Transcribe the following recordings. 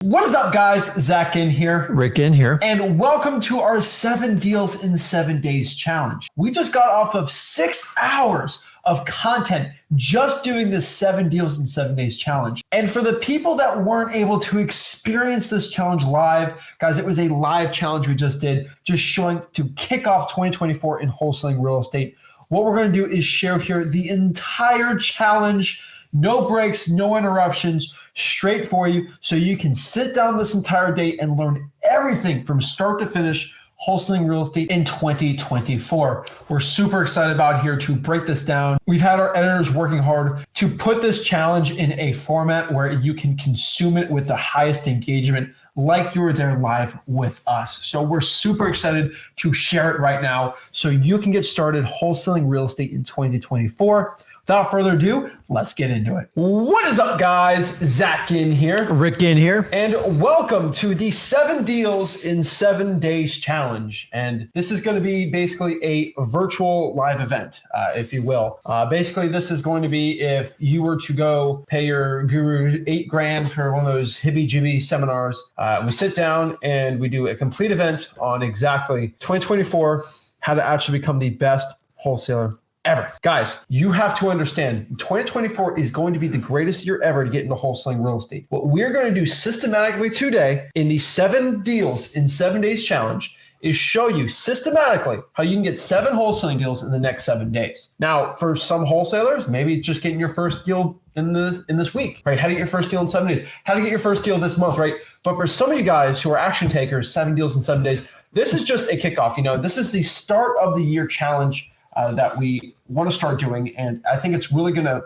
What is up, guys? Zach Ginn here. Rick Ginn here. And welcome to our 7 Deals in 7 Days challenge. We just got off of 6 hours of content just doing this 7 Deals in 7 Days challenge. And for the people that weren't able to experience this challenge live, guys, it was a live challenge we just did, just showing to kick off 2024 in wholesaling real estate. What we're going to do is share here the entire challenge. No breaks, no interruptions, straight for you, so you can sit down this entire day and learn everything from start to finish wholesaling real estate in 2024. We're super excited about here to break this down. We've had our editors working hard to put this challenge in a format where you can consume it with the highest engagement, like you were there live with us. So we're super excited to share it right now so you can get started wholesaling real estate in 2024. Without further ado, let's get into it. What is up, guys? Zach Ginn here. Rick Ginn here. And welcome to the 7 Deals in 7 Days challenge. And this is going to be basically a virtual live event, if you will. Basically, this is going to be if you were to go pay your guru $8,000 for one of those hibby-jibby seminars. We sit down and we do a complete event on exactly 2024, how to actually become the best wholesaler ever. Guys, you have to understand 2024 is going to be the greatest year ever to get into wholesaling real estate. What we're going to do systematically today in the 7 Deals in 7 Days challenge is show you systematically how you can get 7 wholesaling deals in the next 7 days. Now, for some wholesalers, maybe it's just getting your first deal in this week, right? How to get your first deal in 7 days, how to get your first deal this month, right? But for some of you guys who are action takers, 7 deals in 7 days, this is just a kickoff. You know, this is the start of the year challenge that we want to start doing. And I think it's really going to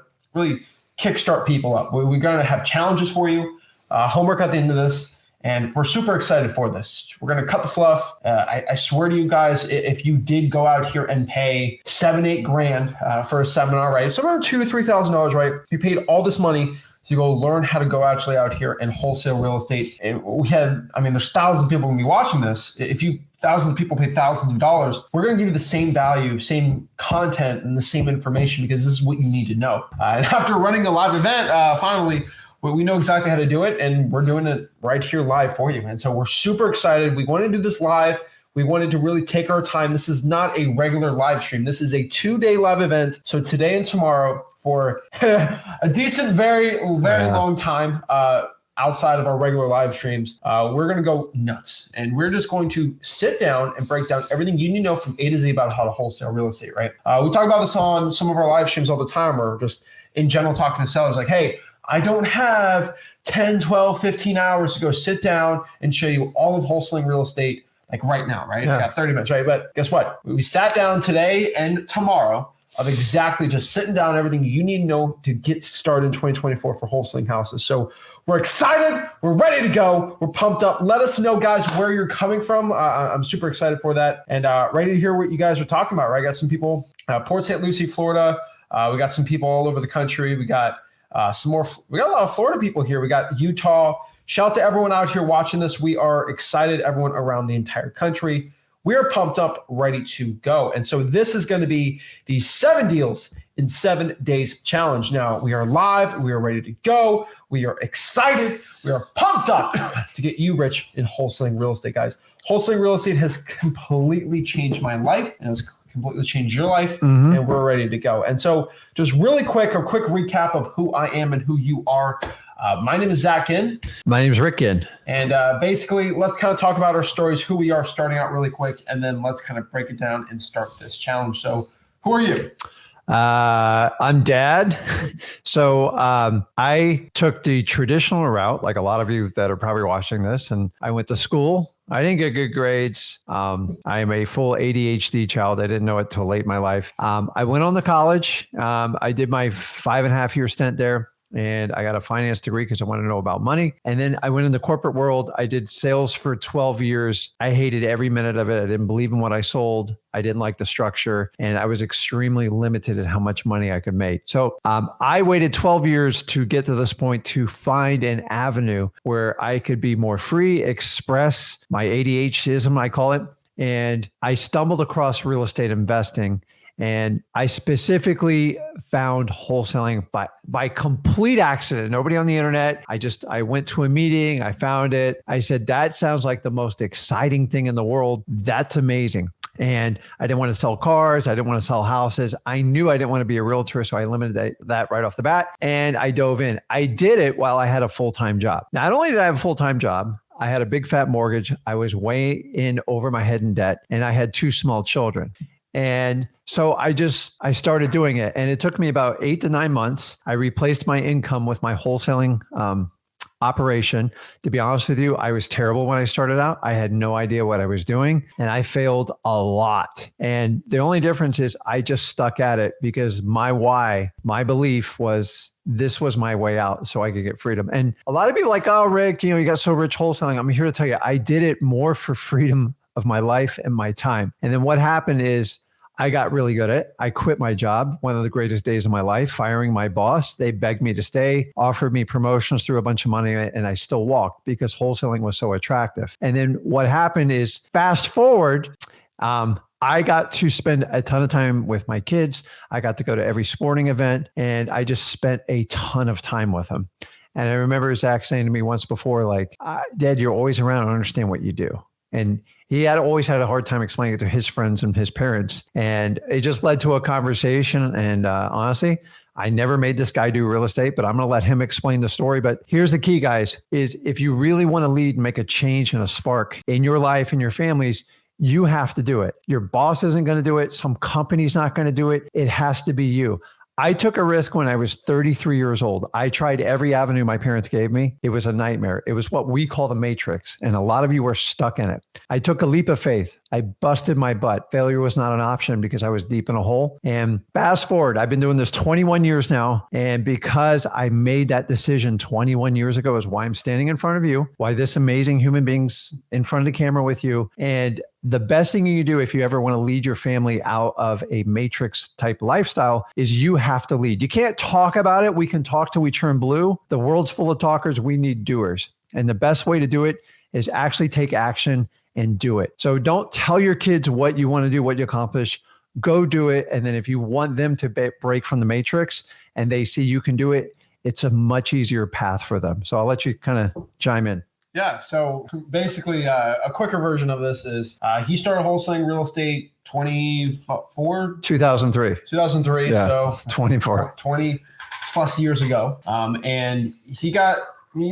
kickstart people up. We're going to have challenges for you, homework at the end of this, and we're super excited for this. We're going to cut the fluff. I swear to you guys, if you did go out here and pay $7,000-8,000 for a seminar, right? Somewhere around $2,000-3,000, right? You paid all this money to go learn how to go actually out here and wholesale real estate. And there's thousands of people going to be watching this. If thousands of people pay thousands of dollars, we're going to give you the same value, same content, and the same information because this is what you need to know. And after running a live event, finally, we know exactly how to do it, and we're doing it right here live for you. And so we're super excited. We wanted to do this live. We wanted to really take our time. This is not a regular live stream. This is a 2-day live event. So today and tomorrow for a decent, very long time outside of our regular live streams, we're going to go nuts. And we're just going to sit down and break down everything you need to know from A to Z about how to wholesale real estate, right? We talk about this on some of our live streams all the time, or just in general talking to sellers like, hey, I don't have 10, 12, 15 hours to go sit down and show you all of wholesaling real estate like right now, right? Yeah. I got 30 minutes, right? But guess what? We sat down today and tomorrow of exactly just sitting down everything you need to know to get started in 2024 for wholesaling houses. So we're excited. We're ready to go. We're pumped up. Let us know, guys, where you're coming from. I'm super excited for that and ready to hear what you guys are talking about, right? I got some people, Port St. Lucie, Florida. We got some people all over the country. We got we got a lot of Florida people here. We got Utah. Shout out to everyone out here watching this. We are excited, everyone around the entire country. We're pumped up, ready to go. And so this is going to be the 7 Deals in 7 Days challenge. Now, we are live. We are ready to go. We are excited. We are pumped up to get you rich in wholesaling real estate, guys. Wholesaling real estate has completely changed my life and has completely changed your life, and we're ready to go. And so just really quick, a quick recap of who I am and who you are. My name is Zach Ginn. My name is Rick Ginn. And basically, let's kind of talk about our stories, who we are starting out really quick, and then let's kind of break it down and start this challenge. So who are you? I'm Dad. So I took the traditional route, like a lot of you that are probably watching this, and I went to school. I didn't get good grades. I'm a full ADHD child. I didn't know it till late in my life. I went on to college. I did my 5.5-year stint there. And I got a finance degree because I wanted to know about money. And then I went in the corporate world. I did sales for 12 years. I hated every minute of it. I didn't believe in what I sold. I didn't like the structure. And I was extremely limited at how much money I could make. So I waited 12 years to get to this point to find an avenue where I could be more free, express my ADHDism, I call it. And I stumbled across real estate investing. And I specifically found wholesaling by complete accident. Nobody on the internet. I went to a meeting. I found it. I said, that sounds like the most exciting thing in the world. That's amazing. And I didn't want to sell cars. I didn't want to sell houses. I knew I didn't want to be a realtor. So I limited that right off the bat. And I dove in. I did it while I had a full-time job. Not only did I have a full-time job, I had a big fat mortgage. I was way in over my head in debt, and I had 2 small children. And so I started doing it, and it took me about 8 to 9 months. I replaced my income with my wholesaling operation. To be honest with you, I was terrible when I started out. I had no idea what I was doing, and I failed a lot. And the only difference is I just stuck at it because my why, my belief was this was my way out so I could get freedom. And a lot of people are like, oh, Rick, you got so rich wholesaling. I'm here to tell you, I did it more for freedom of my life and my time. And then what happened is I got really good at it. I quit my job, one of the greatest days of my life, firing my boss. They begged me to stay, offered me promotions, threw a bunch of money, and I still walked because wholesaling was so attractive. And then what happened is, fast forward, I got to spend a ton of time with my kids. I got to go to every sporting event, and I just spent a ton of time with them. And I remember Zach saying to me once before, like, Dad, you're always around. I don't understand what you do. And he had always had a hard time explaining it to his friends and his parents. And it just led to a conversation. And honestly, I never made this guy do real estate, but I'm going to let him explain the story. But here's the key, guys, is if you really want to lead and make a change and a spark in your life and your families, you have to do it. Your boss isn't going to do it. Some company's not going to do it. It has to be you. I took a risk when I was 33 years old. I tried every avenue my parents gave me. It was a nightmare. It was what we call the matrix. And a lot of you were stuck in it. I took a leap of faith. I busted my butt. Failure was not an option because I was deep in a hole. And fast forward, I've been doing this 21 years now. And because I made that decision 21 years ago is why I'm standing in front of you, why this amazing human being's in front of the camera with you. And the best thing you do if you ever want to lead your family out of a matrix type lifestyle is you have to lead. You can't talk about it. We can talk till we turn blue. The world's full of talkers. We need doers. And the best way to do it is actually take action and do it. So don't tell your kids what you want to do, what you accomplish. Go do it. And then if you want them to break from the matrix and they see you can do it, it's a much easier path for them. So I'll let you kind of chime in. Yeah. So basically, a quicker version of this is he started wholesaling real estate 2003. 2003. Yeah, so 24. 20 plus years ago. And he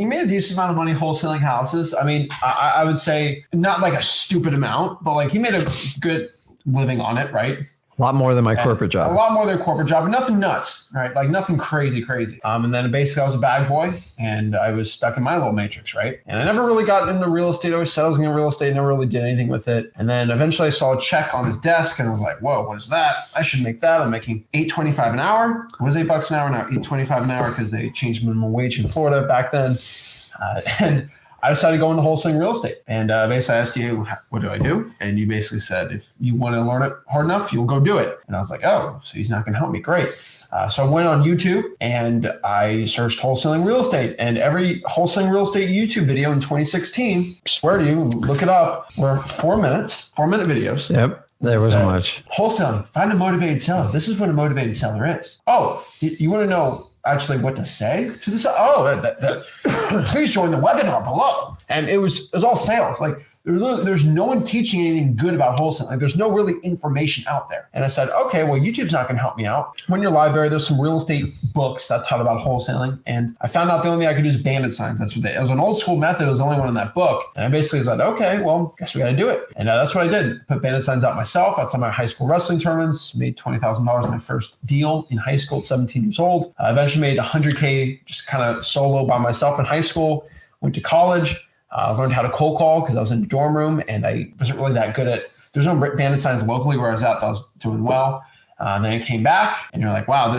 made a decent amount of money wholesaling houses. I mean, I would say not like a stupid amount, but like he made a good living on it, right? A lot more than my corporate job. A lot more than a corporate job, but nothing nuts, right? Like nothing crazy. And then basically I was a bag boy and I was stuck in my little matrix, right? And I never really got into real estate. I always said I was in real estate, never really did anything with it. And then eventually I saw a check on his desk and I was like, whoa, what is that? I should make that. I'm making $8.25 an hour. It was $8 an hour now, $8.25 an hour because they changed minimum wage in Florida back then. And I decided to go into wholesaling real estate. And basically I asked you, what do I do? And you basically said, if you want to learn it hard enough, you'll go do it. And I was like, oh, so he's not going to help me. Great. So I went on YouTube and I searched wholesaling real estate, and every wholesaling real estate YouTube video in 2016, swear to you, look it up, were 4-minute videos. Yep. There wasn't much. Wholesaling, find a motivated seller. This is what a motivated seller is. Oh, you want to know actually what to say to this? Oh, please join the webinar below. And it was all sales. Like there's no one teaching anything good about wholesaling. Like there's no really information out there. And I said, okay, well, YouTube's not going to help me out. When your library, there's some real estate books that taught about wholesaling. And I found out the only thing I could do is bandit signs. It was an old school method. It was the only one in that book. And I basically said, okay, well, guess we got to do it. And that's what I did. Put bandit signs out myself outside my high school wrestling tournaments, made $20,000 my first deal in high school at 17 years old. I eventually made $100K just kind of solo by myself in high school, went to college. Learned how to cold call because I was in the dorm room and I wasn't really that good at, there's no bandit signs locally where I was at that I was doing well. Then I came back and you're like, wow,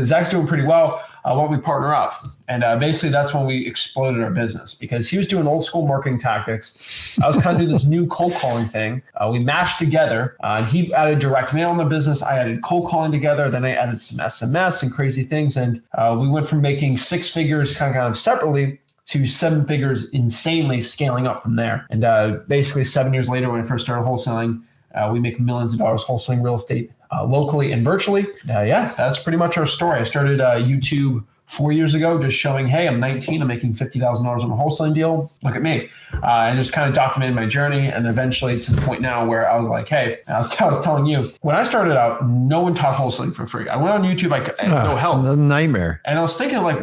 Zach's doing pretty well. Why don't we partner up? And basically that's when we exploded our business because he was doing old school marketing tactics. I was kind of doing this new cold calling thing. We matched together and he added direct mail in the business. I added cold calling together. Then I added some SMS and crazy things. And we went from making 6 figures kind of separately to 7 figures, insanely scaling up from there. And basically 7 years later, when I first started wholesaling, we make millions of dollars wholesaling real estate locally and virtually. Yeah, that's pretty much our story. I started YouTube 4 years ago, just showing, hey, I'm 19, I'm making $50,000 on a wholesaling deal. Look at me. And just kind of documented my journey. And eventually to the point now where I was like, hey, I was telling you, when I started out, no one taught wholesaling for free. I went on YouTube, I had no help. It's a nightmare. And I was thinking like,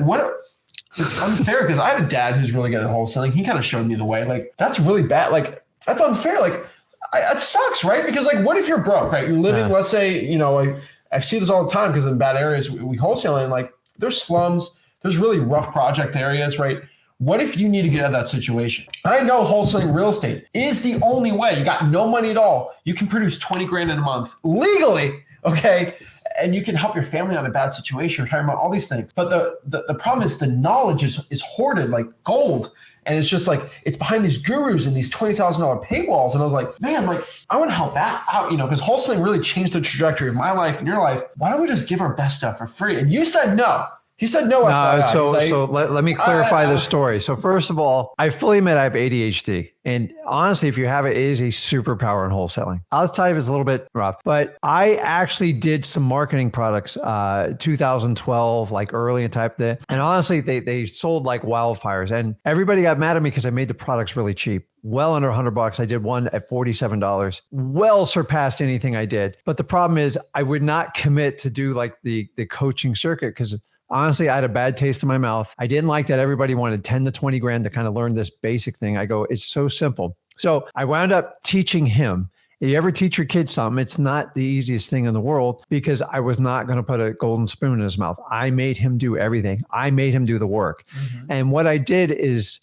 it's unfair because I have a dad who's really good at wholesaling. He kind of showed me the way. Like, that's really bad. Like, that's unfair. Like, it sucks, right? Because like, what if you're broke, right? You're living, let's say, like, I see this all the time because in bad areas we wholesale and like, there's slums, there's really rough project areas, right? What if you need to get out of that situation? I know wholesaling real estate is the only way. You got no money at all. You can produce 20 grand in a month legally, okay? And you can help your family out of a bad situation, retirement, all these things. But the problem is the knowledge is hoarded like gold. And it's just like, it's behind these gurus and these $20,000 paywalls. And I was like, man, like, I want to help that out, because wholesaling really changed the trajectory of my life and your life. Why don't we just give our best stuff for free? And you said no. He said no. So let me clarify the story. So first of all, I fully admit I have ADHD. And honestly, if you have it, it is a superpower in wholesaling. I'll tell you it's a little bit rough, but I actually did some marketing products, 2012, like early and type that. And honestly, they sold like wildfires and everybody got mad at me because I made the products really cheap. Well under $100. I did one at $47, well surpassed anything I did. But the problem is I would not commit to do like the coaching circuit because honestly, I had a bad taste in my mouth. I didn't like that everybody wanted 10 to 20 grand to kind of learn this basic thing. I go, it's so simple. So I wound up teaching him. If you ever teach your kid something, it's not the easiest thing in the world because I was not going to put a golden spoon in his mouth. I made him do everything. I made him do the work. Mm-hmm. And what I did is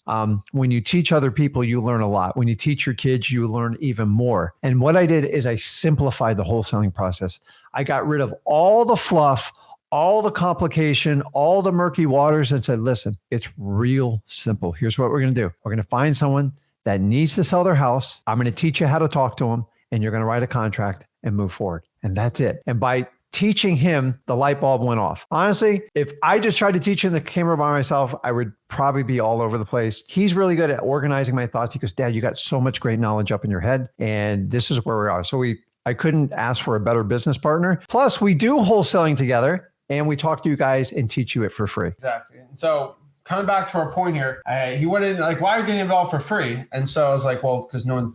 when you teach other people, you learn a lot. When you teach your kids, you learn even more. And what I did is I simplified the wholesaling process. I got rid of all the fluff, all the complication, all the murky waters and said, listen, it's real simple. Here's what we're going to do. We're going to find someone that needs to sell their house. I'm going to teach you how to talk to them and you're going to write a contract and move forward. And that's it. And by teaching him, the light bulb went off. Honestly, if I just tried to teach him the camera by myself, I would probably be all over the place. He's really good at organizing my thoughts. He goes, Dad, you got so much great knowledge up in your head. And this is where we are. So I couldn't ask for a better business partner. Plus we do wholesaling together. And we talk to you guys and teach you it for free. Exactly. So coming back to our point here, he went in like, why are you getting it all for free? And so I was like, well, because no one,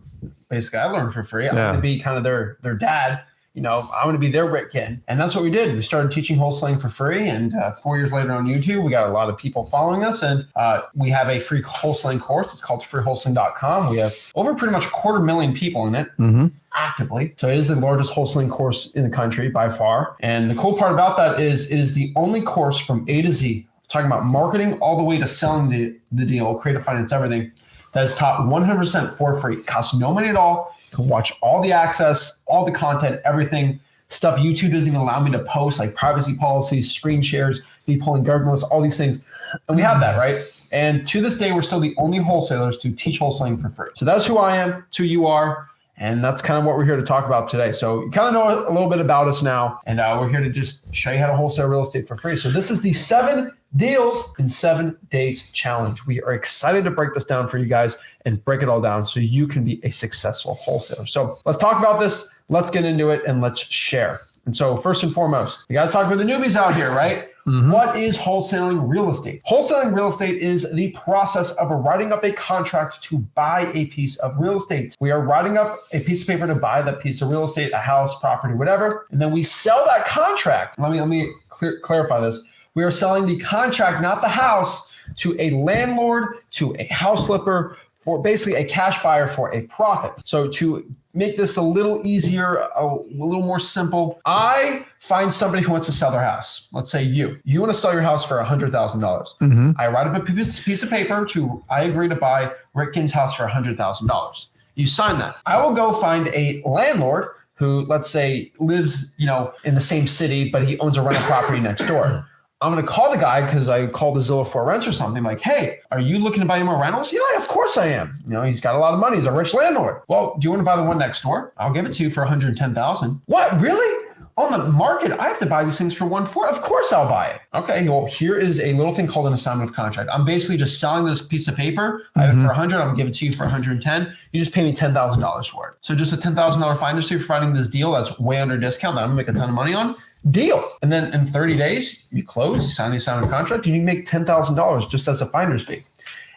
basically I learned for free. I'm going to be kind of their dad. I'm going to be their Rick Ginn. And that's what we did. We started teaching wholesaling for free. And 4 years later on YouTube, we got a lot of people following us. And we have a free wholesaling course. It's called freewholesaling.com. We have over pretty much 250,000 people in it actively. So it is the largest wholesaling course in the country by far. And the cool part about that is it is the only course from A to Z, talking about marketing all the way to selling the deal, creative finance, everything, that is taught 100% for free. It costs no money at all. You can watch all the access, all the content, everything, stuff YouTube doesn't even allow me to post, like privacy policies, screen shares, be pulling garden lists, all these things. And we have that, right? And to this day, we're still the only wholesalers to teach wholesaling for free. So that's who I am, it's who you are. And that's kind of what we're here to talk about today. So you kind of know a little bit about us now. And we're here to just show you how to wholesale real estate for free. So this is the 7 Deals in 7 Days Challenge. We are excited to break this down for you guys and break it all down so you can be a successful wholesaler. So let's talk about this. Let's get into it and let's share. And so first and foremost, we got to talk with the newbies out here, right? Mm-hmm. What is wholesaling real estate? Wholesaling real estate is the process of writing up a contract to buy a piece of real estate. We are writing up a piece of paper to buy that piece of real estate, a house, property, whatever. And then we sell that contract. Let me clarify this. We are selling the contract, not the house, to a landlord, to a house flipper, for basically a cash buyer for a profit. So to make this a little easier, a little more simple, I find somebody who wants to sell their house. Let's say you want to sell your house for $100,000. Mm-hmm. I write up a piece of paper I agree to buy Rick Ginn's house for $100,000. You sign that. I will go find a landlord who, let's say, lives, in the same city, but he owns a rental property next door. I'm going to call the guy because I called the Zillow for rents or something like, hey, are you looking to buy any more rentals? Yeah, of course I am. He's got a lot of money. He's a rich landlord. Well, do you want to buy the one next door? I'll give it to you for $110,000. What? Really? on the market, I have to buy these things for 1.4. Of course I'll buy it. Okay, well, here is a little thing called an assignment of contract. I'm basically just selling this piece of paper. I have it for 100. I'm gonna give it to you for 110. You just pay me $10,000 for it. So just a $10,000 finder's fee for finding this deal that's way under discount that I'm gonna make a ton of money on. Deal. And then in 30 days, you close, you sign the assignment contract, and you make $10,000 just as a finder's fee.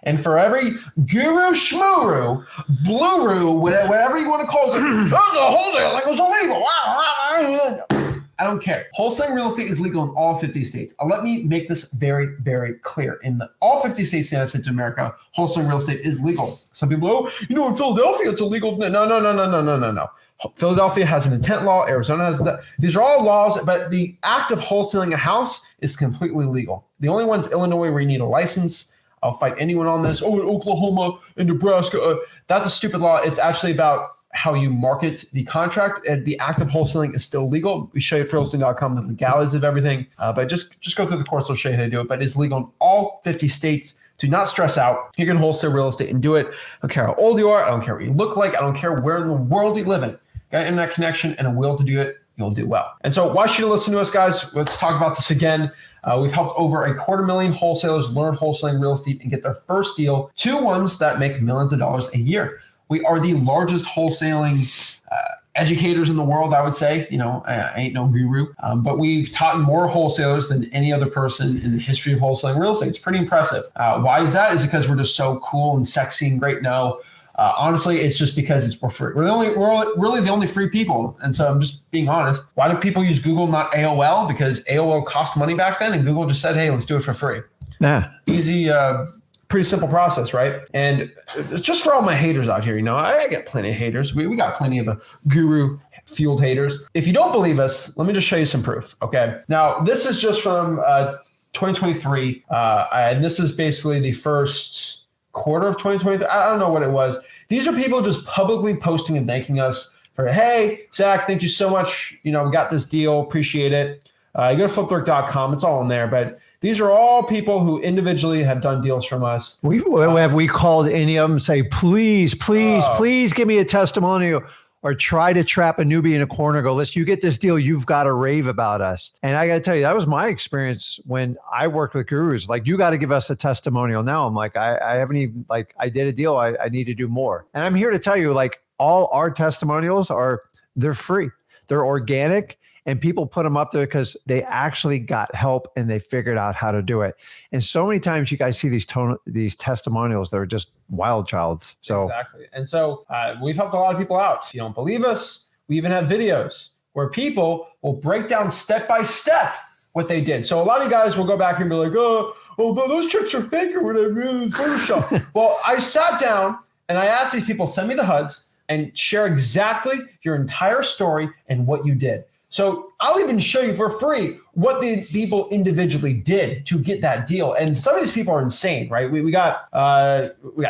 And for every guru, shmuru, bluru, whatever you want to call it, that's a wholesale, like it's illegal. I don't care. Wholesaling real estate is legal in all 50 states. Let me make this very, very clear. In all 50 states in the United States of America, wholesaling real estate is legal. Some people, in Philadelphia, it's illegal. No. Philadelphia has an intent law. Arizona has that. These are all laws, but the act of wholesaling a house is completely legal. The only one is Illinois, where you need a license. I'll fight anyone on this. Oh, in Oklahoma and Nebraska, that's a stupid law. It's actually about how you market the contract. And the act of wholesaling is still legal. We show you at wholesaling.com the legalities of everything. But just go through the course. I'll show you how to do it. But it's legal in all 50 states. Do not stress out. You can wholesale real estate and do it. I don't care how old you are. I don't care what you look like. I don't care where in the world you live in. Got an internet connection and a will to do it, you'll do well. And so why should you listen to us, guys? Let's talk about this again. We've helped over 250,000 wholesalers learn wholesaling real estate and get their first deal, to ones that make millions of dollars a year. We are the largest wholesaling educators in the world, I would say. I ain't no guru, but we've taught more wholesalers than any other person in the history of wholesaling real estate. It's pretty impressive. Why is that? Is it because we're just so cool and sexy and great? No. Honestly, it's just because it's for free. We're really the only free people. And so I'm just being honest. Why do people use Google, not AOL? Because AOL cost money back then, and Google just said, hey, let's do it for free. Yeah. Easy, pretty simple process, right? And it's just for all my haters out here, I get plenty of haters. We got plenty of guru fueled haters. If you don't believe us, let me just show you some proof, okay? Now, this is just from 2023, and this is basically the first quarter of 2023. I don't know what it was. These are people just publicly posting and thanking us for, hey, Zach, thank you so much. We got this deal. Appreciate it. You go to flipwork.com. It's all in there. But these are all people who individually have done deals from us. Have we called any of them and say, please give me a testimonial? Or try to trap a newbie in a corner, go, listen, you get this deal, you've got to rave about us. And I got to tell you, that was my experience when I worked with gurus. Like, you got to give us a testimonial now. I'm like, I haven't even, I did a deal. I need to do more. And I'm here to tell you, all our testimonials they're free. They're organic. And people put them up there because they actually got help and they figured out how to do it. And so many times you guys see these testimonials that are just wild childs. So exactly. And so we've helped a lot of people out. If you don't believe us, we even have videos where people will break down step by step what they did. So a lot of you guys will go back and be like, oh, those checks are fake or whatever, Photoshop. Well, I sat down and I asked these people, send me the HUDs and share exactly your entire story and what you did. So I'll even show you for free what the people individually did to get that deal. And some of these people are insane, right? We got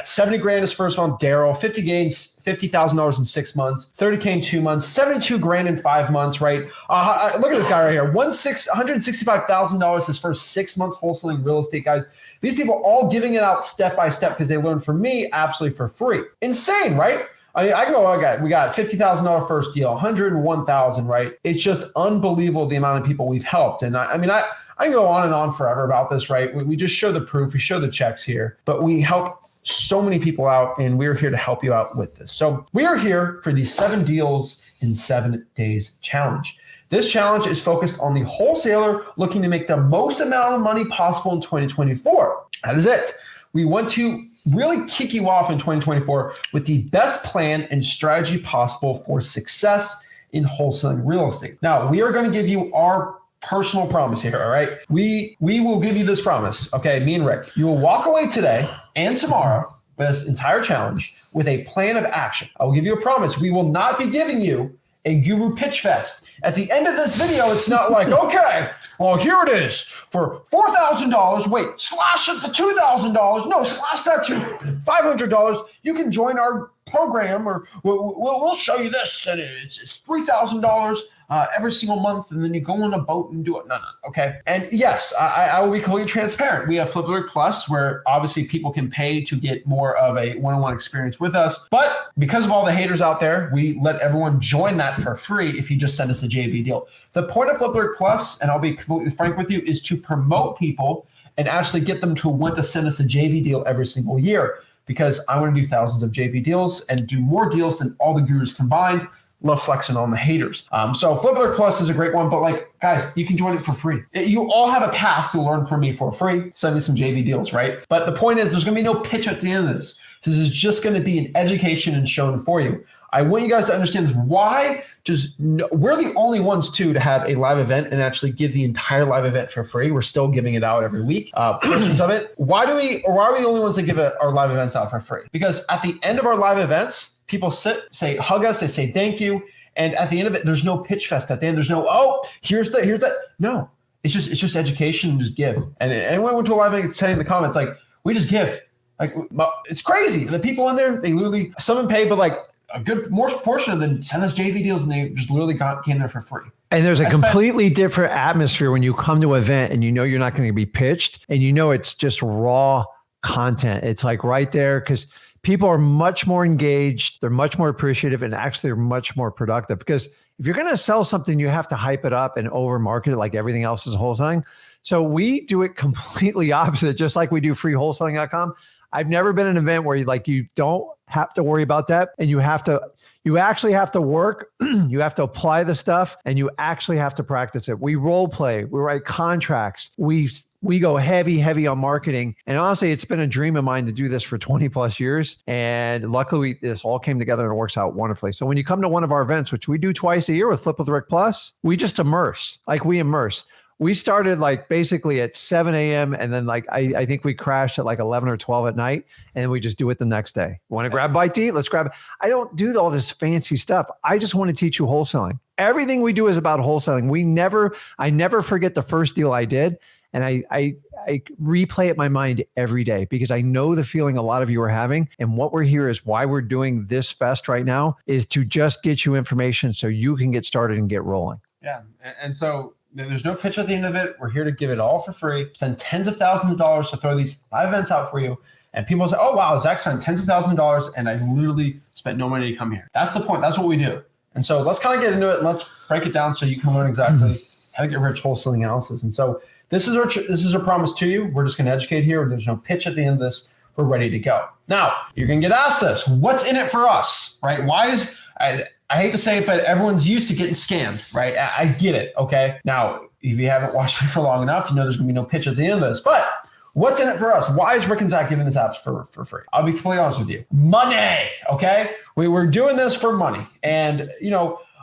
70 grand his first month, Daryl, 50 gains, $50,000 in 6 months, 30K in 2 months, 72 grand in 5 months, right? Look at this guy right here, $165,000 his first 6 months wholesaling real estate, guys. These people all giving it out step by step because they learned from me absolutely for free. Insane, right? I can go, we got $50,000 first deal, $101,000, right? It's just unbelievable the amount of people we've helped. And I can go on and on forever about this, right? We just show the proof, we show the checks here, but we help so many people out and we're here to help you out with this. So we are here for the 7 deals in 7 days challenge. This challenge is focused on the wholesaler looking to make the most amount of money possible in 2024. That is it. We want to really kick you off in 2024 with the best plan and strategy possible for success in wholesaling real estate. Now, we are going to give you our personal promise here, all right? We will give you this promise, okay, me and Rick. You will walk away today and tomorrow with this entire challenge with a plan of action. I will give you a promise. We will not be giving you a guru pitch fest. At the end of this video, it's not like, okay, well, here it is for $4,000. Wait, slash it to $2,000. No, slash that to $500. You can join our program, or we'll show you this, and it's $3,000 every single month, and then you go on a boat and do it. No, okay. And yes, I will be completely transparent. We have Flip the Brick Plus, where obviously people can pay to get more of a one-on-one experience with us. But because of all the haters out there, we let everyone join that for free if you just send us a JV deal. The point of Flip the Brick Plus, and I'll be completely frank with you, is to promote people and actually get them to want to send us a JV deal every single year, because I want to do thousands of JV deals and do more deals than all the gurus combined. Love flexing on the haters. So Flip the Brick Plus is a great one, but like, guys, you can join it for free. You all have a path to learn from me for free. Send me some JV deals, right? But the point is, there's going to be no pitch at the end of this. This is just going to be an education and shown for you. I want you guys to understand this. Why? We're the only ones to have a live event and actually give the entire live event for free. We're still giving it out every week, portions of it. Why are we the only ones that give our live events out for free? Because at the end of our live events, people say, hug us, they say thank you. And at the end of it, there's no pitch fest at the end. There's no, here's that. No, it's just education and just give. And anyone went to a live event saying in the comments, like, we just give. Like, it's crazy. The people in there, they literally, some of them pay, but like a good more portion of them send us JV deals, and they just literally came there for free. And there's a completely different atmosphere when you come to an event and you know you're not going to be pitched, and you know it's just raw content. It's like right there, because people are much more engaged, they're much more appreciative, and actually they're much more productive. Because if you're going to sell something, you have to hype it up and over market it like everything else is wholesaling. So we do it completely opposite, just like we do freewholesaling.com. I've never been in an event where you don't have to worry about that. And you actually have to work, you have to apply the stuff, and you actually have to practice it. We role play, we write contracts, we go heavy on marketing. And honestly, it's been a dream of mine to do this for 20 plus years. And luckily this all came together and it works out wonderfully. So when you come to one of our events, which we do twice a year with Flip with Rick Plus, we just immerse. We started like basically at 7 a.m. and then like I think we crashed at like 11 or 12 at night, and then we just do it the next day. Want to grab a bite to eat? Let's grab it. I don't do all this fancy stuff. I just want to teach you wholesaling. Everything we do is about wholesaling. I never forget the first deal I did. And I replay it in my mind every day, because I know the feeling a lot of you are having. And what we're here is why we're doing this fest right now is to just get you information so you can get started and get rolling. Yeah. And so there's no pitch at the end of it. We're here to give it all for free. Spend tens of thousands of dollars to throw these live events out for you. And people say, oh, wow, Zach spent tens of thousands of dollars and I literally spent no money to come here. That's the point. That's what we do. And so let's kind of get into it. And let's break it down so you can learn exactly how to get rich wholesaling analysis. And so this is our promise to you. We're just going to educate here. There's no pitch at the end of this. We're ready to go. Now, you're going to get asked this. What's in it for us, right? I hate to say it, but everyone's used to getting scammed, right? I get it, okay? Now, if you haven't watched me for long enough, you know there's going to be no pitch at the end of this. But what's in it for us? Why is Rick and Zach giving this apps for free? I'll be completely honest with you. Money, okay? We're doing this for money. And,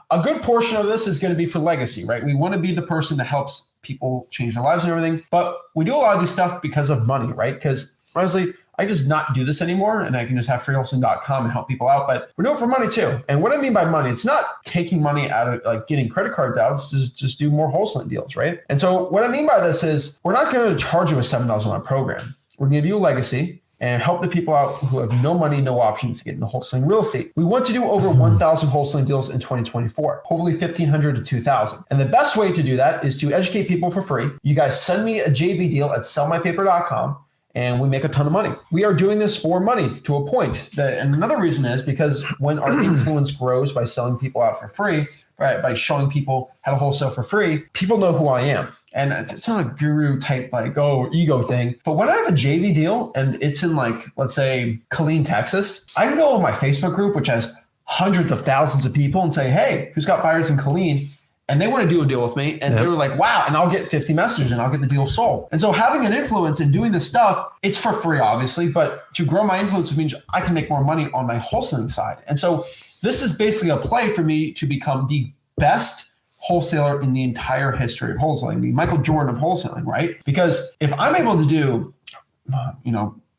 a good portion of this is going to be for legacy, right? We want to be the person that helps people change their lives and everything. But we do a lot of this stuff because of money, right? Because honestly, I just not do this anymore, and I can just have freewholesaling.com and help people out. But we're doing it for money too. And what I mean by money, it's not taking money out of like getting credit cards out. It's just do more wholesaling deals, right? And so what I mean by this is we're not going to charge you a $7,000 program. We're going to give you a legacy and help the people out who have no money, no options to get into wholesaling real estate. We want to do over 1,000 wholesaling deals in 2024, hopefully 1,500 to 2,000. And the best way to do that is to educate people for free. You guys send me a JV deal at sellmypaper.com. And we make a ton of money. We are doing this for money to a point. And another reason is because when our influence grows by selling people out for free, right, by showing people how to wholesale for free, people know who I am. And it's not a guru type ego thing. But when I have a JV deal and it's in like, let's say, Killeen, Texas, I can go on my Facebook group, which has hundreds of thousands of people, and say, hey, who's got buyers in Killeen? And they want to do a deal with me. And they were like, wow. And I'll get 50 messages and I'll get the deal sold. And so having an influence and doing this stuff, it's for free, obviously. But to grow my influence means I can make more money on my wholesaling side. And so this is basically a play for me to become the best wholesaler in the entire history of wholesaling, the Michael Jordan of wholesaling, right? Because if I'm able to do,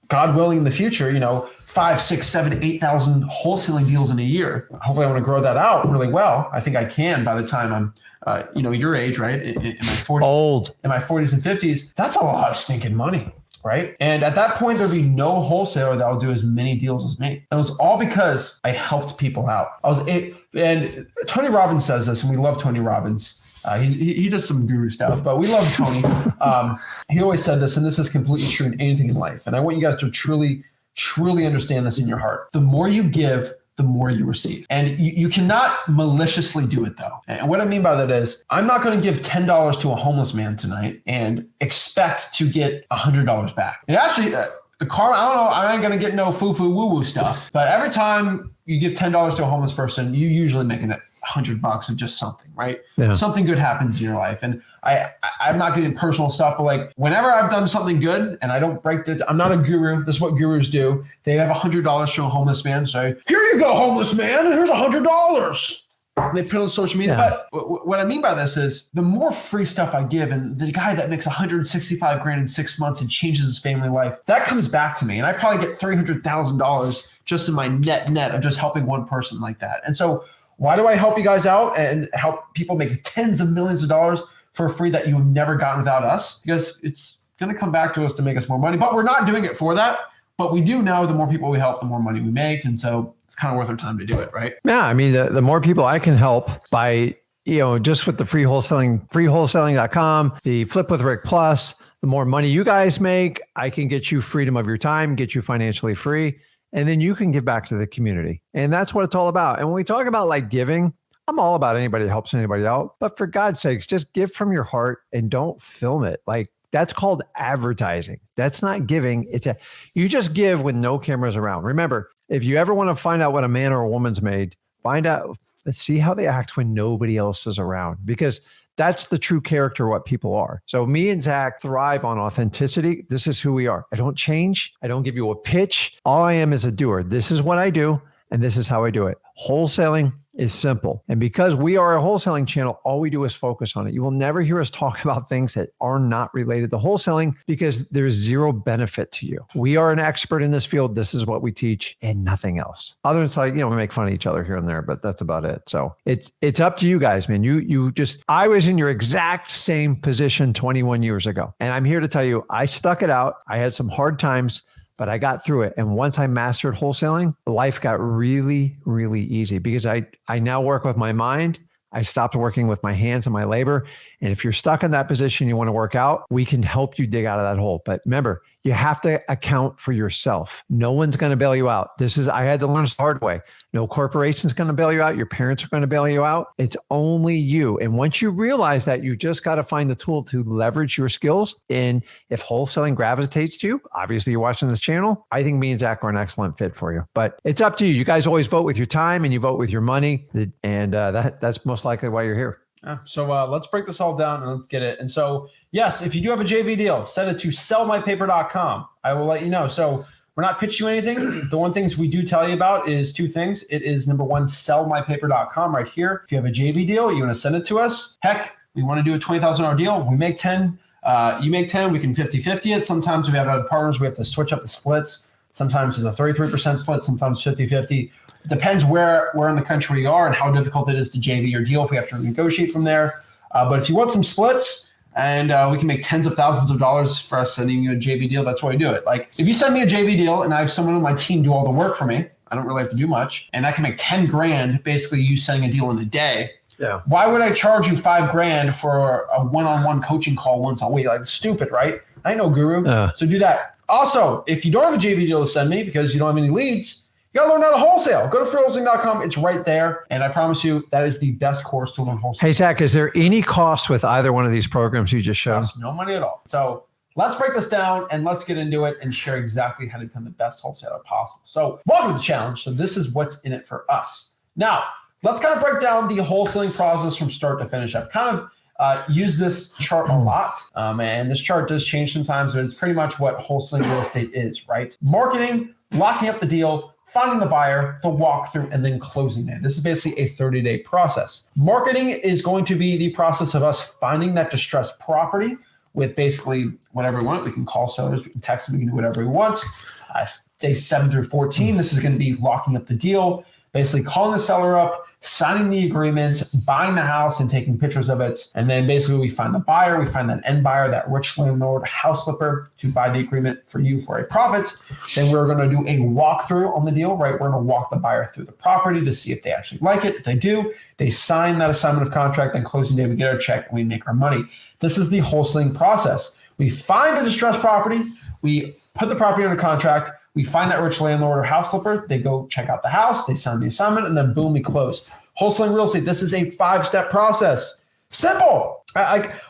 God willing in the future, 5, 6, 7, 8,000 wholesaling deals in a year. Hopefully I want to grow that out really well. I think I can by the time I'm, your age, right? In my 40s, old, in my 40s and 50s. That's a lot of stinking money. right? And at that point, there'd be no wholesaler that will do as many deals as me. And it was all because I helped people out. And Tony Robbins says this, and we love Tony Robbins. He does some guru stuff, but we love Tony. He always said this, and this is completely true in anything in life. And I want you guys to truly, truly understand this in your heart. The more you give, the more you receive. And you cannot maliciously do it though. And what I mean by that is, I'm not going to give $10 to a homeless man tonight and expect to get $100 back. And actually, the karma, I don't know, I ain't going to get no foo-foo woo-woo stuff, but every time you give $10 to a homeless person, you usually making it $100 of just something, right? Yeah. Something good happens in your life. And I'm not getting personal stuff, but like whenever I've done something good and I don't break it, I'm not a guru. This is what gurus do. They have $100 to a homeless man. So here you go, homeless man. Here's $100. They put it on social media. Yeah. But what I mean by this is the more free stuff I give, and the guy that makes $165,000 in 6 months and changes his family life, that comes back to me. And I probably get $300,000 just in my net of just helping one person like that. And so why do I help you guys out and help people make tens of millions of dollars for free that you've never gotten without us? Because it's going to come back to us to make us more money, but we're not doing it for that. But we do know the more people we help, the more money we make. And so it's kind of worth our time to do it, right? Yeah. I mean, the more people I can help by, just with the free wholesaling, freewholesaling.com, the Flip with Rick Plus, the more money you guys make, I can get you freedom of your time, get you financially free. And then you can give back to the community. And that's what it's all about. And when we talk about like giving, I'm all about anybody that helps anybody out. But for God's sakes, just give from your heart and don't film it. Like that's called advertising. That's not giving. You just give when no cameras around. Remember, if you ever want to find out what a man or a woman's made, see how they act when nobody else is around, because that's the true character, what people are. So me and Zach thrive on authenticity. This is who we are. I don't change. I don't give you a pitch. All I am is a doer. This is what I do, and this is how I do it. Wholesaling is simple. And because we are a wholesaling channel, all we do is focus on it. You will never hear us talk about things that are not related to wholesaling because there's zero benefit to you. We are an expert in this field. This is what we teach and nothing else. Other than we make fun of each other here and there, but that's about it. So it's up to you guys, man. I was in your exact same position 21 years ago. And I'm here to tell you, I stuck it out. I had some hard times, but I got through it. And once I mastered wholesaling, life got really, really easy because I now work with my mind. I stopped working with my hands and my labor. And if you're stuck in that position, you want to work out, we can help you dig out of that hole. But remember, you have to account for yourself. No one's going to bail you out. I had to learn this the hard way. No corporation's going to bail you out. Your parents are going to bail you out. It's only you. And once you realize that, you just got to find the tool to leverage your skills. And if wholesaling gravitates to you, obviously you're watching this channel, I think me and Zach are an excellent fit for you. But it's up to you. You guys always vote with your time and you vote with your money. And that's most likely why you're here. So let's break this all down and let's get it. And so, yes, if you do have a JV deal, send it to sellmypaper.com. I will let you know. So we're not pitching you anything. The one things we do tell you about is two things. It is number one, sellmypaper.com right here. If you have a JV deal, you want to send it to us. Heck, we want to do a $20,000 deal. We make 10. You make 10. We can 50-50 it. Sometimes if we have other partners, we have to switch up the splits. Sometimes it's a 33% split, sometimes 50-50. Depends where in the country you are and how difficult it is to JV your deal if we have to negotiate from there. But if you want some splits and we can make tens of thousands of dollars for us sending you a JV deal, that's why we do it. Like if you send me a JV deal and I have someone on my team do all the work for me, I don't really have to do much, and I can make 10 grand basically you sending a deal in a day. Yeah. Why would I charge you $5,000 for a one-on-one coaching call once a week? Like stupid, right? I ain't no guru. So do that. Also, if you don't have a JV deal to send me because you don't have any leads, you gotta learn how to wholesale. Go to freewholesaling.com. It's right there. And I promise you that is the best course to learn wholesale. Hey, Zach, is there any cost with either one of these programs you just showed? No money at all. So let's break this down and let's get into it and share exactly how to become the best wholesaler possible. So welcome to the challenge. So this is what's in it for us. Now, let's kind of break down the wholesaling process from start to finish. I've kind of used this chart a lot, and this chart does change sometimes, but it's pretty much what wholesaling real estate is, right? Marketing, locking up the deal, finding the buyer, the walkthrough, and then closing it. This is basically a 30-day process. Marketing is going to be the process of us finding that distressed property with basically whatever we want. We can call sellers, we can text them, we can do whatever we want. Day 7 through 14, this is going to be locking up the deal. basically calling the seller up, signing the agreements, buying the house and taking pictures of it. And then basically we find the buyer, we find that end buyer, that rich landlord, house flipper to buy the agreement for you for a profit. Then we're going to do a walkthrough on the deal, right? We're going to walk the buyer through the property to see if they actually like it. If they do, they sign that assignment of contract. Then closing day, we get our check and we make our money. This is the wholesaling process. We find a distressed property. We put the property under contract. We find that rich landlord or house flipper. They go check out the house. They sign the assignment, and then boom, we close. Wholesaling real estate. This is a 5-step process. Simple.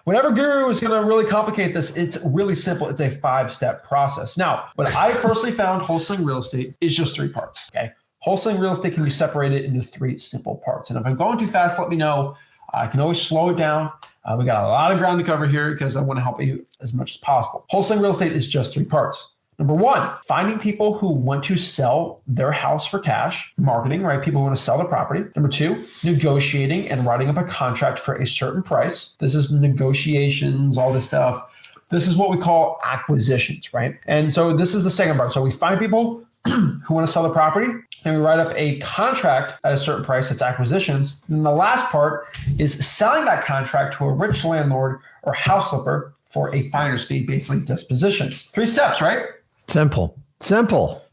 Whenever guru is going to really complicate this, it's really simple. It's a 5-step process. Now, what I personally found wholesaling real estate is just 3 parts. Okay. Wholesaling real estate can be separated into 3 simple parts. And if I'm going too fast, let me know. I can always slow it down. We got a lot of ground to cover here because I want to help you as much as possible. Wholesaling real estate is just 3 parts. Number 1, finding people who want to sell their house for cash, marketing, right? People who want to sell their property. Number 2, negotiating and writing up a contract for a certain price. This is negotiations, all this stuff. This is what we call acquisitions, right? And so this is the second part. So we find people who want to sell the property, and we write up a contract at a certain price. That's acquisitions. And the last part is selling that contract to a rich landlord or house flipper for a finder's fee, basically dispositions. 3 steps, right? Simple.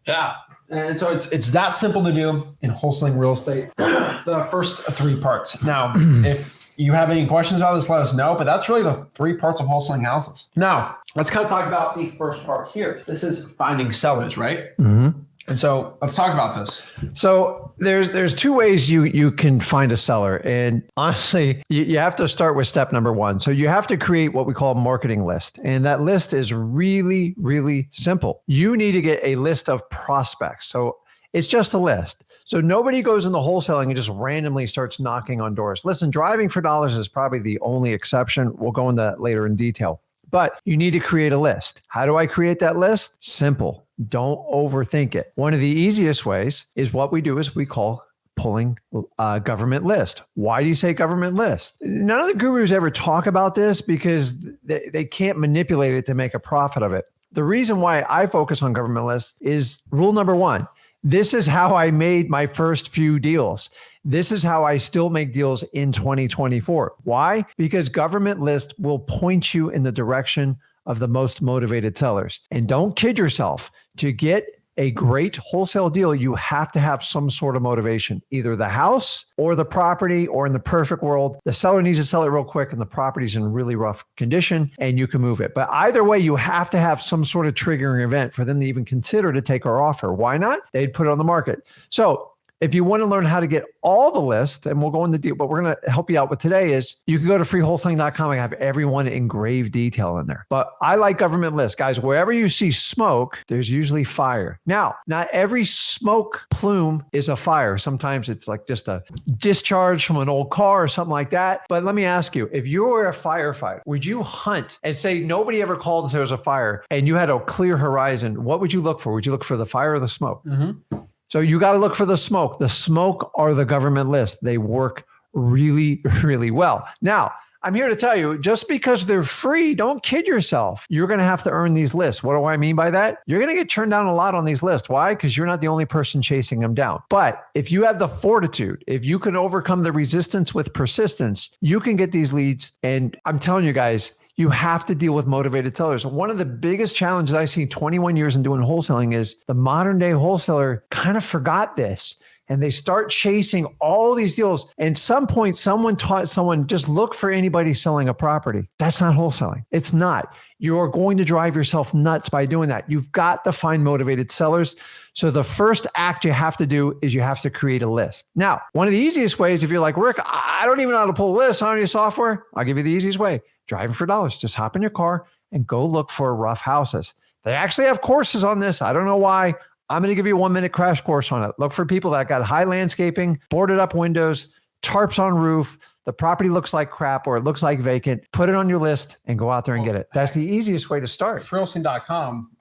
Yeah. And so it's that simple to do in wholesaling real estate. The first 3 parts. Now, if you have any questions about this, let us know. But that's really the 3 parts of wholesaling houses. Now, let's kind of talk about the first part here. This is finding sellers, right? Mm-hmm. And so let's talk about this. So there's 2 ways you can find a seller. And honestly, you have to start with step number 1. So you have to create what we call a marketing list. And that list is really, really simple. You need to get a list of prospects. So it's just a list. So nobody goes into wholesaling and just randomly starts knocking on doors. Listen, driving for dollars is probably the only exception. We'll go into that later in detail. But you need to create a list. How do I create that list? Simple. Don't overthink it. One of the easiest ways is what we do is we call pulling a government list. Why do you say government list? None of the gurus ever talk about this because they can't manipulate it to make a profit of it. The reason why I focus on government lists is rule number 1. This is how I made my first few deals. This is how I still make deals in 2024. Why? Because government list will point you in the direction of the most motivated sellers. And don't kid yourself. To get a great wholesale deal, you have to have some sort of motivation, either the house or the property, or in the perfect world, the seller needs to sell it real quick and the property's in really rough condition and you can move it. But either way, you have to have some sort of triggering event for them to even consider to take our offer. Why not? They'd put it on the market. So if you want to learn how to get all the list, and we'll go into deal, but we're going to help you out with today is you can go to freewholesaling.com. I have everyone in grave detail in there. But I like government lists. Guys, wherever you see smoke, there's usually fire. Now, not every smoke plume is a fire. Sometimes it's like just a discharge from an old car or something like that. But let me ask you, if you were a firefighter, would you hunt and say nobody ever called and said there was a fire and you had a clear horizon? What would you look for? Would you look for the fire or the smoke? Mm-hmm. So you got to look for the smoke. The smoke are the government list. They work really, really well. Now, I'm here to tell you, just because they're free, don't kid yourself. You're going to have to earn these lists. What do I mean by that? You're going to get turned down a lot on these lists. Why? Because you're not the only person chasing them down. But if you have the fortitude, if you can overcome the resistance with persistence, you can get these leads. And I'm telling you guys, you have to deal with motivated sellers. One of the biggest challenges I see 21 years in doing wholesaling is the modern day wholesaler kind of forgot this. And they start chasing all these deals. And at some point, someone taught someone, just look for anybody selling a property. That's not wholesaling. It's not. You're going to drive yourself nuts by doing that. You've got to find motivated sellers. So the first act you have to do is you have to create a list. Now, one of the easiest ways, if you're like, Rick, I don't even know how to pull a list on any software, I'll give you the easiest way. Driving for dollars. Just hop in your car and go look for rough houses. They actually have courses on this. I don't know why. I'm going to give you a 1-minute crash course on it. Look for people that got high landscaping, boarded up windows, tarps on roof. The property looks like crap or it looks like vacant. Put it on your list and go out there and get it. That's the easiest way to start. Wholesaling.com,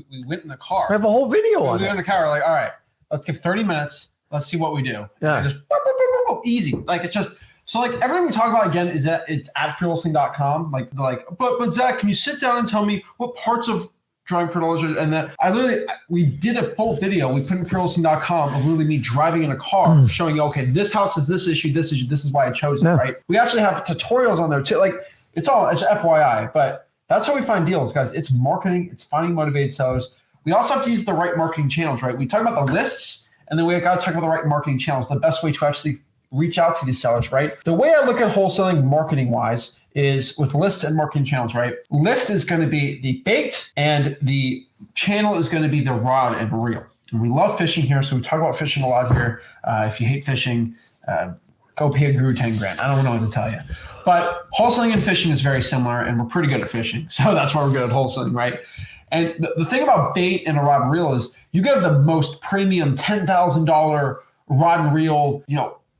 we went in the car. We have a whole video on it. We went in the car. We're like, all right, let's give 30 minutes. Let's see what we do. Yeah. Just easy. Like it's just, so like everything we talk about again is that it's at freewholesaling.com. But Zach, can you sit down and tell me what parts of driving for dollars. And that we did a full video. We put in wholesaling.com of literally me driving in a car showing you, okay, this house has this issue, this is why I chose it, right? We actually have tutorials on there too. Like it's FYI, but that's how we find deals, guys. It's marketing, it's finding motivated sellers. We also have to use the right marketing channels, right? We talk about the lists, and then we got to talk about the right marketing channels, the best way to actually reach out to these sellers, right? The way I look at wholesaling marketing wise is with lists and marketing channels, right? List is going to be the baked and the channel is going to be the rod and reel. And we love fishing here, so we talk about fishing a lot here. If you hate fishing, go pay a guru 10 grand. I don't know what to tell you. But wholesaling and fishing is very similar, and we're pretty good at fishing. So that's why we're good at wholesaling, right? And the thing about bait and a rod and reel is you get the most premium $10,000 rod and reel,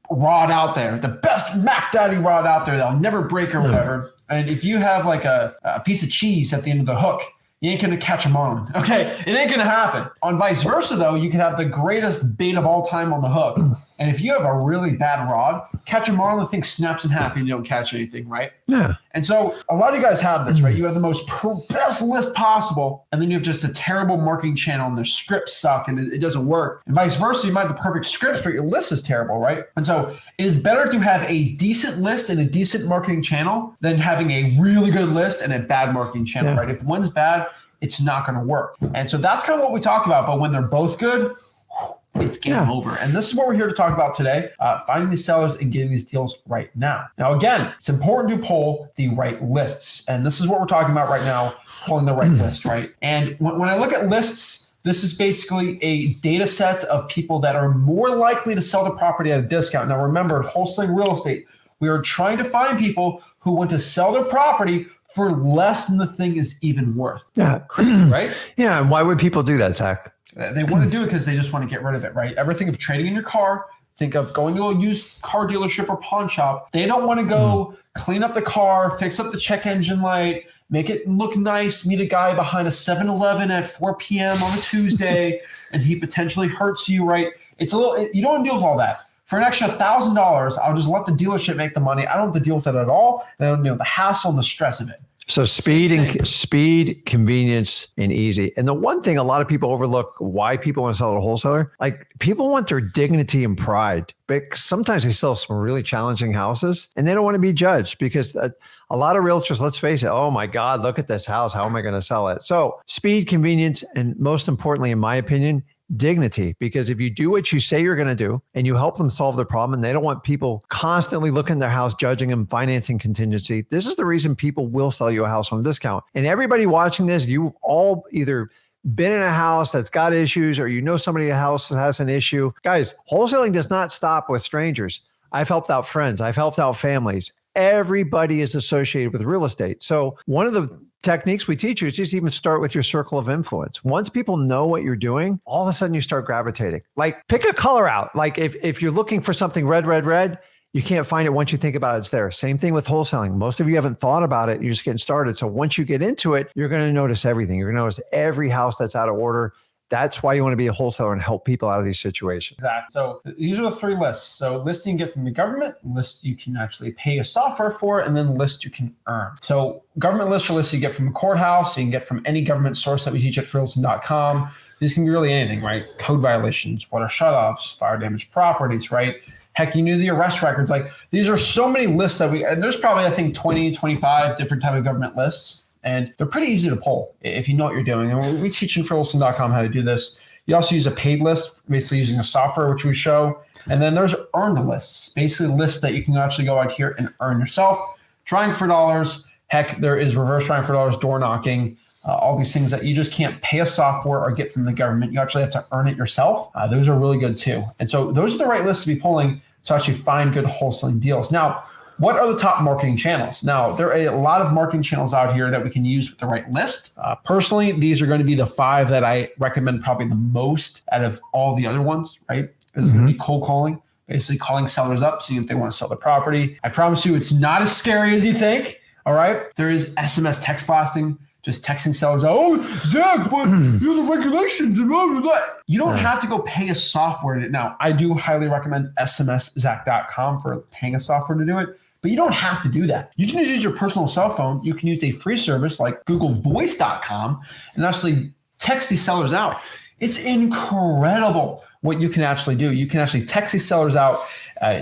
rod out there, the best Mac Daddy rod out there that'll never break or whatever. And if you have like a piece of cheese at the end of the hook, you ain't going to catch a marlin. Okay, it ain't going to happen. On vice versa, though, you can have the greatest bait of all time on the hook. And if you have a really bad rod, catch a marlin, the thing snaps in half and you don't catch anything, right? Yeah. And so a lot of you guys have this, right? You have the best list possible, and then you have just a terrible marketing channel and their scripts suck and it doesn't work. And vice versa, you might have the perfect scripts, but your list is terrible, right? And so it is better to have a decent list and a decent marketing channel than having a really good list and a bad marketing channel, right? If one's bad, it's not going to work. And so that's kind of what we talk about. But when they're both good, it's game over. And this is what we're here to talk about today, finding these sellers and getting these deals right now. Now, again, it's important to pull the right lists. And this is what we're talking about right now, pulling the right list, right? And when I look at lists, this is basically a data set of people that are more likely to sell the property at a discount. Now, remember, wholesaling real estate, we are trying to find people who want to sell their property for less than the thing is even worth. Yeah. Crazy, right? Yeah. And why would people do that, Zach? They want to do it because they just want to get rid of it, right? Ever think of trading in your car? Think of going to a used car dealership or pawn shop. They don't want to go clean up the car, fix up the check engine light, make it look nice, meet a guy behind a 7-Eleven at 4 p.m. on a Tuesday, and he potentially hurts you, right? It's a little, you don't want to deal with all that. For an extra $1,000, I'll just let the dealership make the money. I don't have to deal with it at all. And I don't deal with the hassle and the stress of it. So speed, convenience, and easy. And the one thing a lot of people overlook why people want to sell to a wholesaler, like people want their dignity and pride. But sometimes they sell some really challenging houses and they don't want to be judged because a lot of realtors, let's face it, oh my God, look at this house. How am I going to sell it? So speed, convenience, and most importantly, in my opinion, dignity. Because if you do what you say you're going to do and you help them solve their problem, and they don't want people constantly looking at their house, judging them, financing contingency, this is the reason people will sell you a house on a discount. And everybody watching this, you all either been in a house that's got issues or you know somebody in a house that has an issue. Guys, wholesaling does not stop with strangers. I've helped out friends. I've helped out families. Everybody is associated with real estate. So one of the techniques we teach you is just even start with your circle of influence. Once people know what you're doing, all of a sudden you start gravitating. Like pick a color out. Like if you're looking for something red, you can't find it. Once you think about it, it's there. Same thing with wholesaling. Most of you haven't thought about it. You're just getting started. So once you get into it, you're going to notice everything. You're going to notice every house that's out of order. That's why you want to be a wholesaler and help people out of these situations. Exactly. So these are the three lists. So list you can get from the government, list you can actually pay a software for, and then list you can earn. So government list or list you get from the courthouse, you can get from any government source that we teach at wholesaling.com. These can be really anything, right? Code violations, water shutoffs, fire damaged properties, right? Heck, you knew the arrest records. Like these are so many lists that and there's probably, I think, 20, 25 different type of government lists. And they're pretty easy to pull if you know what you're doing. And we teach in wholesaling.com how to do this. You also use a paid list, basically using a software, which we show. And then there's earned lists, basically lists that you can actually go out here and earn yourself. Trying for dollars. Heck, there is reverse trying for dollars, door knocking, all these things that you just can't pay a software or get from the government. You actually have to earn it yourself. Those are really good too. And so those are the right lists to be pulling to actually find good wholesaling deals. Now, what are the top marketing channels? Now, there are a lot of marketing channels out here that we can use with the right list. Personally, these are going to be the 5 that I recommend probably the most out of all the other ones, right? This is going to be cold calling, basically calling sellers up, seeing if they want to sell the property. I promise you, it's not as scary as you think, all right? There is SMS text blasting, just texting sellers, oh, Zach, but you know the regulations and blah, blah, blah. You don't have to go pay a software to. Now, I do highly recommend smszach.com for paying a software to do it. But you don't have to do that. You can just use your personal cell phone. You can use a free service like GoogleVoice.com and actually text these sellers out. It's incredible what you can actually do. You can actually text these sellers out.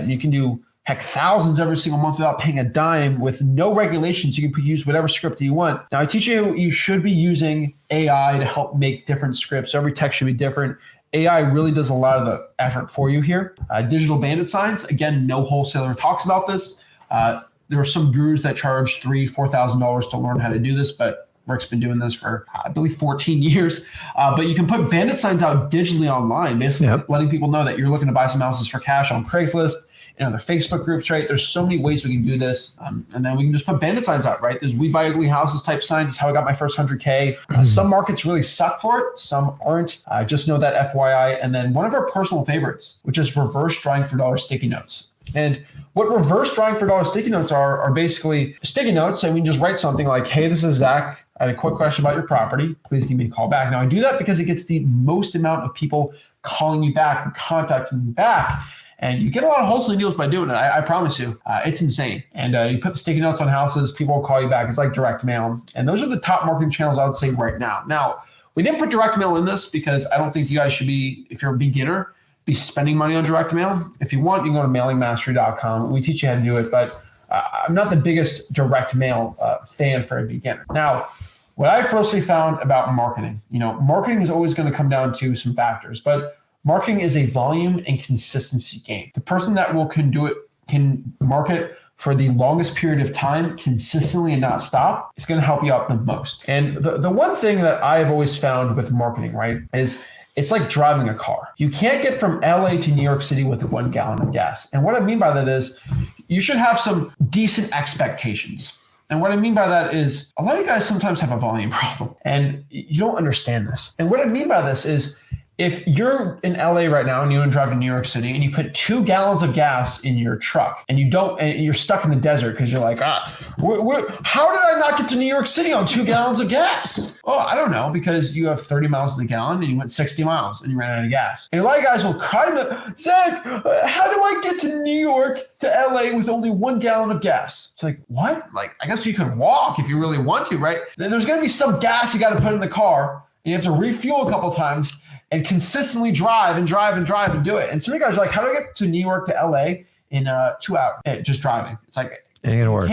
You can do thousands every single month without paying a dime with no regulations. You can use whatever script you want. Now, I teach you should be using AI to help make different scripts. Every text should be different. AI really does a lot of the effort for you here. Digital bandit signs. Again, no wholesaler talks about this. There are some gurus that charge $3,000, $4,000 to learn how to do this, but Rick's been doing this for, I believe, 14 years. But you can put bandit signs out digitally online, basically letting people know that you're looking to buy some houses for cash on Craigslist. The Facebook groups, right? There's so many ways we can do this. And then we can just put bandit signs out, right? There's we buy ugly houses type signs. That's how I got my first 100K. Some markets really suck for it. Some aren't. Just know that FYI. And then one of our personal favorites, which is reverse drawing for dollar sticky notes. And what reverse drawing for dollar sticky notes are basically sticky notes. And we can just write something like, hey, this is Zach. I had a quick question about your property. Please give me a call back. Now I do that because it gets the most amount of people calling you back and contacting you back. And you get a lot of wholesaling deals by doing it. I promise you, it's insane. And you put the sticky notes on houses, people will call you back. It's like direct mail. And those are the top marketing channels I would say right now. Now, we didn't put direct mail in this because I don't think you guys should be, if you're a beginner, be spending money on direct mail. If you want, you can go to mailingmastery.com. We teach you how to do it, but I'm not the biggest direct mail fan for a beginner. Now, what I personally found about marketing, marketing is always going to come down to some factors, but marketing is a volume and consistency game. The person that can market for the longest period of time consistently and not stop is going to help you out the most. And the one thing that I've always found with marketing, right, is it's like driving a car. You can't get from LA to New York City with 1 gallon of gas. And what I mean by that is you should have some decent expectations. And what I mean by that is a lot of you guys sometimes have a volume problem and you don't understand this. And what I mean by this is if you're in LA right now and you want to drive to New York City and you put 2 gallons of gas in your truck and you're stuck in the desert because you're like, how did I not get to New York City on 2 gallons of gas? Oh, I don't know, because you have 30 miles to the gallon and you went 60 miles and you ran out of gas. And a lot of guys will cry to me, Zach, how do I get to New York to LA with only 1 gallon of gas? It's like, what? Like, I guess you could walk if you really want to, right? There's going to be some gas you got to put in the car and you have to refuel a couple times and consistently drive and do it. And so many guys are like, how do I get to New York to LA in 2 hours? Just driving. It's like, it ain't gonna work.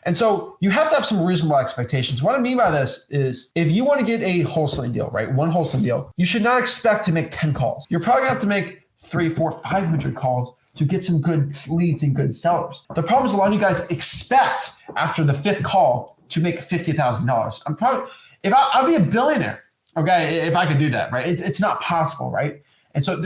And so you have to have some reasonable expectations. What I mean by this is if you want to get a wholesaling deal, right? One wholesaling deal, you should not expect to make 10 calls. You're probably gonna have to make 300, 400, 500 calls to get some good leads and good sellers. The problem is a lot of you guys expect after the 5th call to make $50,000. I'll be a billionaire. Okay, if I could do that, right? It's not possible, right? And so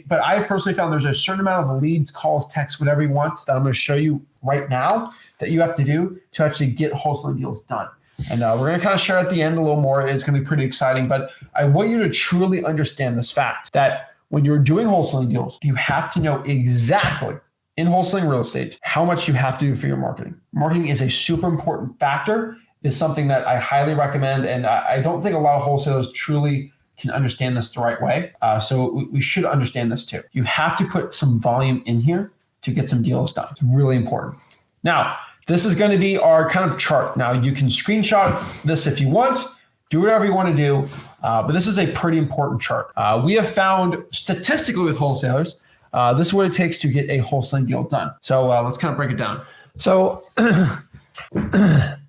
but I personally found there's a certain amount of leads, calls, texts, whatever you want that I'm going to show you right now that you have to do to actually get wholesaling deals done. And we're going to kind of share at the end a little more. It's going to be pretty exciting, but I want you to truly understand this fact that when you're doing wholesaling deals, you have to know exactly in wholesaling real estate how much you have to do for your marketing. Marketing is a super important factor. Is something that I highly recommend. And I don't think a lot of wholesalers truly can understand this the right way. So we should understand this too. You have to put some volume in here to get some deals done. It's really important. Now, this is going to be our kind of chart. Now, you can screenshot this if you want, do whatever you want to do. But this is a pretty important chart. We have found statistically with wholesalers, this is what it takes to get a wholesaling deal done. So let's kind of break it down. So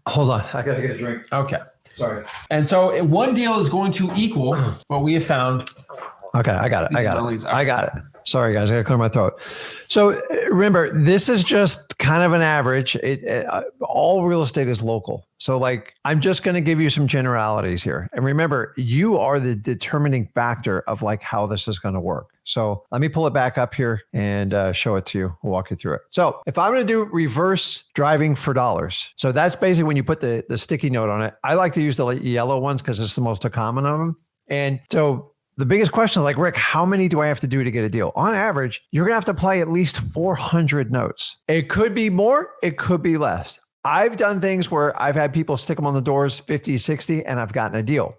hold on. I got to get a drink. Okay. Sorry. And so one deal is going to equal what we have found. Okay. I got it. Sorry, guys. I got to clear my throat. So remember, this is just kind of an average. All real estate is local. So I'm just going to give you some generalities here. And remember, you are the determining factor of how this is going to work. So let me pull it back up here and show it to you. We'll walk you through it. So if I'm going to do reverse driving for dollars, so that's basically when you put the sticky note on it. I like to use the yellow ones because it's the most common of them. And so the biggest question is Rick, how many do I have to do to get a deal? On average, you're going to have to apply at least 400 notes. It could be more, it could be less. I've done things where I've had people stick them on the doors 50, 60, and I've gotten a deal.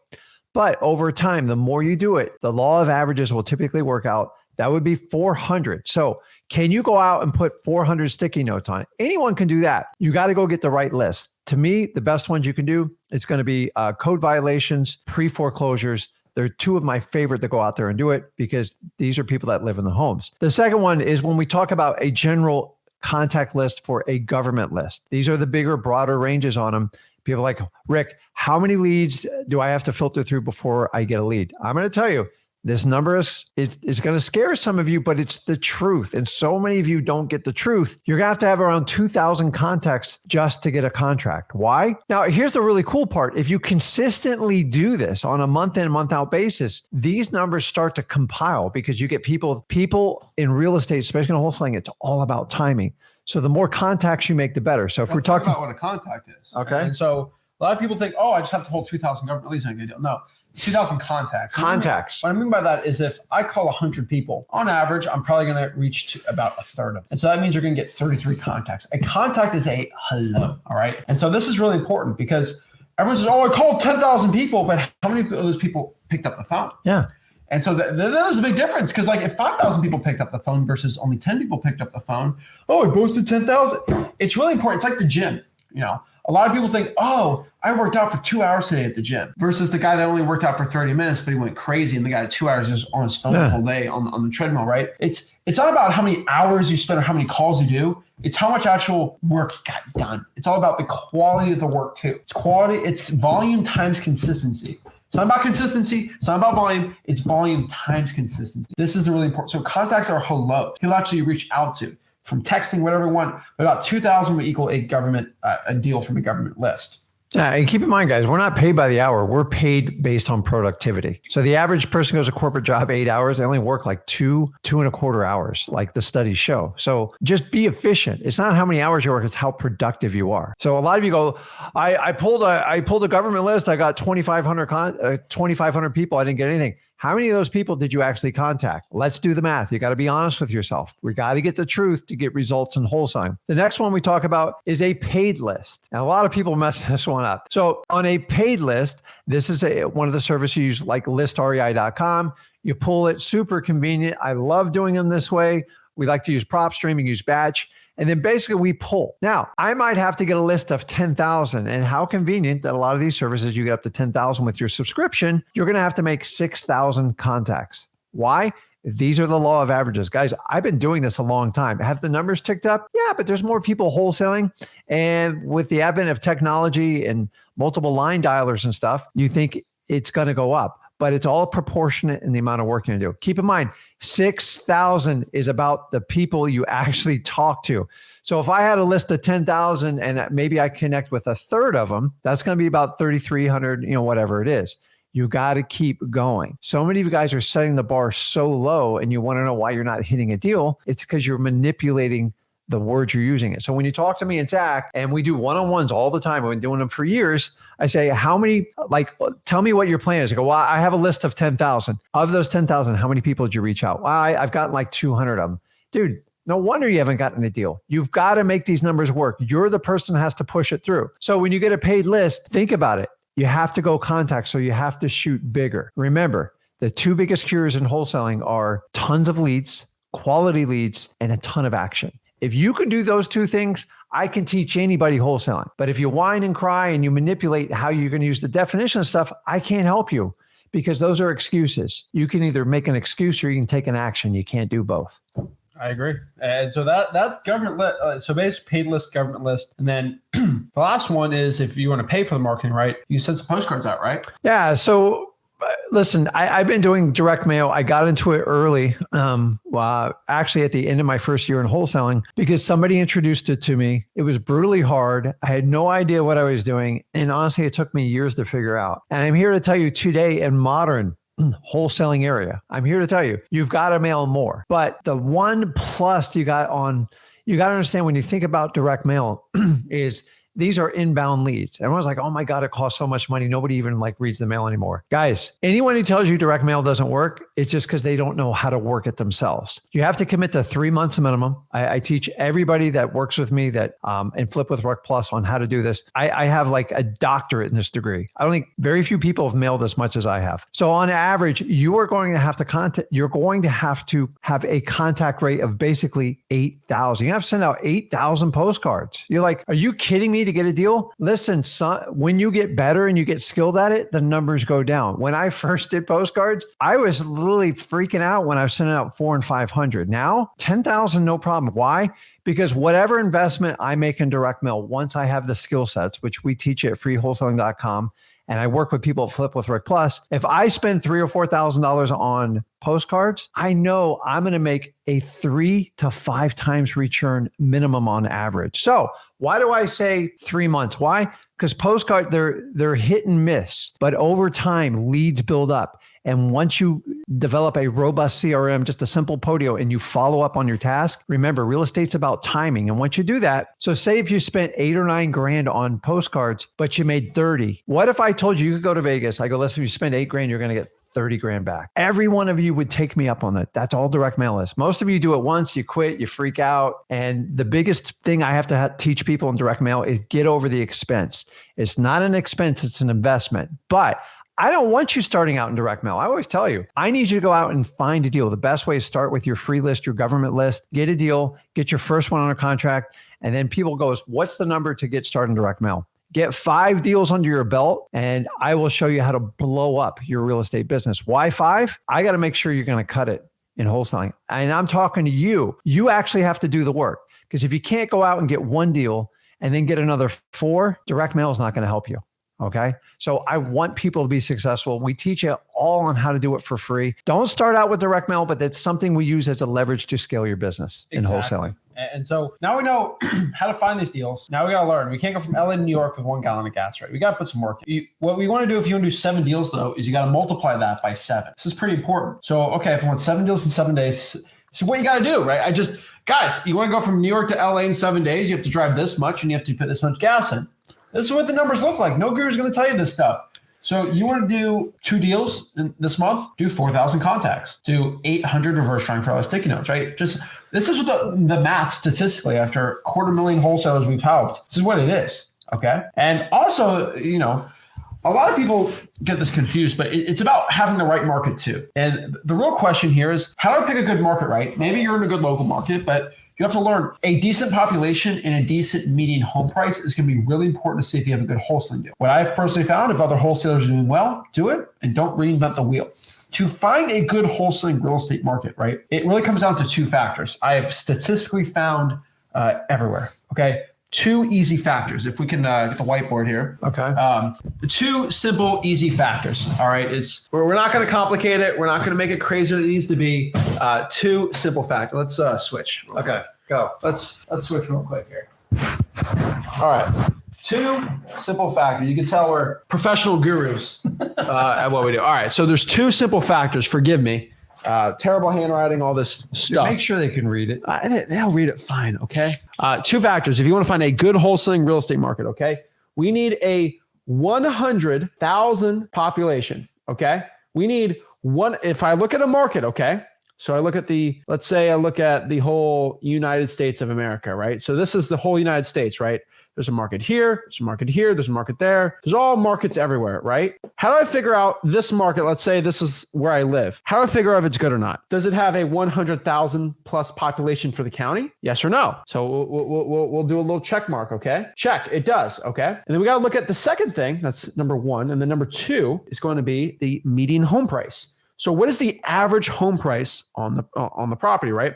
But over time, the more you do it, the law of averages will typically work out That would be 400. So can you go out and put 400 sticky notes on it? Anyone can do that. You got to go get the right list. To me, the best ones you can do is going to be code violations, pre-foreclosures. They're two of my favorite to go out there and do it because these are people that live in the homes. The second one is when we talk about a general contact list for a government list. These are the bigger, broader ranges on them. People are like, Rick, how many leads do I have to filter through before I get a lead? I'm going to tell you, this number is going to scare some of you, but it's the truth. And so many of you don't get the truth. You're going to have around 2,000 contacts just to get a contract. Why? Now, here's the really cool part. If you consistently do this on a month in, month out basis, these numbers start to compile because you get people in real estate, especially in wholesaling, it's all about timing. So the more contacts you make, the better. So if we're talking about what a contact is. Okay. And so a lot of people think, I just have to hold 2,000 government leads on a good deal. No. 2,000 contacts. Contacts. What I mean by that is if I call 100 people, on average, I'm probably going to reach to about a third of them. And so that means you're going to get 33 contacts. A contact is a hello, all right? And so this is really important because everyone says, I called 10,000 people, but how many of those people picked up the phone? Yeah. And so there's a big difference because like if 5,000 people picked up the phone versus only 10 people picked up the phone, I boasted 10,000. It's really important. It's like the gym, A lot of people think, I worked out for 2 hours today at the gym versus the guy that only worked out for 30 minutes, but he went crazy. And the guy at 2 hours just on his phone the whole day on the treadmill, right? It's not about how many hours you spend or how many calls you do. It's how much actual work you got done. It's all about the quality of the work too. It's quality. It's volume times consistency. It's not about consistency. It's not about volume. It's volume times consistency. This is the really important. So contacts are hello. People actually reach out to. From texting, whatever you want, about 2,000 would equal a government a deal from a government list. Yeah, and keep in mind, guys, we're not paid by the hour. We're paid based on productivity. So the average person goes a corporate job 8 hours. They only work like two and a quarter hours, like the studies show. So just be efficient. It's not how many hours you work; it's how productive you are. So a lot of you go, I pulled a government list. I got 2,500 people. I didn't get anything. How many of those people did you actually contact? Let's do the math. You got to be honest with yourself. We got to get the truth to get results in wholesaling. The next one we talk about is a paid list. And a lot of people mess this one up. So on a paid list, this is one of the services you use like listrei.com. You pull it, super convenient. I love doing them this way. We like to use prop streaming, use batch. And then basically we pull. Now, I might have to get a list of 10,000 and how convenient that a lot of these services, you get up to 10,000 with your subscription, you're going to have to make 6,000 contacts. Why? These are the law of averages. Guys, I've been doing this a long time. Have the numbers ticked up? Yeah, but there's more people wholesaling. And with the advent of technology and multiple line dialers and stuff, you think it's going to go up. But it's all proportionate in the amount of work you're going to do. Keep in mind, 6,000 is about the people you actually talk to. So if I had a list of 10,000 and maybe I connect with a third of them, that's going to be about 3,300, whatever it is. You got to keep going. So many of you guys are setting the bar so low and you want to know why you're not hitting a deal. It's because you're manipulating the words you're using it. So when you talk to me and Zach, and we do one-on-ones all the time, we've been doing them for years, I say, tell me what your plan is. I go, well, I have a list of 10,000. Of those 10,000, how many people did you reach out? Well, I've gotten like 200 of them. Dude, no wonder you haven't gotten a deal. You've got to make these numbers work. You're the person who has to push it through. So when you get a paid list, think about it. You have to go contact, so you have to shoot bigger. Remember, the two biggest cures in wholesaling are tons of leads, quality leads, and a ton of action. If you can do those two things, I can teach anybody wholesaling. But if you whine and cry and you manipulate how you're going to use the definition of stuff, I can't help you because those are excuses. You can either make an excuse or you can take an action. You can't do both. I agree. And so that's government list. So basically paid list, government list. And then the last one is if you want to pay for the marketing, right? You send some postcards out, right? Yeah. So listen, I've been doing direct mail. I got into it early, actually at the end of my first year in wholesaling, because somebody introduced it to me. It was brutally hard. I had no idea what I was doing. And honestly, it took me years to figure out. And I'm here to tell you today in modern wholesaling area, I'm here to tell you, you've got to mail more. But the one plus you got to understand when you think about direct mail is these are inbound leads. Everyone's like, oh my God, it costs so much money. Nobody even like reads the mail anymore. Guys, anyone who tells you direct mail doesn't work, it's just because they don't know how to work it themselves. You have to commit to 3 months minimum. I teach everybody that works with me that and Flip with Rick Plus on how to do this. I have like a doctorate in this degree. I don't think very few people have mailed as much as I have. So on average, you are going to have to have a contact rate of basically 8,000. You have to send out 8,000 postcards. You're like, are you kidding me to get a deal? Listen, son, when you get better and you get skilled at it, the numbers go down. When I first did postcards, I was literally freaking out when I was sending out 400 and 500. Now, 10,000, no problem. Why? Because whatever investment I make in direct mail, once I have the skill sets, which we teach at freewholesaling.com, and I work with people at Flip with Rick Plus, if I spend $3,000 or $4,000 on postcards, I know I'm going to make a 3 to 5 times return minimum on average. So why do I say 3 months? Why? Because postcard, they're hit and miss, but over time, leads build up. And once you develop a robust CRM, just a simple Podio, and you follow up on your task, remember, real estate's about timing. And once you do that, so say if you spent 8 or 9 grand on postcards, but you made 30. What if I told you could go to Vegas? I go, listen, if you spend 8 grand, you're going to get 30 grand back. Every one of you would take me up on that. That's all direct mail is. Most of you do it once, you quit, you freak out. And the biggest thing I have to teach people in direct mail is get over the expense. It's not an expense, it's an investment. But I don't want you starting out in direct mail. I always tell you, I need you to go out and find a deal. The best way is start with your free list, your government list, get a deal, get your first one under contract. And then people goes, what's the number to get started in direct mail? Get 5 deals under your belt and I will show you how to blow up your real estate business. Why 5? I got to make sure you're going to cut it in wholesaling. And I'm talking to you. You actually have to do the work, because if you can't go out and get 1 deal and then get another 4, direct mail is not going to help you. Okay. So I want people to be successful. We teach you all on how to do it for free. Don't start out with direct mail, but that's something we use as a leverage to scale your business in wholesaling. And so now we know how to find these deals. Now we got to learn. We can't go from LA to New York with 1 gallon of gas, right? We got to put some work in. What we want to do, if you want to do 7 deals though, is you got to multiply that by 7. This is pretty important. So, okay, if I want 7 deals in 7 days, so what you got to do, right? Guys, you want to go from New York to LA in 7 days, you have to drive this much and you have to put this much gas in. This is what the numbers look like. No guru is going to tell you this stuff. So you want to do 2 deals this month, do 4,000 contacts, do 800 reverse triangle sticky notes, right? This is what the math statistically after 250,000 wholesalers we've helped. This is what it is. Okay. And also, a lot of people get this confused, but it's about having the right market too. And the real question here is, how do I pick a good market, right? Maybe you're in a good local market, but you have to learn a decent population and a decent median home price is going to be really important to see if you have a good wholesaling deal. What I've personally found, if other wholesalers are doing well, do it and don't reinvent the wheel. To find a good wholesaling real estate market, right, it really comes down to 2 factors. I have statistically found everywhere, okay? 2 easy factors. If we can get the whiteboard here. Okay. 2 simple, easy factors. All right. We're not going to complicate it. We're not going to make it crazier than it needs to be. 2 simple factors. Let's switch. Okay. Go. Let's switch real quick here. All right. 2 simple factors. You can tell we're professional gurus at what we do. All right. So there's 2 simple factors. Forgive me. Terrible handwriting, all this stuff. Make sure they can read it. They'll read it fine, okay? 2 factors. If you want to find a good wholesaling real estate market, okay? We need a 100,000 population, okay? We need if I look at a market, okay? So I look at let's say I look at the whole United States of America, right? So this is the whole United States, right? There's a market here, there's a market here, there's a market there. There's all markets everywhere, right? How do I figure out this market? Let's say this is where I live. How do I figure out if it's good or not? Does it have a 100,000 plus population for the county? Yes or no? So we'll do a little check mark, okay? Check, it does, okay? And then we got to look at the second thing. That's number 1. And then number 2 is going to be the median home price. So what is the average home price on the property, right?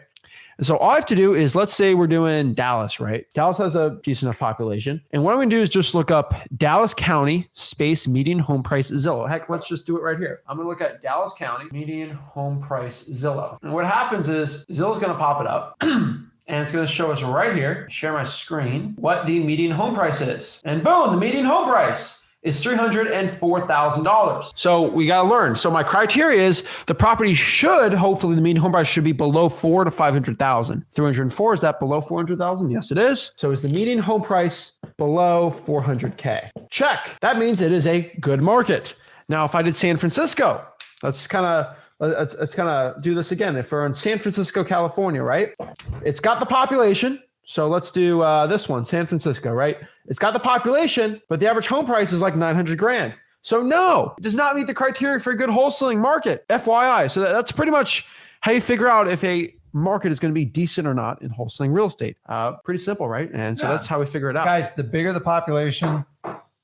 And so all I have to do is, let's say we're doing Dallas, right? Dallas has a decent enough population. And what I'm going to do is just look up Dallas County space median home price Zillow. Heck, let's just do it right here. I'm going to look at Dallas County median home price Zillow. And what happens is Zillow's going to pop it up. And it's going to show us right here, share my screen, what the median home price is. And boom, the median home price is $304,000. So we got to learn. So my criteria is the property hopefully the median home price should be below 400,000 to 500,000. 304, is that below 400,000? Yes, it is. So is the median home price below 400K. Check. That means it is a good market. Now, if I did San Francisco, let's kind of do this again. If we're in San Francisco, California, right? It's got the population. So let's do this one, San Francisco, right? It's got the population, but the average home price is like 900 grand. So no, it does not meet the criteria for a good wholesaling market, FYI. So that's pretty much how you figure out if a market is going to be decent or not in wholesaling real estate. Pretty simple, right? And so that's how we figure it out. Guys, the bigger the population,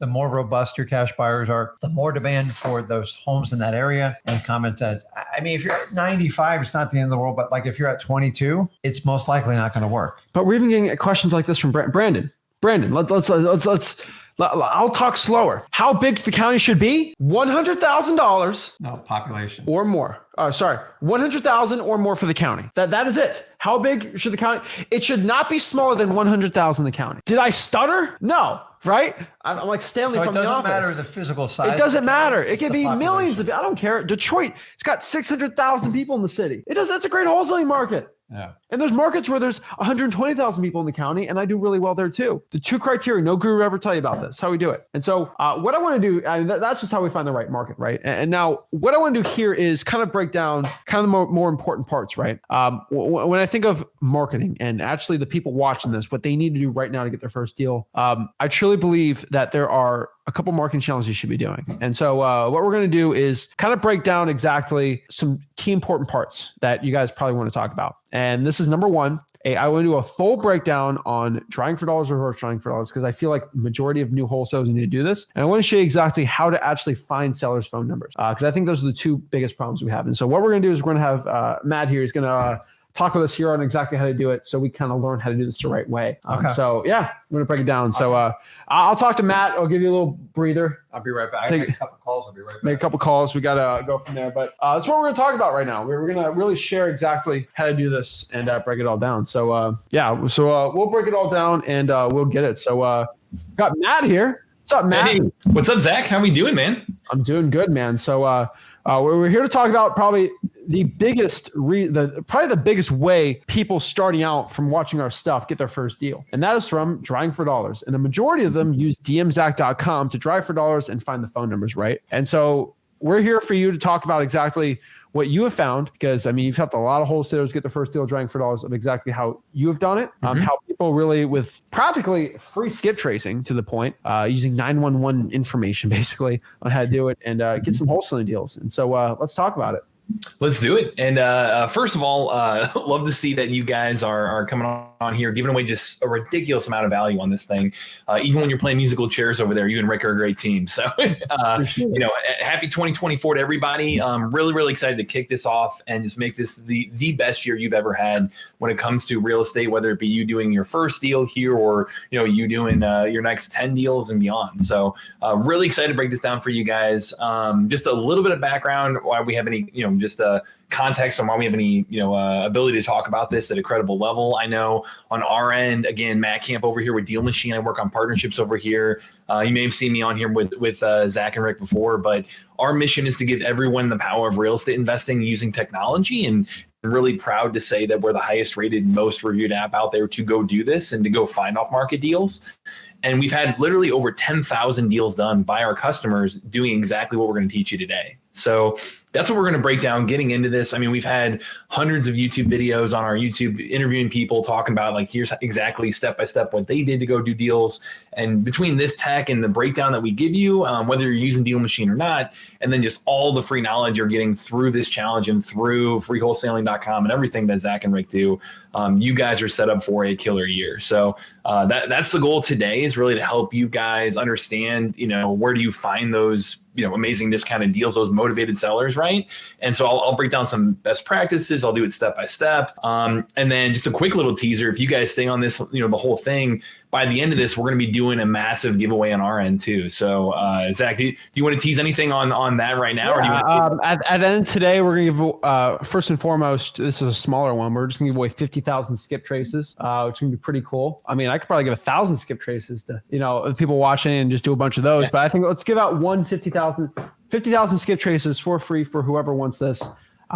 the more robust your cash buyers are, the more demand for those homes in that area. And common sense. I mean, if you're at 95, it's not the end of the world, but like if you're at 22, it's most likely not going to work. But we're even getting questions like this from Brandon. Let's I'll talk slower. How big the county should be? $100,000. No, population. Or more. 100,000 or more for the county. That is it. How big should the county? It should not be smaller than 100,000 in the county. Did I stutter? No. Right? I'm like Stanley from the office. So it doesn't matter the physical size. It doesn't matter. It can be millions of. I don't care. Detroit, it's got 600,000 people in the city. That's a great wholesaling market. Yeah. And there's markets where there's 120,000 people in the county, and I do really well there too. The two criteria, no guru ever tell you about this, how we do it. And so what I want to do, that's just how we find the right market, right? And now what I want to do here is kind of break down kind of the more important parts, right? When I think of marketing and actually the people watching this, what they need to do right now to get their first deal, I truly believe that there are a couple marketing challenges you should be doing. And so what we're going to do is kind of break down exactly some key important parts that you guys probably want to talk about. And this is number one. I want to do a full breakdown on trying for dollars or reverse trying for dollars because I feel like the majority of new wholesalers need to do this. And I want to show you exactly how to actually find sellers' phone numbers because I think those are the two biggest problems we have. And so what we're going to do is we're going to have Matt here. He's going to talk with us here on exactly how to do it so we kind of learn how to do this the right way. Okay. So yeah, I'm going to break it down. So I'll talk to Matt. I'll give you a little breather. I'll be right back. Make a couple calls. I'll be right back. Make a couple calls. We got to go from there. But that's what we're going to talk about right now. We're going to really share exactly how to do this and break it all down. So we'll break it all down and we'll get it. So got Matt here. What's up, Matt? Hey, what's up, Zach? How we doing, man? I'm doing good, man. So we're here to talk about probably the biggest the biggest way people starting out from watching our stuff get their first deal. And that is from drawing for dollars. And the majority of them use dmzach.com to drive for dollars and find the phone numbers, right? And so we're here for you to talk about exactly what you have found, because I mean, you've helped a lot of wholesalers get their first deal drawing for dollars of exactly how you have done it. How people really with practically free skip tracing to the point, using 911 information basically on how to do it and get some wholesaling deals. And so let's talk about it. Let's do it. And first of all, love to see that you guys are coming on here, giving away just a ridiculous amount of value on this thing. Even when you're playing musical chairs over there, you and Rick are a great team. So, happy 2024 to everybody. Really, really excited to kick this off and just make this the best year you've ever had when it comes to real estate, whether it be you doing your first deal here or, you doing your next 10 deals and beyond. So really excited to break this down for you guys. Just a little bit of background, why we have any, just context on why we have any, ability to talk about this at a credible level. I know on our end, again, Matt Camp over here with Deal Machine. I work on partnerships over here. You may have seen me on here with Zach and Rick before, but our mission is to give everyone the power of real estate investing using technology. And really proud to say that we're the highest rated, most reviewed app out there to go do this and to go find off market deals. And we've had literally over 10,000 deals done by our customers doing exactly what we're going to teach you today. So that's what we're going to break down getting into this. I mean, we've had hundreds of YouTube videos on our YouTube interviewing people talking about like, here's exactly step-by-step what they did to go do deals. And between this tech and the breakdown that we give you, whether you're using Deal Machine or not, and then just all the free knowledge you're getting through this challenge and through freewholesaling.com and everything that Zach and Rick do, you guys are set up for a killer year. So that's the goal today, is really to help you guys understand, where do you find those amazing discounted deals, those motivated sellers, right? And so I'll break down some best practices. I'll do it step by step. And then just a quick little teaser. If you guys stay on this, the whole thing, by the end of this, we're going to be doing a massive giveaway on our end too. So Zach, do you want to tease anything on that right now? Yeah, or do you at the end of today, we're going to give, first and foremost, this is a smaller one. We're just going to give away 50,000 skip traces, which is going to be pretty cool. I mean, I could probably give 1,000 skip traces to, people watching and just do a bunch of those. Yeah. But I think let's give out 50,000 skip traces for free for whoever wants this.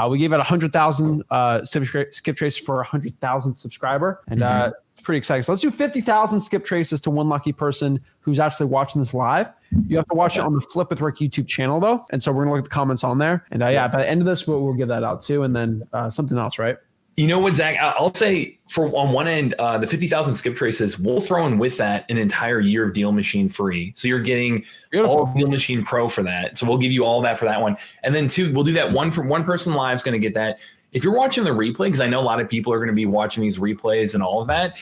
We gave out 100,000 skip traces for 100,000 subscriber, and it's pretty exciting. So let's do 50,000 skip traces to one lucky person who's actually watching this live. You have to watch it on the Flip with Rick YouTube channel though, and so we're gonna look at the comments on there. And by the end of this, we'll give that out too, and then something else, right? You know what, Zach? I'll say on one end, the 50,000 skip traces, we'll throw in with that an entire year of Deal Machine free. So you're getting all Deal Machine Pro for that. So we'll give you all that for that one. And then two, we'll do that one person live is going to get that. If you're watching the replay, because I know a lot of people are going to be watching these replays and all of that,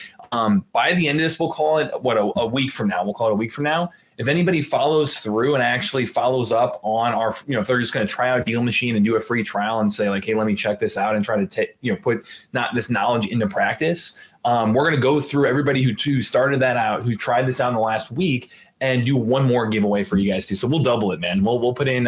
by the end of this, we'll call it a week from now. We'll call it a week from now. If anybody follows through and actually follows up on our, if they're just going to try out Deal Machine and do a free trial and say like, hey, let me check this out and try to put not this knowledge into practice. We're going to go through everybody who started that out, who tried this out in the last week, and do one more giveaway for you guys too. So we'll double it, man. We'll put in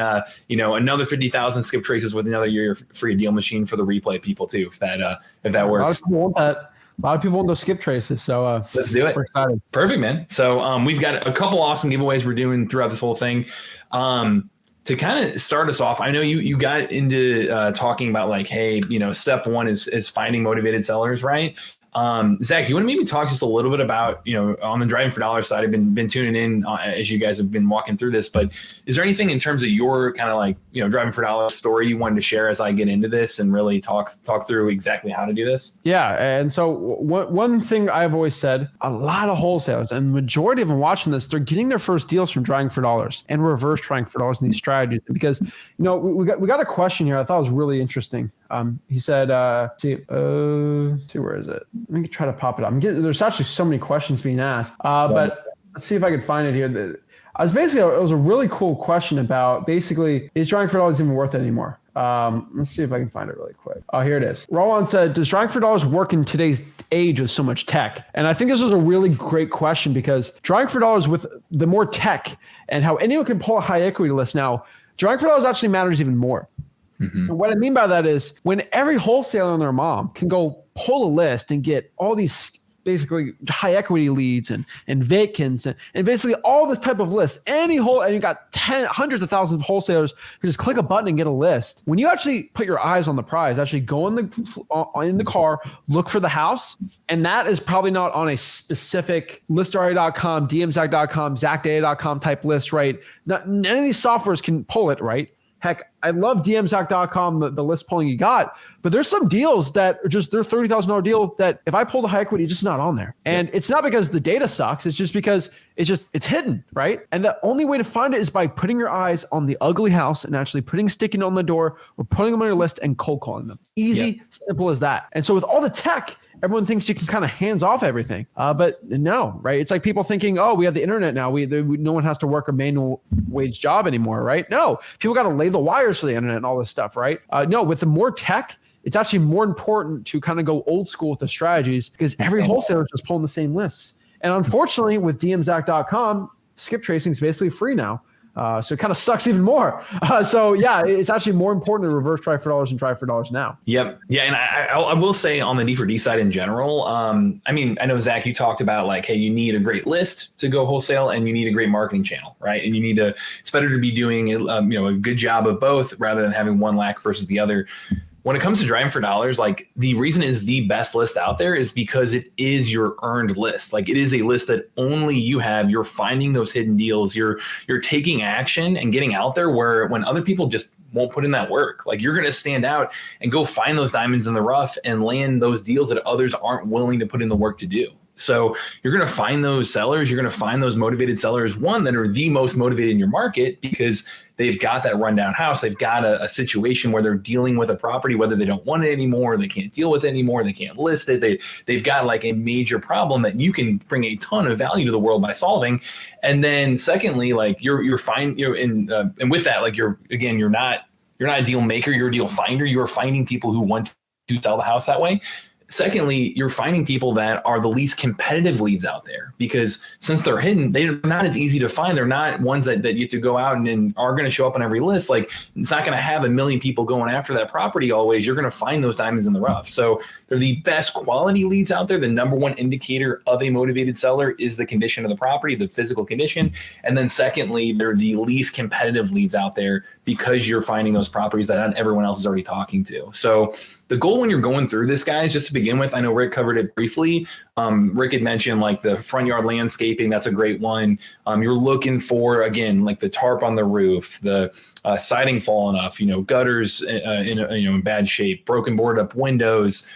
another 50,000 skip traces with another year free Deal Machine for the replay people too, if that works. A lot of people want those skip traces, so let's do it. We're excited. Perfect, man. So we've got a couple awesome giveaways we're doing throughout this whole thing. To kind of start us off, I know you got into talking about like, hey, step one is finding motivated sellers, right? Zach, do you want to maybe talk just a little bit about, on the Driving for Dollars side, I've been tuning in as you guys have been walking through this, but is there anything in terms of your kind of like, Driving for Dollars story you wanted to share as I get into this and really talk through exactly how to do this? Yeah. And so one thing I've always said, a lot of wholesalers and the majority of them watching this, they're getting their first deals from Driving for Dollars and reverse Driving for Dollars in these strategies. Because, we got a question here I thought was really interesting. He said, where is it? Let me try to pop it up. There's actually so many questions being asked, but let's see if I can find it here. It was a really cool question about basically, is Driving for Dollars even worth it anymore? Let's see if I can find it really quick. Oh, here it is. Roland said, does Driving for Dollars work in today's age with so much tech? And I think this was a really great question because Driving for Dollars with the more tech and how anyone can pull a high equity list now, Driving for Dollars actually matters even more. And what I mean by that is when every wholesaler and their mom can go pull a list and get all these basically high equity leads and vacants and basically all this type of lists, and you got hundreds of thousands of wholesalers who just click a button and get a list. When you actually put your eyes on the prize, actually go in the car, look for the house, and that is probably not on a specific listarea.com, dmzach.com, zachdata.com type list, right? None of these softwares can pull it, right? Heck, I love dmzach.com, the list pulling you got, but there's some deals that are just, they're $30,000 deal that if I pull the high equity, it's just not on there. And it's not because the data sucks. It's just because it's hidden, right? And the only way to find it is by putting your eyes on the ugly house and actually putting sticky on the door or putting them on your list and cold calling them. Easy, simple as that. And so with all the tech, everyone thinks you can kind of hands off everything, but no, right? It's like people thinking, oh, we have the internet now. No one has to work a manual wage job anymore, right? No, people got to lay the wires for the internet and all this stuff, right? No, with the more tech, it's actually more important to kind of go old school with the strategies because every wholesaler is just pulling the same lists. And unfortunately, with dmzach.com, skip tracing is basically free now. So it kind of sucks even more. So yeah, it's actually more important to reverse Drive for Dollars and Drive for Dollars now. Yep. Yeah. And I will say on the D4D side in general, I know, Zach, you talked about like, hey, you need a great list to go wholesale and you need a great marketing channel, right? And it's better to be doing, a good job of both rather than having one lack versus the other. When it comes to Driving for Dollars, like the reason is the best list out there is because it is your earned list. Like it is a list that only you have. You're finding those hidden deals. You're taking action and getting out there where when other people just won't put in that work, like you're going to stand out and go find those diamonds in the rough and land those deals that others aren't willing to put in the work to do. So you're going to find those sellers. You're going to find those motivated sellers, one, that are the most motivated in your market because they've got that rundown house. They've got a situation where they're dealing with a property, whether they don't want it anymore, they can't deal with it anymore, they can't list it. They've got like a major problem that you can bring a ton of value to the world by solving. And then secondly, like you're fine, and with that, like you're not a deal maker, you're a deal finder. You're finding people who want to sell the house that way. Secondly, you're finding people that are the least competitive leads out there, because since they're hidden, they're not as easy to find. They're not ones that you have to go out and are going to show up on every list. Like, it's not going to have a million people going after that property always. You're going to find those diamonds in the rough. So they're the best quality leads out there. The number one indicator of a motivated seller is the condition of the property, the physical condition. And then secondly, they're the least competitive leads out there, because you're finding those properties that everyone else is already talking to. So the goal when you're going through this, guys, just to begin with, I know Rick covered it briefly. Rick had mentioned like the front yard landscaping. That's a great one. You're looking for, again, like the tarp on the roof, the siding falling off, gutters in bad shape, broken boarded up windows,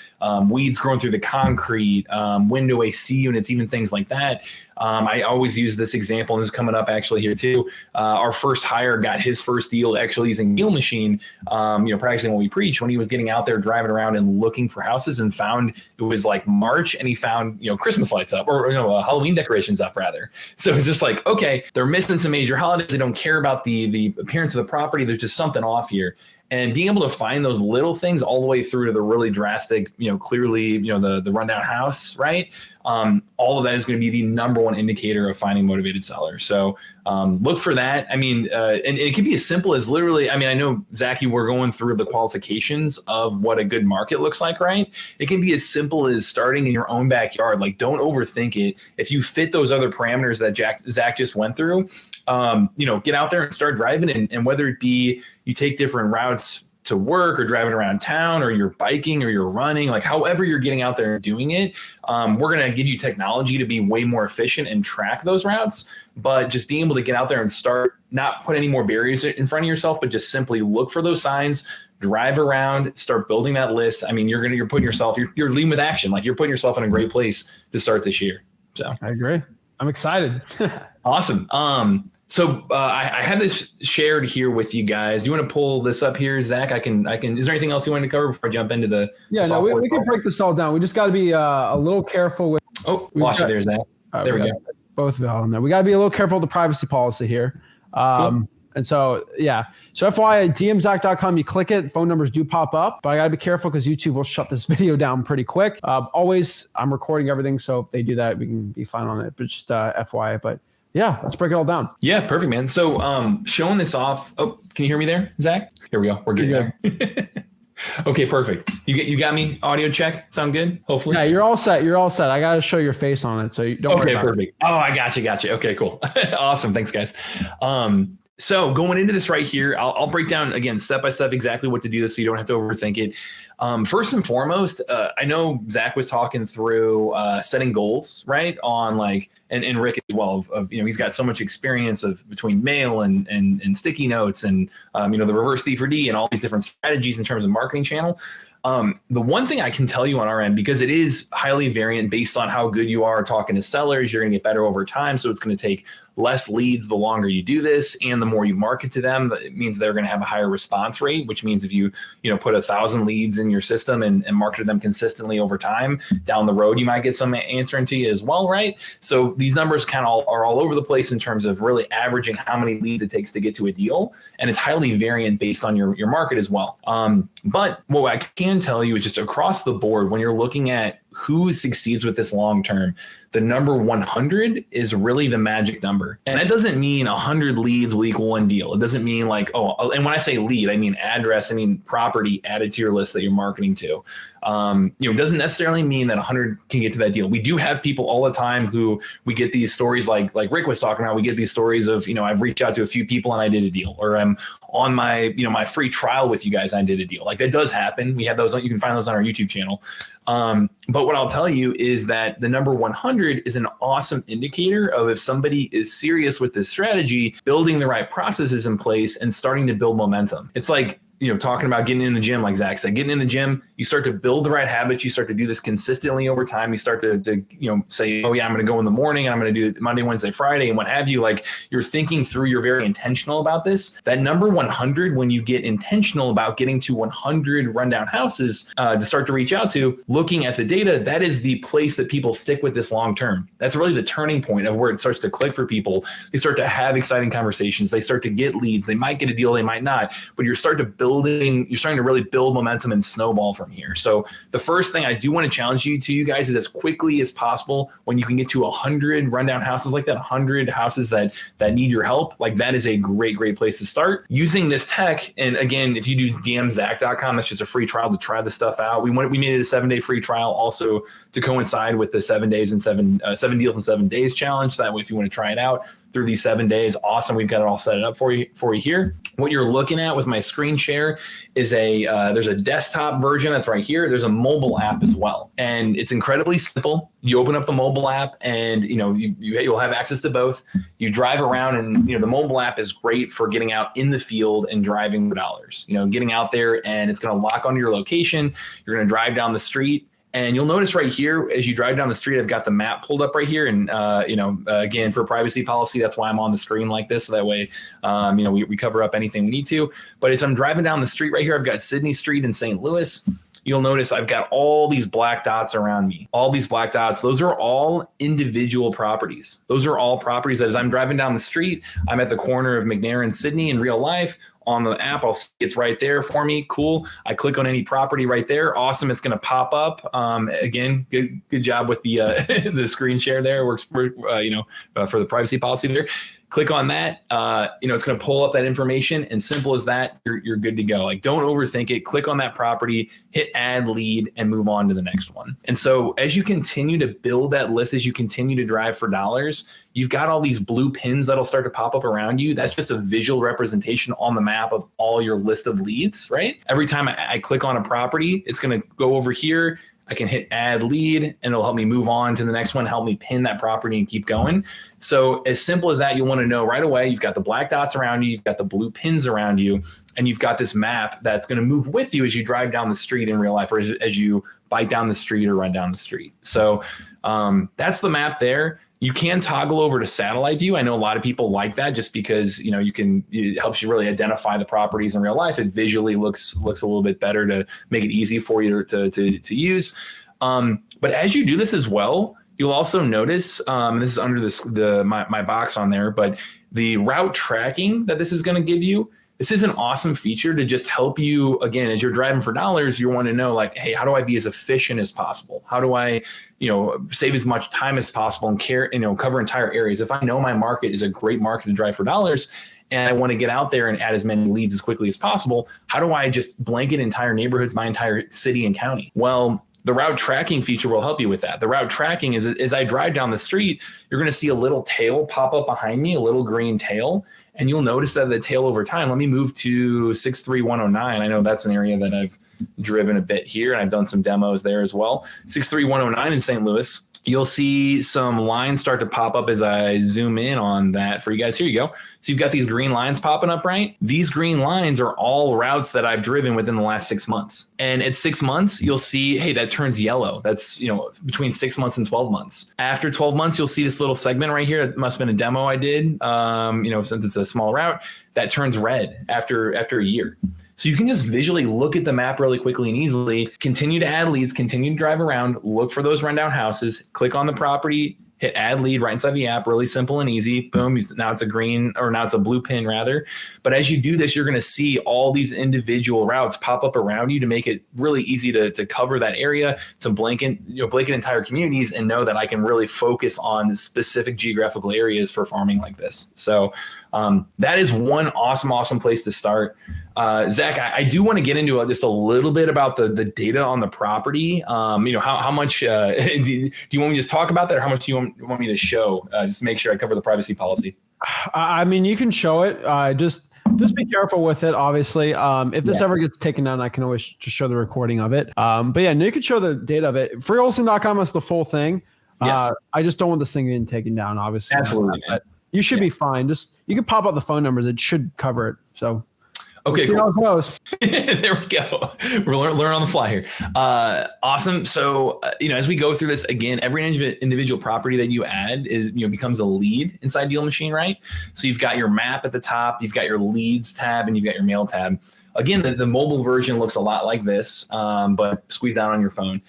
weeds growing through the concrete, window AC units, even things like that. I always use this example, and this is coming up actually here too. Our first hire got his first deal actually using Deal Machine, practicing what we preach, when he was getting out there driving around and looking for houses, and found it was like March, and he found Christmas lights up, or Halloween decorations up rather. So it's just like, okay, they're missing some major holidays. They don't care about the appearance of the property. There's just something off here. And being able to find those little things all the way through to the really drastic, clearly, the rundown house, right? All of that is going to be the number one indicator of finding motivated sellers. So look for that. I mean, and it can be as simple as literally, I know, Zach, you were going through the qualifications of what a good market looks like, right? It can be as simple as starting in your own backyard. Like, don't overthink it. If you fit those other parameters that Zach just went through, get out there and start driving. And whether it be you take different routes to work, or driving around town, or you're biking, or you're running, like however you're getting out there and doing it, we're going to give you technology to be way more efficient and track those routes. But just being able to get out there and start, not put any more barriers in front of yourself, but just simply look for those signs, drive around, start building that list. I mean, you're putting yourself, you're leading with action. Like, you're putting yourself in a great place to start this year. So I agree. I'm excited. Awesome. So I had this shared here with you guys. You want to pull this up here, Zach? I can. Is there anything else you want to cover before I jump into the? Yeah, no, we can break this all down. We just got to be a little careful with. Oh, lost you there, Zach. There we go. Both of y'all in there. We got to be a little careful with the privacy policy here. Cool. And so, yeah. So FYI, dmzach.com, you click it, phone numbers do pop up, but I got to be careful because YouTube will shut this video down pretty quick. Always, I'm recording everything, so if they do that, we can be fine on it. But just FYI, but yeah, let's break it all down. Yeah, perfect, man. So showing this off. Oh, can you hear me there, Zach? Here we go. We're getting there. Okay, perfect. You got me? Audio check. Sound good? Hopefully. Yeah, you're all set. I got to show your face on it, so you don't worry about perfect. it. Oh, I got you. Okay, cool. Awesome. Thanks, guys. So going into this right here, I'll break down again step by step exactly what to do this so you don't have to overthink it. First and foremost, I know Zach was talking through setting goals, right? On like, and Rick as well, of he's got so much experience of between mail and sticky notes and the reverse D4D and all these different strategies in terms of marketing channel. The one thing I can tell you on our end, because it is highly variant based on how good you are talking to sellers, you're going to get better over time. So it's going to take less leads the longer you do this, and the more you market to them, it means they're going to have a higher response rate, which means if you put 1,000 leads in your system and market them consistently over time, down the road you might get some answering to you as well, right? So these numbers kind of are all over the place in terms of really averaging how many leads it takes to get to a deal, and it's highly variant based on your market as well. But what I can tell you is just across the board, when you're looking at who succeeds with this long term, the number 100 is really the magic number. And that doesn't mean 100 leads will equal one deal. It doesn't mean like, and when I say lead, I mean address, I mean property added to your list that you're marketing to. It doesn't necessarily mean that 100 can get to that deal. We do have people all the time who we get these stories like Rick was talking about. We get these stories of, I've reached out to a few people and I did a deal, or I'm on my, my free trial with you guys and I did a deal. Like that does happen. We have those, you can find those on our YouTube channel. But what I'll tell you is that the number 100 is an awesome indicator of if somebody is serious with this strategy, building the right processes in place and starting to build momentum. It's like, talking about getting in the gym, like Zach said, getting in the gym, you start to build the right habits. You start to do this consistently over time. You start to say, oh yeah, I'm going to go in the morning and I'm going to do it Monday, Wednesday, Friday, and what have you. Like you're thinking through, you're very intentional about this. That number 100, when you get intentional about getting to 100 rundown houses to start to reach out to, looking at the data, that is the place that people stick with this long term. That's really the turning point of where it starts to click for people. They start to have exciting conversations. They start to get leads. They might get a deal, they might not, but you're starting to build starting to really build momentum and snowball from here. So the first thing I do want to challenge you guys is as quickly as possible, when you can get to 100 rundown houses like that, 100 houses that need your help, like that is a great place to start using this tech. And again, if you do dmzach.com, that's just a free trial to try the stuff out. We made it a 7-day free trial also to coincide with the 7 deals in 7 days challenge. So that way, if you want to try it out through these 7 days, awesome. We've got it all set up for you here. What you're looking at with my screen share is there's a desktop version that's right here. There's a mobile app as well, and it's incredibly simple. You open up the mobile app, and you'll have access to both. You drive around, and the mobile app is great for getting out in the field and driving for dollars. Getting out there, and it's going to lock onto your location. You're going to drive down the street. And you'll notice right here, as you drive down the street, I've got the map pulled up right here. And, again, for privacy policy, that's why I'm on the screen like this. So that way, we cover up anything we need to. But as I'm driving down the street right here, I've got Sydney Street in St. Louis. You'll notice I've got all these black dots around me. All these black dots, those are all individual properties. Those are all properties that as I'm driving down the street, I'm at the corner of McNair and Sydney in real life. On the app, it's right there for me. Cool. I click on any property right there. Awesome. It's going to pop up. Again, good job with the the screen share there. Works for the privacy policy there. Click on that. It's going to pull up that information, and simple as that, you're good to go. Like, don't overthink it. Click on that property, hit add lead, and move on to the next one. And so as you continue to build that list, as you continue to drive for dollars, you've got all these blue pins that'll start to pop up around you. That's just a visual representation on the map of all your list of leads, right? Every time I click on a property, it's going to go over here. I can hit add lead, and it'll help me move on to the next one, help me pin that property and keep going. So as simple as that, you want to know right away, you've got the black dots around you, you've got the blue pins around you, and you've got this map that's going to move with you as you drive down the street in real life, or as you bike down the street or run down the street. So that's the map there. You can toggle over to satellite view. I know a lot of people like that just because, it helps you really identify the properties in real life. It visually looks a little bit better to make it easy for you to use. But as you do this as well, you'll also notice, and this is under my box on there, but the route tracking that this is going to give you. This is an awesome feature to just help you, again, as you're driving for dollars, you want to know, like, hey, how do I be as efficient as possible? How do I, save as much time as possible and cover entire areas? If I know my market is a great market to drive for dollars, and I want to get out there and add as many leads as quickly as possible, how do I just blanket entire neighborhoods, my entire city and county? Well, the route tracking feature will help you with that. The route tracking is, as I drive down the street, you're going to see a little tail pop up behind me, a little green tail. And you'll notice that the tail over time, let me move to 63109. I know that's an area that I've driven a bit here, and I've done some demos there as well. 63109 in St. Louis. You'll see some lines start to pop up as I zoom in on that for you guys. Here you go. So you've got these green lines popping up, right? These green lines are all routes that I've driven within the last 6 months. And at 6 months, you'll see, hey, that turns yellow. That's, between 6 months and 12 months. After 12 months, you'll see this little segment right here. It must have been a demo I did, since it's a small route, that turns red after a year. So you can just visually look at the map really quickly and easily, continue to add leads, continue to drive around, look for those rundown houses, click on the property, hit add lead right inside the app, really simple and easy. Boom. Now it's a blue pin rather. But as you do this, you're going to see all these individual routes pop up around you to make it really easy to cover that area, to blanket entire communities, and know that I can really focus on specific geographical areas for farming like this. So that is one awesome place to start. Zach, I do want to get into just a little bit about the data on the property. How much do you want me to just talk about that, or how much do you want me to show? Just to make sure I cover the privacy policy. I mean, you can show it. Just be careful with it. Obviously, if this ever gets taken down, I can always just show the recording of it. But yeah, you can show the data of it. Freewholesaling.com is the full thing. Yes. I just don't want this thing getting taken down. Obviously, absolutely. But you should be fine. You can pop out the phone numbers. It should cover it. So. Okay, cool. There we go. We're learning on the fly here. Awesome. So, as we go through this again, every individual property that you add becomes a lead inside Deal Machine, right? So you've got your map at the top, you've got your leads tab, and you've got your mail tab. Again, the mobile version looks a lot like this, but squeeze down on your phone.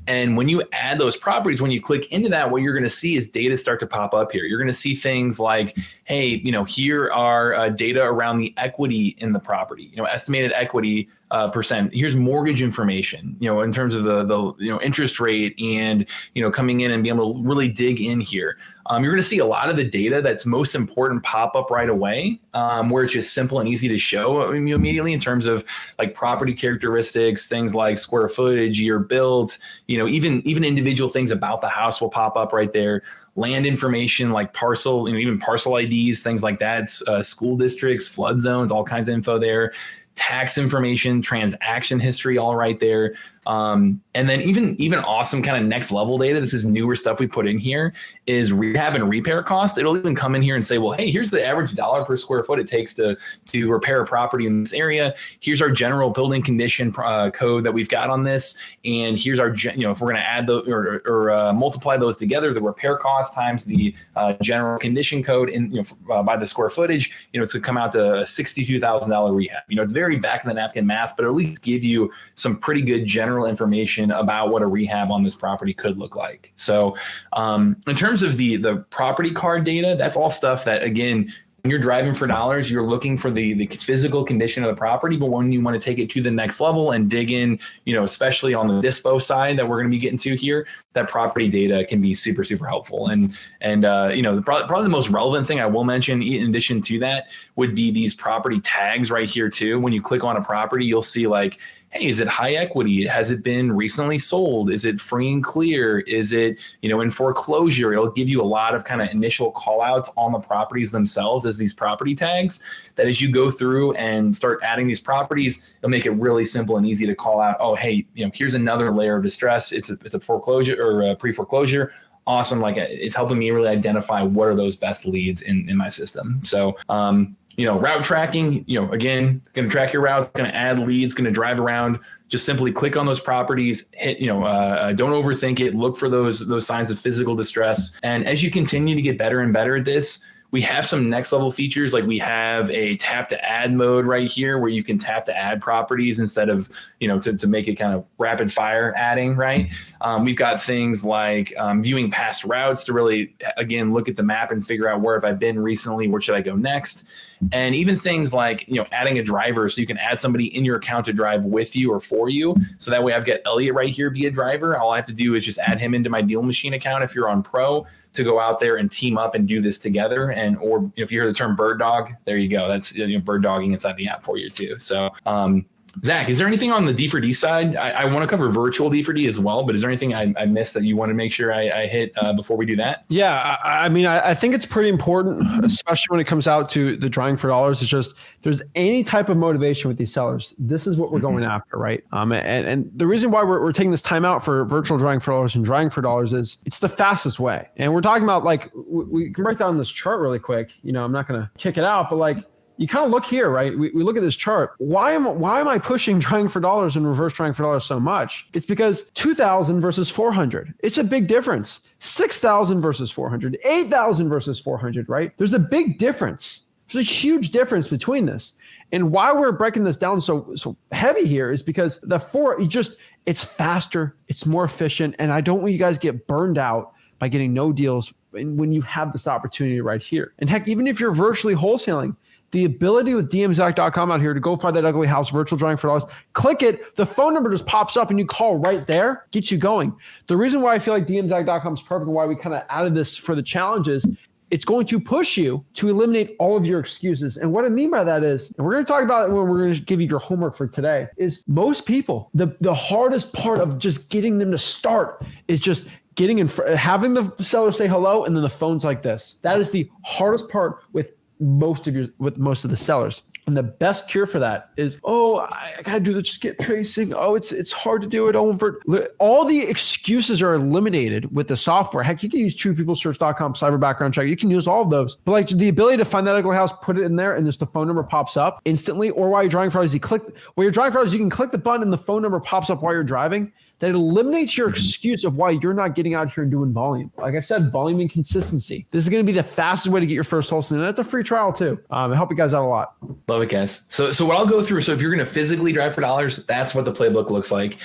And when you add those properties, when you click into that, what you're going to see is data start to pop up here. You're going to see things like, hey, here are data around the equity in the property, estimated equity percent. Here's mortgage information, in terms of the interest rate and, coming in and being able to really dig in here. You're going to see a lot of the data that's most important pop up right away, where it's just simple and easy to show immediately in terms of like property characteristics, things like square footage, year built, even individual things about the house will pop up right there. Land information like parcel, even parcel IDs, things like that, school districts, flood zones, all kinds of info there. Tax information, transaction history, all right there. And then even awesome kind of next level data. This is newer stuff we put in here is rehab and repair cost. It'll even come in here and say, well, hey, here's the average dollar per square foot it takes to repair a property in this area. Here's our general building condition code that we've got on this. And here's our, if we're going to add those or multiply those together, the repair cost times the general condition code in, by the square footage, it's going to come out to a $62,000 rehab. It's very back of the napkin math, but at least give you some pretty good general information about what a rehab on this property could look like. So in terms of the property card data, that's all stuff that, again, when you're driving for dollars, you're looking for the physical condition of the property. But when you want to take it to the next level and dig in, especially on the dispo side that we're going to be getting to here, that property data can be super, super helpful. And probably the most relevant thing I will mention in addition to that would be these property tags right here too. When you click on a property, you'll see like, hey, is it high equity? Has it been recently sold? Is it free and clear? Is it, in foreclosure? It'll give you a lot of kind of initial call outs on the properties themselves as these property tags that as you go through and start adding these properties, it'll make it really simple and easy to call out, oh, hey, here's another layer of distress. It's a foreclosure or a pre-foreclosure. Awesome. Like it's helping me really identify what are those best leads in my system. So, route tracking, again, going to track your routes, going to add leads, going to drive around, just simply click on those properties, hit, don't overthink it, look for those signs of physical distress. And as you continue to get better and better at this, we have some next level features, like we have a tap to add mode right here where you can tap to add properties instead of, to make it kind of rapid fire adding, right? We've got things like viewing past routes to really, again, look at the map and figure out where have I been recently, where should I go next? And even things like, adding a driver so you can add somebody in your account to drive with you or for you. So that way I've got Elliot right here be a driver. All I have to do is just add him into my Deal Machine account if you're on Pro to go out there and team up and do this together. Or if you hear the term bird dog, there you go. That's bird dogging inside the app for you too. So Zach, is there anything on the D4D side? I want to cover virtual D4D as well, but is there anything I missed that you want to make sure I hit before we do that? Yeah, I think it's pretty important, especially when it comes out to the drawing for dollars. It's just, if there's any type of motivation with these sellers, this is what we're going after, right? And the reason why we're taking this time out for virtual drawing for dollars and drawing for dollars is it's the fastest way. And we're talking about, like, we can break down this chart really quick. I'm not going to kick it out, but like, you kind of look here, right? We look at this chart. Why am I pushing drawing for dollars and reverse drawing for dollars so much? It's because 2,000 versus 400. It's a big difference. 6,000 versus 400, 8,000 versus 400, right? There's a big difference. There's a huge difference between this. And why we're breaking this down so heavy here is because it's faster, it's more efficient, and I don't want you guys to get burned out by getting no deals when you have this opportunity right here. And heck, even if you're virtually wholesaling, the ability with dmzac.com out here to go find that ugly house, virtual drawing for dollars, click it, the phone number just pops up and you call right there, gets you going. The reason why I feel like dmzac.com is perfect and why we kind of added this for the challenge is it's going to push you to eliminate all of your excuses. And what I mean by that is, and we're going to talk about it when we're going to give you your homework for today, is most people, the hardest part of just getting them to start is just getting in front, having the seller say hello, and then the phone's like this. That is the hardest part with most of the sellers. And the best cure for that is, I gotta do the just get tracing. It's hard to do it. All the excuses are eliminated with the software. Heck, you can use truepeoplesearch.com, cyber background check. You can use all of those. But like the ability to find that ugly house, put it in there, and just the phone number pops up instantly. Or while you're driving for hours, you can click the button and the phone number pops up while you're driving. that eliminates your excuse of why you're not getting out here and doing volume. Like I said, volume and consistency. This is going to be the fastest way to get your first wholesaling. And that's a free trial too. It'll help you guys out a lot. Love it, guys. So what I'll go through. So if you're going to physically drive for dollars, that's what the playbook looks like.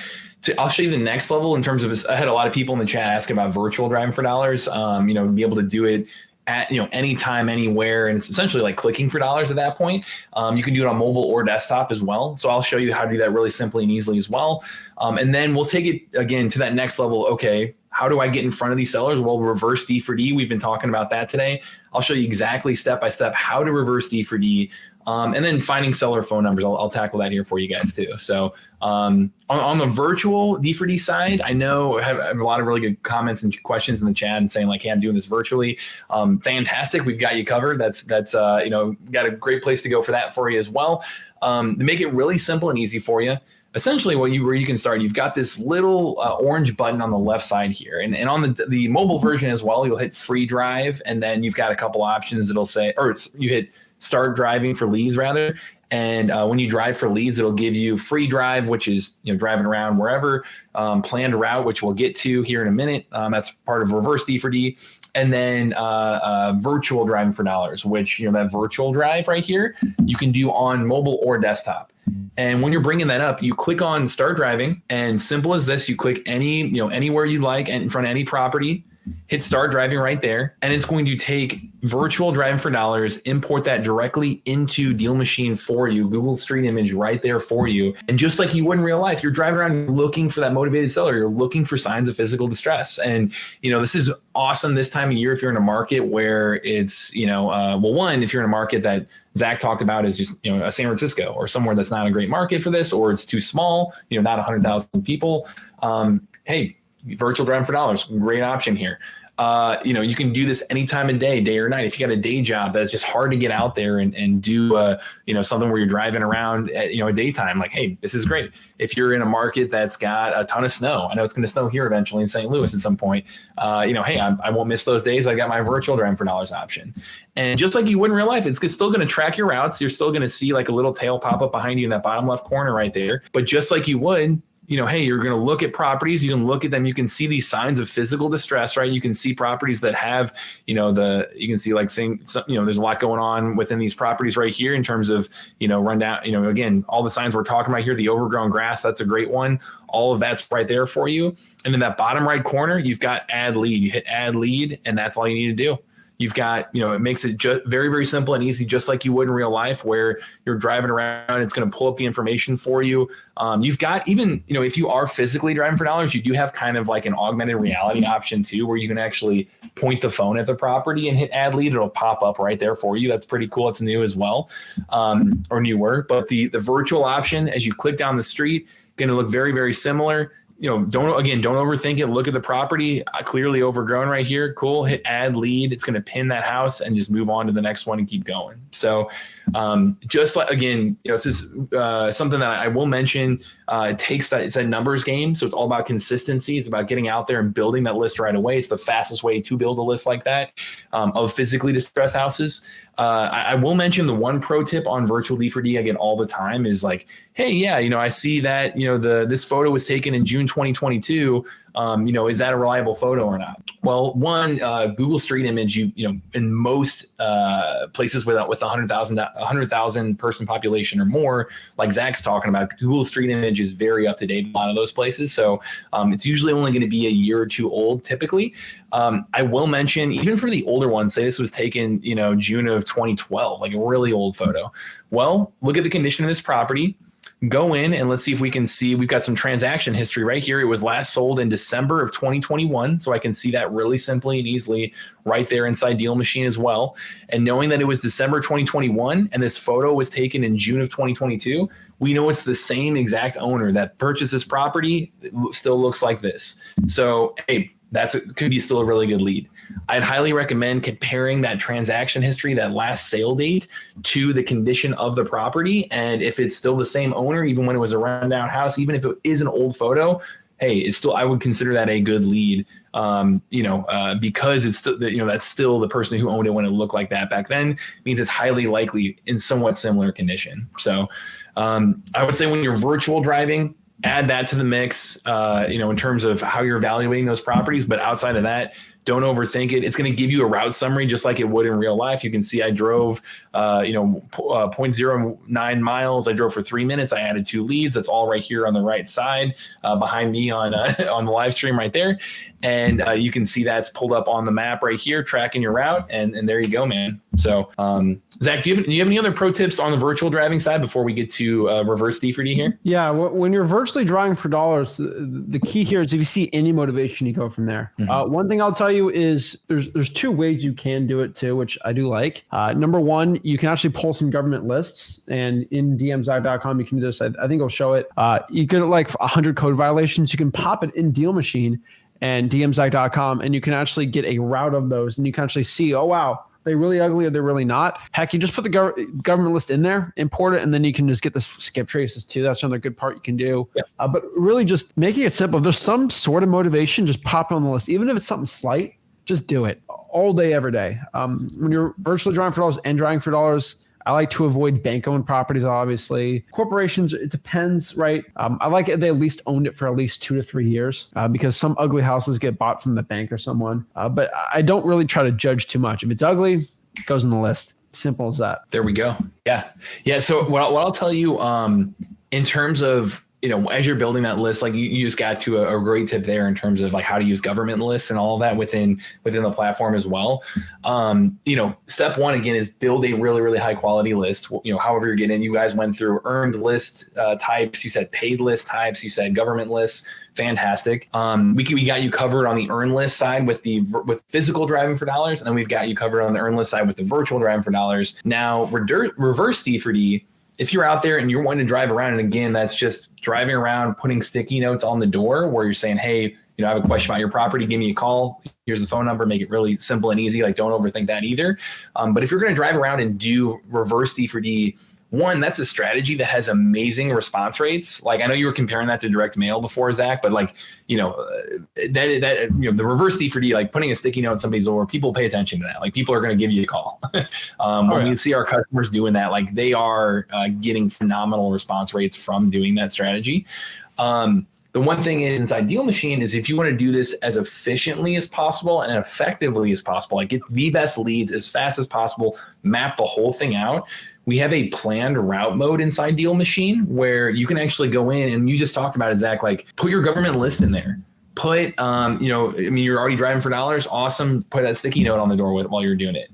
I'll show you the next level in terms of, I had a lot of people in the chat asking about virtual driving for dollars, be able to do it at, anytime, anywhere. And it's essentially like clicking for dollars at that point. You can do it on mobile or desktop as well. So I'll show you how to do that really simply and easily as well. And then we'll take it again to that next level. Okay, how do I get in front of these sellers? Well, reverse D for D. We've been talking about that today. I'll show you exactly step-by-step how to reverse D for D. And then finding seller phone numbers. I'll tackle that here for you guys too. So on the virtual D for D side, I know I have a lot of really good comments and questions in the chat and saying like, hey, I'm doing this virtually. Fantastic. We've got you covered. That's got a great place to go for that for you as well. To make it really simple and easy for you. Essentially where you can start, you've got this little orange button on the left side here. And on the mobile version as well, you'll hit free drive. And then you've got a couple options. It'll say, or you hit start driving for leads rather. And when you drive for leads, it'll give you free drive, which is driving around wherever, planned route, which we'll get to here in a minute. That's part of reverse D for D. And then virtual driving for dollars, which that virtual drive right here, you can do on mobile or desktop. And when you're bringing that up, you click on start driving, and simple as this, you click anywhere you like and in front of any property, hit start driving right there. And it's going to take virtual driving for dollars, import that directly into Deal Machine for you, Google Street Image right there for you. And just like you would in real life, you're driving around looking for that motivated seller. You're looking for signs of physical distress. And, this is awesome this time of year if you're in a market where it's, one, if you're in a market that Zach talked about is just, a San Francisco or somewhere that's not a great market for this, or it's too small, not 100,000 people. Hey, virtual driving for dollars, great option here. You can do this any time of day or night. If you got a day job that's just hard to get out there and do, something where you're driving around at, a daytime, like, hey, this is great. If you're in a market that's got a ton of snow, I know it's going to snow here eventually in St. Louis at some point, hey, I won't miss those days. I got my virtual driving for dollars option. And just like you would in real life, it's still going to track your routes. You're still going to see like a little tail pop up behind you in that bottom left corner right there. But just like you would, hey, you're going to look at properties. You can look at them. You can see these signs of physical distress, right? You can see properties that have, you can see like things, there's a lot going on within these properties right here in terms of, rundown, again, all the signs we're talking about here, the overgrown grass, that's a great one. All of that's right there for you. And in that bottom right corner, you've got add lead. You hit add lead, and that's all you need to do. You've got, it makes it just very, very simple and easy, just like you would in real life where you're driving around. It's going to pull up the information for you. You've got even, if you are physically driving for dollars, you do have kind of like an augmented reality option too, where you can actually point the phone at the property and hit add lead. It'll pop up right there for you. That's pretty cool. It's new as well, or newer. But the virtual option, as you click down the street, going to look very, very similar. Don't overthink it. Look at the property, clearly overgrown right here. Cool. Hit add lead. It's going to pin that house and just move on to the next one and keep going. So just like, again, this is something that I will mention. It's a numbers game. So it's all about consistency. It's about getting out there and building that list right away. It's the fastest way to build a list like that of physically distressed houses. I will mention the one pro tip on virtual D for D I get all the time is like, hey, yeah, I see that, this photo was taken in June 2022. Is that a reliable photo or not? Well, one, Google Street Image, in most places with 100,000 person population or more, like Zach's talking about, Google Street Image is very up to date in a lot of those places. So it's usually only going to be a year or two old typically. I will mention, even for the older ones, say this was taken, June of 2012, like a really old photo. Well, look at the condition of this property. Go in and let's see if we can see, we've got some transaction history right here. It was last sold in December of 2021. So I can see that really simply and easily right there inside Deal Machine as well. And knowing that it was December 2021 and this photo was taken in June of 2022, we know it's the same exact owner that purchased this property. It still looks like this. So, hey, could be still a really good lead. I'd highly recommend comparing that transaction history, that last sale date, to the condition of the property. And if it's still the same owner, even when it was a rundown house, even if it is an old photo, hey, it's still, I would consider that a good lead. Because it's still, that's still the person who owned it when it looked like that back then, means it's highly likely in somewhat similar condition. So I would say when you're virtual driving, add that to the mix, in terms of how you're evaluating those properties. But outside of that, don't overthink it. It's going to give you a route summary just like it would in real life. You can see I drove, 0.09 miles. I drove for 3 minutes. I added 2 leads. That's all right here on the right side behind me on the live stream right there. And you can see that's pulled up on the map right here, tracking your route. And there you go, man. So, Zach, do you have any other pro tips on the virtual driving side before we get to reverse D4D here? Yeah. When you're virtually driving for dollars, the key here is if you see any motivation, you go from there. One thing I'll tell you is there's 2 ways you can do it too, which I do like. Number one, you can actually pull some government lists, and in dmzag.com, you can do this. I think it'll show it. You get like 100 code violations. You can pop it in Deal Machine and dmzag.com, and you can actually get a route of those, and you can actually see, oh, wow, they really ugly or they're really not. Heck, you just put the government list in there, import it, and then you can just get the skip traces too. That's another good part you can do. Yeah. But really just making it simple. If there's some sort of motivation, just pop it on the list. Even if it's something slight, just do it all day, every day. When you're virtually driving for dollars and driving for dollars, I like to avoid bank-owned properties, obviously. Corporations, it depends, right? I like it. They at least owned it for at least 2 to 3 years because some ugly houses get bought from the bank or someone. But I don't really try to judge too much. If it's ugly, it goes on the list. Simple as that. There we go. Yeah. Yeah. So what I'll tell you in terms of, as you're building that list, like you just got to a great tip there in terms of like how to use government lists and all of that within the platform as well. Step one, again, is build a really, really high quality list. However you're getting in, you guys went through earned list types. You said paid list types. You said government lists. Fantastic. We got you covered on the earn list side with physical driving for dollars. And then we've got you covered on the earn list side with the virtual driving for dollars. Now reverse D4D. If you're out there and you're wanting to drive around, and again, that's just driving around, putting sticky notes on the door where you're saying, hey, I have a question about your property, give me a call. Here's the phone number, make it really simple and easy. Like, don't overthink that either. But if you're going to drive around and do reverse D4D, one, that's a strategy that has amazing response rates. Like, I know you were comparing that to direct mail before, Zach, but like, the reverse D4D, like putting a sticky note on somebody's door, people pay attention to that. Like, people are going to give you a call. When we see our customers doing that, like they are getting phenomenal response rates from doing that strategy. The one thing is inside Deal Machine is if you want to do this as efficiently as possible and effectively as possible, like get the best leads as fast as possible, map the whole thing out. We have a planned route mode inside Deal Machine where you can actually go in, and you just talked about it, Zach, like put your government list in there. Put, you're already driving for dollars. Awesome. Put that sticky note on the door while you're doing it.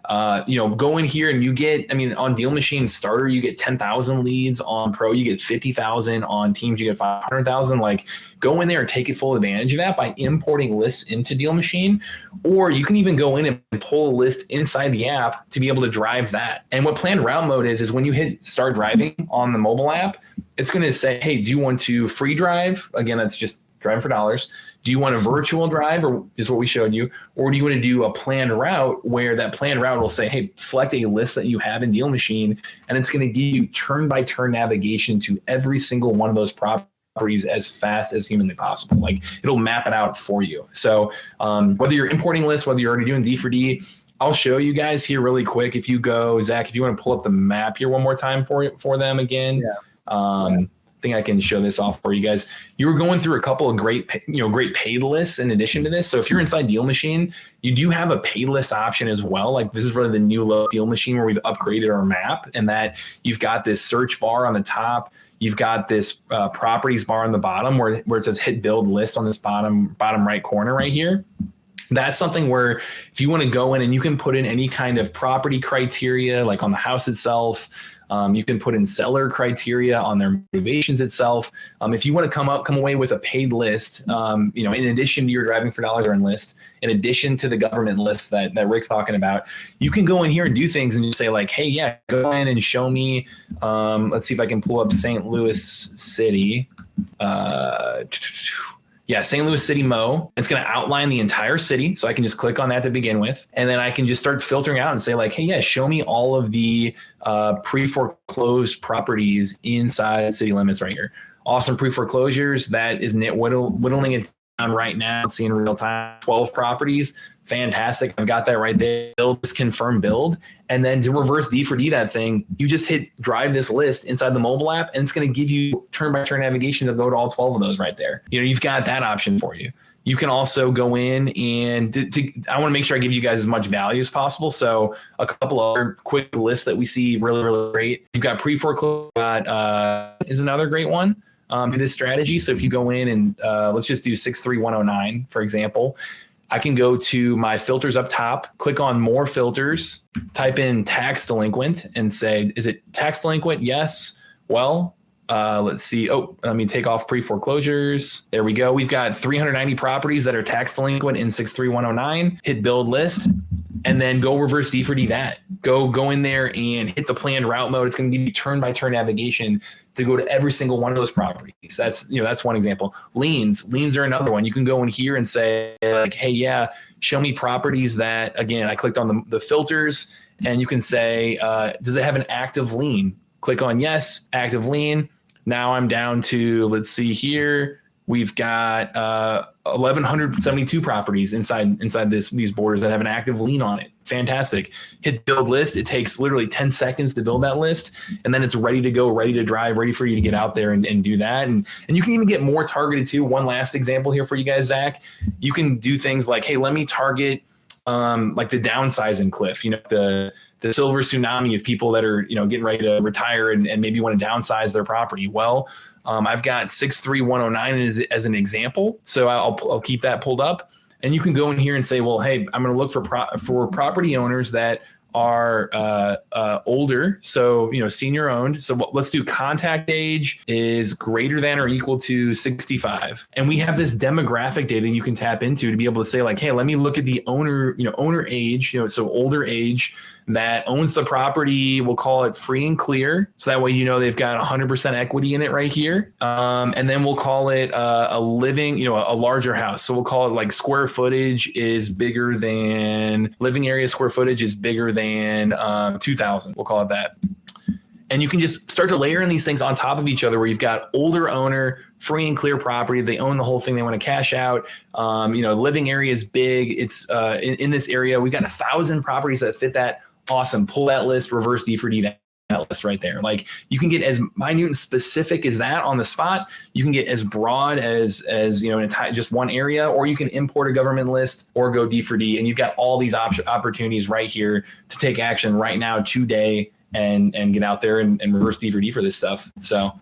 Go in here and you get, on Deal Machine Starter, you get 10,000 leads. On Pro, you get 50,000. On Teams, you get 500,000. Like, go in there and take it full advantage of that by importing lists into Deal Machine. Or you can even go in and pull a list inside the app to be able to drive that. And what planned route mode is when you hit start driving on the mobile app, it's going to say, hey, do you want to free drive? Again, that's just driving for dollars. Do you want a virtual drive, or is what we showed you? Or do you want to do a planned route where that planned route will say, hey, select a list that you have in Deal Machine, and it's going to give you turn-by-turn navigation to every single one of those properties as fast as humanly possible. Like, it'll map it out for you. So whether you're importing lists, whether you're already doing D4D, I'll show you guys here really quick. If you go, Zach, if you want to pull up the map here one more time for them again. Yeah. I think I can show this off for you guys. You were going through a couple of great paid lists in addition to this. So if you're inside Deal Machine, you do have a paid list option as well. Like, this is really the new Deal Machine where we've upgraded our map, and that you've got this search bar on the top. You've got this properties bar on the bottom where it says hit build list on this bottom right corner right here. That's something where if you want to go in and you can put in any kind of property criteria, like on the house itself, you can put in seller criteria on their motivations itself. If you want to come away with a paid list, in addition to your driving for dollars earn list, in addition to the government list that Rick's talking about, you can go in here and do things and just say like, hey, yeah, go in and show me. Let's see if I can pull up St. Louis City. St. Louis City Mo. It's going to outline the entire city. So I can just click on that to begin with. And then I can just start filtering out and say like, hey, yeah, show me all of the pre-foreclosed properties inside city limits right here. Awesome pre-foreclosures. That is whittling it down right now. It's in real time, 12 properties. fantastic. I've got that right there. Build this confirm build. And then to reverse D for D that thing, you just hit drive this list inside the mobile app, and it's going to give you turn by turn navigation to go to all 12 of those right there. You've got that option for you. You can also go in and I want to make sure I give you guys as much value as possible. So a couple other quick lists that we see really, really great. You've got pre-foreclosure is another great one in this strategy. So if you go in and let's just do 63109, for example, I can go to my filters up top, click on more filters, type in tax delinquent and say, is it tax delinquent? Yes. Well, let's see. Oh, let me take off pre-foreclosures. There we go. We've got 390 properties that are tax delinquent in 63109. Hit build list and then go reverse D for D that. Go in there and hit the planned route mode. It's going to give you turn by turn navigation to go to every single one of those properties. That's one example. Liens are another one. You can go in here and say like, hey, yeah, show me properties that, again, I clicked on the filters, and you can say, does it have an active lien? Click on yes, active lien. Now I'm down to, let's see here. We've got 1,172 properties inside these borders that have an active lien on it. Fantastic. Hit build list. It takes literally 10 seconds to build that list, and then it's ready to go, ready to drive, ready for you to get out there and do that. And you can even get more targeted too. One last example here for you guys, Zach. You can do things like, hey, let me target like the downsizing cliff. The silver tsunami of people that are, getting ready to retire and maybe want to downsize their property. Well, I've got 63109 as an example. So I'll keep that pulled up, and you can go in here and say, well, hey, I'm going to look for property owners that are older, so senior owned. So let's do contact age is greater than or equal to 65, and we have this demographic data you can tap into to be able to say like, hey, let me look at the owner age, so older age that owns the property. We'll call it free and clear, so that way they've got 100% equity in it right here. And then we'll call it a living, a larger house. So we'll call it like square footage is bigger than living area square footage is bigger than 2,000. We'll call it that. And you can just start to layer in these things on top of each other, where you've got older owner, free and clear property. They own the whole thing. They want to cash out. Living area is big. It's in this area. We've got 1,000 properties that fit that. Awesome. Pull that list, reverse D for D that list right there. Like, you can get as minute and specific as that on the spot. You can get as broad as just one area, or you can import a government list or go D for D. And you've got all these opportunities right here to take action right now today and get out there and reverse D for D for this stuff. So,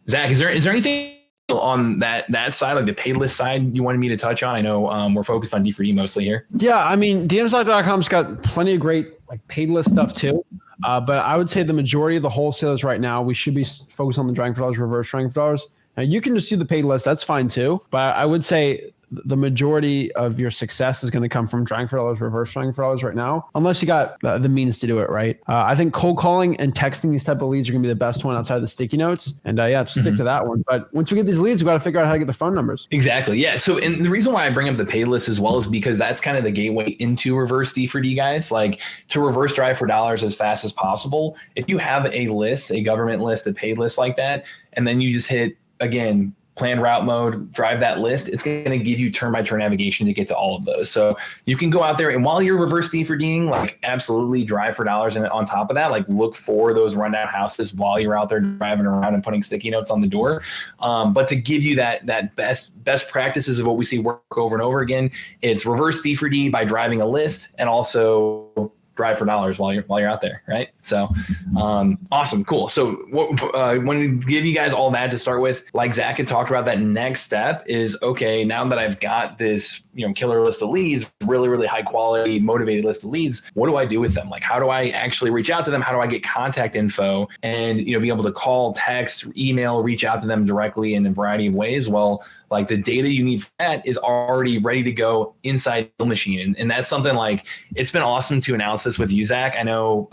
Zach, is there anything on that side, like the paid list side, you wanted me to touch on? I know we're focused on D for D mostly here. Yeah, I mean, DMSite.com's got plenty of great like paid list stuff too. But I would say the majority of the wholesalers right now, we should be focused on the driving for dollars, reverse driving for dollars. Now you can just do the paid list. That's fine too. But I would say the majority of your success is going to come from driving for dollars, reverse driving for dollars right now, unless you got the means to do it, right? I think cold calling and texting these type of leads are going to be the best one outside of the sticky notes. And just stick to that one. But once we get these leads, we got to figure out how to get the phone numbers. Exactly. Yeah. So, and the reason why I bring up the paid list as well is because that's kind of the gateway into reverse D for D, guys. Like, to reverse drive for dollars as fast as possible. If you have a list, a government list, a paid list like that, and then you just hit, again, planned route mode, drive that list, it's going to give you turn-by-turn navigation to get to all of those. So you can go out there, and while you're reverse D for D'ing, like, absolutely drive for dollars. And on top of that, like, look for those rundown houses while you're out there driving around and putting sticky notes on the door. But to give you that best practices of what we see work over and over again, it's reverse D for D by driving a list, and also drive for dollars while you're out there, right? So, awesome, cool. So, when we give you guys all that to start with, like Zach had talked about, that next step is, okay, now that I've got this, killer list of leads, really, really high quality, motivated list of leads, what do I do with them? Like, how do I actually reach out to them? How do I get contact info and, be able to call, text, email, reach out to them directly in a variety of ways? Well, like, the data you need for that is already ready to go inside the machine. And that's something, like, it's been awesome to announce this with you, Zach. I know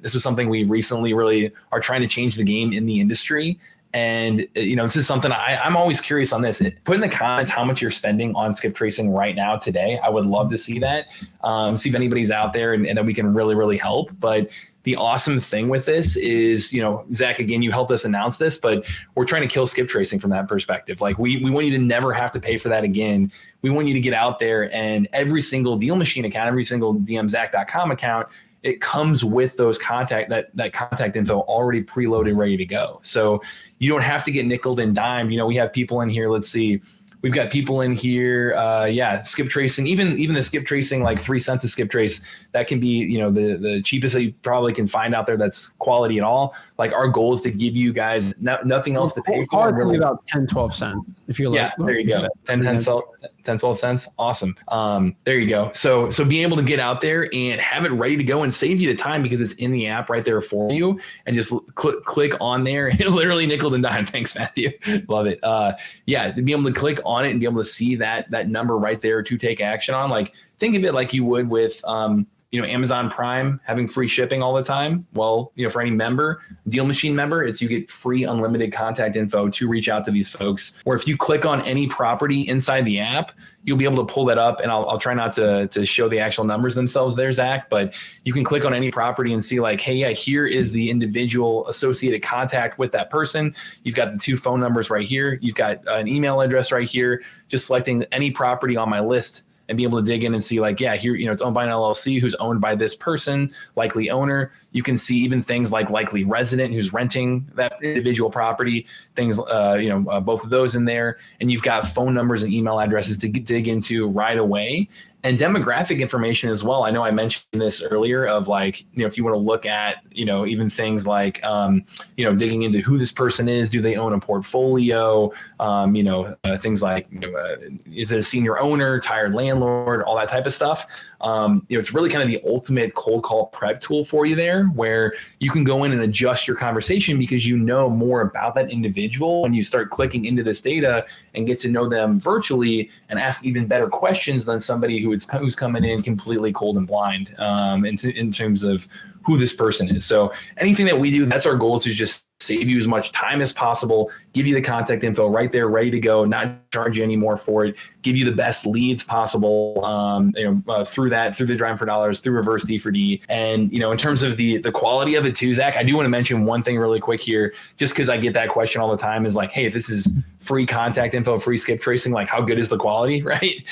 this was something we recently really are trying to change the game in the industry. And, this is something I'm always curious on this. Put in the comments how much you're spending on skip tracing right now today. I would love to see that, see if anybody's out there and that we can really, really help. But the awesome thing with this is, Zach, again, you helped us announce this, but we're trying to kill skip tracing from that perspective. Like we want you to never have to pay for that again. We want you to get out there, and every single Deal Machine account, every single DMZach.com account, it comes with those that contact info already preloaded, ready to go. So you don't have to get nickeled and dimed. We have people in here. Let's see. We've got people in here. Skip tracing, even the skip tracing, like 3 cents a skip trace, that can be, the cheapest that you probably can find out there that's quality at all. Like our goal is to give you guys nothing else to pay for. Really about 10, 12 cents. If you're there you go. 10, 12 cents. Awesome. There you go. So being able to get out there and have it ready to go and save you the time because it's in the app right there for you, and just click on there and literally nickel and dime. Thanks, Matthew. Love it. To be able to click on it and be able to see that number right there to take action on. Like think of it like you would with Amazon Prime having free shipping all the time. Well, for any member, Deal Machine member, you get free unlimited contact info to reach out to these folks. Or if you click on any property inside the app, you'll be able to pull that up, and I'll try not to show the actual numbers themselves there, Zach, but you can click on any property and see like, hey, yeah, here is the individual associated contact with that person. You've got the 2 phone numbers right here. You've got an email address right here. Just selecting any property on my list and be able to dig in and see like, yeah, here, it's owned by an LLC who's owned by this person, likely owner. You can see even things like likely resident who's renting that individual property, things, both of those in there. And you've got phone numbers and email addresses to dig into right away. And demographic information as well. I know I mentioned this earlier of like, if you want to look at, even things like, digging into who this person is, do they own a portfolio, things like, is it a senior owner, tired landlord, all that type of stuff. It's really kind of the ultimate cold call prep tool for you there, where you can go in and adjust your conversation because you know more about that individual when you start clicking into this data and get to know them virtually and ask even better questions than somebody who's coming in completely cold and blind in terms of who this person is. So anything that we do, that's our goal, is to just save you as much time as possible, give you the contact info right there, ready to go, not charge you any more for it, give you the best leads possible, through the Driving for Dollars, through Reverse D for D. And, in terms of the quality of it too, Zach, I do want to mention one thing really quick here, just because I get that question all the time, is like, hey, if this is free contact info, free skip tracing, like how good is the quality, right?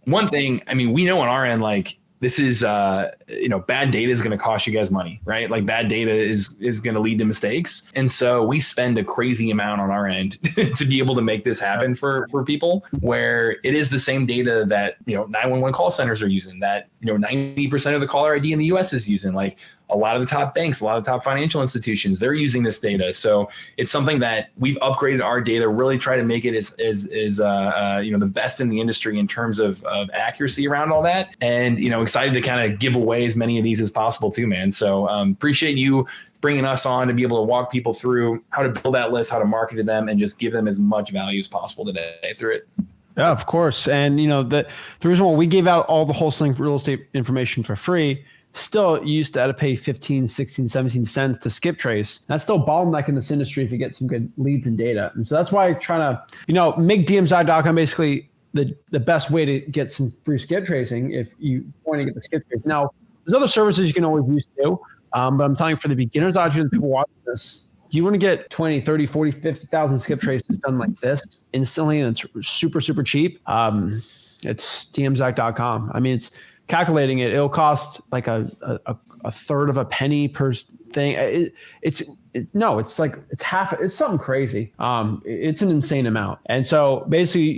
One thing, we know on our end, like, this is, bad data is going to cost you guys money, right? Like bad data is going to lead to mistakes. And so we spend a crazy amount on our end to be able to make this happen for people, where it is the same data that, 911 call centers are using, that, 90% of the caller ID in the US is using. Like a lot of the top banks, a lot of the top financial institutions, they're using this data. So it's something that we've upgraded our data, really try to make it as the best in the industry in terms of accuracy around all that. And, excited to kind of give away as many of these as possible too, man. So appreciate you bringing us on to be able to walk people through how to build that list, how to market to them, and just give them as much value as possible today through it. Yeah, of course. And, the reason why we gave out all the wholesaling real estate information for free, still you used to have to pay 15, 16, 17 cents to skip trace. That's still bottleneck in this industry if you get some good leads and data. And so that's why I'm trying to, make DMZI.com basically the best way to get some free skip tracing if you want to get the skip trace. Now, there's other services you can always use too, but I'm telling you, for the beginners out here, the people watching this, you want to get 20, 30, 40, 50,000 skip traces done like this instantly, and it's super, super cheap. It's DMZach.com. It's calculating it. It'll cost like a third of a penny per thing. It's something crazy. It's an insane amount. And so basically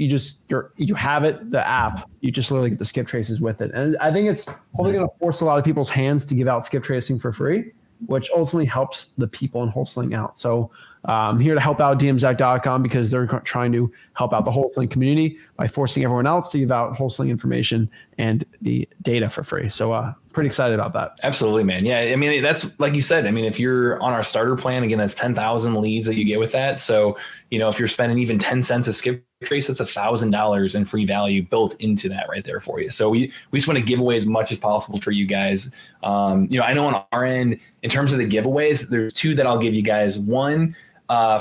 you have it, the app, you just literally get the skip traces with it. And I think it's probably going to force a lot of people's hands to give out skip tracing for free, which ultimately helps the people in wholesaling out. So I'm here to help out DMZach.com because they're trying to help out the wholesaling community by forcing everyone else to give out wholesaling information and the data for free. So pretty excited about that. Absolutely, man. Yeah. That's like you said, if you're on our starter plan, again, that's 10,000 leads that you get with that. So, if you're spending even 10 cents a skip trace, that's $1,000 in free value built into that right there for you. So we just want to give away as much as possible for you guys. I know on our end, in terms of the giveaways, there's 2 that I'll give you guys. One,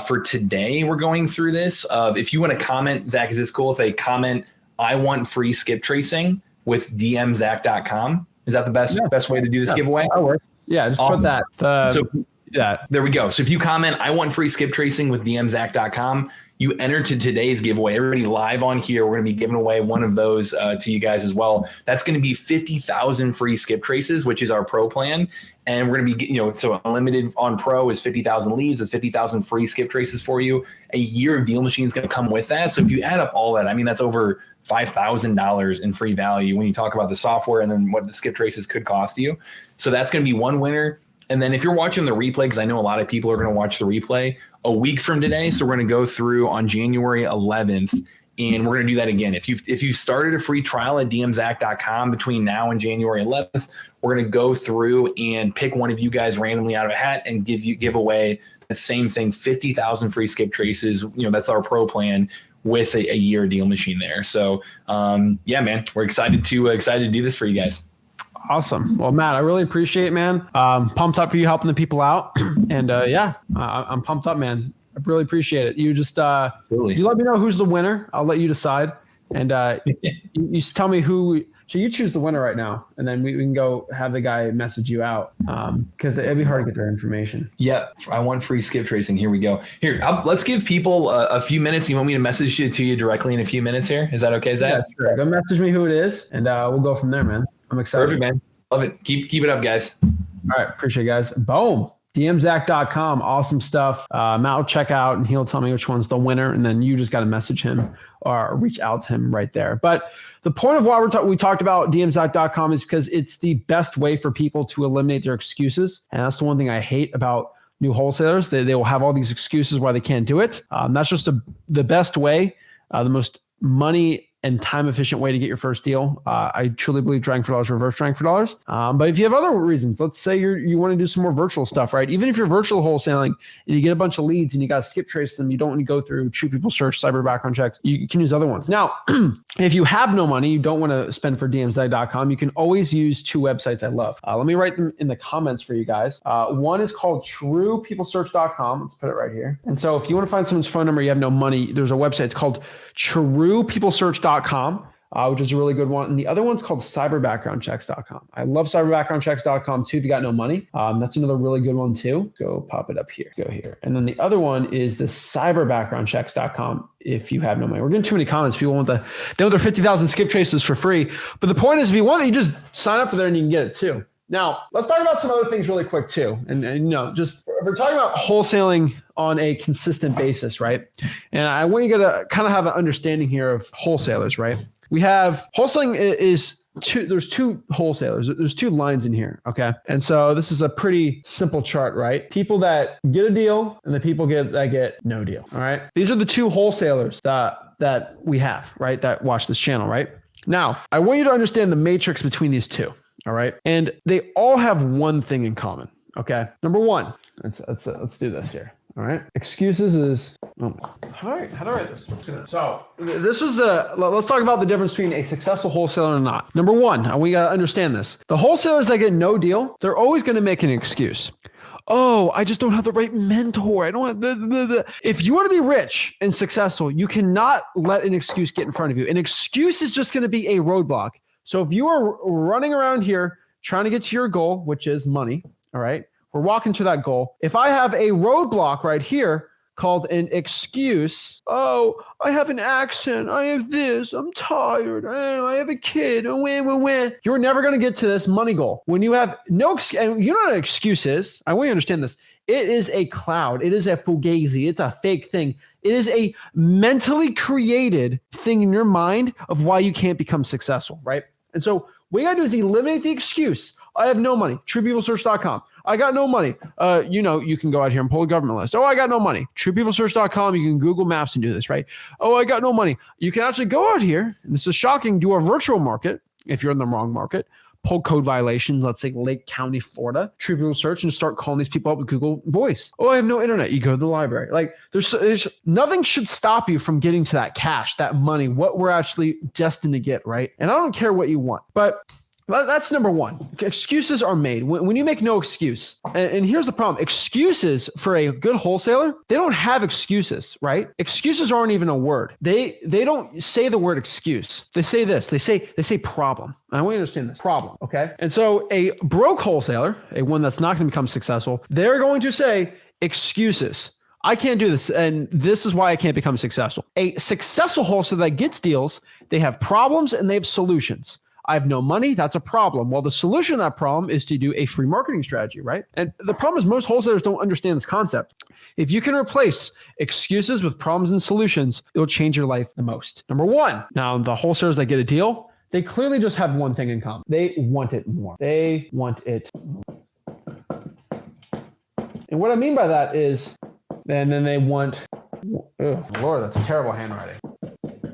for today, we're going through this. If you want to comment, Zach, is this cool if they comment, I want free skip tracing with DMZach.com? Is that the best way to do this giveaway? That works. Yeah, just put that. Yeah, there we go. So if you comment, I want free skip tracing with dmzach.com, you enter to today's giveaway. Everybody live on here, we're going to be giving away one of those to you guys as well. That's going to be 50,000 free skip traces, which is our pro plan. And we're going to be, so unlimited on pro is 50,000 leads. That's 50,000 free skip traces for you. A year of Deal Machine is going to come with that. So if you add up all that, I mean, that's over $5,000 in free value when you talk about the software and then what the skip traces could cost you. So that's going to be one winner. And then if you're watching the replay, because I know a lot of people are going to watch the replay a week from today. So we're going to go through on January 11th, and we're going to do that again. If you started a free trial at dmzach.com between now and January 11th, we're going to go through and pick one of you guys randomly out of a hat and give away the same thing, 50,000 free skip traces. That's our pro plan with a year Deal Machine there. So yeah, man, we're excited to do this for you guys. Awesome. Well, Matt, I really appreciate it, man. Pumped up for you helping the people out. And I'm pumped up, man. I really appreciate it. You just you let me know who's the winner. I'll let you decide. And you tell me who. So you choose the winner right now, and then we can go have the guy message you out because it'd be hard to get their information. Yep. I want free skip tracing. Here we go. Here, let's give people a few minutes. You want me to message you to you directly in a few minutes here? Is that okay, Zach? Yeah, sure. Go message me who it is, and we'll go from there, man. I'm excited. Perfect, man. Love it. Keep it up, guys. All right. Appreciate it, guys. Boom. dmzach.com. Awesome stuff. Matt will check out and he'll tell me which one's the winner. And then you just got to message him or reach out to him right there. But the point of why we talked about dmzach.com is because it's the best way for people to eliminate their excuses. And that's the one thing I hate about new wholesalers. They will have all these excuses why they can't do it. That's just the best way, the most money and time efficient way to get your first deal. I truly believe trying for dollars, reverse trying for dollars. But if you have other reasons, let's say you want to do some more virtual stuff, right? Even if you're virtual wholesaling and you get a bunch of leads and you got to skip trace them, you don't want to go through True People Search, cyber background checks. You can use other ones. Now, if you have no money, you don't want to spend for dmzach.com, you can always use two websites I love. Let me write them in the comments for you guys. One is called truepeoplesearch.com. Let's put it right here. And so if you want to find someone's phone number, you have no money, there's a website. It's called truepeoplesearch.com. Which is a really good one. And the other one's called cyberbackgroundchecks.com. I love cyberbackgroundchecks.com too if you got no money. That's another really good one too. Go pop it up here. Go here. And then the other one is the cyberbackgroundchecks.com if you have no money. We're getting too many comments. People want their 50,000 skip traces for free. But the point is, if you want it, you just sign up for there and you can get it too. Now, let's talk about some other things really quick too. And just we're talking about wholesaling on a consistent basis, right? And I want you to kind of have an understanding here of wholesalers, right? We have wholesaling is there's two wholesalers. There's two lines in here, okay? And so this is a pretty simple chart, right? People that get a deal and the people that get no deal, all right? These are the two wholesalers that we have, right? That watch this channel, right? Now, I want you to understand the matrix between these two. All right. And they all have one thing in common. Okay. Number one, let's do this here. All right. Excuses is, how do I write this? So this is let's talk about the difference between a successful wholesaler and not. Number one, we got to understand this. The wholesalers that get no deal, they're always going to make an excuse. Oh, I just don't have the right mentor. I don't have the. If you want to be rich and successful, you cannot let an excuse get in front of you. An excuse is just going to be a roadblock. So if you are running around here trying to get to your goal, which is money, all right, we're walking to that goal. If I have a roadblock right here called an excuse, oh, I have an accent, I have this, I'm tired, I have a kid, you're never going to get to this money goal. When you have no, and you know what an excuse is? I want you to understand this. It is a cloud. It is a fugazi. It's a fake thing. It is a mentally created thing in your mind of why you can't become successful, right? And so what you got to do is eliminate the excuse. I have no money. TruePeopleSearch.com. I got no money. You can go out here and pull a government list. Oh, I got no money. TruePeopleSearch.com. You can Google Maps and do this, right? Oh, I got no money. You can actually go out here, and this is shocking, do a virtual market if you're in the wrong market. Pull code violations, let's say Lake County, Florida, True People Search, and start calling these people up with Google Voice. Oh, I have no internet. You go to the library. Like there's nothing should stop you from getting to that cash, that money, what we're actually destined to get, right? And I don't care what you want, but That's number one. Excuses are made when you make no excuse. And here's the problem. Excuses for a good wholesaler, they don't have excuses, right? Excuses aren't even a word. They don't say the word excuse. They say this. They say problem. And I want you to understand this. Problem, okay? And so a broke wholesaler, a one that's not going to become successful, they're going to say excuses. I can't do this, and this is why I can't become successful. A successful wholesaler that gets deals, they have problems and they have solutions. I have no money. That's a problem. Well, the solution to that problem is to do a free marketing strategy, right? And the problem is most wholesalers don't understand this concept. If you can replace excuses with problems and solutions, it will change your life the most. Number one, now the wholesalers that get a deal, they clearly just have one thing in common. They want it more. They want it. And what I mean by that is, and then they want, oh Lord, that's terrible handwriting.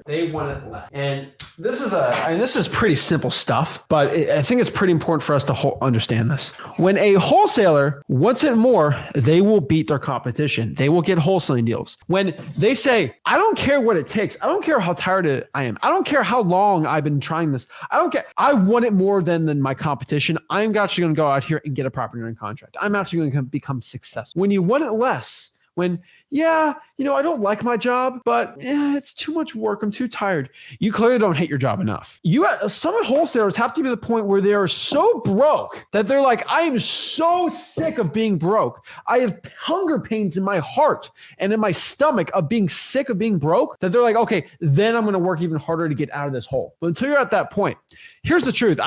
They want it less. And this is pretty simple stuff, but I think it's pretty important for us to understand this. When a wholesaler wants it more, they will beat their competition. They will get wholesaling deals. When they say, I don't care what it takes. I don't care how tired I am. I don't care how long I've been trying this. I don't care. I want it more than my competition. I'm actually going to go out here and get a property owner contract. I'm actually going to become successful. When you want it less, when, I don't like my job, but it's too much work. I'm too tired. You clearly don't hate your job enough. Some wholesalers have to be to the point where they are so broke that they're like, I am so sick of being broke. I have hunger pains in my heart and in my stomach of being sick of being broke, that they're like, okay, then I'm going to work even harder to get out of this hole. But until you're at that point, here's the truth.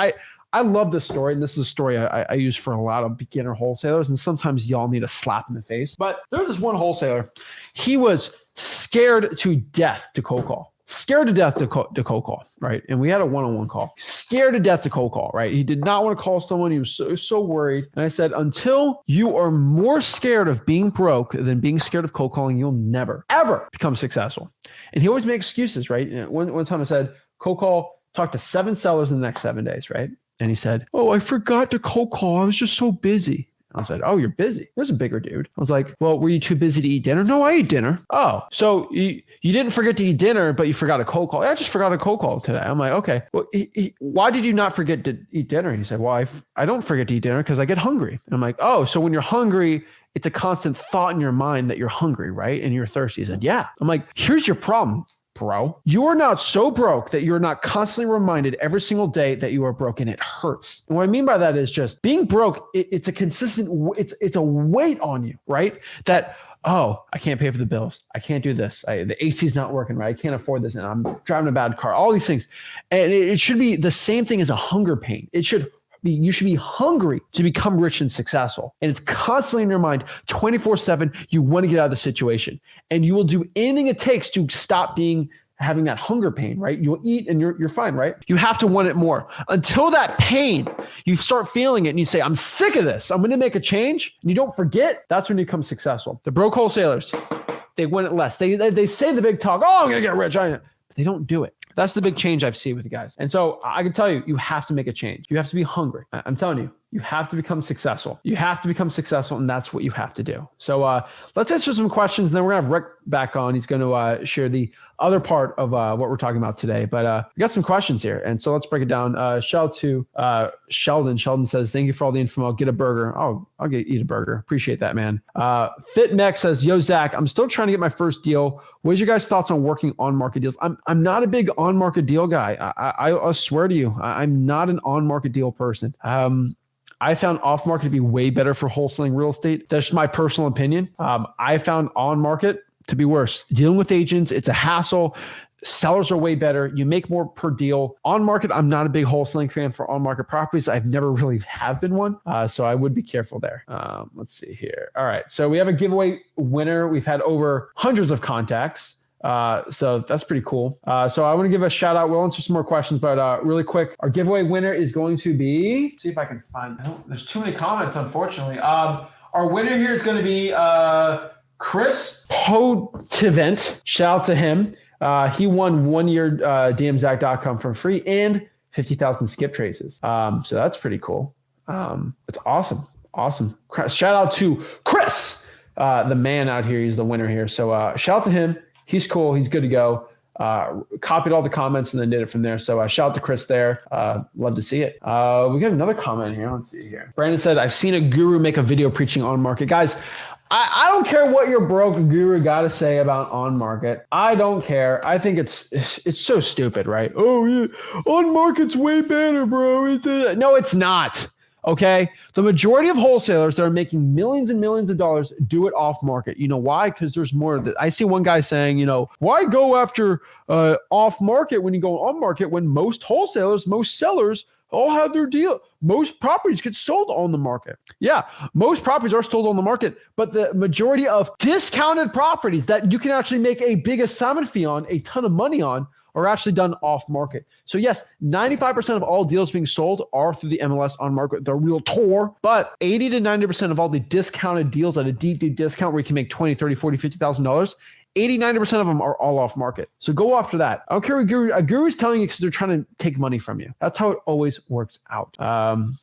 I love this story, and this is a story I use for a lot of beginner wholesalers, and sometimes y'all need a slap in the face. But there's this one wholesaler. He was scared to death to cold call. Scared to death to cold call, right? And we had a one-on-one call. Scared to death to cold call, right? He did not want to call someone. He was so worried. And I said, until you are more scared of being broke than being scared of cold calling, you'll never, ever become successful. And he always made excuses, right? One time I said, cold call, talk to 7 sellers in the next 7 days, right? And he said, oh, I forgot to cold call. I was just so busy. I said, oh, you're busy. There's a bigger dude. I was like, well, were you too busy to eat dinner? No, I ate dinner. Oh, so you didn't forget to eat dinner, but you forgot a cold call. I just forgot a cold call today. I'm like, okay, well, why did you not forget to eat dinner? And he said, well, I don't forget to eat dinner because I get hungry. And I'm like, oh, so when you're hungry, it's a constant thought in your mind that you're hungry, right? And you're thirsty. He said, yeah. I'm like, here's your problem, bro. You are not so broke that you're not constantly reminded every single day that you are broke, and it hurts. And what I mean by that is just being broke. It's a consistent, it's a weight on you, right? That, oh, I can't pay for the bills. I can't do this. The AC's not working right. I can't afford this. And I'm driving a bad car, all these things. And it should be the same thing as a hunger pain. You should be hungry to become rich and successful. And it's constantly in your mind 24/7. You want to get out of the situation, and you will do anything it takes to stop having that hunger pain, right? You'll eat and you're fine, right? You have to want it more until that pain, you start feeling it and you say, I'm sick of this. I'm going to make a change. And you don't forget, that's when you become successful. The broke wholesalers, they want it less. They say the big talk, oh, I'm going to get rich. But they don't do it. That's the big change I've seen with you guys. And so I can tell you, you have to make a change. You have to be hungry. I'm telling you, you have to become successful. You have to become successful, and that's what you have to do. So let's answer some questions, and then we're going to have Rick back on. He's going to share the other part of what we're talking about today. But we got some questions here, and so let's break it down. Shout out to Sheldon. Sheldon says, thank you for all the info. I'll get a burger. Oh, I'll eat a burger. Appreciate that, man. Fit Next says, yo, Zach, I'm still trying to get my first deal. What is your guys' thoughts on working on-market deals? I'm not a big on-market deal guy. I swear to you, I'm not an on-market deal person. I found off-market to be way better for wholesaling real estate. That's my personal opinion. I found on-market to be worse. Dealing with agents, it's a hassle. Sellers are way better. You make more per deal. On-market, I'm not a big wholesaling fan for on-market properties. I've never really have been one. So I would be careful there. Let's see here. All right. So we have a giveaway winner. We've had over hundreds of contacts. So that's pretty cool. So I want to give a shout out. We'll answer some more questions, but really quick, our giveaway winner is going to be, let's see if I can find, there's too many comments, unfortunately. Our winner here is going to be Chris Potivent. Shout out to him. He won 1 year DMZach.com for free and 50,000 skip traces. So that's pretty cool. It's awesome. Awesome. Shout out to Chris, the man out here. He's the winner here. So shout out to him. He's cool. He's good to go. copied all the comments and then did it from there. So shout out to Chris there. Love to see it. We got another comment here. Let's see here. Brandon said, I've seen a guru make a video preaching on market. Guys, I don't care what your broke guru got to say about on market. I don't care. I think it's so stupid, right? Oh, yeah, on market's way better, bro. No, it's not. Okay. The majority of wholesalers that are making millions and millions of dollars do it off market. You know why? Because there's more of it. I see one guy saying, why go after off market when you go on market when most wholesalers, most sellers all have their deal. Most properties get sold on the market. Yeah, most properties are sold on the market, but the majority of discounted properties that you can actually make a big assignment fee on, a ton of money on, are actually done off market. So yes, 95% of all deals being sold are through the MLS on market, the real tour, but 80 to 90% of all the discounted deals at a deep, deep discount where you can make $20, $30, $40, $50,000, 80, 90% of them are all off market. So go after that. I don't care what a guru's telling you because they're trying to take money from you. That's how it always works out.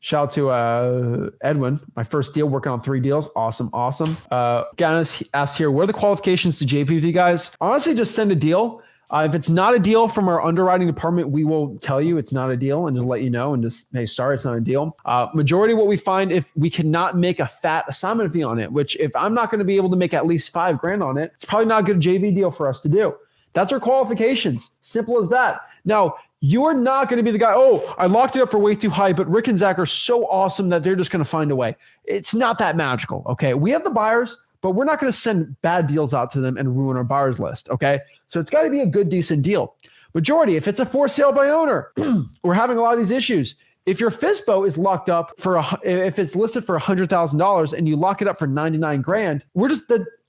Shout out to Edwin, my first deal, working on 3 deals. Awesome. Gannis asked here, what are the qualifications to JV with you guys? Honestly, just send a deal. If it's not a deal from our underwriting department, we will tell you it's not a deal and just let you know and just, hey, sorry, it's not a deal. Majority of what we find, if we cannot make a fat assignment fee on it, which if I'm not going to be able to make at least $5,000 on it, it's probably not a good JV deal for us to do. That's our qualifications. Simple as that. Now, you're not going to be the guy, I locked it up for way too high, but Rick and Zach are so awesome that they're just going to find a way. It's not that magical, okay? We have the buyers, but we're not going to send bad deals out to them and ruin our buyers list, okay? So it's got to be a good, decent deal. Majority, if it's a for sale by owner, we're having a lot of these issues. If your FSBO is locked up if it's listed for $100,000 and you lock it up for 99 grand,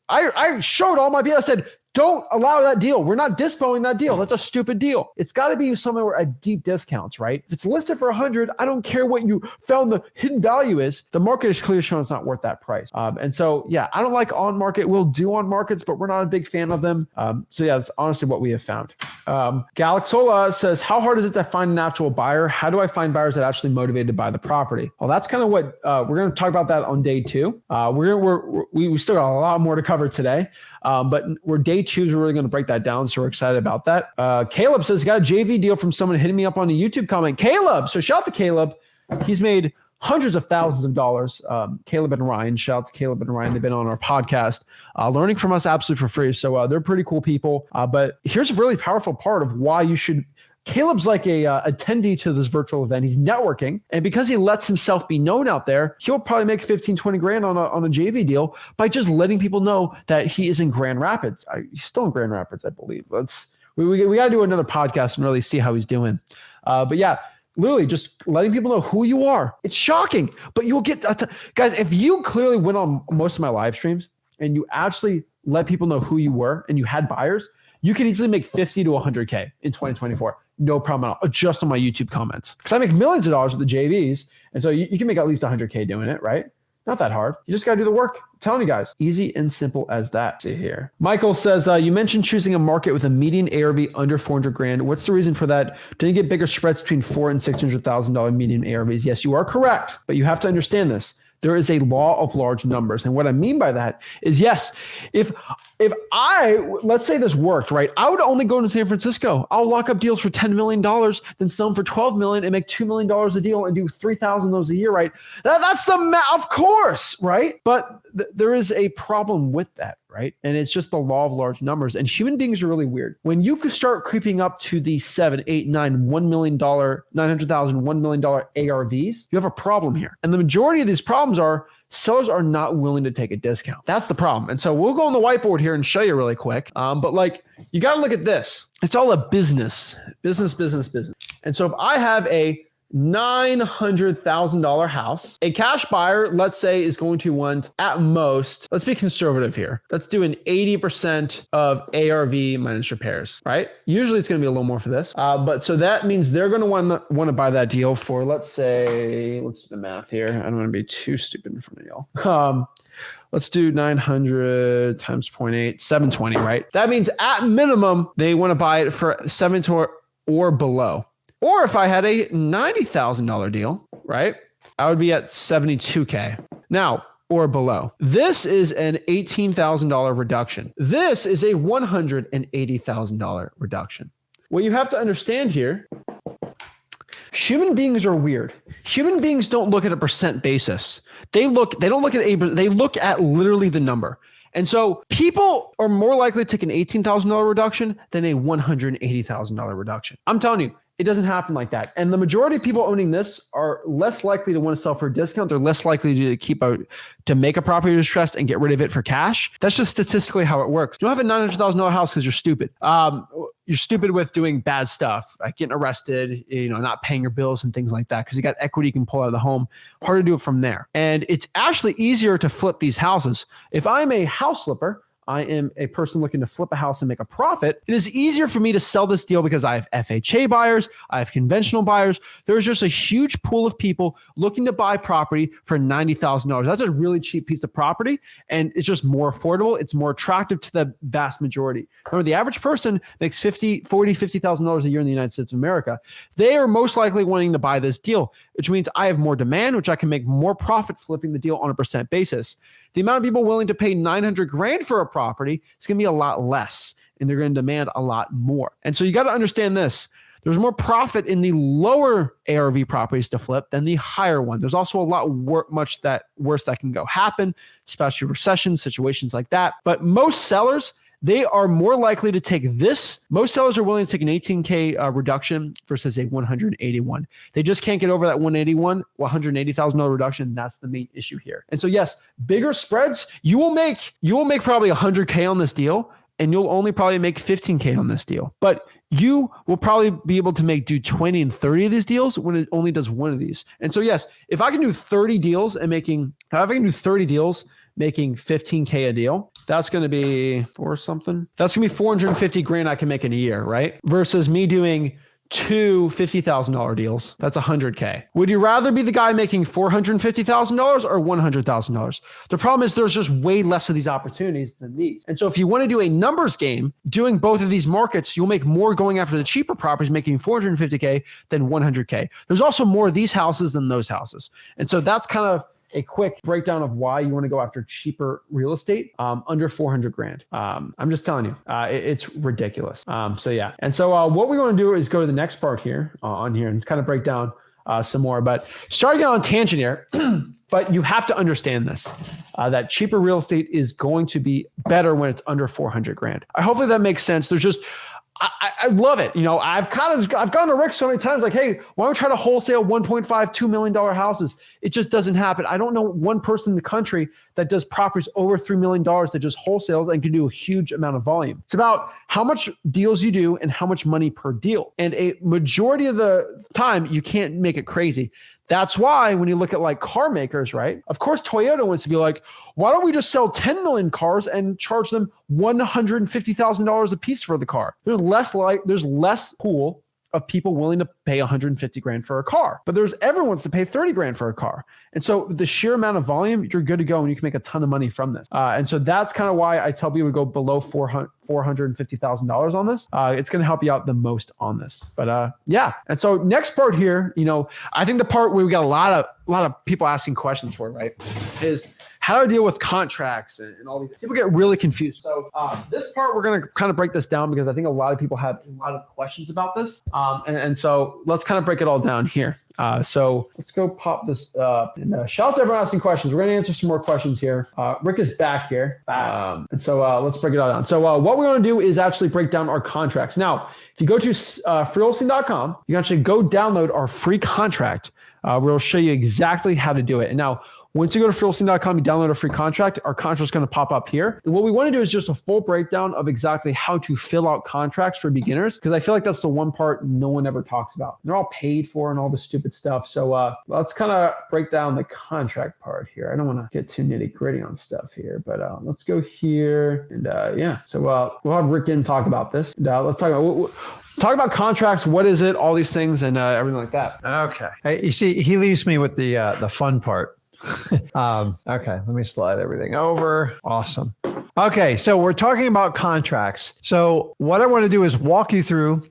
I showed all my deals. I said, don't allow that deal. We're not dispoing that deal. That's a stupid deal. It's got to be somewhere at deep discounts, right? If it's listed for 100, I don't care what you found the hidden value is. The market is clearly showing it's not worth that price. And so, yeah, I don't like on market. We'll do on markets, but we're not a big fan of them. So yeah, that's honestly what we have found. Galaxola says, how hard is it to find an actual buyer? How do I find buyers that are actually motivated to buy the property? Well, that's kind of what we're going to talk about that on day 2. We still got a lot more to cover today. But we're day 2, so we're really going to break that down. So we're excited about that. Caleb says, got a JV deal from someone hitting me up on a YouTube comment. Caleb. So shout out to Caleb. He's made hundreds of thousands of dollars. Caleb and Ryan, shout out to Caleb and Ryan. They've been on our podcast, learning from us absolutely for free. So they're pretty cool people. But here's a really powerful part of why you should. Caleb's like a attendee to this virtual event. He's networking. And because he lets himself be known out there, he'll probably make 15, 20 grand on a JV deal by just letting people know that he is in Grand Rapids. He's still in Grand Rapids, I believe. We got to do another podcast and really see how he's doing. But yeah, literally just letting people know who you are. It's shocking, but you'll get, guys, if you clearly went on most of my live streams and you actually let people know who you were and you had buyers, you can easily make 50 to 100K in 2024. No problem at all. Just on my YouTube comments. Because I make millions of dollars with the JVs. And so you can make at least 100K doing it, right? Not that hard. You just got to do the work. I'm telling you guys, easy and simple as that. See here. Michael says, you mentioned choosing a market with a median ARV under 400 grand. What's the reason for that? Do you get bigger spreads between $400,000 and $600,000 median ARVs? Yes, you are correct. But you have to understand this. There is a law of large numbers. And what I mean by that is, yes, if let's say this worked, right? I would only go to San Francisco. I'll lock up deals for $10 million, then sell them for $12 million and make $2 million a deal and do 3,000 of those a year, right? That's of course, right? But there is a problem with that, right? And it's just the law of large numbers. And human beings are really weird. When you could start creeping up to the 7, 8, 9, $1 million, $900,000, $1 million ARVs, you have a problem here. And the majority of these problems are sellers are not willing to take a discount. That's the problem. And so we'll go on the whiteboard here and show you really quick. But like, you got to look at this. It's all a business. And so if I have a $900,000 house, a cash buyer, let's say, is going to want at most, let's be conservative here. Let's do an 80% of ARV minus repairs, right? Usually it's going to be a little more for this. But so that means they're going to want to buy that deal for, let's do the math here. I don't want to be too stupid in front of y'all. Let's do 900 times 0.8, 720, right? That means at minimum, they want to buy it for 720 or below. Or if I had a $90,000 deal, right, I would be at 72K. Now, or below. This is an $18,000 reduction. This is a $180,000 reduction. What you have to understand here, human beings are weird. Human beings don't look at a percent basis. They look at literally the number. And so people are more likely to take an $18,000 reduction than a $180,000 reduction. I'm telling you, it doesn't happen like that. And the majority of people owning this are less likely to want to sell for a discount. They're less likely to make a property distressed and get rid of it for cash. That's just statistically how it works. You don't have a $900,000 house because you're stupid. You're stupid with doing bad stuff, like getting arrested, not paying your bills and things like that, because you got equity you can pull out of the home. Hard to do it from there. And it's actually easier to flip these houses. If I'm a house flipper, I am a person looking to flip a house and make a profit. It is easier for me to sell this deal because I have FHA buyers, I have conventional buyers. There's just a huge pool of people looking to buy property for $90,000. That's a really cheap piece of property, and it's just more affordable. It's more attractive to the vast majority. Remember, the average person makes $50,000 a year in the United States of America. They are most likely wanting to buy this deal, which means I have more demand, which I can make more profit flipping the deal on a percent basis. The amount of people willing to pay $900,000 for a property is going to be a lot less, and they're going to demand a lot more. And so you got to understand this. There's more profit in the lower ARV properties to flip than the higher one. There's also a lot worse that can go happen, especially recessions, situations like that. But most sellers, they are more likely to take this. Most sellers are willing to take an $18,000 reduction versus a $181,000. They just can't get over that $180,000 reduction. That's the main issue here. And so yes, bigger spreads, you will make probably $100,000 on this deal, and you'll only probably make $15,000 on this deal. But you will probably be able to do 20 and 30 of these deals when it only does one of these. And so yes, if I can do 30 deals and making $15,000 a deal, that's going to be That's going to be $450,000 I can make in a year, right? Versus me doing two $50,000 deals. That's $100,000. Would you rather be the guy making $450,000 or $100,000? The problem is there's just way less of these opportunities than these. And so if you want to do a numbers game, doing both of these markets, you'll make more going after the cheaper properties, making $450,000 than $100,000. There's also more of these houses than those houses. And so that's kind of a quick breakdown of why you want to go after cheaper real estate under $400,000. I'm just telling you, it's ridiculous. So yeah. And so what we want to do is go to the next part here on here and kind of break down some more. But starting out on tangent here, but you have to understand this, that cheaper real estate is going to be better when it's under $400,000. Hopefully that makes sense. There's just, I love it. I've gone to Rick so many times, like, hey, why don't we try to wholesale $1.5-2 million houses? It just doesn't happen. I don't know one person in the country that does properties over $3 million that just wholesales and can do a huge amount of volume. It's about how much deals you do and how much money per deal. And a majority of the time, you can't make it crazy. That's why when you look at like car makers, right? Of course, Toyota wants to be like, why don't we just sell 10 million cars and charge them $150,000 a piece for the car? There's less pool of people willing to pay $150,000 for a car, but everyone wants to pay $30,000 for a car. And so the sheer amount of volume, you're good to go and you can make a ton of money from this. And so that's kind of why I tell people to go below $450,000 on this. It's going to help you out the most on this. But yeah. And so next part here, I think the part where we got a lot of people asking questions for, right, is how do I deal with contracts and all these. People get really confused. So this part, we're going to kind of break this down because I think a lot of people have a lot of questions about this. And so let's kind of break it all down here. So let's go pop this up. And shout out to everyone asking questions. We're going to answer some more questions here. Rick is back here. And so let's break it all down. So what we're going to do is actually break down our contracts. Now, if you go to freewholesaling.com, you can actually go download our free contract. We'll show you exactly how to do it. And now, once you go to freewholesaling.com, you download a free contract. Our contract's going to pop up here. And what we want to do is just a full breakdown of exactly how to fill out contracts for beginners, because I feel like that's the one part no one ever talks about. They're all paid for and all the stupid stuff. So let's kind of break down the contract part here. I don't want to get too nitty gritty on stuff here, but let's go here. And yeah, so we'll have Rick Ginn talk about this. And, let's talk about contracts. What is it? All these things and everything like that. Okay. Hey, you see, he leaves me with the fun part. Okay, let me slide everything over. Awesome. Okay, so we're talking about contracts. So what I want to do is walk you through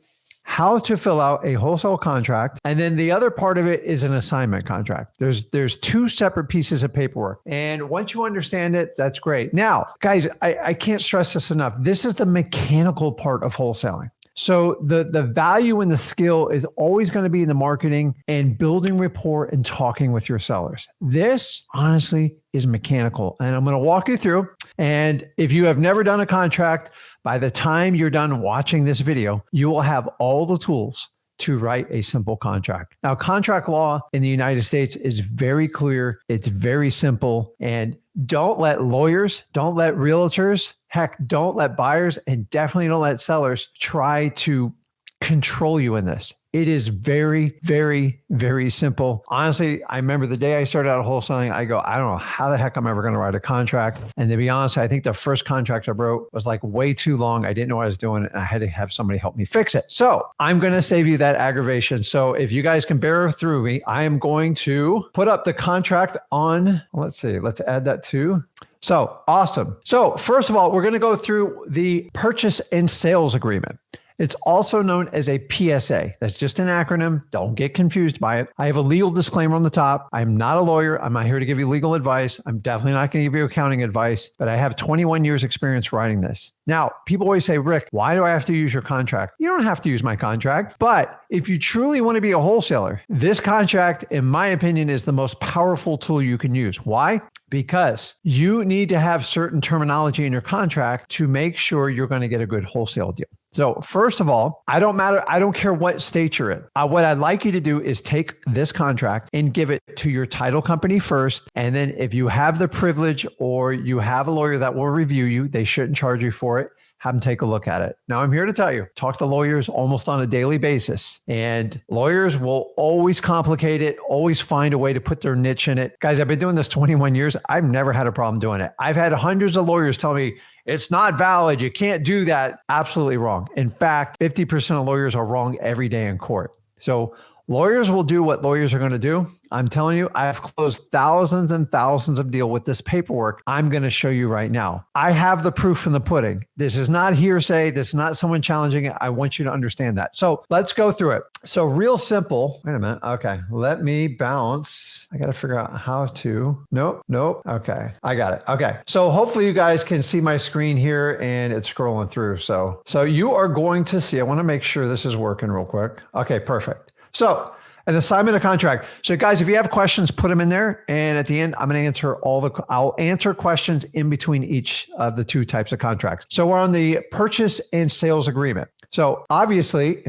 how to fill out a wholesale contract. And then the other part of it is an assignment contract. There's two separate pieces of paperwork. And once you understand it, that's great. Now, guys, I can't stress this enough. This is the mechanical part of wholesaling. So the value and the skill is always going to be in the marketing and building rapport and talking with your sellers. This honestly is mechanical. And I'm going to walk you through. And if you have never done a contract, by the time you're done watching this video, you will have all the tools to write a simple contract. Now, contract law in the United States is very clear. It's very simple. And don't let lawyers, don't let realtors, heck, don't let buyers, and definitely don't let sellers try to control you in this. It is very, very, very simple. Honestly, I remember the day I started out wholesaling, I go, I don't know how the heck I'm ever going to write a contract. And to be honest, I think the first contract I wrote was like way too long. I didn't know what I was doing, and I had to have somebody help me fix it. So I'm going to save you that aggravation. So if you guys can bear through me, I am going to put up the contract on, let's see, let's add that to. So awesome. So first of all, we're going to go through the purchase and sales agreement. It's also known as a PSA. That's just an acronym. Don't get confused by it. I have a legal disclaimer on the top. I'm not a lawyer. I'm not here to give you legal advice. I'm definitely not going to give you accounting advice, but I have 21 years experience writing this. Now, people always say, Rick, why do I have to use your contract? You don't have to use my contract, but if you truly want to be a wholesaler, this contract, in my opinion, is the most powerful tool you can use. Why? Because you need to have certain terminology in your contract to make sure you're going to get a good wholesale deal. So first of all, I don't care what state you're in. What I'd like you to do is take this contract and give it to your title company first. And then if you have the privilege or you have a lawyer that will review you, they shouldn't charge you for it. Have them take a look at it. Now, I'm here to tell you, talk to lawyers almost on a daily basis. And lawyers will always complicate it, always find a way to put their niche in it. Guys, I've been doing this 21 years. I've never had a problem doing it. I've had hundreds of lawyers tell me, it's not valid. You can't do that. Absolutely wrong. In fact, 50% of lawyers are wrong every day in court. So lawyers will do what lawyers are going to do. I'm telling you, I've closed thousands and thousands of deals with this paperwork I'm going to show you right now. I have the proof in the pudding. This is not hearsay. This is not someone challenging it. I want you to understand that. So let's go through it. So real simple. Wait a minute. Okay. Let me bounce. I got to figure out how to. Nope. Okay. I got it. Okay. So hopefully you guys can see my screen here and it's scrolling through. So you are going to see, I want to make sure this is working real quick. Okay. Perfect. So an assignment of contract. So guys, if you have questions, put them in there. And at the end, I'm going to answer I'll answer questions in between each of the two types of contracts. So we're on the purchase and sales agreement. So obviously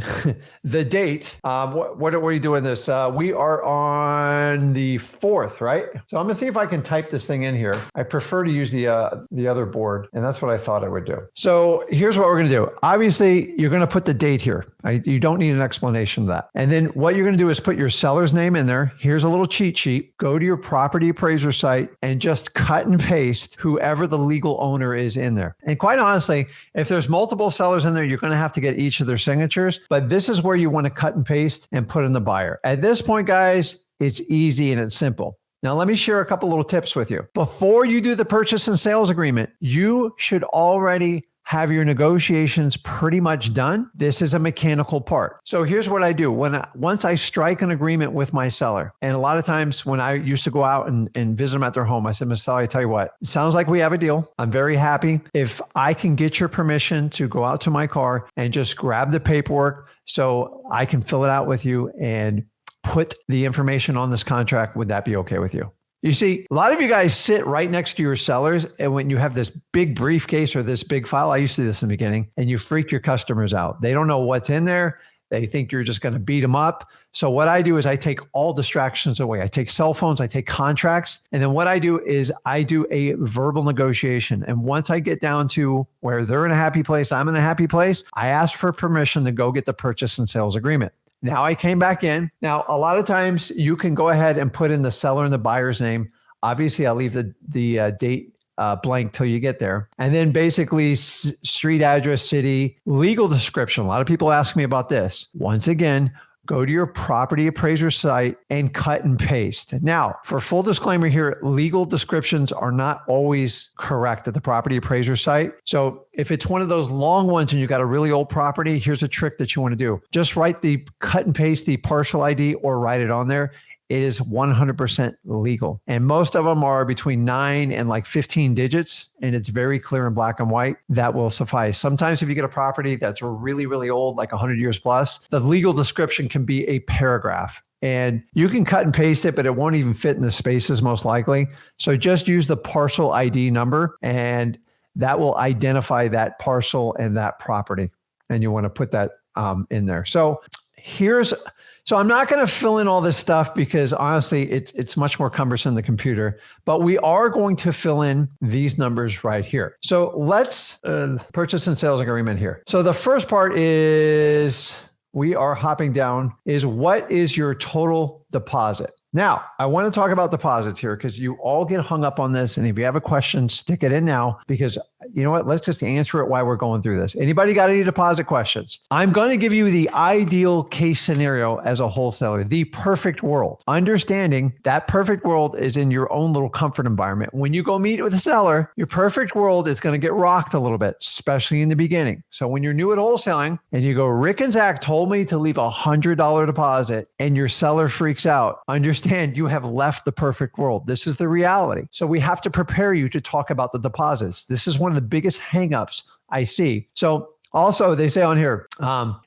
the date, what are you doing this? We are on the 4th, right? So I'm gonna see if I can type this thing in here. I prefer to use the other board, and that's what I thought I would do. So here's what we're gonna do. Obviously, you're gonna put the date here. You don't need an explanation of that. And then what you're gonna do is put your seller's name in there. Here's a little cheat sheet. Go to your property appraiser site and just cut and paste whoever the legal owner is in there. And quite honestly, if there's multiple sellers in there, you're gonna have to get each of their signatures, but this is where you want to cut and paste and put in the buyer. At this point, guys, it's easy and it's simple. Now, let me share a couple little tips with you. Before you do the purchase and sales agreement, you should already have your negotiations pretty much done. This is a mechanical part. So here's what I do. Once I strike an agreement with my seller, and a lot of times when I used to go out and visit them at their home, I said, Miss Sally, I tell you what, it sounds like we have a deal. I'm very happy. If I can get your permission to go out to my car and just grab the paperwork so I can fill it out with you and put the information on this contract, would that be okay with you? You see, a lot of you guys sit right next to your sellers, and when you have this big briefcase or this big file, I used to do this in the beginning, and you freak your customers out. They don't know what's in there. They think you're just going to beat them up. So what I do is I take all distractions away. I take cell phones, I take contracts, and then what I do is I do a verbal negotiation. And once I get down to where they're in a happy place, I'm in a happy place, I ask for permission to go get the purchase and sales agreement. Now I came back in. Now, a lot of times you can go ahead and put in the seller and the buyer's name. Obviously, I'll leave the date blank till you get there. And then basically street address, city, legal description. A lot of people ask me about this. Once again, go to your property appraiser site and cut and paste. Now, for full disclaimer here, legal descriptions are not always correct at the property appraiser site. So if it's one of those long ones and you got a really old property, here's a trick that you want to do. Just cut and paste the parcel ID or write it on there. It is 100% legal. And most of them are between 9 and like 15 digits. And it's very clear in black and white. That will suffice. Sometimes if you get a property that's really, really old, like 100 years plus, the legal description can be a paragraph. And you can cut and paste it, but it won't even fit in the spaces most likely. So just use the parcel ID number and that will identify that parcel and that property. And you want to put that in there. So I'm not going to fill in all this stuff because honestly, it's much more cumbersome than the computer, but we are going to fill in these numbers right here. So let's purchase and sales agreement here. So the first part is we are hopping down is what is your total deposit? Now, I want to talk about deposits here because you all get hung up on this. And if you have a question, stick it in now because you know what? Let's just answer it while we're going through this. Anybody got any deposit questions? I'm going to give you the ideal case scenario as a wholesaler, the perfect world. Understanding that perfect world is in your own little comfort environment. When you go meet with a seller, your perfect world is going to get rocked a little bit, especially in the beginning. So when you're new at wholesaling and you go, Rick and Zach told me to leave $100 deposit and your seller freaks out, understand you have left the perfect world. This is the reality. So we have to prepare you to talk about the deposits. This is one of the biggest hangups I see. So also they say on here,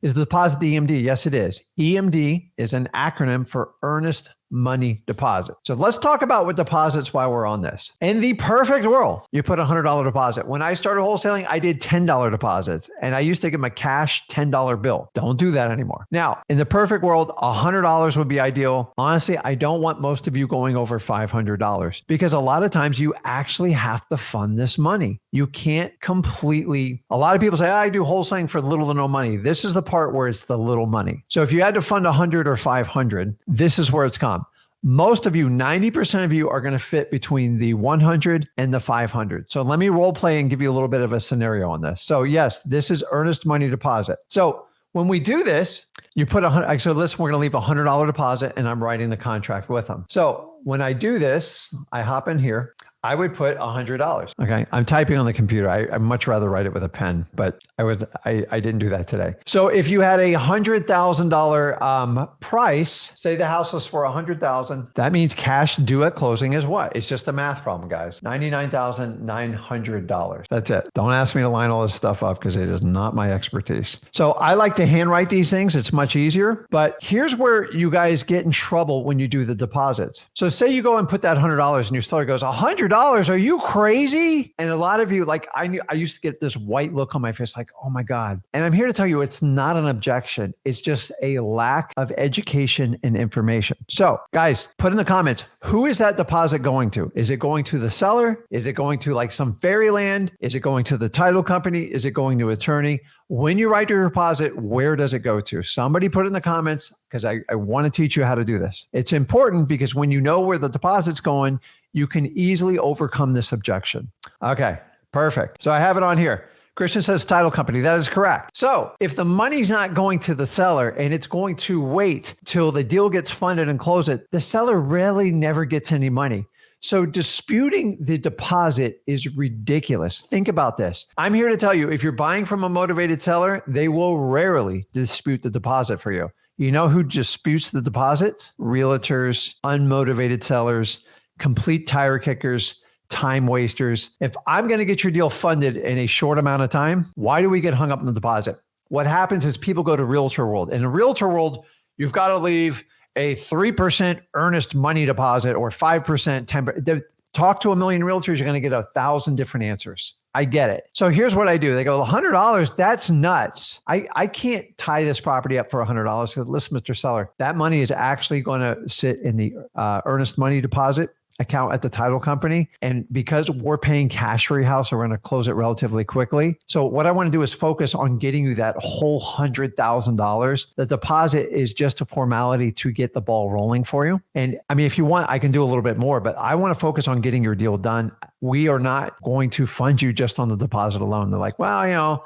is the deposit the EMD? Yes, it is. EMD is an acronym for earnest money deposit. So let's talk about what deposits while we're on this. In the perfect world, you put $100 deposit. When I started wholesaling, I did $10 deposits and I used to give them a cash $10 bill. Don't do that anymore. Now, in the perfect world, $100 would be ideal. Honestly, I don't want most of you going over $500 because a lot of times you actually have to fund this money. You can't a lot of people say, I do wholesaling for little to no money. This is the part where it's the little money. So if you had to fund 100 or 500, this is where it's come. Most of you, 90% of you are going to fit between the 100 and the 500. So let me role play and give you a little bit of a scenario on this. So yes, this is earnest money deposit. So when we do this, you put so listen, we're going to leave $100 deposit and I'm writing the contract with them. So when I do this, I hop in here. I would put $100. Okay. I'm typing on the computer. I'd much rather write it with a pen, but I didn't do that today. So if you had a $100,000 price, say the house was for $100,000, that means cash due at closing is what? It's just a math problem, guys. $99,900. That's it. Don't ask me to line all this stuff up because it is not my expertise. So I like to handwrite these things. It's much easier, but here's where you guys get in trouble when you do the deposits. So say you go and put that $100 and your seller goes, $100? Are you crazy? And a lot of you, like I used to get this white look on my face, like, oh my God. And I'm here to tell you, it's not an objection. It's just a lack of education and information. So guys, put in the comments, who is that deposit going to? Is it going to the seller? Is it going to like some fairyland? Is it going to the title company? Is it going to attorney? When you write your deposit, where does it go to? Somebody put it in the comments because I want to teach you how to do this. It's important because when you know where the deposit's going, you can easily overcome this objection. Okay, perfect. So I have it on here. Christian says title company. That is correct. So if the money's not going to the seller and it's going to wait till the deal gets funded and close it, the seller rarely never gets any money. So disputing the deposit is ridiculous. Think about this. I'm here to tell you, if you're buying from a motivated seller, they will rarely dispute the deposit for you. You know who disputes the deposits? Realtors, unmotivated sellers, complete tire kickers, time wasters. If I'm going to get your deal funded in a short amount of time, why do we get hung up on the deposit? What happens is people go to realtor world. In a realtor world, you've got to leave a 3% earnest money deposit or 5%, 10%. Talk to a million realtors, you're going to get 1,000 different answers. I get it. So here's what I do. They go, $100, that's nuts. I can't tie this property up for $100. So listen, Mr. Seller, that money is actually going to sit in the earnest money deposit account at the title company. And because we're paying cash for your house, we're going to close it relatively quickly. So what I want to do is focus on getting you that whole $100,000. The deposit is just a formality to get the ball rolling for you. And I mean, if you want, I can do a little bit more, but I want to focus on getting your deal done we are not going to fund you just on the deposit alone. They're like, well,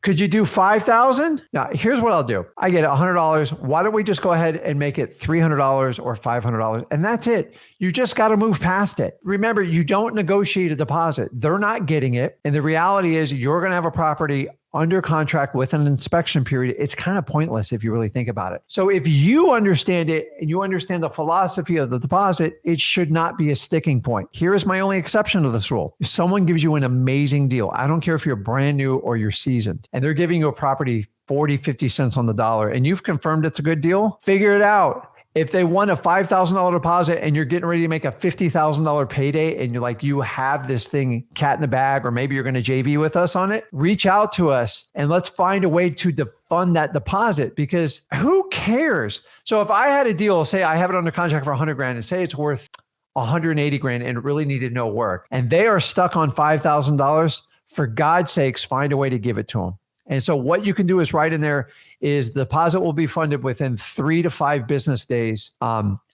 could you do 5,000? Now, here's what I'll do. I get $100. Why don't we just go ahead and make it $300 or $500? And that's it. You just got to move past it. Remember, you don't negotiate a deposit. They're not getting it. And the reality is you're going to have a property under contract with an inspection period. It's kind of pointless if you really think about it. So if you understand it and you understand the philosophy of the deposit, it should not be a sticking point. Here is my only exception to this rule. If someone gives you an amazing deal, I don't care if you're brand new or you're seasoned, and they're giving you a property 40, 50 cents on the dollar, and you've confirmed it's a good deal, figure it out. If they want a $5,000 deposit and you're getting ready to make a $50,000 payday and you're like, you have this thing cat in the bag, or maybe you're going to JV with us on it, reach out to us and let's find a way to fund that deposit, because who cares? So if I had a deal, say I have it under contract for 100 grand and say it's worth 180 grand and it really needed no work, and they are stuck on $5,000, for God's sakes, find a way to give it to them. And so what you can do is write in there is the deposit will be funded within 3 to 5 business days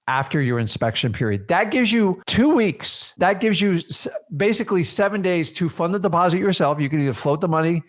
after your inspection period. That gives you 2 weeks. That gives you basically 7 days to fund the deposit yourself. You can either float the money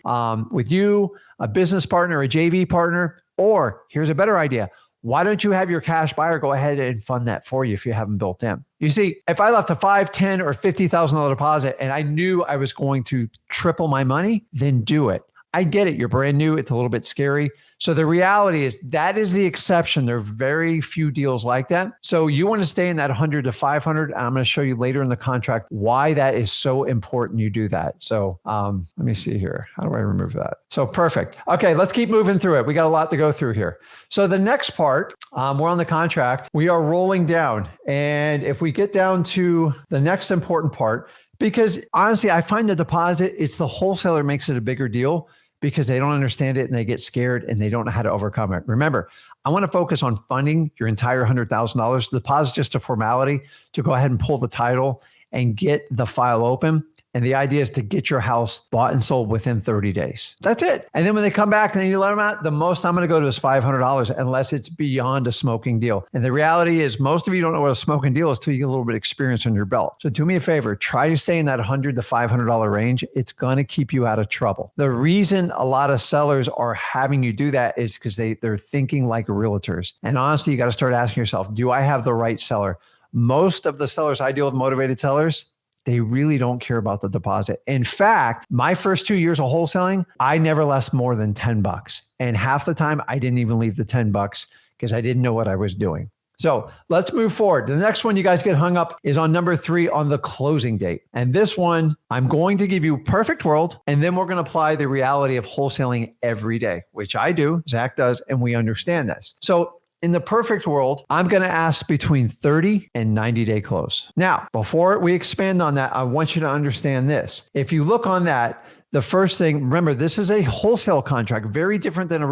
with you, a business partner, a JV partner, or here's a better idea. Why don't you have your cash buyer go ahead and fund that for you if you haven't built in? You see, if I left a $5,000, $10,000, or $50,000 deposit and I knew I was going to triple my money, then do it. I get it. You're brand new. It's a little bit scary. So the reality is that is the exception. There are very few deals like that. So you want to stay in that 100 to 500. I'm going to show you later in the contract why that is so important you do that. So let me see here. How do I remove that? So perfect. Okay, let's keep moving through it. We got a lot to go through here. So the next part, we're on the contract. We are rolling down. And if we get down to the next important part, because honestly, I find the deposit, it's the wholesaler makes it a bigger deal because they don't understand it and they get scared and they don't know how to overcome it. Remember, I want to focus on funding your entire $100,000. The deposit is just a formality to go ahead and pull the title and get the file open. And the idea is to get your house bought and sold within 30 days. That's it. And then when they come back and then you let them out, the most I'm going to go to is $500 unless it's beyond a smoking deal. And the reality is most of you don't know what a smoking deal is until you get a little bit of experience on your belt. So do me a favor, try to stay in that $100 to $500 range. It's going to keep you out of trouble. The reason a lot of sellers are having you do that is because they're thinking like realtors. And honestly, you got to start asking yourself, do I have the right seller? Most of the sellers I deal with, motivated sellers, they really don't care about the deposit. In fact, my first 2 years of wholesaling, I never left more than $10. And half the time I didn't even leave the $10 because I didn't know what I was doing. So let's move forward. The next one you guys get hung up is on number 3 on the closing date. And this one, I'm going to give you perfect world. And then we're going to apply the reality of wholesaling every day, which I do, Zach does, and we understand this. So in the perfect world, I'm going to ask between 30 and 90 day close. Now, before we expand on that, I want you to understand this. If you look on that, the first thing, remember, this is a wholesale contract, very different than a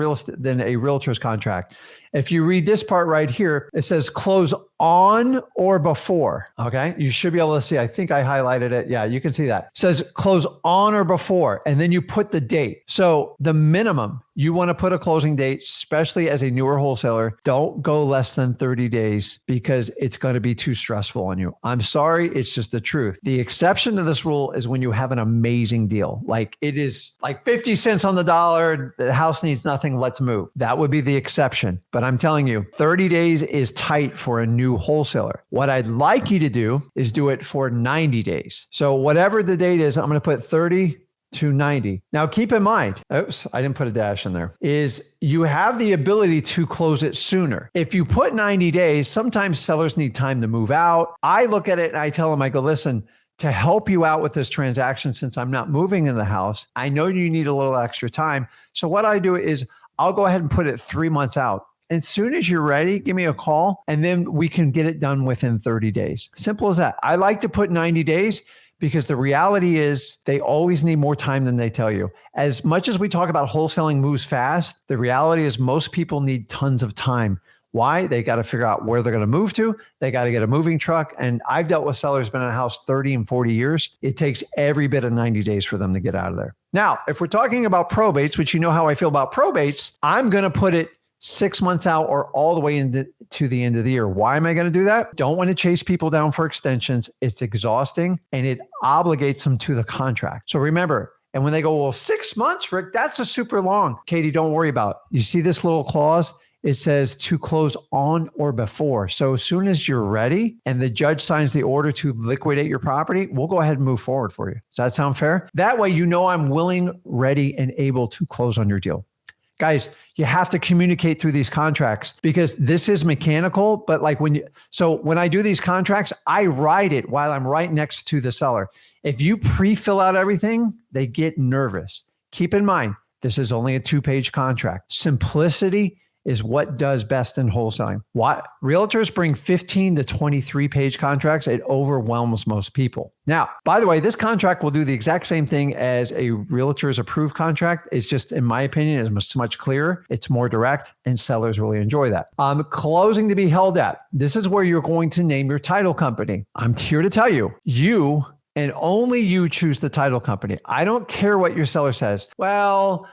realtor's contract. If you read this part right here, it says close on or before. Okay. You should be able to see. I think I highlighted it. Yeah, you can see that. It says close on or before, and then you put the date. So the minimum you want to put a closing date, especially as a newer wholesaler, don't go less than 30 days because it's going to be too stressful on you. I'm sorry. It's just the truth. The exception to this rule is when you have an amazing deal. Like it is like 50 cents on the dollar. The house needs nothing. Let's move. That would be the exception. But I'm telling you, 30 days is tight for a new wholesaler. What I'd like you to do is do it for 90 days. So whatever the date is, I'm going to put 30 to 90. Now, keep in mind, oops, I didn't put a dash in there, is you have the ability to close it sooner. If you put 90 days, sometimes sellers need time to move out. I look at it and I tell them, I go, listen, to help you out with this transaction, since I'm not moving in the house, I know you need a little extra time. So what I do is I'll go ahead and put it 3 months out. As soon as you're ready, give me a call and then we can get it done within 30 days. Simple as that. I like to put 90 days because the reality is they always need more time than they tell you. As much as we talk about wholesaling moves fast, the reality is most people need tons of time. Why? They got to figure out where they're going to move to. They got to get a moving truck. And I've dealt with sellers been in a house 30 and 40 years. It takes every bit of 90 days for them to get out of there. Now, if we're talking about probates, which you know how I feel about probates, I'm going to put it 6 months out, or all the way into the end of the year. Why am I going to do that? Don't want to chase people down for extensions. It's exhausting and it obligates them to the contract. So remember, and when they go, well, 6 months, Rick, that's a super long. Katie, don't worry about it. You see this little clause? It says to close on or before. So as soon as you're ready and the judge signs the order to liquidate your property, we'll go ahead and move forward for you. Does that sound fair? That way, you know I'm willing, ready, and able to close on your deal. Guys, you have to communicate through these contracts because this is mechanical, but like when I do these contracts, I write it while I'm right next to the seller. If you pre-fill out everything, they get nervous. Keep in mind, this is only a 2-page contract. Simplicity is what does best in wholesaling. What realtors bring 15 to 23-page contracts, it overwhelms most people. Now, by the way, this contract will do the exact same thing as a realtor's approved contract. It's just, in my opinion, is much clearer. It's more direct, and sellers really enjoy that. Closing to be held at. This is where you're going to name your title company. I'm here to tell you, you and only you choose the title company. I don't care what your seller says. Well,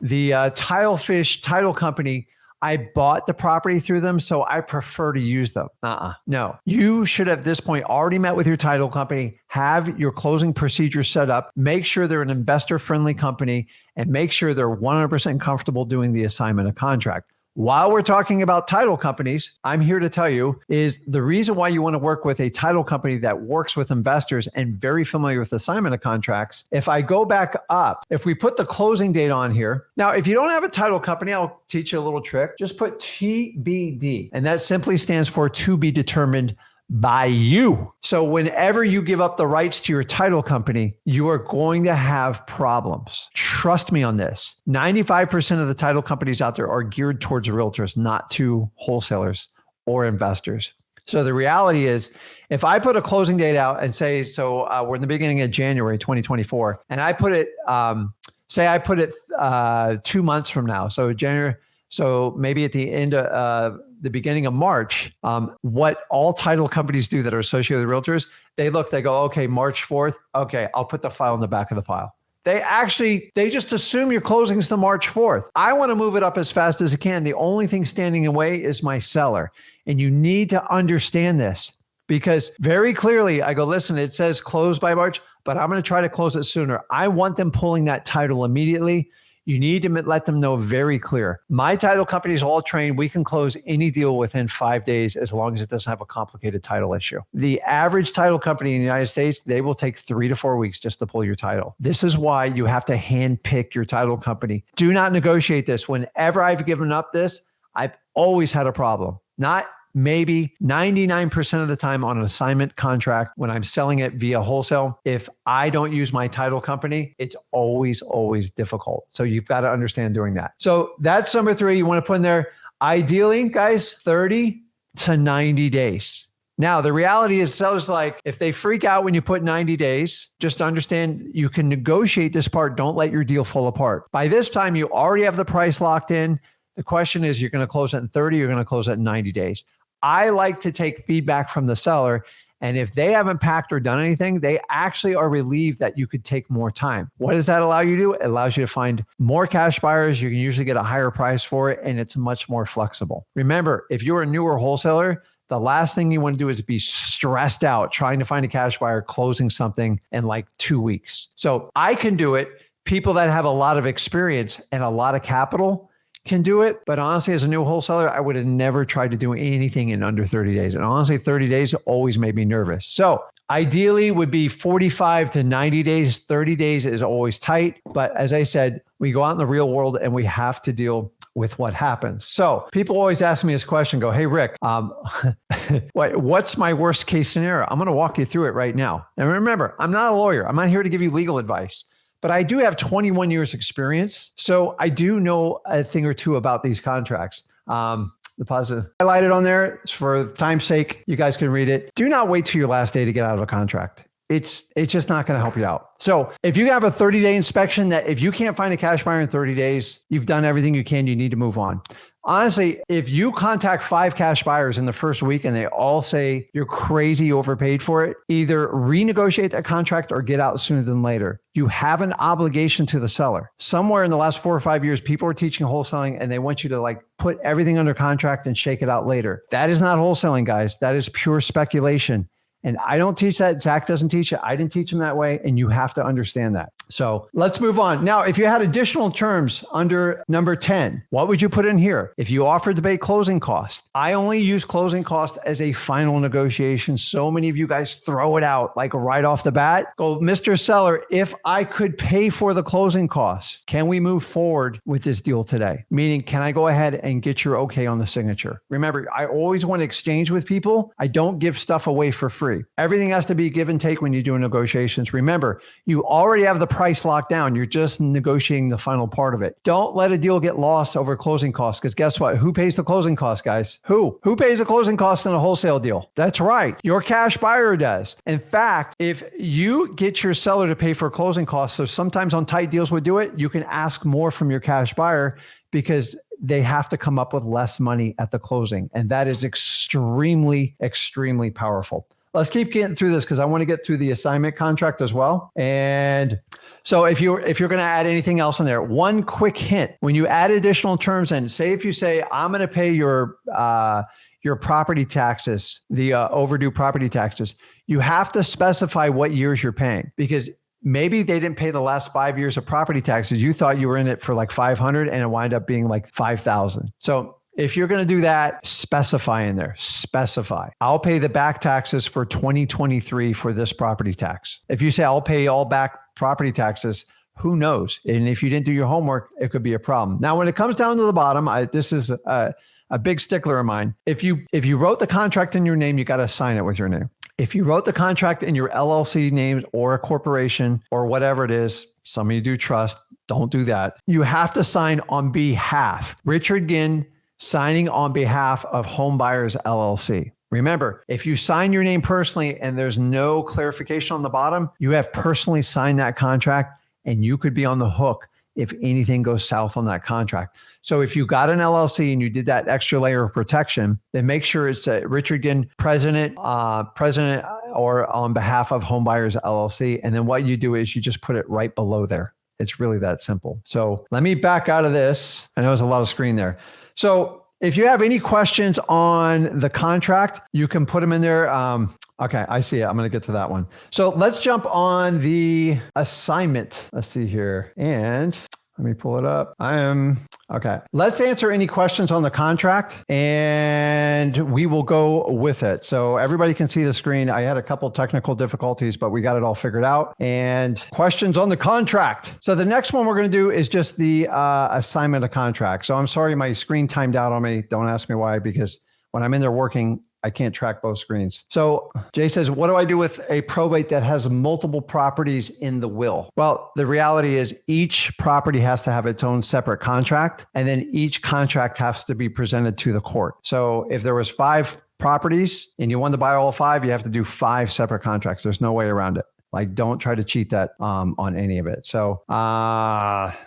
the Tilefish title company, I bought the property through them, so I prefer to use them. No. You should at this point already met with your title company, have your closing procedures set up, make sure they're an investor-friendly company, and make sure they're 100% comfortable doing the assignment of contract. While we're talking about title companies, I'm here to tell you is the reason why you want to work with a title company that works with investors and very familiar with assignment of contracts. If I go back up, if we put the closing date on here, now, if you don't have a title company, I'll teach you a little trick. Just put TBD, and that simply stands for to be determined by you. So whenever you give up the rights to your title company, you are going to have problems. Trust me on this. 95% of the title companies out there are geared towards realtors, not to wholesalers or investors. So the reality is, if I put a closing date out and say, we're in the beginning of January 2024, and I put it, say I put it 2 months from now, so January, so maybe at the end of the beginning of March, what all title companies do that are associated with realtors, they go, okay, March 4th. Okay, I'll put the file in the back of the file. They just assume your closing's the March 4th. I want to move it up as fast as I can. The only thing standing in the way is my seller. And you need to understand this because very clearly I go, listen, it says close by March, but I'm going to try to close it sooner. I want them pulling that title immediately. You need to let them know very clear. My title company is all trained. We can close any deal within 5 days as long as it doesn't have a complicated title issue. The average title company in the United States, they will take 3 to 4 weeks just to pull your title. This is why you have to hand pick your title company. Do not negotiate this. Whenever I've given up this, I've always had a problem. Not maybe 99% of the time on an assignment contract when I'm selling it via wholesale. If I don't use my title company, it's always difficult. So you've got to understand doing that. So that's number 3 you want to put in there. Ideally, guys, 30 to 90 days. Now, the reality is sellers if they freak out when you put 90 days, just understand you can negotiate this part. Don't let your deal fall apart. By this time, you already have the price locked in. The question is, you're going to close it in 30, you're going to close it in 90 days. I like to take feedback from the seller. And if they haven't packed or done anything, they actually are relieved that you could take more time. What does that allow you to do? It allows you to find more cash buyers. You can usually get a higher price for it, and it's much more flexible. Remember, if you're a newer wholesaler, the last thing you want to do is be stressed out trying to find a cash buyer closing something in 2 weeks. So I can do it. People that have a lot of experience and a lot of capital can do it. But honestly, as a new wholesaler, I would have never tried to do anything in under 30 days. And honestly, 30 days always made me nervous. So ideally would be 45 to 90 days. 30 days is always tight. But as I said, we go out in the real world and we have to deal with what happens. So people always ask me this question, go, hey, Rick, what's my worst case scenario? I'm going to walk you through it right now. And remember, I'm not a lawyer. I'm not here to give you legal advice. But I do have 21 years experience. So I do know a thing or two about these contracts. The positive highlighted on there, for time's sake, you guys can read it. Do not wait till your last day to get out of a contract. It's just not going to help you out. So if you have a 30-day inspection, that if you can't find a cash buyer in 30 days, you've done everything you can, you need to move on. honestly, if you contact 5 cash buyers in the first week and they all say you're crazy overpaid for it, either renegotiate that contract or get out sooner than later. You have an obligation to the seller. Somewhere in the last 4 or 5 years, people are teaching wholesaling and they want you to like put everything under contract and shake it out later. That is not wholesaling, guys. That is pure speculation. And I don't teach that. Zach doesn't teach it. I didn't teach him that way. And you have to understand that. So let's move on. Now, if you had additional terms under number 10, what would you put in here? If you offered to pay closing cost, I only use closing cost as a final negotiation. So many of you guys throw it out like right off the bat. Go, Mr. Seller, if I could pay for the closing costs, can we move forward with this deal today? Meaning, can I go ahead and get your okay on the signature? Remember, I always want to exchange with people. I don't give stuff away for free. Everything has to be give and take when you're doing negotiations. Remember, you already have the price locked down. You're just negotiating the final part of it. Don't let a deal get lost over closing costs, because guess what? Who pays the closing costs, guys? Who pays the closing costs in a wholesale deal? That's right. Your cash buyer does. In fact, if you get your seller to pay for closing costs, so sometimes on tight deals we do it, you can ask more from your cash buyer because they have to come up with less money at the closing. And that is extremely, extremely powerful. Let's keep getting through this because I want to get through the assignment contract as well. And so if you're going to add anything else in there, one quick hint: when you add additional terms in, say if you say, I'm going to pay your property taxes, the overdue property taxes, you have to specify what years you're paying, because maybe they didn't pay the last 5 years of property taxes. You thought you were in it for like 500 and it wound up being like 5,000. So if you're going to do that, specify in there, specify. I'll pay the back taxes for 2023 for this property tax. If you say I'll pay all back property taxes, who knows? And if you didn't do your homework, it could be a problem. Now, when it comes down to the bottom, this is a big stickler of mine. If you wrote the contract in your name, you got to sign it with your name. If you wrote the contract in your LLC name or a corporation or whatever it is, some of you do trust, don't do that. You have to sign on behalf. Richard Ginn, signing on behalf of Home Buyers LLC. Remember, if you sign your name personally and there's no clarification on the bottom, you have personally signed that contract and you could be on the hook if anything goes south on that contract. So if you got an LLC and you did that extra layer of protection, then make sure it's Richard Ginn, president or on behalf of Home Buyers LLC. And then what you do is you just put it right below there. It's really that simple. So let me back out of this. I know there's a lot of screen there. So if you have any questions on the contract, you can put them in there. Okay, I see it. I'm going to get to that one. So let's jump on the assignment. Let's see here. And let me pull it up. Okay. Let's answer any questions on the contract and we will go with it. So everybody can see the screen. I had a couple technical difficulties, but we got it all figured out. And questions on the contract. So the next one we're going to do is just the assignment of contract. So I'm sorry, my screen timed out on me. Don't ask me why, because when I'm in there working, I can't track both screens. So Jay says, what do I do with a probate that has multiple properties in the will? Well, the reality is each property has to have its own separate contract, and then each contract has to be presented to the court. So if there was 5 properties and you wanted to buy all 5, you have to do 5 separate contracts. There's no way around it. Like, don't try to cheat that on any of it. So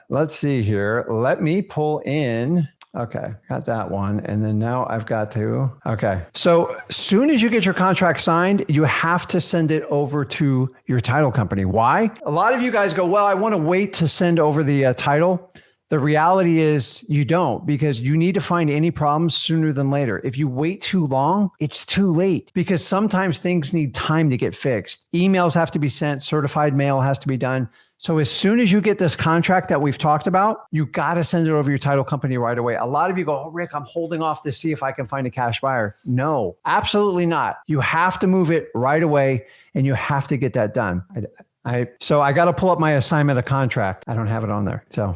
let's see here. Let me pull in. Okay, got that one. And then now I've got to, okay. So soon as you get your contract signed, you have to send it over to your title company. Why? A lot of you guys go, well, I want to wait to send over the title. The reality is you don't, because you need to find any problems sooner than later. If you wait too long, it's too late, because sometimes things need time to get fixed. Emails have to be sent, certified mail has to be done. So as soon as you get this contract that we've talked about, you got to send it over your title company right away. A lot of you go, oh, Rick, I'm holding off to see if I can find a cash buyer. No, absolutely not. You have to move it right away and you have to get that done. So I got to pull up my assignment of contract. I don't have it on there. So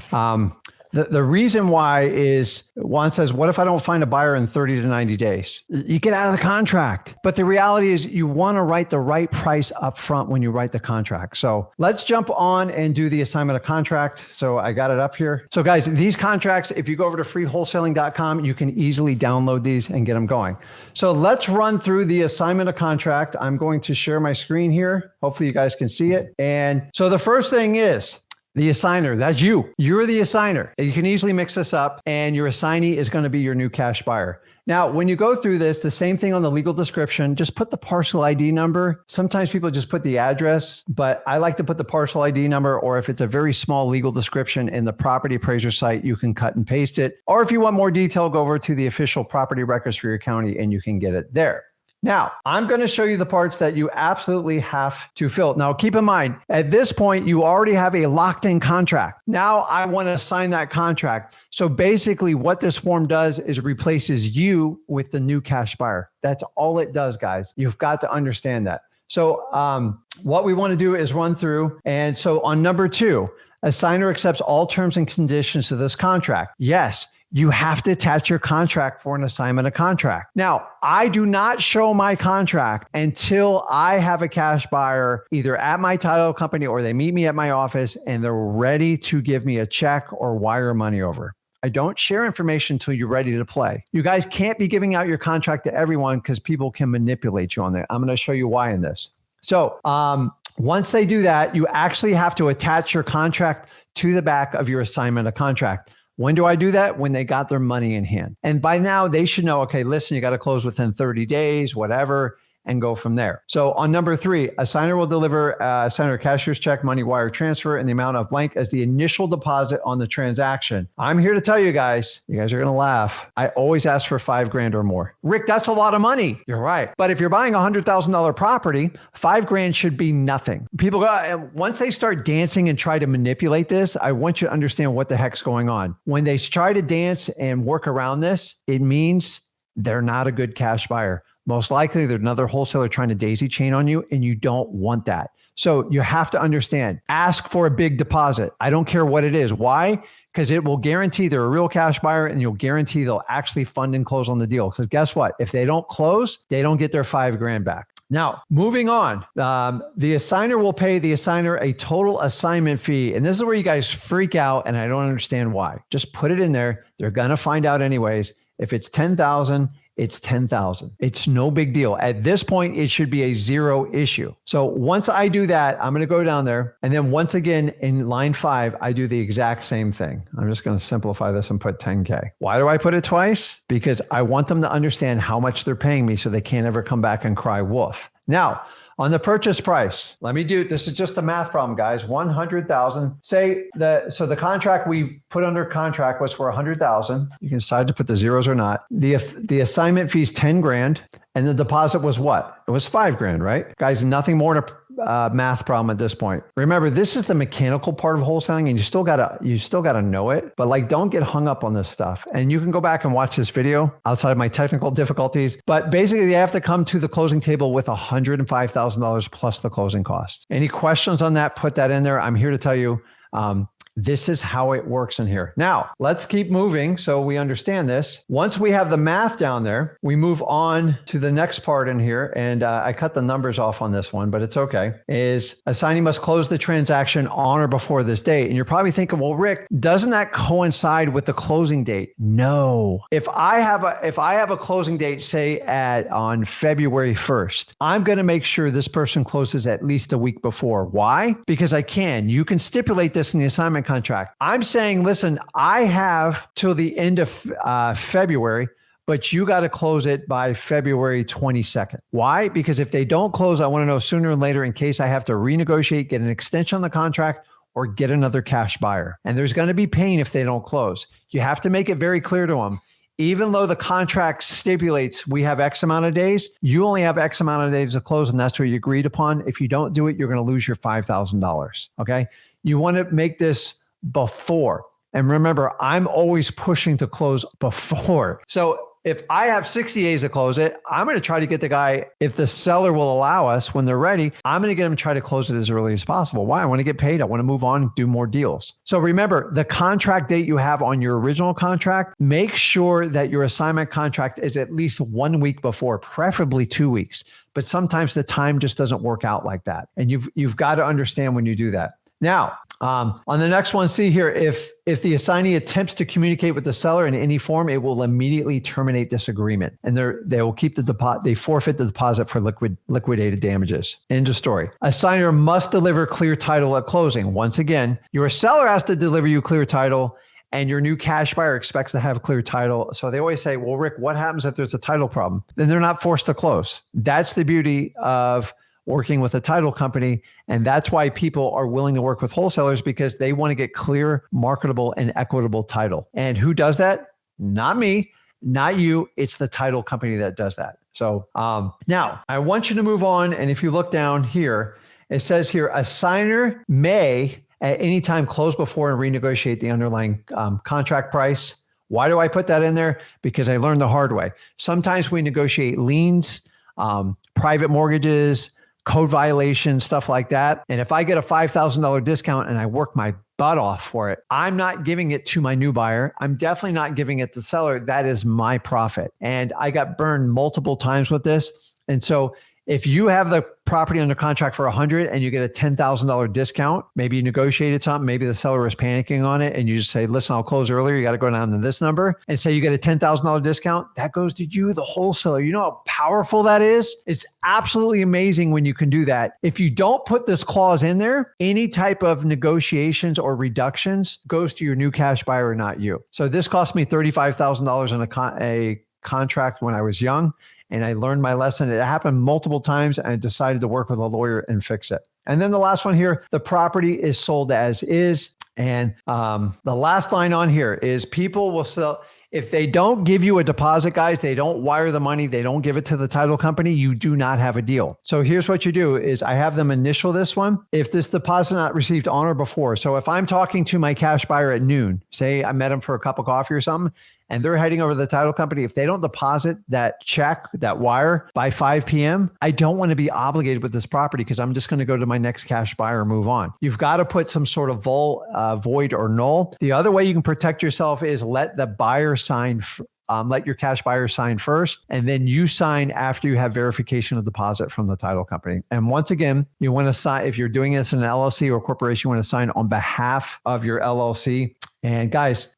the reason why is Juan says, what if I don't find a buyer in 30 to 90 days? You get out of the contract. But the reality is you want to write the right price up front when you write the contract. So let's jump on and do the assignment of contract. So I got it up here. So guys, these contracts, if you go over to freewholesaling.com, you can easily download these and get them going. So let's run through the assignment of contract. I'm going to share my screen here. Hopefully you guys can see it. And so the first thing is, The assigner, that's you. You're the assigner. You can easily mix this up, and your assignee is going to be your new cash buyer. Now, when you go through this, the same thing on the legal description, just put the parcel ID number. Sometimes people just put the address, but I like to put the parcel ID number, or if it's a very small legal description in the property appraiser site, you can cut and paste it. Or if you want more detail, go over to the official property records for your county and you can get it there. Now, I'm going to show you the parts that you absolutely have to fill. Now, keep in mind, at this point, you already have a locked-in contract. Now, I want to sign that contract. So basically, what this form does is replaces you with the new cash buyer. That's all it does, guys. You've got to understand that. So what we want to do is run through. And so on number 2, assigner accepts all terms and conditions to this contract. Yes. You have to attach your contract for an assignment of contract. Now, I do not show my contract until I have a cash buyer either at my title company or they meet me at my office and they're ready to give me a check or wire money over. I don't share information until you're ready to play. You guys can't be giving out your contract to everyone because people can manipulate you on there. I'm going to show you why in this. So once they do that, you actually have to attach your contract to the back of your assignment of contract. When do I do that? When they got their money in hand. And by now they should know, okay, listen, you got to close within 30 days, whatever, and go from there. So on number 3, assigner will deliver assigner cashier's check, money wire transfer in the amount of blank as the initial deposit on the transaction. I'm here to tell you guys are going to laugh. I always ask for $5,000 or more. Rick, that's a lot of money. You're right. But if you're buying a $100,000 property, $5,000 should be nothing. People go, once they start dancing and try to manipulate this, I want you to understand what the heck's going on. When they try to dance and work around this, it means they're not a good cash buyer. Most likely, there's another wholesaler trying to daisy chain on you, and you don't want that. So you have to understand, ask for a big deposit. I don't care what it is. Why? Because it will guarantee they're a real cash buyer, and you'll guarantee they'll actually fund and close on the deal. Because guess what? If they don't close, they don't get their $5,000 back. Now, moving on, the assigner will pay the assigner a total assignment fee. And this is where you guys freak out, and I don't understand why. Just put it in there. They're going to find out anyways. If it's $10,000, it's $10,000. It's no big deal. At this point, it should be a zero issue. So once I do that, I'm going to go down there. And then once again, in line 5, I do the exact same thing. I'm just going to simplify this and put 10K. Why do I put it twice? Because I want them to understand how much they're paying me so they can't ever come back and cry wolf. Now, on the purchase price, this is just a math problem, guys. 100,000. So the contract we put under contract was for 100,000. You can decide to put the zeros or not. The assignment fee is 10 grand, and the deposit was what? It was 5 grand, right? Guys, nothing more than a math problem at this point. Remember, this is the mechanical part of wholesaling, and you still gotta know it. But don't get hung up on this stuff. And you can go back and watch this video outside of my technical difficulties. But basically, they have to come to the closing table with $105,000 plus the closing costs. Any questions on that? Put that in there. I'm here to tell you. This is how it works in here. Now, let's keep moving so we understand this. Once we have the math down there, we move on to the next part in here. And I cut the numbers off on this one, but it's okay. Is assignee must close the transaction on or before this date. And you're probably thinking, well, Rick, doesn't that coincide with the closing date? No. If I have a closing date, say on February 1st, I'm going to make sure this person closes at least a week before. Why? Because you can stipulate this in the assignment contract. I'm saying, listen, I have till the end of February, but you got to close it by February 22nd. Why? Because if they don't close, I want to know sooner or later in case I have to renegotiate, get an extension on the contract, or get another cash buyer. And there's going to be pain if they don't close. You have to make it very clear to them. Even though the contract stipulates we have X amount of days, you only have X amount of days to close, and that's what you agreed upon. If you don't do it, you're going to lose your $5,000. Okay? You want to make this before. And remember, I'm always pushing to close before. So if I have 60 days to close it, I'm going to try to get the guy, if the seller will allow us when they're ready, I'm going to get them to try to close it as early as possible. Why? I want to get paid. I want to move on and do more deals. So remember, the contract date you have on your original contract, make sure that your assignment contract is at least 1 week before, preferably 2 weeks. But sometimes the time just doesn't work out like that. And you've got to understand when you do that. Now, On the next one, see here, if the assignee attempts to communicate with the seller in any form, it will immediately terminate this agreement, and they will keep the deposit. They forfeit the deposit for liquidated damages. End of story. Assigner must deliver clear title at closing. Once again, your seller has to deliver you clear title, and your new cash buyer expects to have clear title. So they always say, well, Rick, what happens if there's a title problem? Then they're not forced to close. That's the beauty of working with a title company. And that's why people are willing to work with wholesalers, because they want to get clear, marketable, and equitable title. And who does that? Not me, not you. It's the title company that does that. So now I want you to move on. And if you look down here, it says here, assigner may at any time close before and renegotiate the underlying contract price. Why do I put that in there? Because I learned the hard way. Sometimes we negotiate liens, private mortgages, code violations, stuff like that. And if I get a $5,000 discount and I work my butt off for it, I'm not giving it to my new buyer. I'm definitely not giving it to the seller. That is my profit. And I got burned multiple times with this. And so if you have the property under contract for $100 and you get a $10,000 discount, maybe you negotiated something, maybe the seller was panicking on it, and you just say, listen, I'll close earlier. You got to go down to this number, and say you get a $10,000 discount. That goes to you, the wholesaler. You know how powerful that is? It's absolutely amazing when you can do that. If you don't put this clause in there, any type of negotiations or reductions goes to your new cash buyer, not you. So this cost me $35,000 in a contract when I was young. And I learned my lesson. It happened multiple times, and I decided to work with a lawyer and fix it. And then the last one here, the property is sold as is. And the last line on here is people will sell. If they don't give you a deposit, guys, they don't wire the money, they don't give it to the title company, you do not have a deal. So here's what you do is I have them initial this one. If this deposit not received on or before. So if I'm talking to my cash buyer at noon, say I met him for a cup of coffee or something, and they're heading over to the title company, if they don't deposit that check, that wire by 5 p.m., I don't want to be obligated with this property, because I'm just going to go to my next cash buyer and move on. You've got to put some sort of void or null. The other way you can protect yourself is let the buyer sign, let your cash buyer sign first, and then you sign after you have verification of deposit from the title company. And once again, you want to sign, if you're doing this in an LLC or corporation, you want to sign on behalf of your LLC. And guys,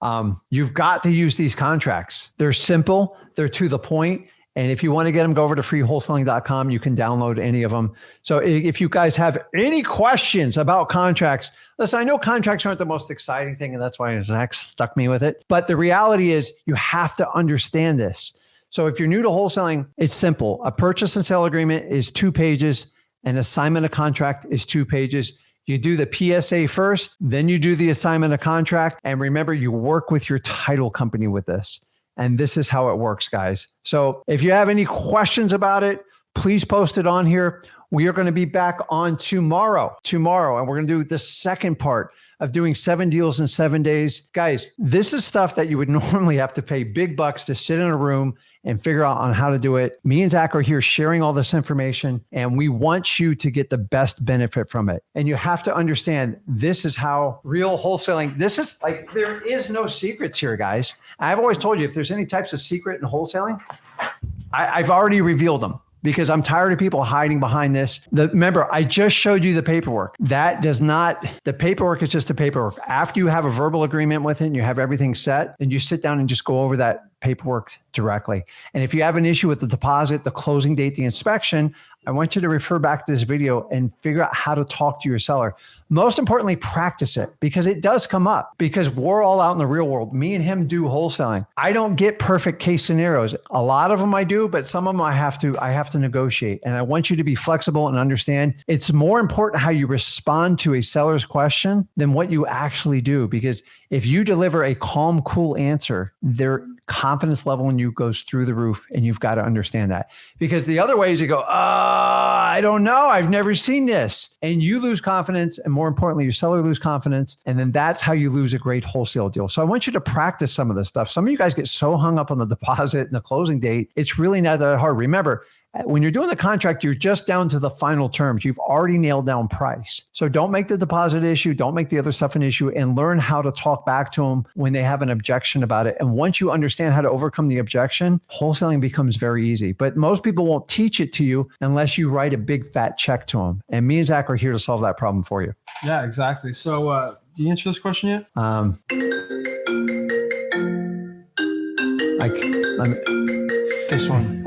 you've got to use these contracts. They're simple, they're to the point. And if you want to get them, go over to freewholesaling.com. You can download any of them. So if you guys have any questions about contracts, listen, I know contracts aren't the most exciting thing, and that's why Zach stuck me with it. But the reality is you have to understand this. So if you're new to wholesaling, it's simple. A purchase and sale agreement is 2 pages. An assignment of contract is 2 pages. You do the PSA first, then you do the assignment of contract. And remember, you work with your title company with this. And this is how it works, guys. So if you have any questions about it, please post it on here. We are going to be back on tomorrow, and we're going to do the second part of doing 7 deals in 7 days. Guys, this is stuff that you would normally have to pay big bucks to sit in a room and figure out on how to do it. Me and Zach are here sharing all this information, and we want you to get the best benefit from it. And you have to understand, this is how real wholesaling, this is like, there is no secrets here, guys. I've always told you, if there's any types of secret in wholesaling, I've already revealed them, because I'm tired of people hiding behind this. Remember, I just showed you the paperwork. The paperwork is just the paperwork. After you have a verbal agreement with it and you have everything set, then you sit down and just go over that paperwork directly. And if you have an issue with the deposit, the closing date, the inspection, I want you to refer back to this video and figure out how to talk to your seller. Most importantly, practice it, because it does come up, because we're all out in the real world. Me and him do wholesaling. I don't get perfect case scenarios. A lot of them I do, but some of them I have to negotiate. And I want you to be flexible and understand it's more important how you respond to a seller's question than what you actually do. Because if you deliver a calm, cool answer, their confidence level in you goes through the roof, and you've got to understand that. Because the other way is you go, I don't know, I've never seen this. And you lose confidence, and more importantly, your seller lose confidence. And then that's how you lose a great wholesale deal. So I want you to practice some of this stuff. Some of you guys get so hung up on the deposit and the closing date. It's really not that hard. Remember, When you're doing the contract, you're just down to the final terms. You've already nailed down price. So don't make the deposit issue. Don't make the other stuff an issue, and learn how to talk back to them when they have an objection about it. And once you understand how to overcome the objection, wholesaling becomes very easy. But most people won't teach it to you unless you write a big fat check to them. And me and Zach are here to solve that problem for you. Yeah, exactly. So do you answer this question yet? This one.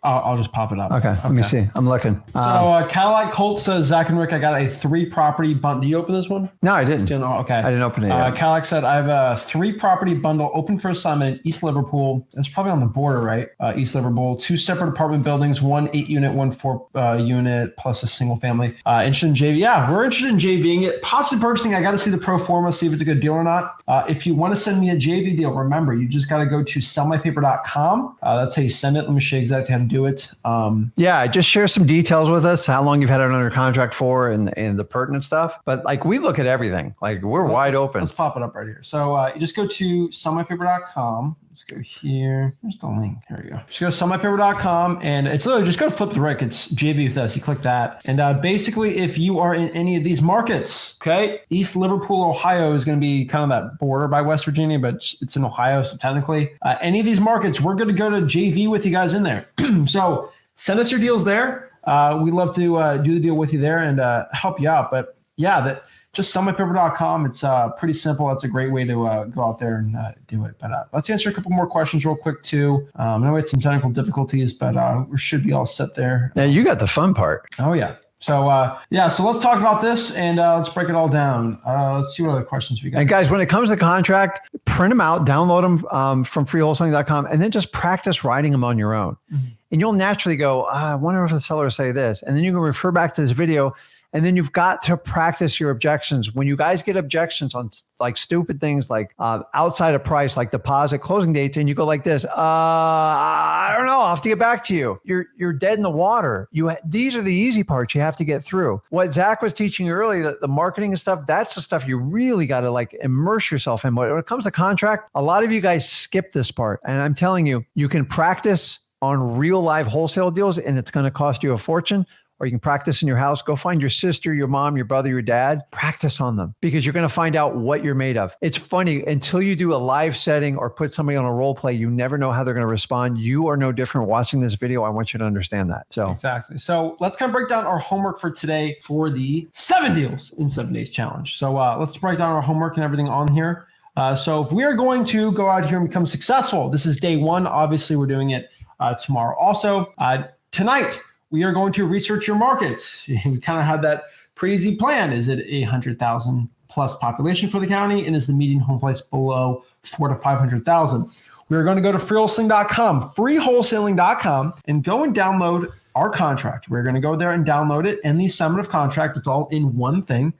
I'll just pop it up. Okay. Let me see. I'm looking. So Cadillac Colt says, Zach and Rick, I got a 3-property bundle. Did you open this one? No, I didn't. Okay. I didn't open it yet. Cadillac said, I have a 3-property bundle open for assignment in East Liverpool. It's probably on the border, right? East Liverpool. 2 separate apartment buildings, 1 8-unit, 1 4-unit, plus a single family. Interested in JV? Yeah, we're interested in JVing it. Possibly purchasing. I got to see the pro forma, see if it's a good deal or not. If you want to send me a JV deal, remember, you just got to go to sellmypaper.com. That's how you send it. Let me show you exactly how to do it. Yeah, just share some details with us, how long you've had it under contract for, and the pertinent stuff. But like, we look at everything. Like, we're wide open. Let's pop it up right here. So you just go to sellmypaper.com. Let's go here. There's the link. There we go. Just go to sellmypaper.com, and it's literally just go to flip the Rick. It's JV with us. You click that. And basically, if you are in any of these markets, okay, East Liverpool, Ohio is going to be kind of that border by West Virginia, but it's in Ohio. So technically, any of these markets, we're going to go to JV with you guys in there. So send us your deals there. We'd love to do the deal with you there and help you out. But yeah, just sellmypaper.com. It's pretty simple. That's a great way to go out there and do it. But let's answer a couple more questions real quick too. I know we had some technical difficulties, but we should be all set there. Yeah, you got the fun part. Oh yeah. So so let's talk about this and let's break it all down. Let's see what other questions we got. And guys, when it comes to contract, print them out, download them from freewholesaling.com, and then just practice writing them on your own. Mm-hmm. And you'll naturally go, I wonder if the seller will say this. And then you can refer back to this video. And then you've got to practice your objections. When you guys get objections on like stupid things like outside of price, like deposit, closing dates, and you go like this, I don't know, I'll have to get back to you. You're dead in the water. These are the easy parts you have to get through. What Zach was teaching you earlier, the marketing and stuff, that's the stuff you really got to like immerse yourself in. When it comes to contract, a lot of you guys skip this part. And I'm telling you, you can practice on real live wholesale deals and it's going to cost you a fortune. Or you can practice in your house. Go find your sister, your mom, your brother, your dad. Practice on them because you're going to find out what you're made of. It's funny, until you do a live setting or put somebody on a role play, you never know how they're going to respond. You are no different watching this video. I want you to understand that. So exactly. So let's kind of break down our homework for today for the 7 deals in 7 days challenge. So let's break down our homework and everything on here. So if we are going to go out here and become successful, this is day 1. Obviously, we're doing it tomorrow. Also, tonight, we are going to research your markets. We kind of have that pretty easy plan. Is it 100,000 plus population for the county? And is the median home price below 400,000 to 500,000? We're going to go to freewholesaling.com, and go and download our contract. We're going to go there and download it and the assignment of contract. It's all in one thing.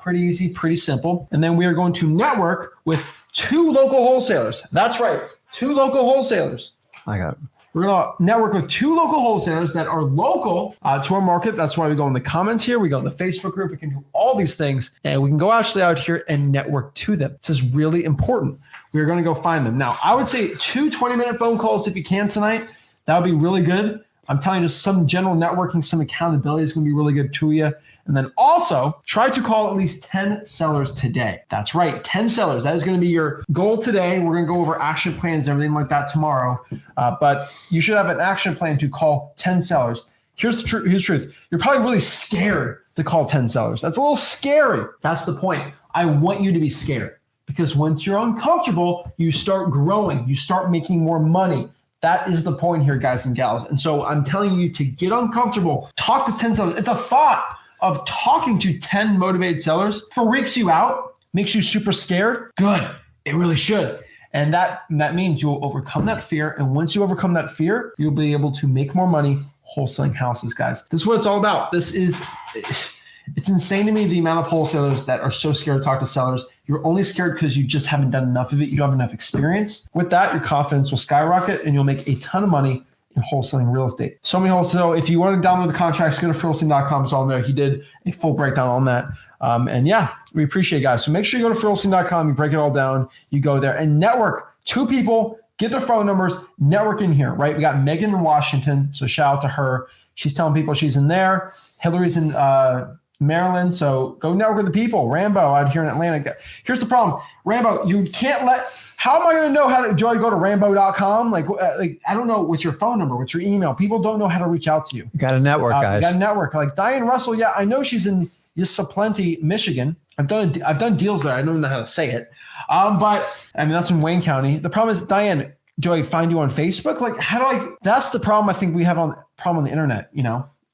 Pretty easy, pretty simple. And then we are going to network with 2 local wholesalers. That's right. 2 local wholesalers. I got it. We're going to network with 2 local wholesalers that are local to our market. That's why we go in the comments here. We go in the Facebook group. We can do all these things, and we can go actually out here and network to them. This is really important. We're going to go find them. Now, I would say 2 20-minute phone calls if you can tonight. That would be really good. I'm telling you, just some general networking, some accountability is going to be really good to you. And then also try to call at least 10 sellers today. That's right, 10 sellers. That is going to be your goal today. We're going to go over action plans and everything like that tomorrow. But you should have an action plan to call 10 sellers. Here's the truth. You're probably really scared to call 10 sellers. That's a little scary. That's the point. I want you to be scared, because once you're uncomfortable, you start growing. You start making more money. That is the point here, guys and gals. And so I'm telling you to get uncomfortable. Talk to 10 sellers. It's a thought of talking to 10 motivated sellers freaks you out, makes you super scared. Good. It really should. And that means you'll overcome that fear. And once you overcome that fear, you'll be able to make more money wholesaling houses, guys. This is what it's all about. It's insane to me, the amount of wholesalers that are so scared to talk to sellers. You're only scared because you just haven't done enough of it. You don't have enough experience. With that, your confidence will skyrocket and you'll make a ton of money in wholesaling real estate. So many wholesale. If you want to download the contracts, go to freewholesaling.com. It's all there. He did a full breakdown on that. And yeah, we appreciate it, guys. So make sure you go to freewholesaling.com. You break it all down. You go there and network 2 people, get their phone numbers, network in here, right? We got Megan in Washington, so shout out to her. She's telling people she's in there. Hillary's in Maryland, so go network with the people. Rambo out here in Atlanta. Here's the problem. Rambo, you can't how am I going to know how to, do I go to rambo.com? Like, I don't know what's your phone number, what's your email. People don't know how to reach out to you. Got to network, guys. You got to network. Like Diane Russell, yeah, I know she's in Ypsilanti, Michigan. I've done deals there. I don't know how to say it. But I mean, that's in Wayne County. The problem is, Diane, do I find you on Facebook? Like, that's the problem I think we have on the internet,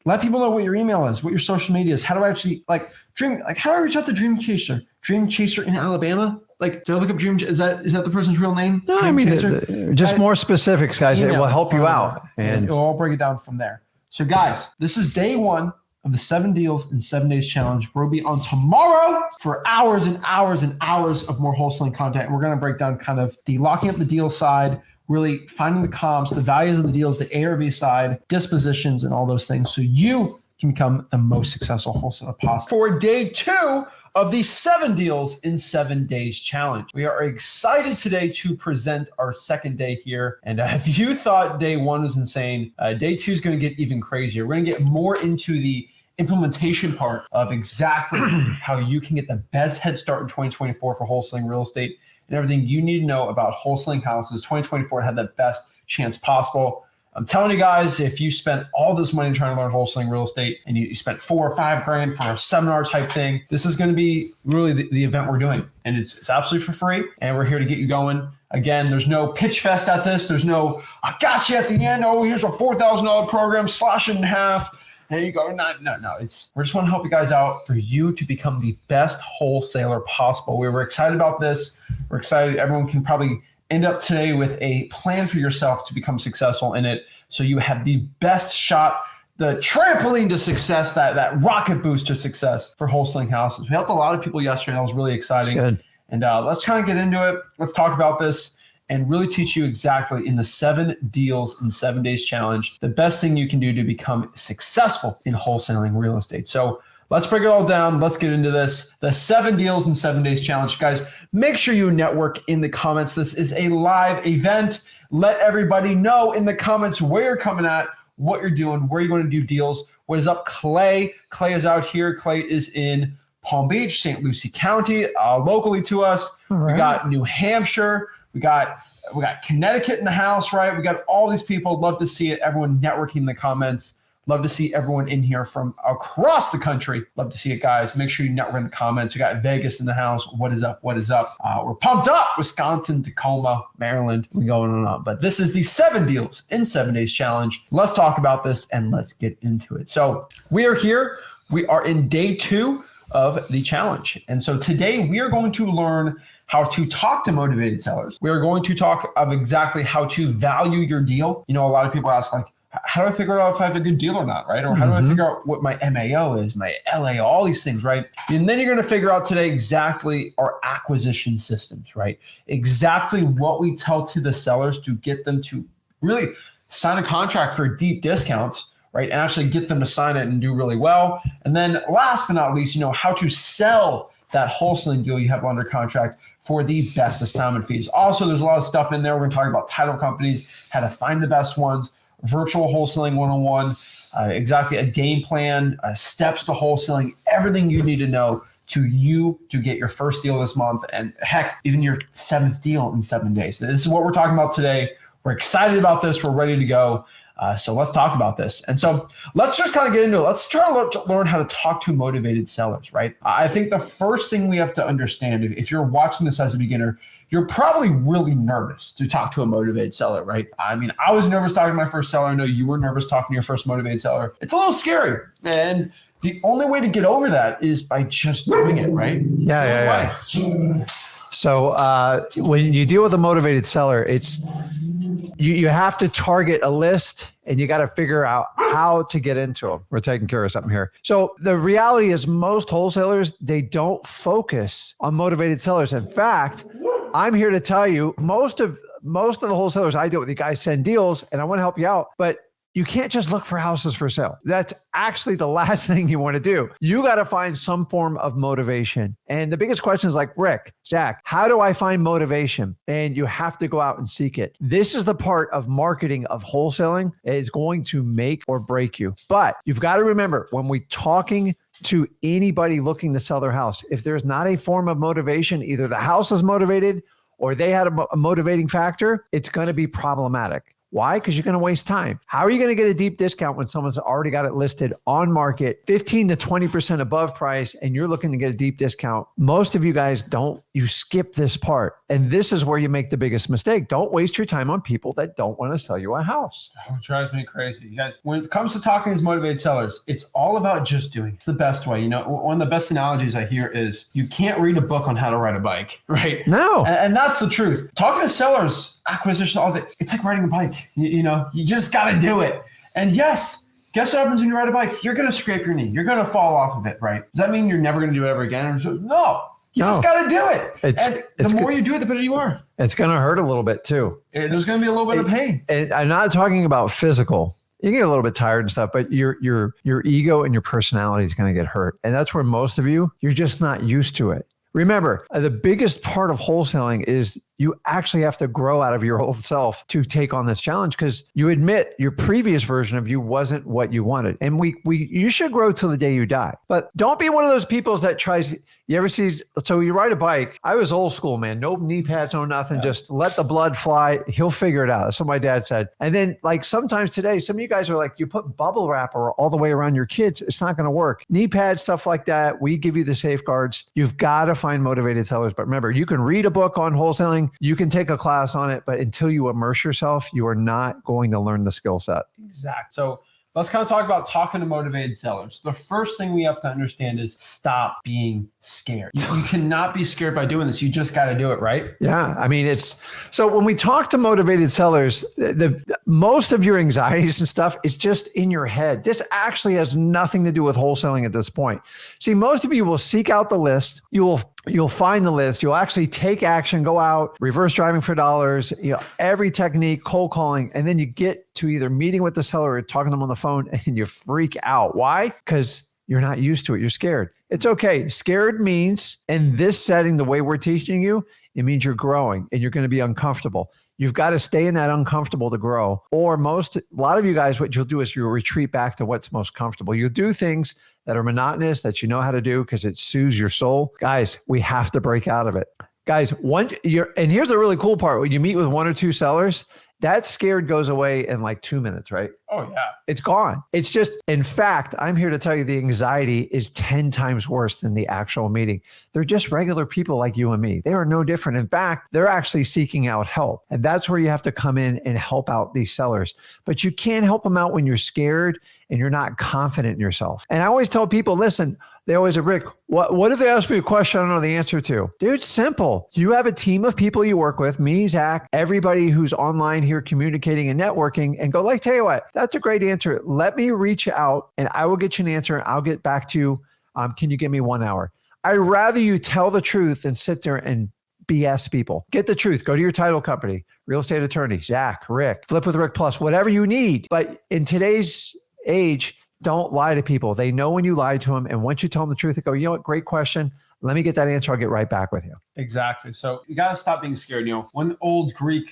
Let people know what your email is, what your social media is. How do I actually how do I reach out to Dream Chaser? Dream Chaser in Alabama? Like, do I look up Dream? Is that the person's real name? No, I mean, just more specifics, guys. It will help you out. And we'll all break it down from there. So guys, this is day 1 of the 7 Deals in 7 Days Challenge. We'll be on tomorrow for hours and hours and hours of more wholesaling content. And we're going to break down kind of the locking up the deal side, really finding the comps, the values of the deals, the ARV side, dispositions, and all those things, so you can become the most successful wholesaler possible. For day 2 of the 7 Deals in 7 Days Challenge, we are excited today to present our second day here. And if you thought day 1 was insane, day 2 is going to get even crazier. We're going to get more into the implementation part of exactly how you can get the best head start in 2024 for wholesaling real estate and everything you need to know about wholesaling houses 2024 to have the best chance possible. I'm telling you guys, if you spent all this money trying to learn wholesaling real estate and you spent $4 or $5 grand for a seminar type thing, this is going to be really the event we're doing. And it's absolutely for free. And we're here to get you going. Again, there's no pitch fest at this. There's no, I got you at the end. Oh, here's a $4,000 program, slash it in half. And you go, no. We're just want to help you guys out for you to become the best wholesaler possible. We were excited about this. We're excited. Everyone can probably end up today with a plan for yourself to become successful in it, so you have the best shot, the trampoline to success, that rocket boost to success for wholesaling houses. We helped a lot of people yesterday. That was really exciting. Good. And let's try and get into it. Let's talk about this and really teach you exactly in the 7 Deals in 7 Days Challenge, the best thing you can do to become successful in wholesaling real estate. So let's break it all down. Let's get into this. The 7 Deals in 7 Days Challenge. Guys, make sure you network in the comments. This is a live event. Let everybody know in the comments where you're coming at, what you're doing, where you're going to do deals. What is up, Clay? Clay is out here. Clay is in Palm Beach, St. Lucie County, locally to us. Right. We got New Hampshire. We got Connecticut in the house, right? We got all these people. Love to see it. Everyone networking in the comments. Love to see everyone in here from across the country. Love to see it, guys. Make sure you network in the comments. We got Vegas in the house. What is up? What is up? We're pumped up. Wisconsin, Tacoma, Maryland. We're going on. But this is the 7 Deals in 7 Days Challenge. Let's talk about this and let's get into it. So we are here. We are in day 2 of the challenge. And so today we are going to learn how to talk to motivated sellers. We are going to talk of exactly how to value your deal. A lot of people ask, like, how do I figure out if I have a good deal or not, right? Or how do I figure out what my MAO is, my LAO, all these things, right? And then you're going to figure out today exactly our acquisition systems, right? Exactly what we tell to the sellers to get them to really sign a contract for deep discounts, right? And actually get them to sign it and do really well. And then last but not least, how to sell that wholesaling deal you have under contract for the best assignment fees. Also, there's a lot of stuff in there. We're going to talk about title companies, how to find the best ones, virtual wholesaling 101, exactly a game plan, steps to wholesaling, everything you need to know to get your first deal this month, and heck, even your 7th deal in 7 days. This is what we're talking about today. We're excited about this. We're ready to go. So let's talk about this. And so let's just kind of get into it. Let's try to learn how to talk to motivated sellers, right? I think the first thing we have to understand, if you're watching this as a beginner, you're probably really nervous to talk to a motivated seller, right? I mean, I was nervous talking to my first seller. I know you were nervous talking to your first motivated seller. It's a little scary. And the only way to get over that is by just doing it, right? Yeah. So when you deal with a motivated seller, it's you have to target a list and you got to figure out how to get into them. We're taking care of something here. So the reality is most wholesalers, they don't focus on motivated sellers. In fact, I'm here to tell you most of the wholesalers I deal with, you guys send deals and I want to help you out, but you can't just look for houses for sale. That's actually the last thing you want to do. You got to find some form of motivation. And the biggest question is like, Rick, Zach, how do I find motivation? And you have to go out and seek it. This is the part of marketing of wholesaling is going to make or break you. But you've got to remember, when we're talking to anybody looking to sell their house, if there's not a form of motivation, either the house is motivated or they had a motivating factor, it's going to be problematic. Why? Because you're going to waste time. How are you going to get a deep discount when someone's already got it listed on market 15 to 20% above price and you're looking to get a deep discount? Most of you guys don't. You skip this part. And this is where you make the biggest mistake. Don't waste your time on people that don't want to sell you a house. Oh, it drives me crazy. You guys, when it comes to talking to these motivated sellers, it's all about just doing it. It's the best way. You know, one of the best analogies I hear is you can't read a book on how to ride a bike, right? No. And that's the truth. Talking to sellers, acquisition, all that, it's like riding a bike. You know, you just got to do it. And yes, guess what happens when you ride a bike? You're going to scrape your knee. You're going to fall off of it, right? Does that mean you're never going to do it ever again? No. You just got to do it. And the more you do it, the better you are. It's going to hurt a little bit too. There's going to be a little bit of pain. And I'm not talking about physical. You get a little bit tired and stuff, but your ego and your personality is going to get hurt. And that's where most of you're just not used to it. Remember, the biggest part of wholesaling is you actually have to grow out of your old self to take on this challenge because you admit your previous version of you wasn't what you wanted. And you should grow till the day you die. But don't be one of those people that tries, you ever see, so you ride a bike. I was old school, man. No knee pads, no nothing. Yeah. Just let the blood fly. He'll figure it out. That's what my dad said. And then like sometimes today, some of you guys are like, you put bubble wrap all the way around your kids. It's not going to work. Knee pads, stuff like that. We give you the safeguards. You've got to find motivated sellers. But remember, you can read a book on wholesaling. You can take a class on it, but until you immerse yourself, you are not going to learn the skill set. Exactly. So let's kind of talk about talking to motivated sellers. The first thing we have to understand is stop being scared. You cannot be scared by doing this. You just got to do it, right? Yeah. I mean, so when we talk to motivated sellers, the most of your anxieties and stuff is just in your head. This actually has nothing to do with wholesaling at this point. See, most of you will seek out the list. You'll find the list. You'll actually take action, go out, reverse driving for dollars, every technique, cold calling, and then you get to either meeting with the seller or talking to them on the phone and you freak out. Why? Because you're not used to it. You're scared. It's okay. Scared means in this setting, the way we're teaching you, it means you're growing and you're going to be uncomfortable. You've got to stay in that uncomfortable to grow. Or a lot of you guys, what you'll do is you'll retreat back to what's most comfortable. You'll do things that are monotonous that you know how to do because it soothes your soul. Guys, we have to break out of it. Guys, and here's the really cool part. When you meet with one or two sellers, that scared goes away in like 2 minutes, right? Oh, yeah. It's gone. It's just, in fact, I'm here to tell you the anxiety is 10 times worse than the actual meeting. They're just regular people like you and me. They are no different. In fact, they're actually seeking out help. And that's where you have to come in and help out these sellers. But you can't help them out when you're scared and you're not confident in yourself. And I always tell people, listen, they always say, Rick, what if they ask me a question I don't know the answer to? Dude, simple. You have a team of people you work with, me, Zach, everybody who's online here communicating and networking, and go like, tell you what, that's a great answer. Let me reach out and I will get you an answer and I'll get back to you. Can you give me 1 hour? I'd rather you tell the truth than sit there and BS people. Get the truth. Go to your title company, real estate attorney, Zach, Rick, Flip with Rick Plus, whatever you need. But in today's age, don't lie to people. They know when you lie to them. And once you tell them the truth, they go, you know what? Great question. Let me get that answer. I'll get right back with you. Exactly. So you got to stop being scared. One old Greek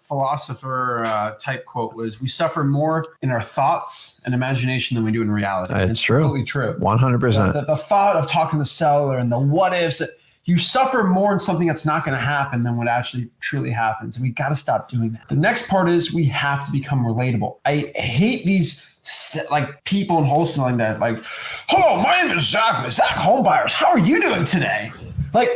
philosopher type quote was, we suffer more in our thoughts and imagination than we do in reality. It's true. Totally true. 100%. The thought of talking to the seller and the what ifs, you suffer more in something that's not going to happen than what actually truly happens. And we got to stop doing that. The next part is we have to become relatable. I hate these like people in wholesaling that like, hello, my name is Zach Homebuyers. How are you doing today? Like,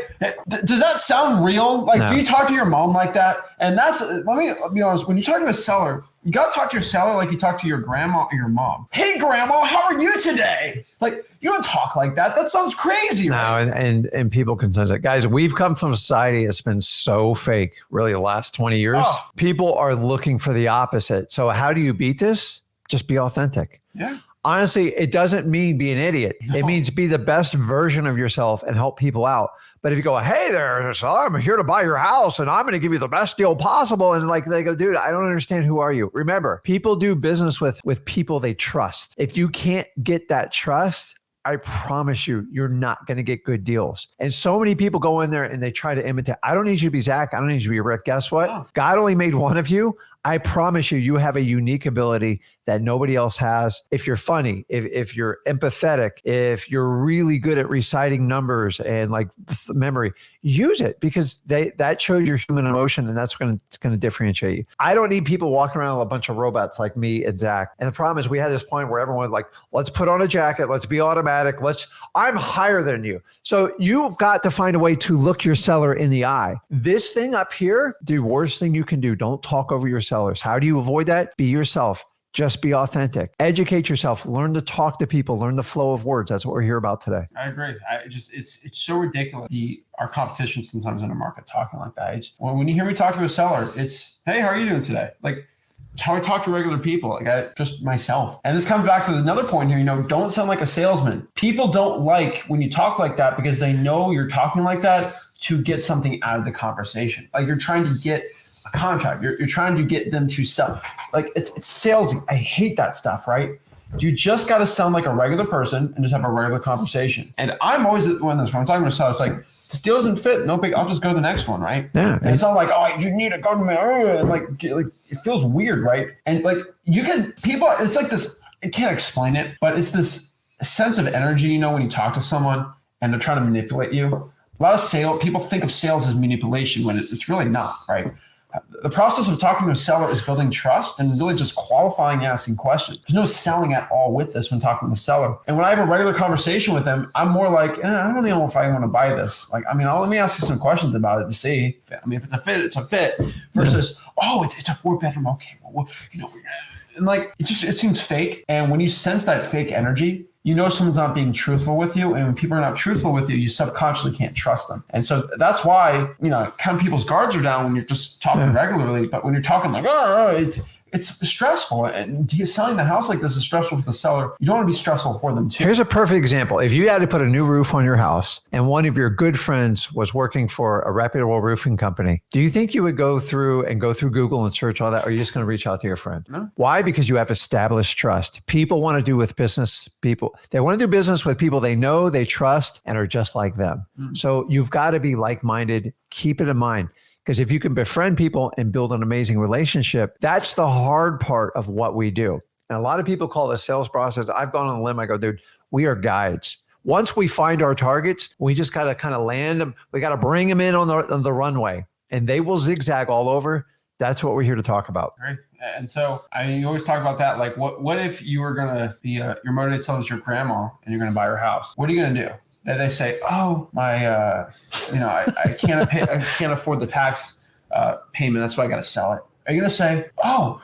does that sound real? Like, no. Do you talk to your mom like that? And let me be honest, when you talk to a seller, you got to talk to your seller like you talk to your grandma or your mom. Hey, grandma, how are you today? Like, you don't talk like that. That sounds crazy. No, right? and people can sense it. Guys, we've come from a society that's been so fake, really, the last 20 years. People are looking for the opposite. So how do you beat this? Just be authentic. Yeah. honestly, it doesn't mean be an idiot. No. It means be the best version of yourself and help people out. But if you go, hey there, I'm here to buy your house and I'm going to give you the best deal possible. And like they go, dude, I don't understand. Who are you? Remember, people do business with people they trust. If you can't get that trust, I promise you, you're not going to get good deals. And so many people go in there and they try to imitate. I don't need you to be Zach. I don't need you to be Rick. Guess what? Oh. God only made one of you. I promise you, you have a unique ability that nobody else has. If you're funny, if you're empathetic, if you're really good at reciting numbers and like memory, use it because that shows your human emotion and that's going to differentiate you. I don't need people walking around with a bunch of robots like me and Zach. And the problem is we had this point where everyone was like, let's put on a jacket, let's be automatic, I'm higher than you. So you've got to find a way to look your seller in the eye. This thing up here, the worst thing you can do, don't talk over your sellers. How do you avoid that? Be yourself. Just be authentic. Educate yourself. Learn to talk to people. Learn the flow of words. That's what we're here about today. I agree. It's so ridiculous. Our competition sometimes in the market talking like that. When you hear me talk to a seller, it's, hey, how are you doing today? Like, it's how I talk to regular people, like just myself. And this comes back to another point here, don't sound like a salesman. People don't like when you talk like that because they know you're talking like that to get something out of the conversation. Like you're trying to get a contract. You're trying to get them to sell. Like it's salesy. I hate that stuff, right? You just got to sound like a regular person and just have a regular conversation. And I'm always when I'm talking to sellers, it's like, this deal doesn't fit. No big. I'll just go to the next one, right? Yeah. And it's not like, oh, you need to go to me. And like it feels weird, right? And like you can people. It's like this. I can't explain it, but it's this sense of energy. When you talk to someone and they're trying to manipulate you. A lot of people think of sales as manipulation when it's really not, right? The process of talking to a seller is building trust and really just qualifying and asking questions. There's no selling at all with this when talking to the seller. And when I have a regular conversation with them, I'm more like, I don't really know if I want to buy this. Like, let me ask you some questions about it to see. If it's a fit, it's a fit. Versus, it's a 4-bedroom. Okay, well, and like it seems fake. And when you sense that fake energy, someone's not being truthful with you. And when people are not truthful with you, you subconsciously can't trust them. And so that's why, kind of people's guards are down when you're just talking regularly. But when you're talking like, it's stressful. And selling the house like this is stressful for the seller. You don't want to be stressful for them too. Here's a perfect example. If you had to put a new roof on your house and one of your good friends was working for a reputable roofing company, do you think you would go through Google and search all that? Or are you just going to reach out to your friend? No. Why? Because you have established trust. People want to do with business people. They want to do business with people they know, they trust, and are just like them. So you've got to be like-minded. Keep it in mind. Because if you can befriend people and build an amazing relationship, that's the hard part of what we do. And a lot of people call the sales process. I've gone on a limb. I go, dude, we are guides. Once we find our targets, we just got to kind of land them. We got to bring them in on the runway and they will zigzag all over. That's what we're here to talk about. Right. And so, you always talk about that. Like, what if you were going to be your motivated seller is your grandma and you're going to buy her house? What are you going to do? They say, oh, my, I can't afford the tax payment. That's why I got to sell it. Are you going to say, oh,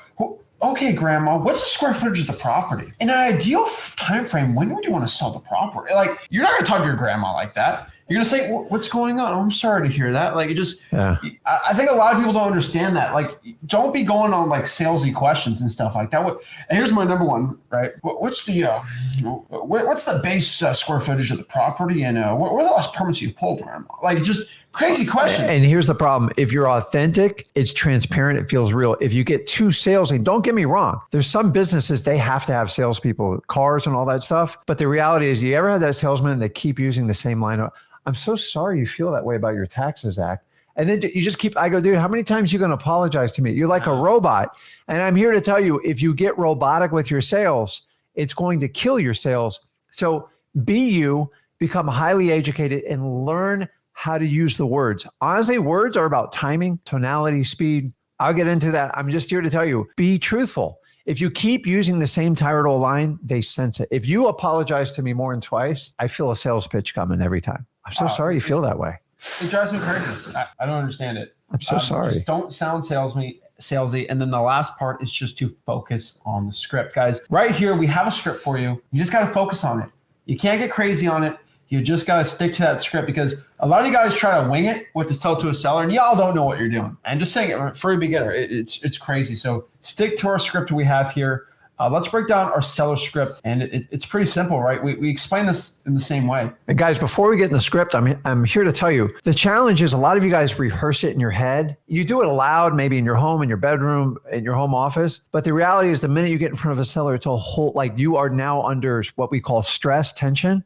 okay, grandma, what's the square footage of the property? In an ideal time frame, when would you want to sell the property? Like, you're not going to talk to your grandma like that. You're going to say, what's going on? Oh, I'm sorry to hear that. Like, I think a lot of people don't understand that. Like, don't be going on like salesy questions and stuff like that. And here's my number one, right? What's the base square footage of the property? And what are the last permits you've pulled, grandma? Like, just crazy questions. And here's the problem. If you're authentic, it's transparent. It feels real. If you get too salesy, don't get me wrong. There's some businesses, they have to have salespeople, cars and all that stuff. But the reality is, you ever had that salesman that keep using the same line? I'm so sorry you feel that way about your taxes, Zach. And then you just I go, dude, how many times are you going to apologize to me? You're like a robot. And I'm here to tell you, if you get robotic with your sales, it's going to kill your sales. So be you, become highly educated, and learn how to use the words. Honestly, words are about timing, tonality, speed. I'll get into that. I'm just here to tell you, be truthful. If you keep using the same tired old line, they sense it. If you apologize to me more than twice, I feel a sales pitch coming every time. I'm so sorry you feel that way. It drives me crazy. I don't understand it. I'm so sorry. Just don't sound salesy. And then the last part is just to focus on the script. Guys, right here, we have a script for you. You just got to focus on it. You can't get crazy on it. You just got to stick to that script because a lot of you guys try to wing it, what to tell to a seller, and y'all don't know what you're doing. And just saying it for a beginner, it's crazy. So stick to our script we have here. Let's break down our seller script, and it's pretty simple, right? We explain this in the same way. And guys, before we get in the script, I'm here to tell you, the challenge is a lot of you guys rehearse it in your head. You do it aloud, maybe in your home, in your bedroom, in your home office. But the reality is the minute you get in front of a seller, it's a whole, like you are now under what we call stress, tension,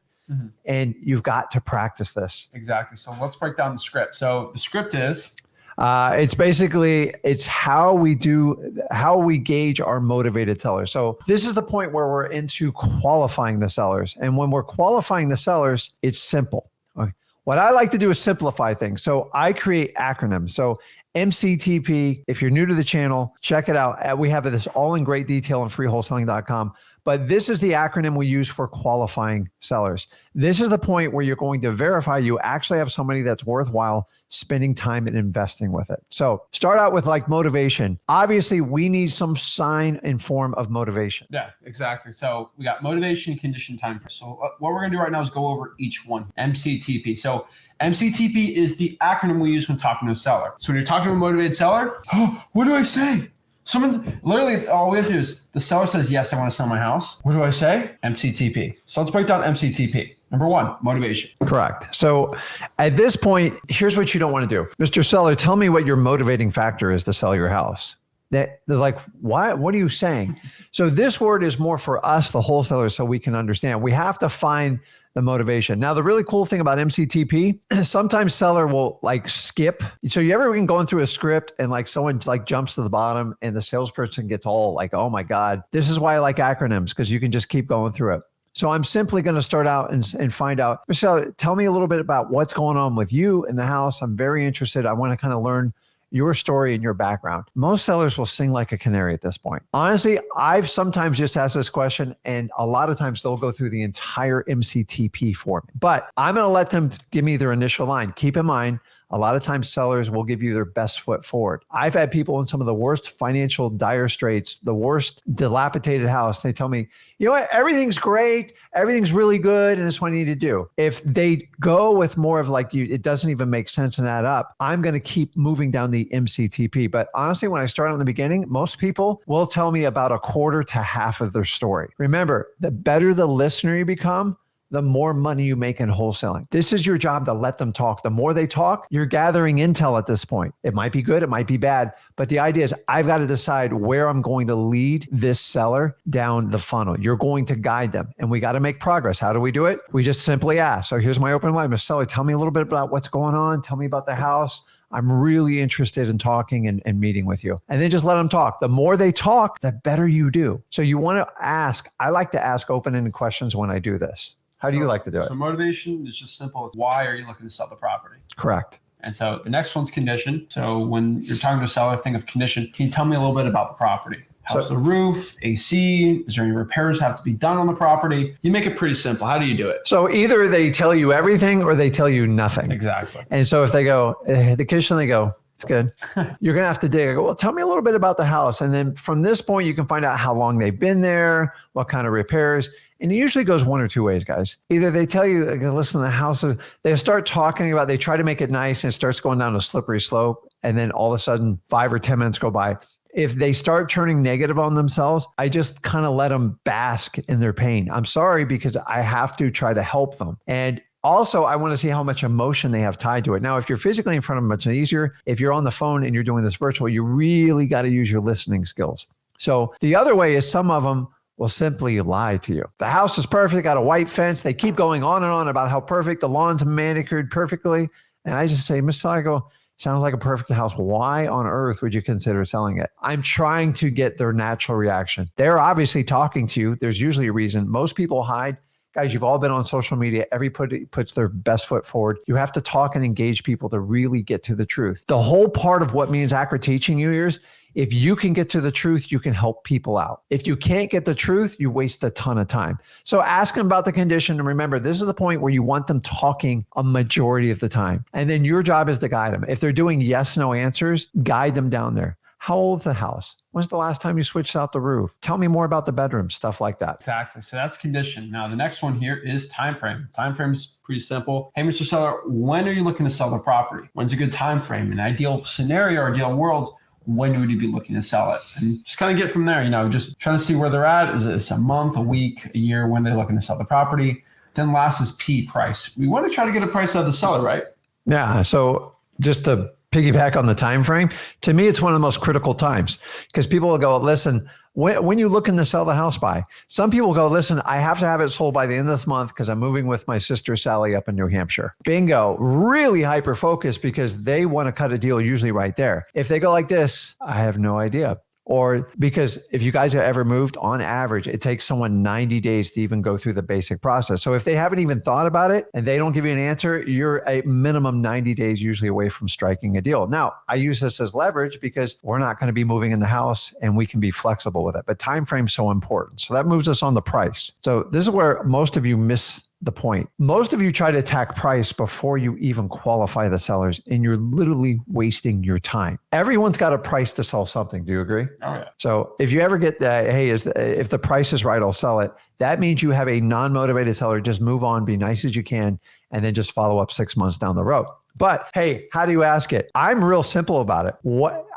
and you've got to practice this. Exactly. So let's break down the script. So the script is... it's how we gauge our motivated sellers. So this is the point where we're into qualifying the sellers. And when we're qualifying the sellers, it's simple. Okay. What I like to do is simplify things. So I create acronyms. So MCTP, if you're new to the channel, check it out. We have this all in great detail on freewholesaling.com. But this is the acronym we use for qualifying sellers. This is the point where you're going to verify you actually have somebody that's worthwhile spending time and investing with it. So start out with like motivation. Obviously, we need some sign and form of motivation. Yeah, exactly. So we got motivation, condition, time frame. So what we're going to do right now is go over each one. MCTP. So MCTP is the acronym we use when talking to a seller. So when you're talking to a motivated seller, what do I say? Someone literally, all we have to do is the seller says, yes, I want to sell my house. What do I say? MCTP. So let's break down MCTP. Number one, motivation. Correct. So at this point, here's what you don't want to do. Mr. Seller, tell me what your motivating factor is to sell your house. They're like, what are you saying? So this word is more for us, the wholesalers, so we can understand. We have to find the motivation. Now, the really cool thing about MCTP, sometimes seller will like skip. So you ever been going through a script and like someone like jumps to the bottom and the salesperson gets all like, oh my God, this is why I like acronyms, because you can just keep going through it. So I'm simply going to start out and find out, Michelle, tell me a little bit about what's going on with you in the house. I'm very interested. I want to kind of learn your story and your background. Most sellers will sing like a canary at this point. Honestly, I've sometimes just asked this question and a lot of times they'll go through the entire MCTP for me. But I'm going to let them give me their initial line. Keep in mind, a lot of times sellers will give you their best foot forward. I've had people in some of the worst financial dire straits, the worst dilapidated house. They tell me, you know what, everything's great. Everything's really good. And this is what I need to do. If they go with more of like you, it doesn't even make sense and add up. I'm going to keep moving down the MCTP. But honestly, when I start in the beginning, most people will tell me about a quarter to half of their story. Remember, the better the listener you become, the more money you make in wholesaling. This is your job to let them talk. The more they talk, you're gathering intel at this point. It might be good, it might be bad, but the idea is I've got to decide where I'm going to lead this seller down the funnel. You're going to guide them and we got to make progress. How do we do it? We just simply ask. So here's my open line. Mr. Seller, tell me a little bit about what's going on. Tell me about the house. I'm really interested in talking and meeting with you. And then just let them talk. The more they talk, the better you do. So you want to ask. I like to ask open-ended questions when I do this. How do you like to do it? So motivation is just simple. Why are you looking to sell the property? Correct. And so the next one's condition. So when you're talking to a seller, think of condition. Can you tell me a little bit about the property? How's the roof, AC? Is there any repairs have to be done on the property? You make it pretty simple. How do you do it? So either they tell you everything or they tell you nothing. Exactly. And so if they go, the kitchen, they go, it's good. You're going to have to dig. I go, well, tell me a little bit about the house. And then from this point, you can find out how long they've been there, what kind of repairs. And it usually goes one or two ways, guys. Either they tell you, listen, the house is, they start talking about, they try to make it nice and it starts going down a slippery slope. And then all of a sudden 5 or 10 minutes go by. If they start turning negative on themselves, I just kind of let them bask in their pain. I'm sorry, because I have to try to help them. And also, I want to see how much emotion they have tied to it. Now, if you're physically in front of them, much easier. If you're on the phone and you're doing this virtual, you really got to use your listening skills. So the other way is some of them will simply lie to you. The house is perfect, got a white fence. They keep going on and on about how perfect the lawn's manicured perfectly. And I just say, Mr. Sago, sounds like a perfect house. Why on earth would you consider selling it? I'm trying to get their natural reaction. They're obviously talking to you. There's usually a reason. Most people hide. Guys, you've all been on social media. Everybody puts their best foot forward. You have to talk and engage people to really get to the truth. The whole part of what me and Zach are teaching you here is if you can get to the truth, you can help people out. If you can't get the truth, you waste a ton of time. So ask them about the condition. And remember, this is the point where you want them talking a majority of the time. And then your job is to guide them. If they're doing yes, no answers, guide them down there. How old's the house? When's the last time you switched out the roof? Tell me more about the bedroom, stuff like that. Exactly. So that's condition. Now, the next one here is time frame. Time frame's pretty simple. Hey, Mr. Seller, when are you looking to sell the property? When's a good time frame? An ideal scenario or ideal world, when would you be looking to sell it? And just kind of get from there, just trying to see where they're at. Is it a month, a week, a year, when they're looking to sell the property? Then last is P, price. We want to try to get a price out of the seller, right? Yeah. So just to piggyback on the time frame, to me, it's one of the most critical times because people will go, listen, when you looking to sell the house by, some people go, listen, I have to have it sold by the end of this month because I'm moving with my sister Sally up in New Hampshire. Bingo, really hyper focused because they want to cut a deal usually right there. If they go like this, I have no idea. Or because if you guys have ever moved, on average, it takes someone 90 days to even go through the basic process. So if they haven't even thought about it and they don't give you an answer, you're a minimum 90 days usually away from striking a deal. Now, I use this as leverage because we're not going to be moving in the house and we can be flexible with it. But time frame is so important. So that moves us on the price. So this is where most of you miss the point. Most of you try to attack price before you even qualify the sellers, and you're literally wasting your time. Everyone's got a price to sell something. Do you agree? Oh, yeah. So if you ever get that, hey, if the price is right, I'll sell it. That means you have a non-motivated seller. Just move on, be nice as you can, and then just follow up 6 months down the road. But hey, how do you ask it? I'm real simple about it.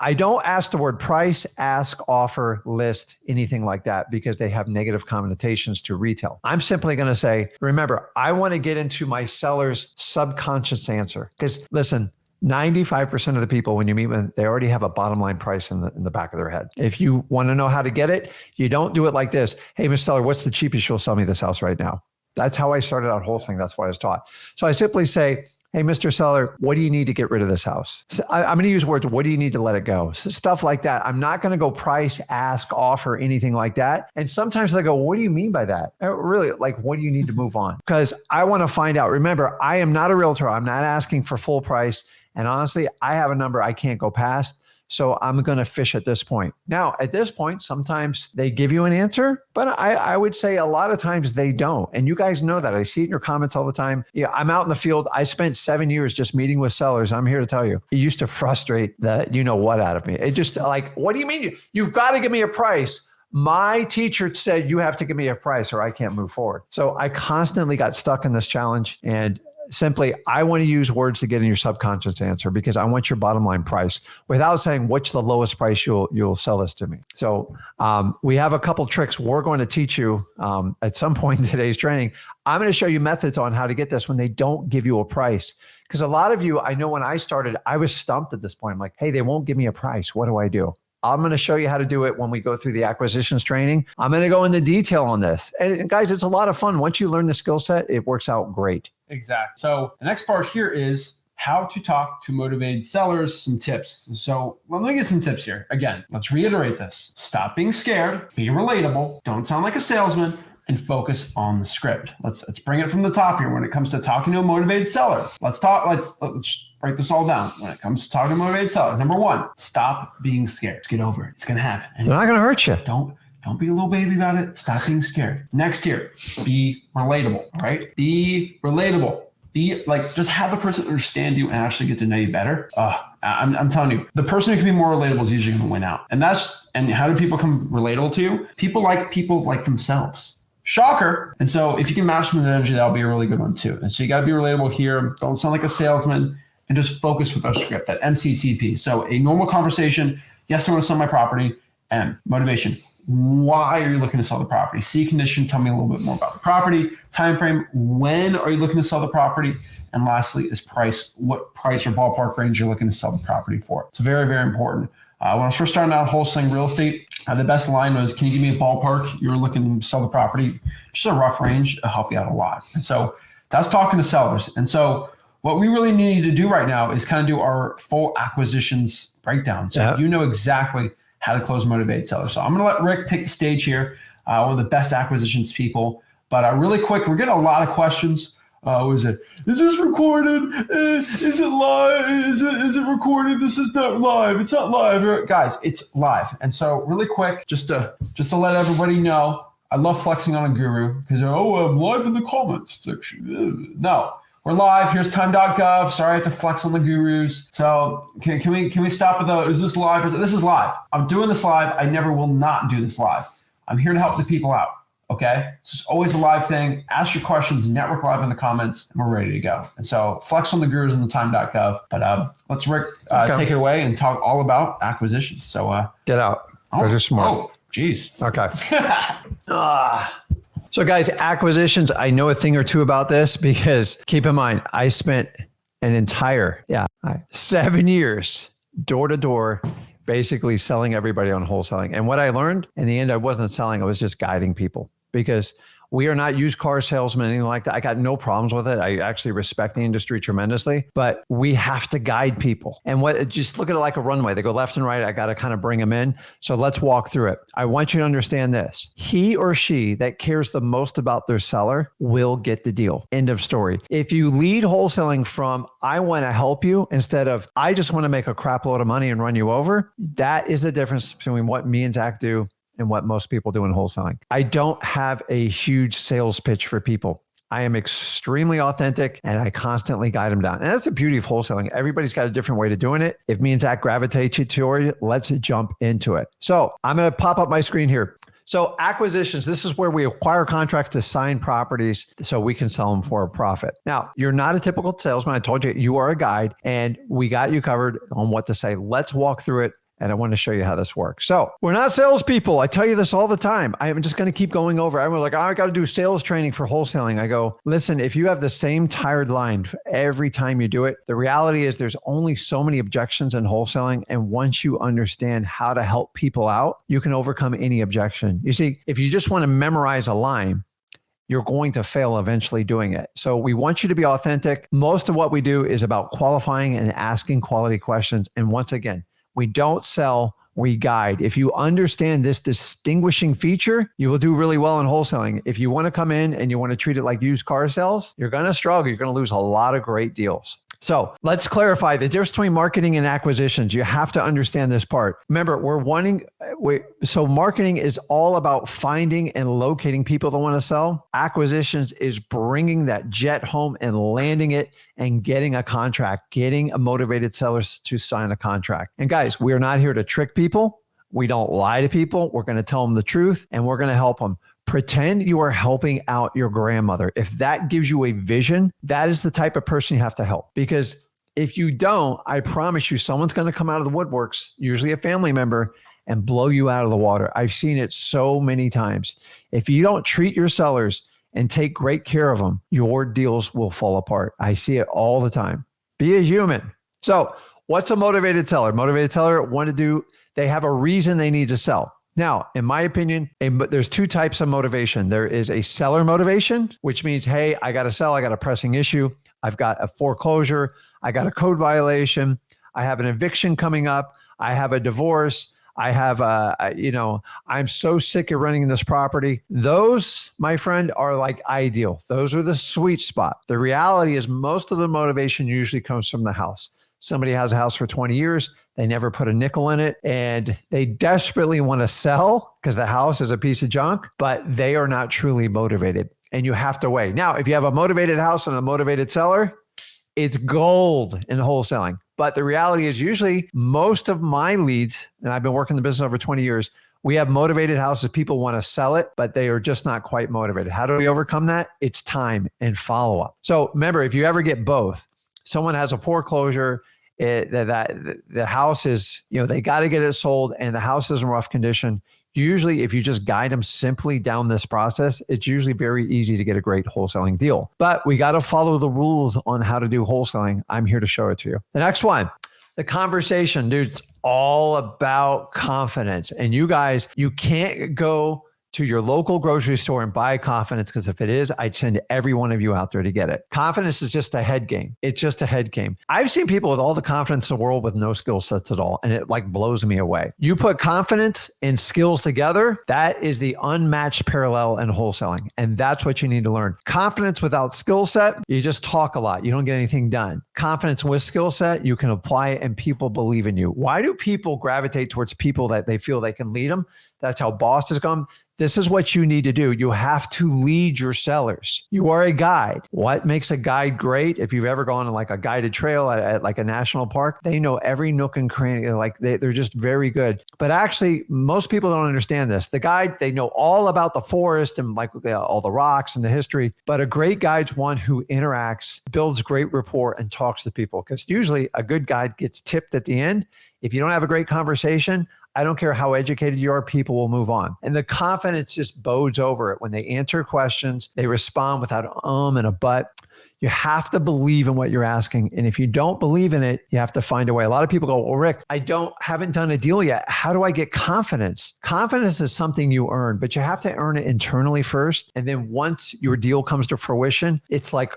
I don't ask the word price, ask, offer, list, anything like that, because they have negative connotations to retail. I'm simply going to say, remember, I want to get into my seller's subconscious answer. Because listen, 95% of the people, when you meet with them, they already have a bottom line price in the back of their head. If you want to know how to get it, you don't do it like this. Hey, Mr. Seller, what's the cheapest you'll sell me this house right now? That's how I started out wholesaling. That's what I was taught. So I simply say, hey, Mr. Seller, what do you need to get rid of this house? So I'm going to use words, what do you need to let it go? So stuff like that. I'm not going to go price, ask, offer, anything like that. And sometimes they go, what do you mean by that? Really, like, what do you need to move on? Because I want to find out. Remember, I am not a realtor. I'm not asking for full price. And honestly, I have a number I can't go past. So I'm going to fish at this point. Now, at this point, sometimes they give you an answer, but I would say a lot of times they don't. And you guys know that. I see it in your comments all the time. Yeah, I'm out in the field. I spent 7 years just meeting with sellers. I'm here to tell you, it used to frustrate the what out of me. It just like, what do you mean? You've got to give me a price. My teacher said you have to give me a price or I can't move forward. So I constantly got stuck in this challenge, and simply, I want to use words to get in your subconscious answer because I want your bottom line price without saying what's the lowest price you'll sell this to me. So we have a couple tricks we're going to teach you at some point in today's training. I'm going to show you methods on how to get this when they don't give you a price. Because a lot of you, I know when I started, I was stumped at this point. I'm like, hey, they won't give me a price. What do I do? I'm going to show you how to do it when we go through the acquisitions training. I'm going to go into detail on this. And guys, it's a lot of fun. Once you learn the skill set, it works out great. Exactly. So the next part here is how to talk to motivated sellers, some tips. So let me get some tips here. Again, let's reiterate this. Stop being scared, be relatable, don't sound like a salesman, and focus on the script. Let's bring it from the top here. When it comes to talking to a motivated seller, let's break this all down. When it comes to talking to a motivated seller, number one, stop being scared. Let's get over it. It's gonna happen. They're not gonna hurt you. Don't be a little baby about it. Stop being scared. Next here, be relatable, right? Be relatable. Be like, just have the person understand you and actually get to know you better. I'm telling you, the person who can be more relatable is usually gonna win out. And how do people become relatable to you? People like themselves. Shocker. And so if you can match them with energy, that'll be a really good one too. And so you got to be relatable here. Don't sound like a salesman, and just focus with our script, that MCTP. So a normal conversation. Yes, I want to sell my property. M, motivation. Why are you looking to sell the property? C, condition. Tell me a little bit more about the property. Time frame. When are you looking to sell the property? And lastly is price. What price or ballpark range you're looking to sell the property for? It's very, very important. When I was first starting out wholesaling real estate, the best line was, can you give me a ballpark? You were looking to sell the property. Just a rough range to help you out a lot. And so that's talking to sellers. And so what we really need to do right now is kind of do our full acquisitions breakdown. So you know exactly how to close motivated sellers. So I'm going to let Rick take the stage here, one of the best acquisitions people. But really quick, we're getting a lot of questions. Is this recorded? Is it live? Is it recorded? This is not live. It's not live. Guys, it's live. And so really quick, just to let everybody know, I love flexing on a guru because I'm live in the comments section. No, we're live. Here's time.gov. Sorry, I have to flex on the gurus. So can we stop with is this live? This is live. I'm doing this live. I never will not do this live. I'm here to help the people out. Okay. This is always a live thing. Ask your questions, network live in the comments, and we're ready to go. And so flex on the gurus in the time.gov. But let's Rick take it away and talk all about acquisitions. So get out. Those are smart. Oh, geez. Okay. So guys, acquisitions, I know a thing or two about this because keep in mind, I spent an entire 7 years door to door, basically selling everybody on wholesaling. And what I learned in the end, I wasn't selling, I was just guiding people because we are not used car salesmen, anything like that. I got no problems with it. I actually respect the industry tremendously, but we have to guide people. And just look at it like a runway. They go left and right. I got to kind of bring them in. So let's walk through it. I want you to understand this. He or she that cares the most about their seller will get the deal. End of story. If you lead wholesaling from, I want to help you instead of, I just want to make a crap load of money and run you over, that is the difference between what me and Zach do and what most people do in wholesaling. I don't have a huge sales pitch for people. I am extremely authentic and I constantly guide them down. And that's the beauty of wholesaling. Everybody's got a different way to doing it. If me and Zach gravitate you toward it, let's jump into it. So I'm going to pop up my screen here. So acquisitions, this is where we acquire contracts to sign properties so we can sell them for a profit. Now, you're not a typical salesman. I told you are a guide and we got you covered on what to say. Let's walk through it. And I want to show you how this works. So we're not salespeople. I tell you this all the time. I'm just going to keep going over. I'm like, I got to do sales training for wholesaling. I go, listen, if you have the same tired line every time you do it, the reality is there's only so many objections in wholesaling. And once you understand how to help people out, you can overcome any objection. You see, if you just want to memorize a line, you're going to fail eventually doing it. So we want you to be authentic. Most of what we do is about qualifying and asking quality questions. And once again, we don't sell, we guide. If you understand this distinguishing feature, you will do really well in wholesaling. If you want to come in and you want to treat it like used car sales, you're going to struggle. You're going to lose a lot of great deals. So let's clarify the difference between marketing and acquisitions. You have to understand this part. Remember, so marketing is all about finding and locating people that want to sell. Acquisitions is bringing that jet home and landing it and getting a contract, getting a motivated seller to sign a contract. And guys, we're not here to trick people. We don't lie to people. We're going to tell them the truth and we're going to help them. Pretend you are helping out your grandmother. If that gives you a vision, that is the type of person you have to help. Because if you don't, I promise you, someone's going to come out of the woodworks, usually a family member, and blow you out of the water. I've seen it so many times. If you don't treat your sellers and take great care of them, your deals will fall apart. I see it all the time. Be a human. So what's a motivated seller? Motivated seller they have a reason they need to sell. Now, in my opinion, there's two types of motivation. There is a seller motivation, which means, hey, I got to sell. I got a pressing issue. I've got a foreclosure. I got a code violation. I have an eviction coming up. I have a divorce. I have I'm so sick of renting this property. Those, my friend, are like ideal. Those are the sweet spot. The reality is most of the motivation usually comes from the house. Somebody has a house for 20 years. They never put a nickel in it and they desperately want to sell because the house is a piece of junk, but they are not truly motivated and you have to weigh. Now, if you have a motivated house and a motivated seller, it's gold in wholesaling. But the reality is usually most of my leads, and I've been working the business over 20 years, we have motivated houses. People want to sell it, but they are just not quite motivated. How do we overcome that? It's time and follow-up. So remember, if you ever get both, someone has a foreclosure, the house is, they got to get it sold and the house is in rough condition. Usually, if you just guide them simply down this process, it's usually very easy to get a great wholesaling deal. But we got to follow the rules on how to do wholesaling. I'm here to show it to you. The next one, the conversation, dude, it's all about confidence. And you guys, you can't go to your local grocery store and buy confidence, because if it is, I'd send every one of you out there to get it. Confidence is just a head game. It's just a head game. I've seen people with all the confidence in the world with no skill sets at all, and it like blows me away. You put confidence and skills together, that is the unmatched parallel in wholesaling, and that's what you need to learn. Confidence without skill set, you just talk a lot. You don't get anything done. Confidence with skill set, you can apply it and people believe in you. Why do people gravitate towards people that they feel they can lead them? That's how bosses come. This is what you need to do. You have to lead your sellers. You are a guide. What makes a guide great? If you've ever gone on like a guided trail at like a national park, they know every nook and cranny. They're just very good. But actually, most people don't understand this. The guide, they know all about the forest and like all the rocks and the history. But a great guide's one who interacts, builds great rapport, and talks to people. Because usually a good guide gets tipped at the end. If you don't have a great conversation, I don't care how educated you are, people will move on. And the confidence just bodes over it. When they answer questions, they respond without and a but. You have to believe in what you're asking. And if you don't believe in it, you have to find a way. A lot of people go, well, Rick, haven't done a deal yet. How do I get confidence? Confidence is something you earn, but you have to earn it internally first. And then once your deal comes to fruition, it's like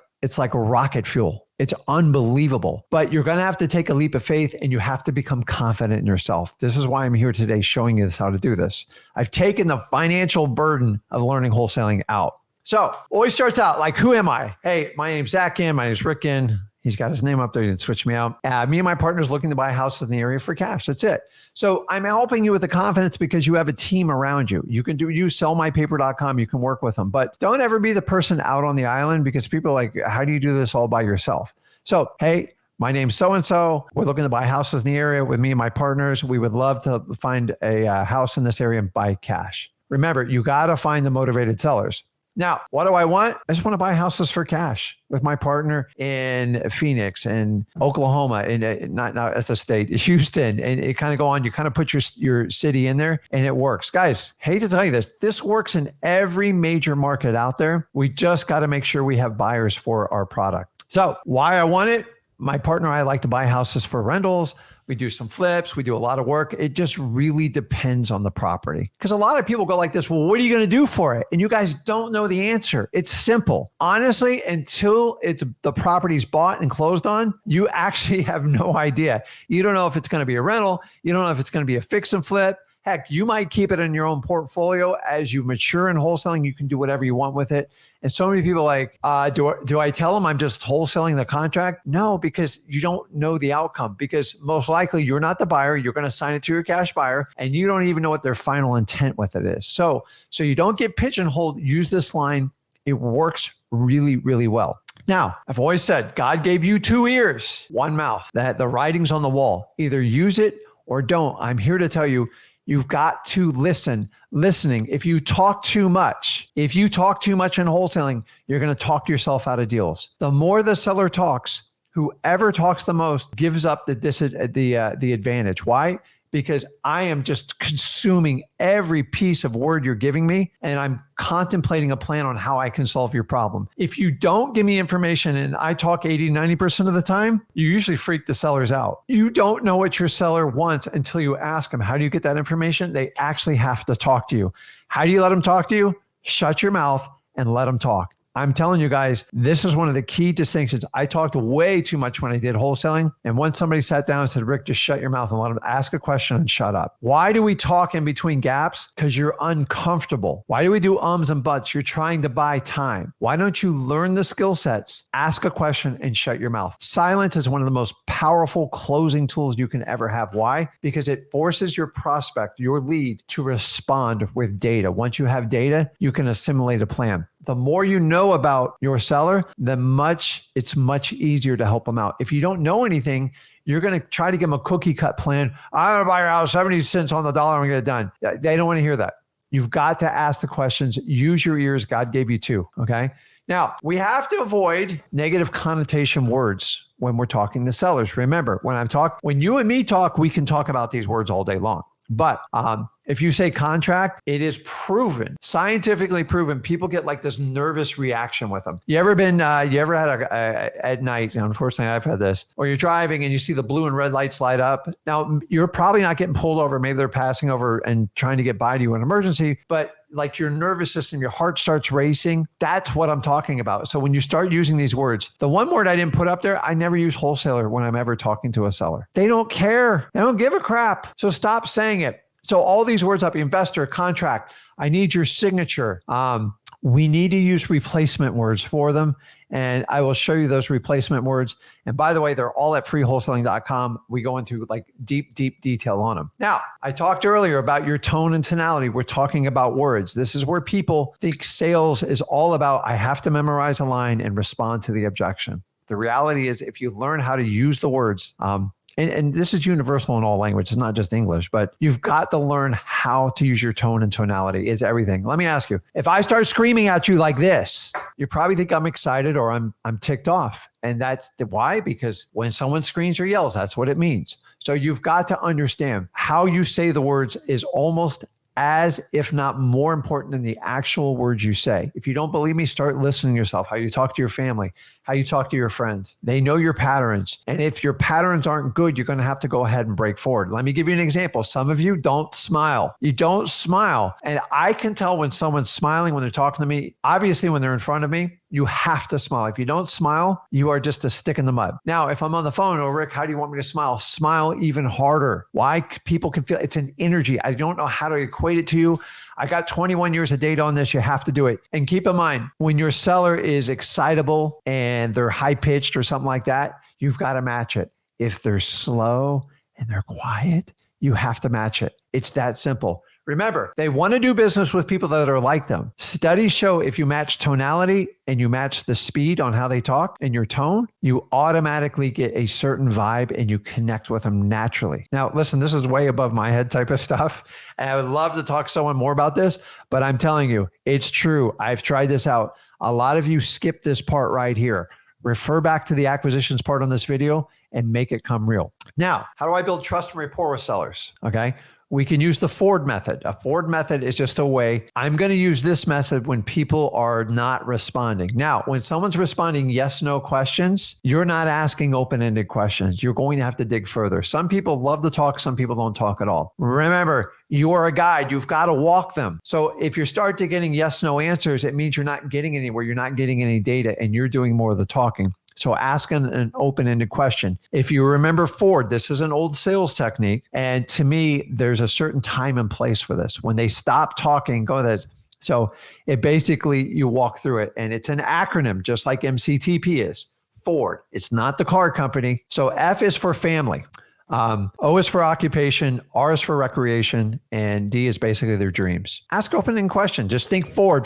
rocket fuel. It's unbelievable, but you're going to have to take a leap of faith and you have to become confident in yourself. This is why I'm here today showing you how to do this. I've taken the financial burden of learning wholesaling out. So always starts out like, who am I? Hey, my name's Zach Ginn. My name's Rick Ginn. He's got his name up there. He didn't switch me out. Me and my partner's looking to buy houses in the area for cash. That's it. So I'm helping you with the confidence because you have a team around you. You can use sellmypaper.com. You can work with them, but don't ever be the person out on the island because people are like, how do you do this all by yourself? So, hey, my name's so-and-so. We're looking to buy houses in the area with me and my partners. We would love to find a house in this area and buy cash. Remember, you got to find the motivated sellers. Now, what do I want? I just want to buy houses for cash with my partner in Phoenix and Oklahoma, and not that's a state, Houston, and it kind of go on. You kind of put your city in there, and it works. Guys, hate to tell you this. This works in every major market out there. We just got to make sure we have buyers for our product. So why I want it? My partner and I like to buy houses for rentals. We do some flips. We do a lot of work. It just really depends on the property. Because a lot of people go like this, well, what are you going to do for it? And you guys don't know the answer. It's simple. Honestly, until the property's bought and closed on, you actually have no idea. You don't know if it's going to be a rental. You don't know if it's going to be a fix and flip. Heck, you might keep it in your own portfolio. As you mature in wholesaling, you can do whatever you want with it. And so many people are like, do I tell them I'm just wholesaling the contract? No, because you don't know the outcome. Because most likely you're not the buyer. You're going to sign it to your cash buyer, and you don't even know what their final intent with it is. So you don't get pigeonholed. Use this line. It works really, really well. Now, I've always said, God gave you 2 ears, 1 mouth. That the writing's on the wall. Either use it or don't. I'm here to tell you, you've got to listen. Listening. If you talk too much in wholesaling, you're going to talk yourself out of deals. The more the seller talks, whoever talks the most gives up the advantage. Why? Because I am just consuming every piece of word you're giving me, and I'm contemplating a plan on how I can solve your problem. If you don't give me information and I talk 80-90% of the time, you usually freak the sellers out. You don't know what your seller wants until you ask them. How do you get that information? They actually have to talk to you. How do you let them talk to you? Shut your mouth and let them talk. I'm telling you guys, this is one of the key distinctions. I talked way too much when I did wholesaling. And once somebody sat down and said, Rick, just shut your mouth and let them ask a question and shut up. Why do we talk in between gaps? Because you're uncomfortable. Why do we do ums and buts? You're trying to buy time. Why don't you learn the skill sets, ask a question, and shut your mouth? Silence is one of the most powerful closing tools you can ever have. Why? Because it forces your prospect, your lead, to respond with data. Once you have data, you can assimilate a plan. The more you know about your seller, it's much easier to help them out. If you don't know anything, you're going to try to give them a cookie cut plan. I'm going to buy your house 70 cents on the dollar and get it done. They don't want to hear that. You've got to ask the questions. Use your ears. God gave you 2. Okay. Now, we have to avoid negative connotation words when we're talking to sellers. Remember, when you and me talk, we can talk about these words all day long. But if you say contract, it is proven, scientifically proven. People get like this nervous reaction with them. You ever had at night, unfortunately I've had this, or you're driving and you see the blue and red lights light up. Now, you're probably not getting pulled over. Maybe they're passing over and trying to get by to you in an emergency, but like your nervous system, your heart starts racing. That's what I'm talking about. So when you start using these words, the one word I didn't put up there, I never use wholesaler when I'm ever talking to a seller. They don't care. They don't give a crap. So stop saying it. So all these words up, investor, contract, I need your signature. We need to use replacement words for them. and I will show you those replacement words. And by the way, they're all at freewholesaling.com. We go into like deep detail on them. Now, I talked earlier about your tone and tonality. We're talking about words. This is where people think sales is all about, I have to memorize a line and respond to the objection. The reality is, if you learn how to use the words, and this is universal in all languages, it's not just English, but you've got to learn how to use your tone and tonality. It's everything. Let me ask you, if I start screaming at you like this, you probably think I'm excited or I'm ticked off. And that's why, because when someone screams or yells, that's what it means. So you've got to understand how you say the words is almost as, if not more important than the actual words you say. If you don't believe me, start listening to yourself, how you talk to your family, how you talk to your friends. They know your patterns. And if your patterns aren't good, you're going to have to go ahead and break forward. Let me give you an example. Some of you don't smile. You don't smile. And I can tell when someone's smiling, when they're talking to me. Obviously, when they're in front of me, you have to smile. If you don't smile, you are just a stick in the mud. Now, if I'm on the phone, Rick, how do you want me to smile? Smile even harder. Why? People can feel it's an energy. I don't know how to equate it to you. I got 21 years of data on this. You have to do it. And keep in mind, when your seller is excitable and they're high pitched or something like that, you've got to match it. If they're slow and they're quiet, you have to match it. It's that simple. Remember, they want to do business with people that are like them. Studies show if you match tonality and you match the speed on how they talk and your tone, you automatically get a certain vibe and you connect with them naturally. Now, listen, this is way above my head type of stuff. And I would love to talk to someone more about this, but I'm telling you, it's true. I've tried this out. A lot of you skip this part right here. Refer back to the acquisitions part on this video and make it come real. Now, how do I build trust and rapport with sellers? Okay. We can use the Ford method. A Ford method is just a way. I'm going to use this method when people are not responding. Now, when someone's responding yes, no questions, you're not asking open-ended questions. You're going to have to dig further. Some people love to talk. Some people don't talk at all. Remember, you are a guide. You've got to walk them. So if you start to getting yes, no answers, it means you're not getting anywhere. You're not getting any data and you're doing more of the talking. So ask an open-ended question. If you remember Ford, this is an old sales technique. And to me, there's a certain time and place for this. When they stop talking, go this. So it basically, you walk through it and it's an acronym, just like MCTP is. Ford. It's not the car company. So F is for family. O is for occupation, R is for recreation, and D is basically their dreams. Ask open-ended question. Just think Ford.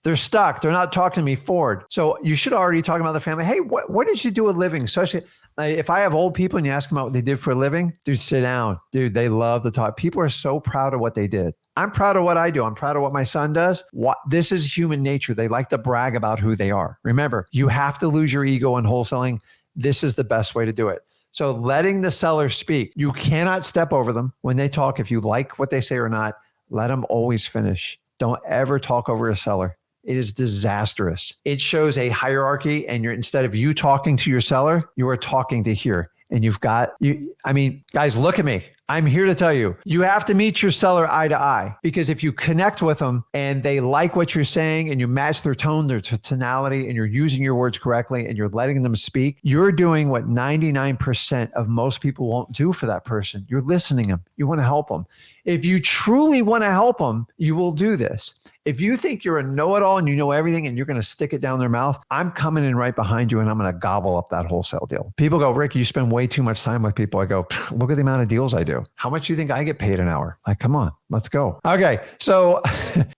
They're stuck. They're not talking to me, Ford. So you should already talk about the family. Hey, what did you do a living? Especially if I have old people and you ask them what they did for a living, dude, sit down. Dude, they love to talk. People are so proud of what they did. I'm proud of what I do. I'm proud of what my son does. This is human nature. They like to brag about who they are. Remember, you have to lose your ego in wholesaling. This is the best way to do it. So letting the seller speak, you cannot step over them when they talk. If you like what they say or not, let them always finish. Don't ever talk over a seller. It is disastrous. It shows a hierarchy and instead of you talking to your seller, you are talking to here. And guys, look at me. I'm here to tell you, you have to meet your seller eye to eye, because if you connect with them and they like what you're saying and you match their tone, their tonality, and you're using your words correctly and you're letting them speak, you're doing what 99% of most people won't do for that person. You're listening to them. You want to help them. If you truly want to help them, you will do this. If you think you're a know-it-all and you know everything and you're going to stick it down their mouth, I'm coming in right behind you and I'm going to gobble up that wholesale deal. People go, Rick, you spend way too much time with people. I go, look at the amount of deals I do. How much do you think I get paid an hour? Like, come on, let's go. Okay. So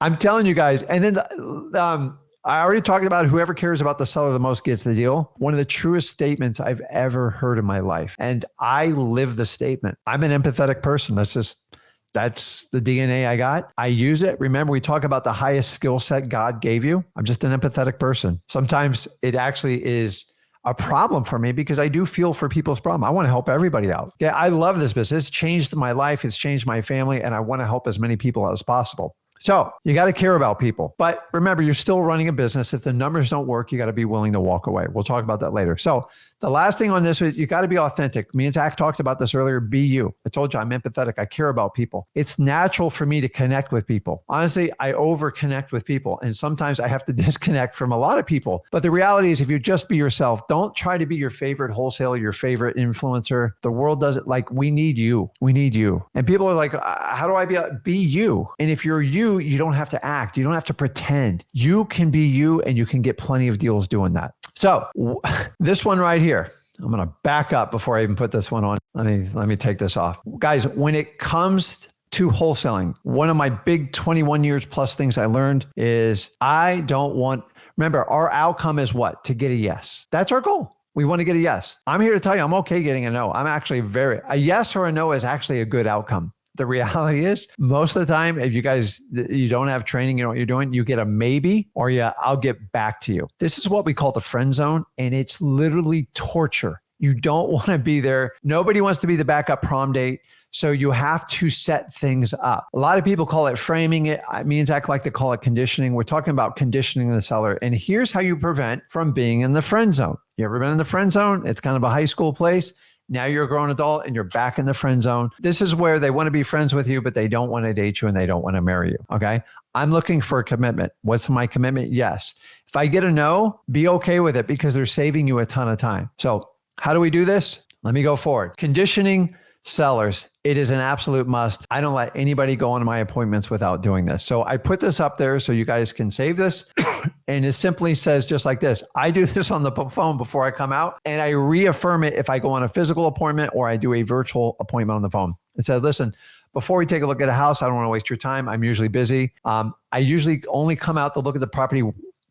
I'm telling you guys, and then I already talked about whoever cares about the seller the most gets the deal. One of the truest statements I've ever heard in my life. And I live the statement. I'm an empathetic person. That's the DNA I got. I use it. Remember, we talk about the highest skill set God gave you. I'm just an empathetic person. Sometimes it actually is a problem for me because I do feel for people's problem. I want to help everybody out. Yeah, I love this business. It's changed my life. It's changed my family. And I want to help as many people as possible. So you got to care about people. But remember, you're still running a business. If the numbers don't work, you got to be willing to walk away. We'll talk about that later. So the last thing on this is you got to be authentic. Me and Zach talked about this earlier. Be you. I told you I'm empathetic. I care about people. It's natural for me to connect with people. Honestly, I over-connect with people. And sometimes I have to disconnect from a lot of people. But the reality is if you just be yourself, don't try to be your favorite wholesaler, your favorite influencer. The world does it. Like, we need you. We need you. And people are like, how do I be you? And if you're you don't have to act. You don't have to pretend. You can be you and you can get plenty of deals doing that. So this one right here, I'm going to back up before I even put this one on. Let me take this off. Guys, when it comes to wholesaling, one of my big 21 years plus things I learned is remember, our outcome is what? To get a yes. That's our goal. We want to get a yes. I'm here to tell you, I'm okay getting a no. I'm actually a yes or a no is actually a good outcome. The reality is most of the time, if you don't have training, you know what you're doing, you get a maybe or I'll get back to you. This is what we call the friend zone. And it's literally torture. You don't want to be there. Nobody wants to be the backup prom date. So you have to set things up. A lot of people call it framing it. Me and Zach like to call it conditioning. We're talking about conditioning the seller. And here's how you prevent from being in the friend zone. You ever been in the friend zone? It's kind of a high school place. Now you're a grown adult and you're back in the friend zone. This is where they want to be friends with you, but they don't want to date you and they don't want to marry you. Okay. I'm looking for a commitment. What's my commitment? Yes. If I get a no, be okay with it because they're saving you a ton of time. So how do we do this? Let me go forward. Conditioning sellers. It is an absolute must. I don't let anybody go on my appointments without doing this. So I put this up there so you guys can save this. And it simply says just like this. I do this on the phone before I come out and I reaffirm it if I go on a physical appointment or I do a virtual appointment on the phone. It says, listen, before we take a look at a house, I don't want to waste your time. I'm usually busy. I usually only come out to look at the property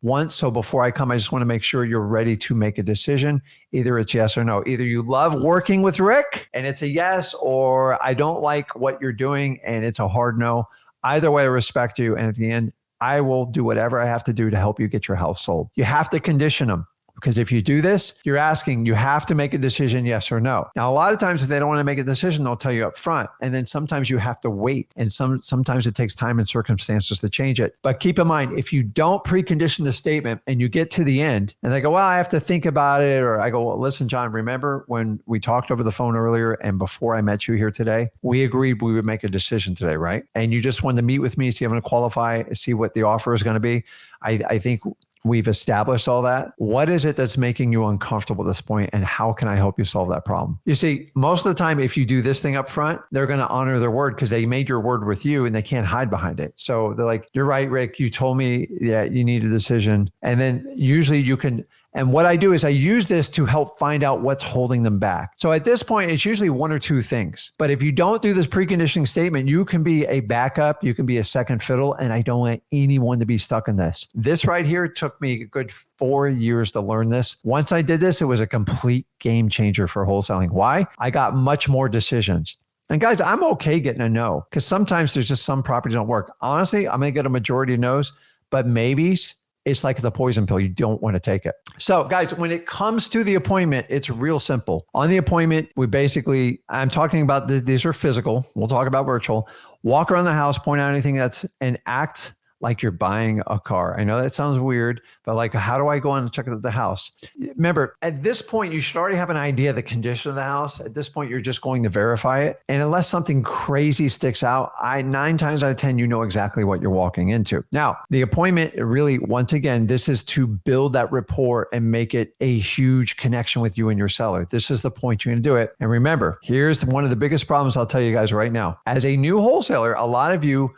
once. So before I come, I just want to make sure you're ready to make a decision. Either it's yes or no. Either you love working with Rick and it's a yes, or I don't like what you're doing and it's a hard no. Either way, I respect you. And at the end, I will do whatever I have to do to help you get your house sold. You have to condition them. Because if you do this, you have to make a decision, yes or no. Now, a lot of times if they don't want to make a decision, they'll tell you up front. And then sometimes you have to wait. And sometimes it takes time and circumstances to change it. But keep in mind, if you don't precondition the statement and you get to the end and they go, well, I have to think about it. Or I go, well, listen, John, remember when we talked over the phone earlier and before I met you here today, we agreed we would make a decision today, right? And you just wanted to meet with me, see if I'm going to qualify, see what the offer is going to be. I think we've established all that. What is it that's making you uncomfortable at this point, and how can I help you solve that problem? You see, most of the time, if you do this thing up front, they're going to honor their word because they made your word with you and they can't hide behind it. So they're like, you're right, Rick, you told me, you need a decision. And then usually you can, and what I do is I use this to help find out what's holding them back. So at this point, it's usually one or two things. But if you don't do this preconditioning statement, you can be a backup, you can be a second fiddle, and I don't want anyone to be stuck in this. This right here took me a good 4 years to learn this. Once I did this, it was a complete game changer for wholesaling. Why? I got much more decisions. And guys, I'm okay getting a no because sometimes there's just some properties don't work. Honestly, I'm going to get a majority of no's, but maybes, it's like the poison pill. You don't want to take it. So guys, when it comes to the appointment, it's real simple. On the appointment, I'm talking about these are physical. We'll talk about virtual. Walk around the house, point out anything that's an act like you're buying a car. I know that sounds weird, but like, how do I go on and check out the house? Remember, at this point, you should already have an idea of the condition of the house. At this point, you're just going to verify it. And unless something crazy sticks out, 9 times out of 10, you know exactly what you're walking into. Now, the appointment really, once again, this is to build that rapport and make it a huge connection with you and your seller. This is the point you're going to do it. And remember, here's one of the biggest problems I'll tell you guys right now. As a new wholesaler, a lot of you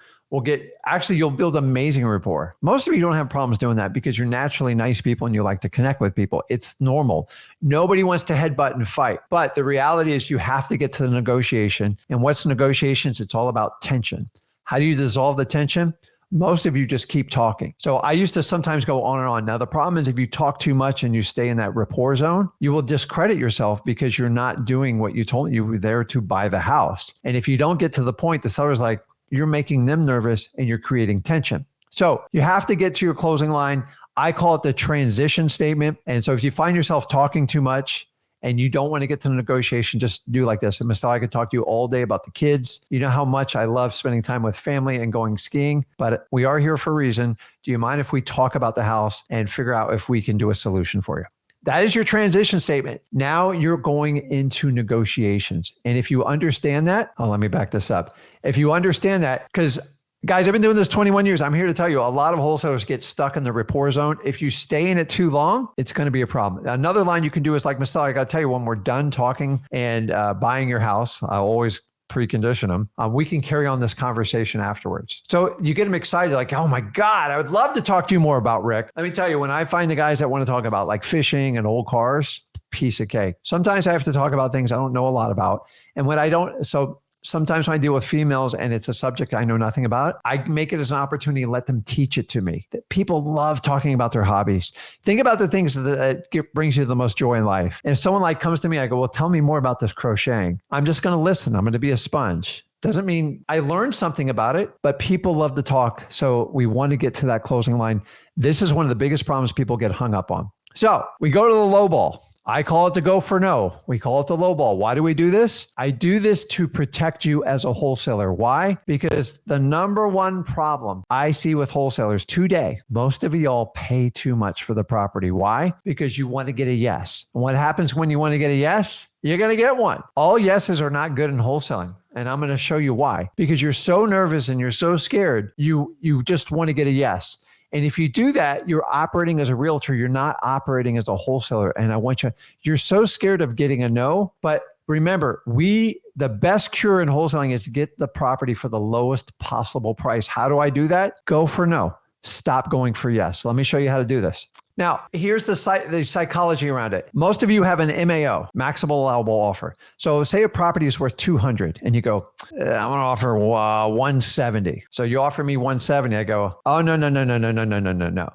you'll build amazing rapport. Most of you don't have problems doing that because you're naturally nice people and you like to connect with people. It's normal. Nobody wants to headbutt and fight. But the reality is you have to get to the negotiation. And what's negotiations? It's all about tension. How do you dissolve the tension? Most of you just keep talking. So I used to sometimes go on and on. Now, the problem is if you talk too much and you stay in that rapport zone, you will discredit yourself because you're not doing what you told you were there to buy the house. And if you don't get to the point, the seller's like, you're making them nervous and you're creating tension. So you have to get to your closing line. I call it the transition statement. And so if you find yourself talking too much and you don't want to get to the negotiation, just do like this. And Mr. I could talk to you all day about the kids. You know how much I love spending time with family and going skiing, but we are here for a reason. Do you mind if we talk about the house and figure out if we can do a solution for you? That is your transition statement. Now you're going into negotiations. And if you understand that, let me back this up. If you understand that, because guys, I've been doing this 21 years. I'm here to tell you a lot of wholesalers get stuck in the rapport zone. If you stay in it too long, it's going to be a problem. Another line you can do is like, Mr. I got to tell you, when we're done talking and buying your house, I always precondition them. We can carry on this conversation afterwards. So you get them excited, like, oh my God, I would love to talk to you more about Rick. Let me tell you, when I find the guys that want to talk about like fishing and old cars, piece of cake. Sometimes I have to talk about things I don't know a lot about. And when I don't, so sometimes when I deal with females and it's a subject I know nothing about, I make it as an opportunity to let them teach it to me. That people love talking about their hobbies. Think about the things that brings you the most joy in life. And if someone like comes to me, I go, well, tell me more about this crocheting. I'm just going to listen. I'm going to be a sponge. Doesn't mean I learned something about it, but people love to talk. So we want to get to that closing line. This is one of the biggest problems people get hung up on. So we go to the low ball. I call it the go for no. We call it the low ball. Why do we do this? I do this to protect you as a wholesaler. Why? Because the number one problem I see with wholesalers today, most of y'all pay too much for the property. Why? Because you want to get a yes. And what happens when you want to get a yes? You're going to get one. All yeses are not good in wholesaling. And I'm going to show you why. Because you're so nervous and you're so scared, you just want to get a yes. And if you do that, you're operating as a realtor. You're not operating as a wholesaler. And I want you're so scared of getting a no. But remember, the best cure in wholesaling is to get the property for the lowest possible price. How do I do that? Go for no. Stop going for yes. Let me show you how to do this. Now, here's the psychology around it. Most of you have an MAO, maximum allowable offer. So say a property is worth 200 and you go, I'm going to offer 170. So you offer me 170. I go, oh, no.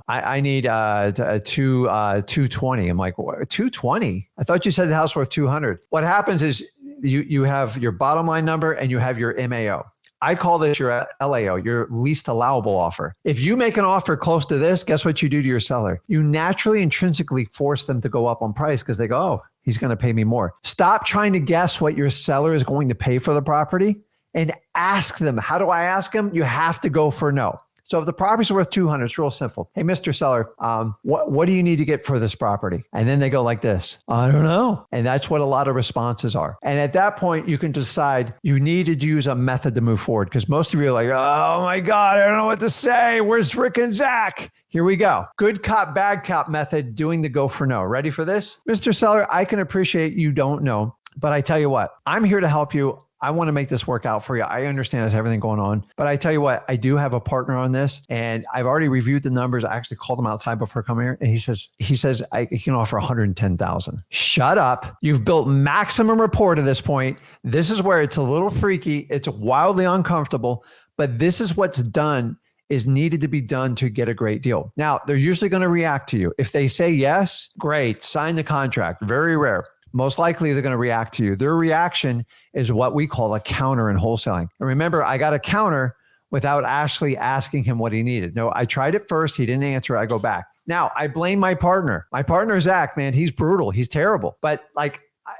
I need 220. I'm like, 220? I thought you said the house worth 200. What happens is you have your bottom line number and you have your MAO. I call this your LAO, your least allowable offer. If you make an offer close to this, guess what you do to your seller? You naturally, intrinsically force them to go up on price because they go, oh, he's going to pay me more. Stop trying to guess what your seller is going to pay for the property and ask them. How do I ask them? You have to go for no. So if the property's worth 200, it's real simple. Hey, Mr. Seller, what do you need to get for this property? And then they go like this, I don't know. And that's what a lot of responses are. And at that point, you can decide you need to use a method to move forward because most of you are like, oh my God, I don't know what to say. Where's Rick and Zach? Here we go. Good cop, bad cop method, doing the go for no. Ready for this? Mr. Seller, I can appreciate you don't know, but I tell you what, I'm here to help you. I want to make this work out for you. I understand there's everything going on, but I tell you what, I do have a partner on this and I've already reviewed the numbers. I actually called him outside before coming here and he says I can offer 110,000. Shut up. You've built maximum rapport to this point. This is where it's a little freaky. It's wildly uncomfortable, but this is what's is needed to be done to get a great deal. Now, they're usually going to react to you. If they say yes, great, sign the contract. Very rare. Most likely they're going to react to you. Their reaction is what we call a counter in wholesaling. And remember, I got a counter without actually asking him what he needed. No, I tried it first. He didn't answer. I go back. Now, I blame my partner. My partner, Zach, man, he's brutal. He's terrible. But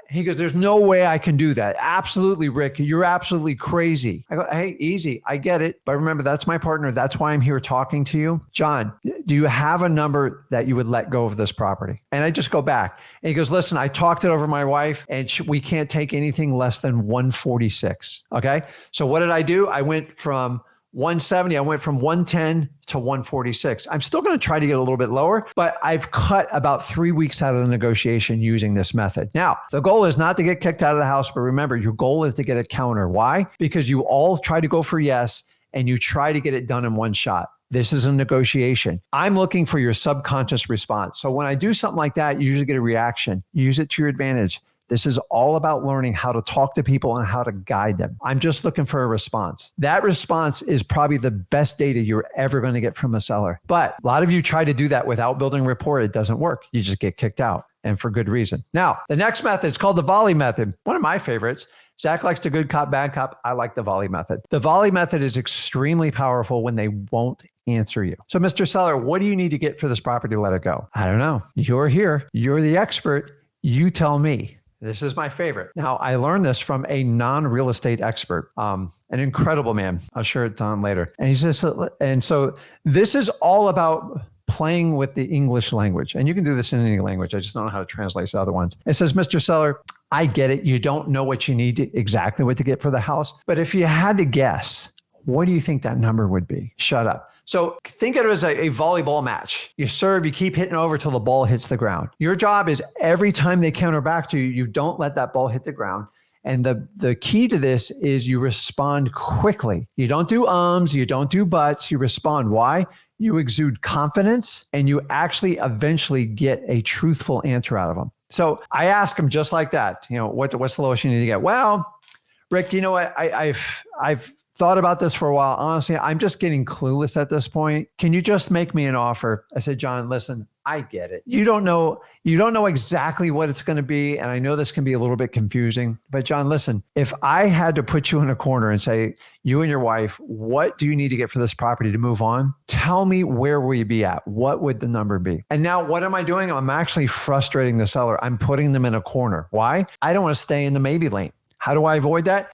he goes, there's no way I can do that. Absolutely, Rick. You're absolutely crazy. I go, hey, easy. I get it. But remember, that's my partner. That's why I'm here talking to you. John, do you have a number that you would let go of this property? And I just go back. And he goes, listen, I talked it over my wife and we can't take anything less than 146. Okay. So what did I do? I went from 170. I went from 110 to 146. I'm still going to try to get a little bit lower, but I've cut about 3 weeks out of the negotiation using this method. Now, the goal is not to get kicked out of the house, but remember, your goal is to get a counter. Why? Because you all try to go for yes, and you try to get it done in one shot. This is a negotiation. I'm looking for your subconscious response. So when I do something like that, you usually get a reaction. Use it to your advantage. This is all about learning how to talk to people and how to guide them. I'm just looking for a response. That response is probably the best data you're ever going to get from a seller. But a lot of you try to do that without building rapport. It doesn't work. You just get kicked out, and for good reason. Now, the next method is called the volley method. One of my favorites. Zach likes the good cop, bad cop. I like the volley method. The volley method is extremely powerful when they won't answer you. So, Mr. Seller, what do you need to get for this property to let it go? I don't know. You're here. You're the expert. You tell me. This is my favorite. Now, I learned this from a non-real estate expert, an incredible man. I'll share it on later. And he says, and so this is all about playing with the English language. And you can do this in any language. I just don't know how to translate the other ones. It says, Mr. Seller, I get it. You don't know what you need, exactly what to get for the house. But if you had to guess, what do you think that number would be? Shut up. So think of it as a volleyball match. You serve, you keep hitting over till the ball hits the ground. Your job is every time they counter back to you, you don't let that ball hit the ground. And the key to this is you respond quickly. You don't do ums, you don't do buts, you respond. Why? You exude confidence and you actually eventually get a truthful answer out of them. So I ask them just like that, what's the lowest you need to get? Well, Rick, you know what? I've thought about this for a while. Honestly, I'm just getting clueless at this point. Can you just make me an offer? I said, John, listen, I get it. You don't know exactly what it's going to be. And I know this can be a little bit confusing, but John, listen, if I had to put you in a corner and say, you and your wife, what do you need to get for this property to move on? Tell me, where will you be at? What would the number be? And now what am I doing? I'm actually frustrating the seller. I'm putting them in a corner. Why? I don't want to stay in the maybe lane. How do I avoid that?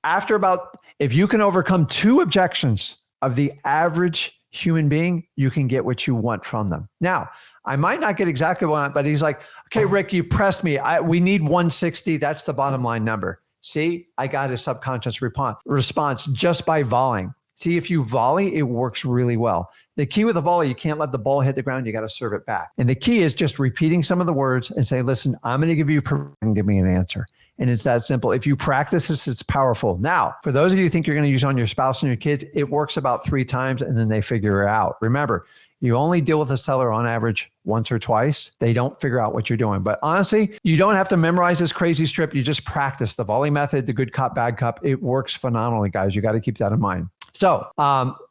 If you can overcome 2 objections of the average human being, you can get what you want from them. Now, I might not get exactly what I want, but he's like, okay, Rick, you pressed me. We need 160. That's the bottom line number. See, I got his subconscious response just by volleying. See, if you volley, it works really well. The key with a volley, you can't let the ball hit the ground. You got to serve it back. And the key is just repeating some of the words and say, listen, I'm going to give you permission, give me an answer. And it's that simple. If you practice this, it's powerful. Now, for those of you who think you're going to use it on your spouse and your kids, it works about 3 times and then they figure it out. Remember, you only deal with a seller on average once or twice. They don't figure out what you're doing. But honestly, you don't have to memorize this crazy strip. You just practice the volley method, the good cop, bad cop. It works phenomenally, guys. You got to keep that in mind. So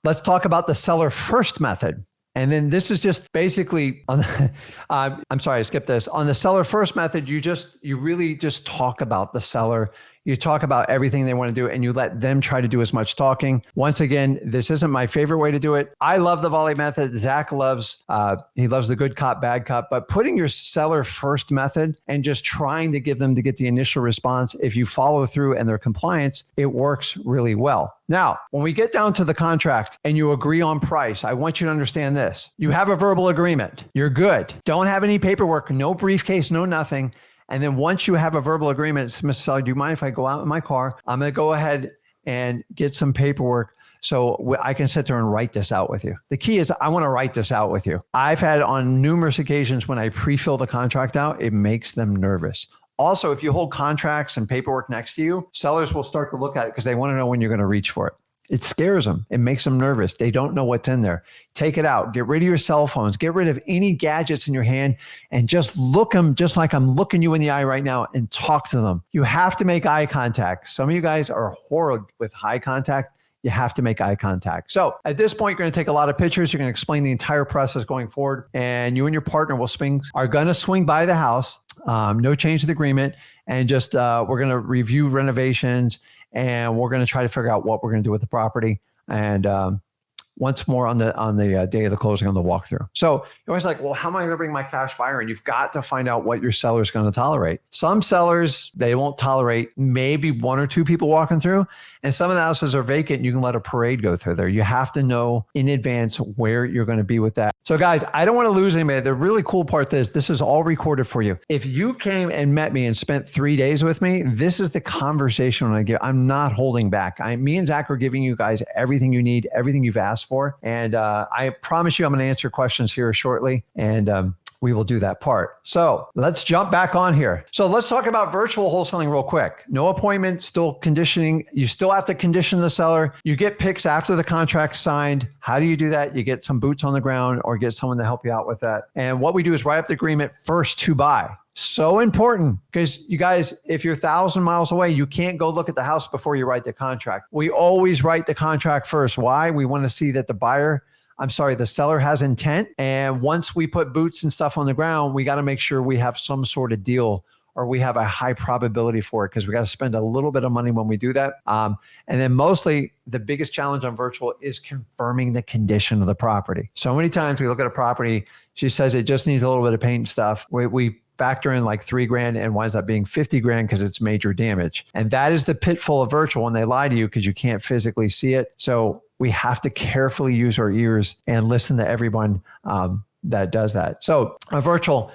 let's talk about the seller first method. And then this is just basically on I'm sorry, I skipped this. On the seller first method, you really just talk about the seller. You talk about everything they want to do and you let them try to do as much talking. Once again, this isn't my favorite way to do it. I love the volley method. Zach loves the good cop, bad cop, but putting your seller first method and just trying to get them to get the initial response, if you follow through and their compliance, it works really well. Now, when we get down to the contract and you agree on price, I want you to understand this. You have a verbal agreement. You're good. Don't have any paperwork, no briefcase, no nothing. And then once you have a verbal agreement, Mr. Seller, do you mind if I go out in my car? I'm going to go ahead and get some paperwork so I can sit there and write this out with you. The key is I want to write this out with you. I've had on numerous occasions when I pre-fill the contract out, it makes them nervous. Also, if you hold contracts and paperwork next to you, sellers will start to look at it because they want to know when you're going to reach for it. It scares them. It makes them nervous. They don't know what's in there. Take it out. Get rid of your cell phones. Get rid of any gadgets in your hand and just look them just like I'm looking you in the eye right now and talk to them. You have to make eye contact. Some of you guys are horrible with eye contact. You have to make eye contact. So at this point, you're going to take a lot of pictures. You're going to explain the entire process going forward. And you and your partner are going to swing by the house. No change to the agreement. And just we're going to review renovations. And we're going to try to figure out what we're going to do with the property. And once more on the day of the closing on the walkthrough. So you're always like, well, how am I going to bring my cash buyer in? You've got to find out what your seller is going to tolerate. Some sellers, they won't tolerate maybe 1 or 2 people walking through. And some of the houses are vacant. You can let a parade go through there. You have to know in advance where you're going to be with that. So guys, I don't want to lose anybody. The really cool part is this is all recorded for you. If you came and met me and spent 3 days with me, this is the conversation I give. I'm not holding back. Me and Zach are giving you guys everything you need, everything you've asked for. And I promise you I'm going to answer questions here shortly. And we will do that part. So let's jump back on here. So let's talk about virtual wholesaling real quick. No appointment, still conditioning. You still have to condition the seller. You get pics after the contract's signed. How do you do that? You get some boots on the ground or get someone to help you out with that. And what we do is write up the agreement first to buy. So important because you guys, if you're 1,000 miles away, you can't go look at the house before you write the contract. We always write the contract first. Why? We want to see that the seller has intent. And once we put boots and stuff on the ground, we got to make sure we have some sort of deal or we have a high probability for it because we got to spend a little bit of money when we do that. And then mostly the biggest challenge on virtual is confirming the condition of the property. So many times we look at a property, she says it just needs a little bit of paint and stuff. We factor in like $3,000 and winds up being $50,000 because it's major damage. And that is the pitfall of virtual when they lie to you because you can't physically see it. So we have to carefully use our ears and listen to everyone that does that. So a virtual,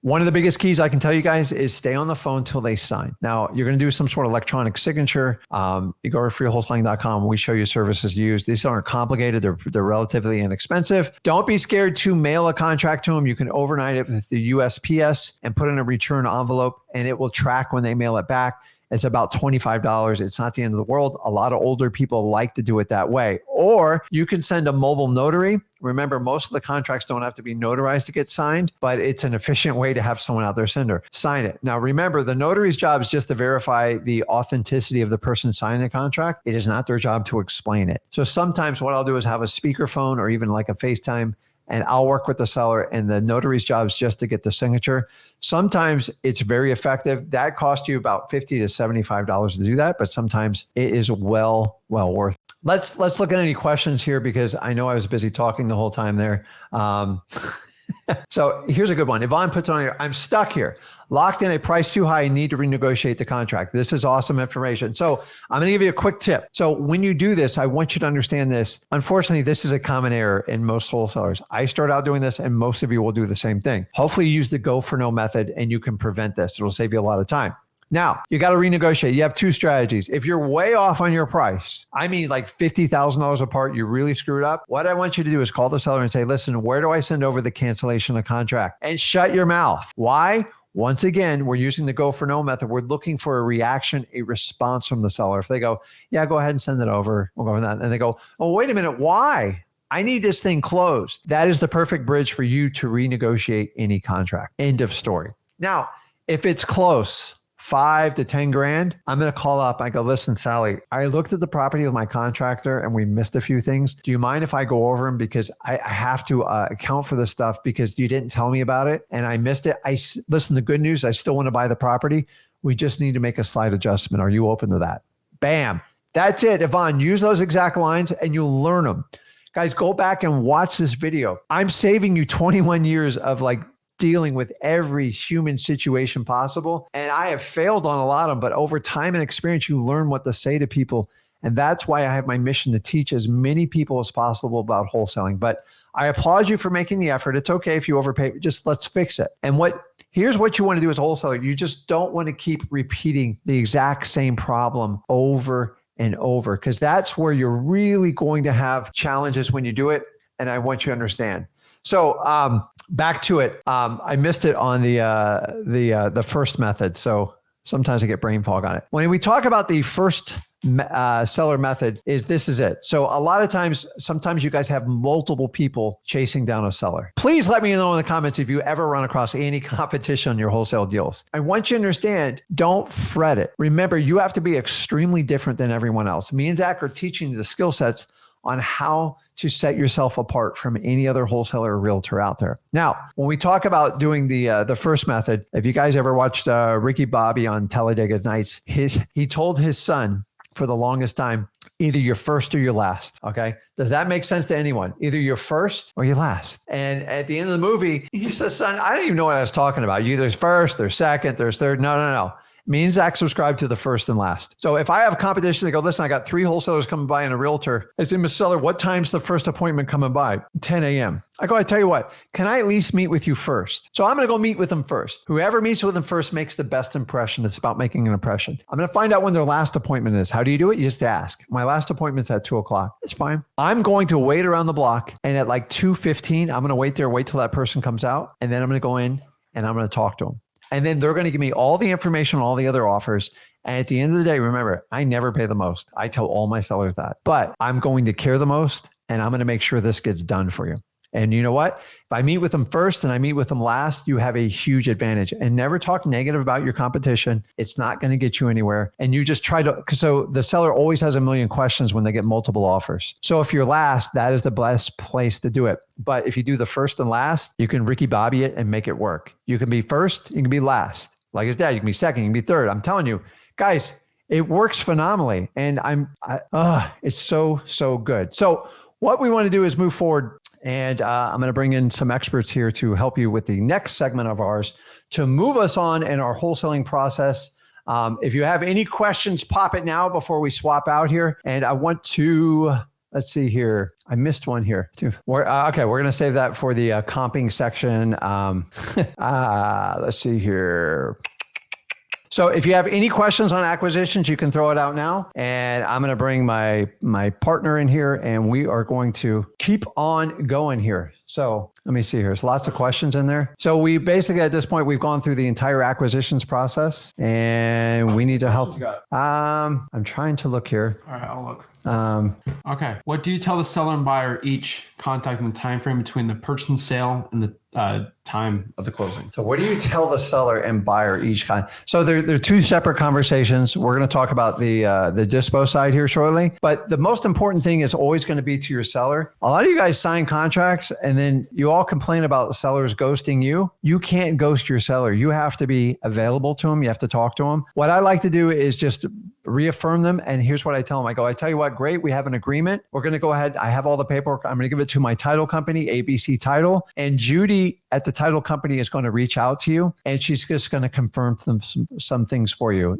one of the biggest keys I can tell you guys is stay on the phone till they sign. Now, you're going to do some sort of electronic signature. You go to freewholesaling.com. We show you services to use. These aren't complicated. They're relatively inexpensive. Don't be scared to mail a contract to them. You can overnight it with the USPS and put in a return envelope, and it will track when they mail it back. It's about $25. It's not the end of the world. A lot of older people like to do it that way. Or you can send a mobile notary. Remember, most of the contracts don't have to be notarized to get signed, but it's an efficient way to have someone out there sign it. Now, remember, the notary's job is just to verify the authenticity of the person signing the contract. It is not their job to explain it. So sometimes what I'll do is have a speakerphone or even like a FaceTime, and I'll work with the seller, and the notary's job is just to get the signature. Sometimes it's very effective. That costs you about $50 to $75 to do that, but sometimes it is well worth it. Let's look at any questions here, because I know I was busy talking the whole time there. So here's a good one. Yvonne puts on here, I'm stuck here. Locked in a price too high, need to renegotiate the contract. This is awesome information. So I'm going to give you a quick tip. So when you do this, I want you to understand this. Unfortunately, this is a common error in most wholesalers. I start out doing this, and most of you will do the same thing. Hopefully you use the go for no method, and you can prevent this. It'll save you a lot of time. Now, you got to renegotiate. You have two strategies. If you're way off on your price, I mean like $50,000 apart, you really screwed up. What I want you to do is call the seller and say, listen, where do I send over the cancellation of contract? And shut your mouth. Why? Once again, we're using the go for no method. We're looking for a reaction, a response from the seller. If they go, yeah, go ahead and send it over, we'll go with that. And they go, oh, wait a minute, why? I need this thing closed. That is the perfect bridge for you to renegotiate any contract. End of story. Now, if it's close, 5 to 10 grand, I'm going to call up. I go, listen, Sally, I looked at the property with my contractor and we missed a few things. Do you mind if I go over them? Because I have to account for this stuff because you didn't tell me about it and I missed it. Listen, the good news, I still want to buy the property. We just need to make a slight adjustment. Are you open to that? Bam. That's it. Yvonne, use those exact lines and you'll learn them. Guys, go back and watch this video. I'm saving you 21 years of dealing with every human situation possible. And I have failed on a lot of them, but over time and experience, you learn what to say to people. And that's why I have my mission to teach as many people as possible about wholesaling. But I applaud you for making the effort. It's okay if you overpay, just let's fix it. And here's what you want to do as a wholesaler. You just don't want to keep repeating the exact same problem over and over, because that's where you're really going to have challenges when you do it. And I want you to understand. So back to it. I missed it on the first method. So sometimes I get brain fog on it. When we talk about the first seller method, this is it. So a lot of times, sometimes you guys have multiple people chasing down a seller. Please let me know in the comments if you ever run across any competition on your wholesale deals. I want you to understand, don't fret it. Remember, you have to be extremely different than everyone else. Me and Zach are teaching you the skill sets on how to set yourself apart from any other wholesaler or realtor out there. Now, when we talk about doing the first method, if you guys ever watched Ricky Bobby on Talladega Nights, he told his son for the longest time, either you're first or you're last. Okay. Does that make sense to anyone? Either you're first or you're last. And at the end of the movie, he says, son, I don't even know what I was talking about. You there's first, there's second, there's third. No. Me and Zach subscribe to the first and last. So if I have competition, they go, listen, I got 3 wholesalers coming by and a realtor. I say, Mr. Seller, what time's the first appointment coming by? 10 a.m. I go, I tell you what, can I at least meet with you first? So I'm going to go meet with them first. Whoever meets with them first makes the best impression. It's about making an impression. I'm going to find out when their last appointment is. How do you do it? You just ask. My last appointment's at 2:00. It's fine. I'm going to wait around the block. And at 2:15, I'm going to wait till that person comes out. And then I'm going to go in and I'm going to talk to them. And then they're going to give me all the information, all the other offers. And at the end of the day, remember, I never pay the most. I tell all my sellers that. But I'm going to care the most, and I'm going to make sure this gets done for you. And you know what? If I meet with them first and I meet with them last, you have a huge advantage. And never talk negative about your competition. It's not going to get you anywhere. And you just try to, so the seller always has a million questions when they get multiple offers. So if you're last, that is the best place to do it. But if you do the first and last, you can Ricky Bobby it and make it work. You can be first, you can be last. Like his dad, you can be second, you can be third. I'm telling you, guys, it works phenomenally. And it's so good. So what we want to do is move forward. And I'm going to bring in some experts here to help you with the next segment of ours to move us on in our wholesaling process. If you have any questions, pop it now before we swap out here. And I want to, let's see here. I missed one here too. Okay, we're going to save that for the comping section. Let's see here. So if you have any questions on acquisitions, you can throw it out now. And I'm going to bring my partner in here and we are going to keep on going here. So let me see here. There's lots of questions in there. So we basically, at this point, we've gone through the entire acquisitions process and we need to help. I'm trying to look here. All right, I'll look. Okay. What do you tell the seller and buyer each contact and the time frame between the purchase and sale and the time of the closing? So what do you tell the seller and buyer each kind? So they're two separate conversations. We're going to talk about the dispo side here shortly, but the most important thing is always going to be to your seller. A lot of you guys sign contracts and then you all complain about sellers ghosting you. You can't ghost your seller. You have to be available to them. You have to talk to them. What I like to do is just reaffirm them. And here's what I tell them. I tell you what, great. We have an agreement. We're going to go ahead. I have all the paperwork. I'm going to give it to my title company, ABC Title, and Judy at the title company is going to reach out to you and she's just going to confirm some things for you,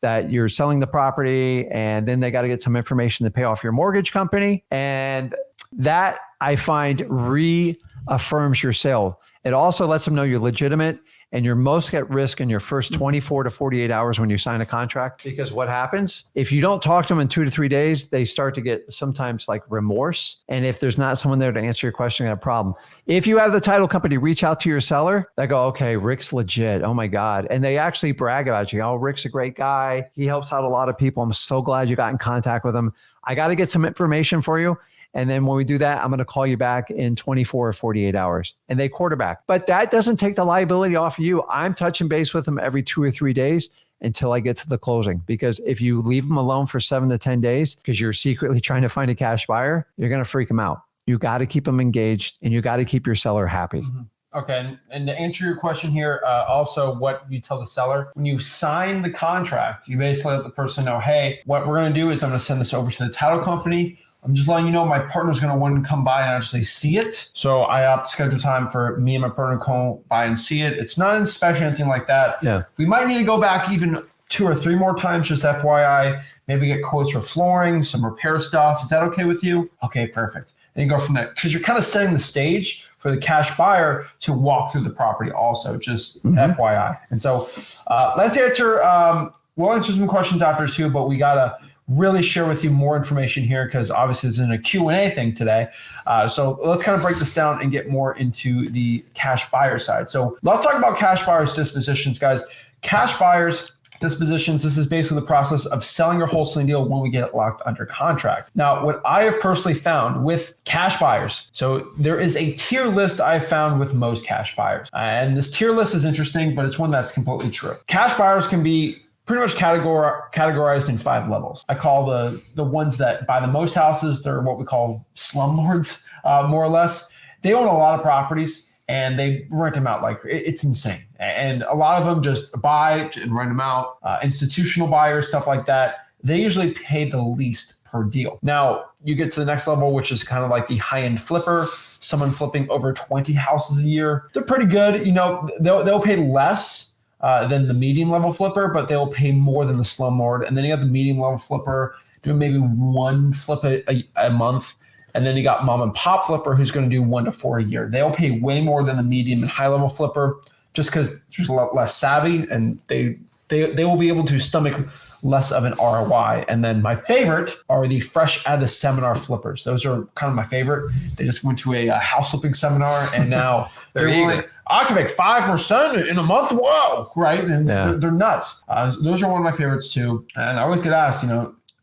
that you're selling the property and then they got to get some information to pay off your mortgage company. And that I find reaffirms your sale. It also lets them know you're legitimate and you're most at risk in your first 24 to 48 hours when you sign a contract. Because what happens, if you don't talk to them in 2 to 3 days, they start to get sometimes like remorse. And if there's not someone there to answer your question, you have a problem. If you have the title company reach out to your seller, they go, okay, Rick's legit. Oh my God. And they actually brag about you. Oh, Rick's a great guy. He helps out a lot of people. I'm so glad you got in contact with him. I got to get some information for you. And then when we do that, I'm going to call you back in 24 or 48 hours and they quarterback. But that doesn't take the liability off of you. I'm touching base with them every 2 or 3 days until I get to the closing. Because if you leave them alone for 7 to 10 days, because you're secretly trying to find a cash buyer, you're going to freak them out. You got to keep them engaged and you got to keep your seller happy. Mm-hmm. Okay. And to answer your question here, also what you tell the seller, when you sign the contract, you basically let the person know, hey, what we're going to do is I'm going to send this over to the title company. I'm just letting you know my partner's going to want to come by and actually see it. So I have to schedule time for me and my partner to come by and see it. It's not an inspection or anything like that. Yeah. We might need to go back even 2 or 3 more times, just FYI, maybe get quotes for flooring, some repair stuff. Is that okay with you? Okay, perfect. And you go from there because you're kind of setting the stage for the cash buyer to walk through the property also, just FYI. And so let's answer, we'll answer some questions after too, but we got to really share with you more information here because obviously this isn't a Q&A thing today. So let's kind of break this down and get more into the cash buyer side. So let's talk about cash buyers dispositions, guys. Cash buyers dispositions, this is basically the process of selling your wholesaling deal when we get it locked under contract. Now, what I have personally found with cash buyers, so there is a tier list I've found with most cash buyers. And this tier list is interesting, but it's one that's completely true. Cash buyers can be pretty much categorized in 5 levels. I call the ones that buy the most houses, they're what we call slumlords, more or less. They own a lot of properties and they rent them out like it's insane. And a lot of them just buy and rent them out. Institutional buyers, stuff like that, they usually pay the least per deal. Now, you get to the next level, which is kind of like the high-end flipper, someone flipping over 20 houses a year. They're pretty good. They'll pay less than the medium level flipper, but they'll pay more than the slumlord. And then you have the medium level flipper doing maybe 1 flip a month. And then you got mom and pop flipper who's going to do 1 to 4 a year. They'll pay way more than the medium and high level flipper just because there's a lot less savvy and they will be able to stomach less of an ROI. And then my favorite are the fresh out of the seminar flippers. Those are kind of my favorite. They just went to a house flipping seminar and now they're willing, I can make 5% in a month. Whoa, right? And they're nuts. Those are one of my favorites too. And I always get asked,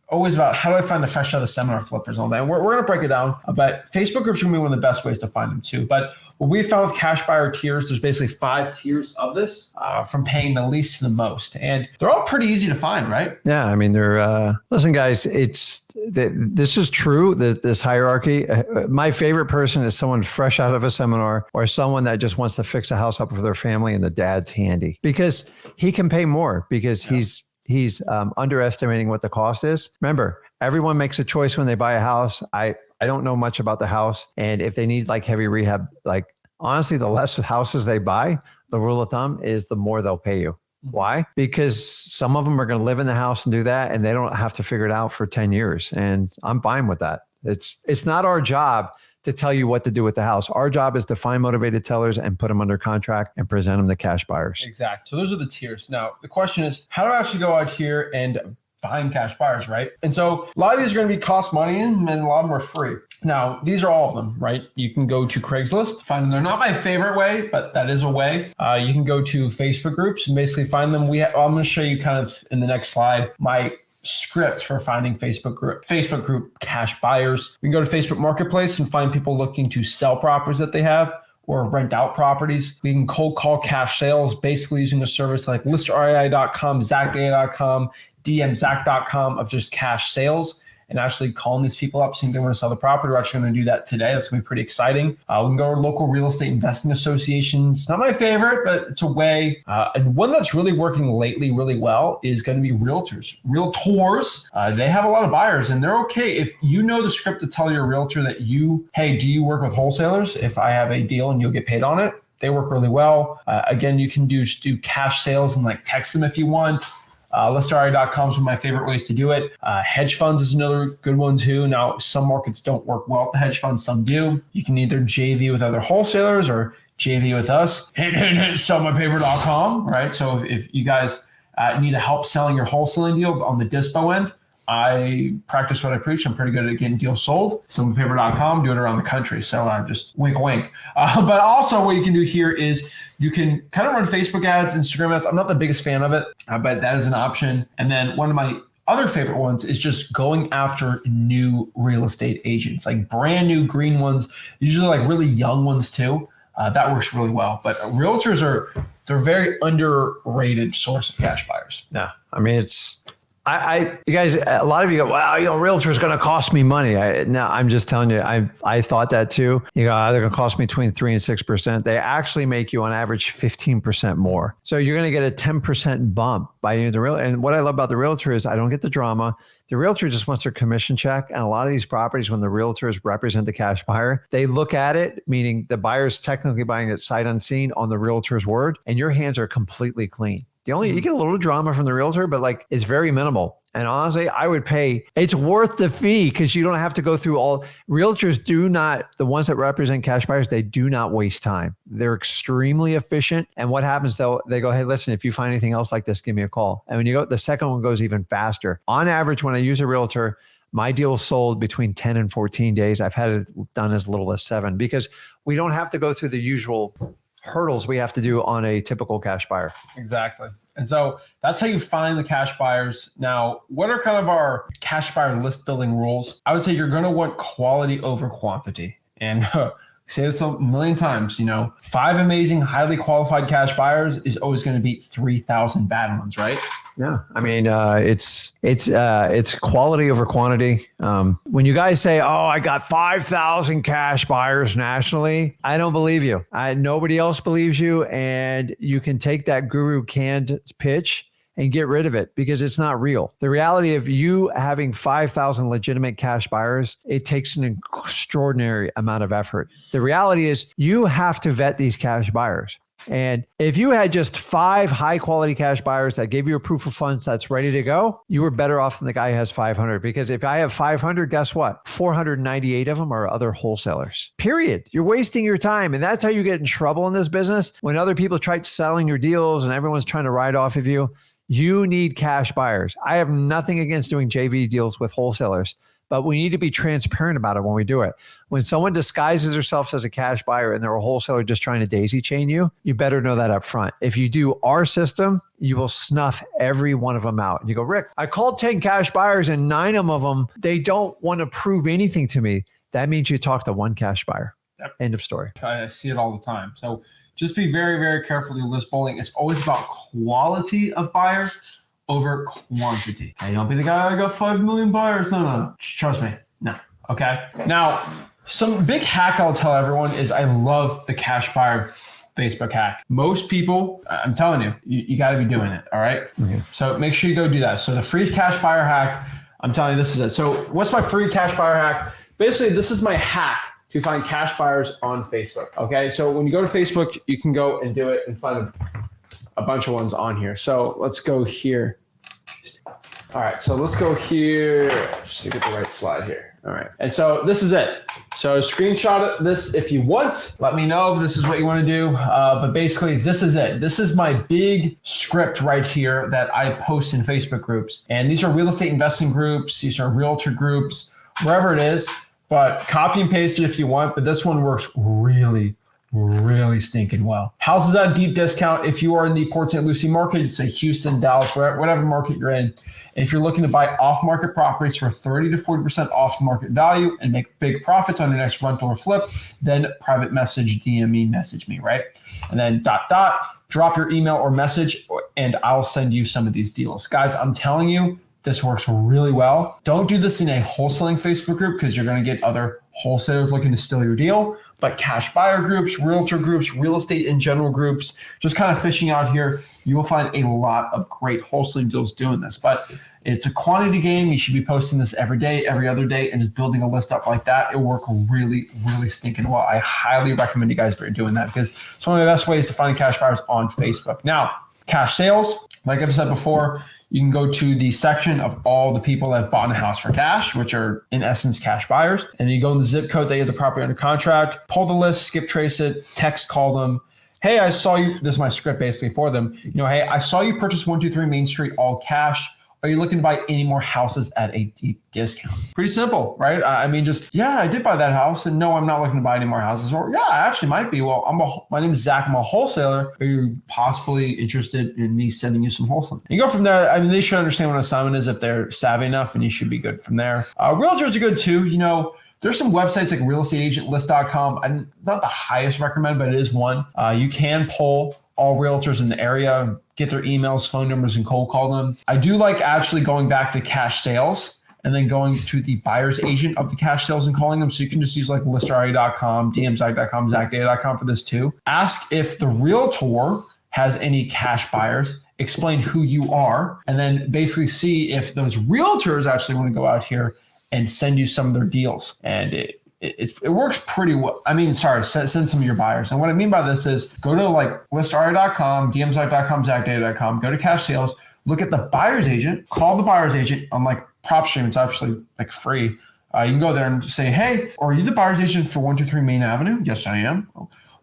always about how do I find the fresh out of the seminar flippers and all that. And we're going to break it down, but Facebook groups are going to be one of the best ways to find them too. But what we found with cash buyer tiers, there's basically 5 tiers of this, from paying the least to the most. And they're all pretty easy to find, right? Yeah. I mean, they're, listen, guys, this is true, this hierarchy. My favorite person is someone fresh out of a seminar or someone that just wants to fix a house up for their family and the dad's handy because he can pay more because he's underestimating what the cost is. Remember, everyone makes a choice when they buy a house. I don't know much about the house. And if they need like heavy rehab, like honestly, the less houses they buy, the rule of thumb is the more they'll pay you. Why? Because some of them are going to live in the house and do that, and they don't have to figure it out for 10 years. And I'm fine with that. It's not our job to tell you what to do with the house. Our job is to find motivated sellers and put them under contract and present them to cash buyers. Exactly. So those are the tiers. Now, the question is, how do I actually go out here and find cash buyers, right? And so a lot of these are going to be cost money and a lot of them are free. Now, these are all of them, right? You can go to Craigslist, find them. They're not my favorite way, but that is a way. You can go to Facebook groups and basically find them. I'm going to show you kind of in the next slide my script for finding Facebook group cash buyers. We can go to Facebook Marketplace and find people looking to sell properties that they have or rent out properties. We can cold call cash sales, basically using a service like listrei.com, zachginn.com, dmzach.com of just cash sales, and actually calling these people up, seeing if they want to sell the property. We're actually going to do that today. That's going to be pretty exciting. We can go to local real estate investing associations. Not my favorite, but it's a way. And one that's really working lately really well is going to be realtors. Realtors, they have a lot of buyers, and they're okay. If you know the script to tell your realtor that hey, do you work with wholesalers? If I have a deal and you'll get paid on it, they work really well. Again, you can do cash sales and like text them if you want. Listrei.com is one of my favorite ways to do it. Hedge funds is another good one too. Now, some markets don't work well with the hedge funds, some do. You can either JV with other wholesalers or JV with us. Sellmypaper.com, right? So if you guys need help selling your wholesaling deal on the dispo end, I practice what I preach. I'm pretty good at getting deals sold. Sellmypaper.com, do it around the country. So just wink, wink. But also what you can do here is you can kind of run Facebook ads, Instagram ads. I'm not the biggest fan of it, but that is an option. And then one of my other favorite ones is just going after new real estate agents, like brand new green ones, usually like really young ones too. That works really well. But realtors they're very underrated source of cash buyers. Yeah. I mean, you guys, a lot of you go, wow, realtor is going to cost me money. I'm just telling you, I thought that too. They're going to cost me between 3 and 6%. They actually make you on average 15% more. So you're going to get a 10% bump by using the realtor. And what I love about the realtor is I don't get the drama. The realtor just wants their commission check. And a lot of these properties, when the realtors represent the cash buyer, they look at it, meaning the buyer's technically buying it sight unseen on the realtor's word, and your hands are completely clean. You get a little drama from the realtor, but like it's very minimal. And honestly, I would pay, it's worth the fee because you don't have to go through realtors the ones that represent cash buyers, they do not waste time. They're extremely efficient. And what happens though, they go, hey, listen, if you find anything else like this, give me a call. And when you go, the second one goes even faster. On average, when I use a realtor, my deal sold between 10 and 14 days. I've had it done as little as 7 because we don't have to go through the usual hurdles we have to do on a typical cash buyer. Exactly. And so that's how you find the cash buyers. Now, what are kind of our cash buyer list building rules? I would say you're going to want quality over quantity. And say this a million times, 5 amazing, highly qualified cash buyers is always going to beat 3,000 bad ones, right? Yeah. I mean, it's quality over quantity. When you guys say, oh, I got 5,000 cash buyers nationally, I don't believe you. Nobody else believes you. And you can take that guru canned pitch and get rid of it because it's not real. The reality of you having 5,000 legitimate cash buyers, it takes an extraordinary amount of effort. The reality is you have to vet these cash buyers. And if you had just 5 high quality cash buyers that gave you a proof of funds that's ready to go, you were better off than the guy who has 500. Because if I have 500, guess what? 498 of them are other wholesalers. Period. You're wasting your time. And that's how you get in trouble in this business. When other people try selling your deals and everyone's trying to ride off of you, you need cash buyers. I have nothing against doing JV deals with wholesalers, but we need to be transparent about it when we do it. When someone disguises themselves as a cash buyer and they're a wholesaler just trying to daisy chain you, you better know that up front. If you do our system, you will snuff every one of them out. And you go, Rick, I called 10 cash buyers and 9 of them, they don't want to prove anything to me. That means you talk to one cash buyer. Yep. End of story. I see it all the time. So just be very, very careful with your list building. It's always about quality of buyers over quantity. Hey, don't be the guy, I got 5 million buyers. No. Trust me. No. Okay. Now, some big hack I'll tell everyone is I love the cash buyer Facebook hack. Most people, I'm telling you, you got to be doing it. All right. Okay. So make sure you go do that. So the free cash buyer hack, I'm telling you, this is it. So what's my free cash buyer hack? Basically, this is my hack to find cash buyers on Facebook. Okay. So when you go to Facebook, you can go and do it and find a bunch of ones on here. So let's go here. All right. So let's go here just to get the right slide here. All right. And so this is it. So screenshot this if you want. Let me know if this is what you want to do. But basically, this is it. This is my big script right here that I post in Facebook groups. And these are real estate investing groups. These are realtor groups, wherever it is. but copy and paste it if you want. But this one works really stinking well. Houses at a deep discount. If you are in the Port St. Lucie market, you say Houston, Dallas, whatever market you're in. If you're looking to buy off-market properties for 30 to 40% off market value and make big profits on your next rental or flip, then private message, DM me, message me, right? And then ... drop your email or message, and I'll send you some of these deals. Guys, I'm telling you, this works really well. Don't do this in a wholesaling Facebook group because you're going to get other wholesalers looking to steal your deal. But cash buyer groups, realtor groups, real estate in general groups, just kind of fishing out here, you will find a lot of great wholesaling deals doing this. But it's a quantity game. You should be posting this every day, every other day, and just building a list up like that. It'll work really stinking well. I highly recommend you guys doing that because it's one of the best ways to find cash buyers on Facebook. Now, cash sales, like I've said before, you can go to the section of all the people that bought a house for cash, which are in essence cash buyers. And you go in the zip code that you have the property under contract, pull the list, skip trace it, text call them. Hey, I saw you. This is my script basically for them. Hey, I saw you purchase 123 Main Street all cash. Are you looking to buy any more houses at a deep discount? Pretty simple, right? I mean, I did buy that house, and no, I'm not looking to buy any more houses. Or yeah, I actually might be. Well, my name is Zach. I'm a wholesaler. Are you possibly interested in me sending you some wholesaling? You go from there. I mean, they should understand what an assignment is if they're savvy enough, and you should be good from there. Realtors are good too. There's some websites like realestateagentlist.com. I'm not the highest recommend, but it is one. You can pull all realtors in the area, get their emails, phone numbers, and cold call them. I do like actually going back to cash sales and then going to the buyer's agent of the cash sales and calling them. So you can just use like listerari.com, dmzach.com, zachdata.com for this too. Ask if the realtor has any cash buyers, explain who you are, and then basically see if those realtors actually want to go out here and send you some of their deals. And it works pretty well. I mean, send some of your buyers. And what I mean by this is go to like listerari.com, dmzach.com, zachdata.com, go to cash sales, look at the buyer's agent, call the buyer's agent on like PropStream. It's actually like free. You can go there and say, hey, are you the buyer's agent for 123 Main Avenue? Yes, I am.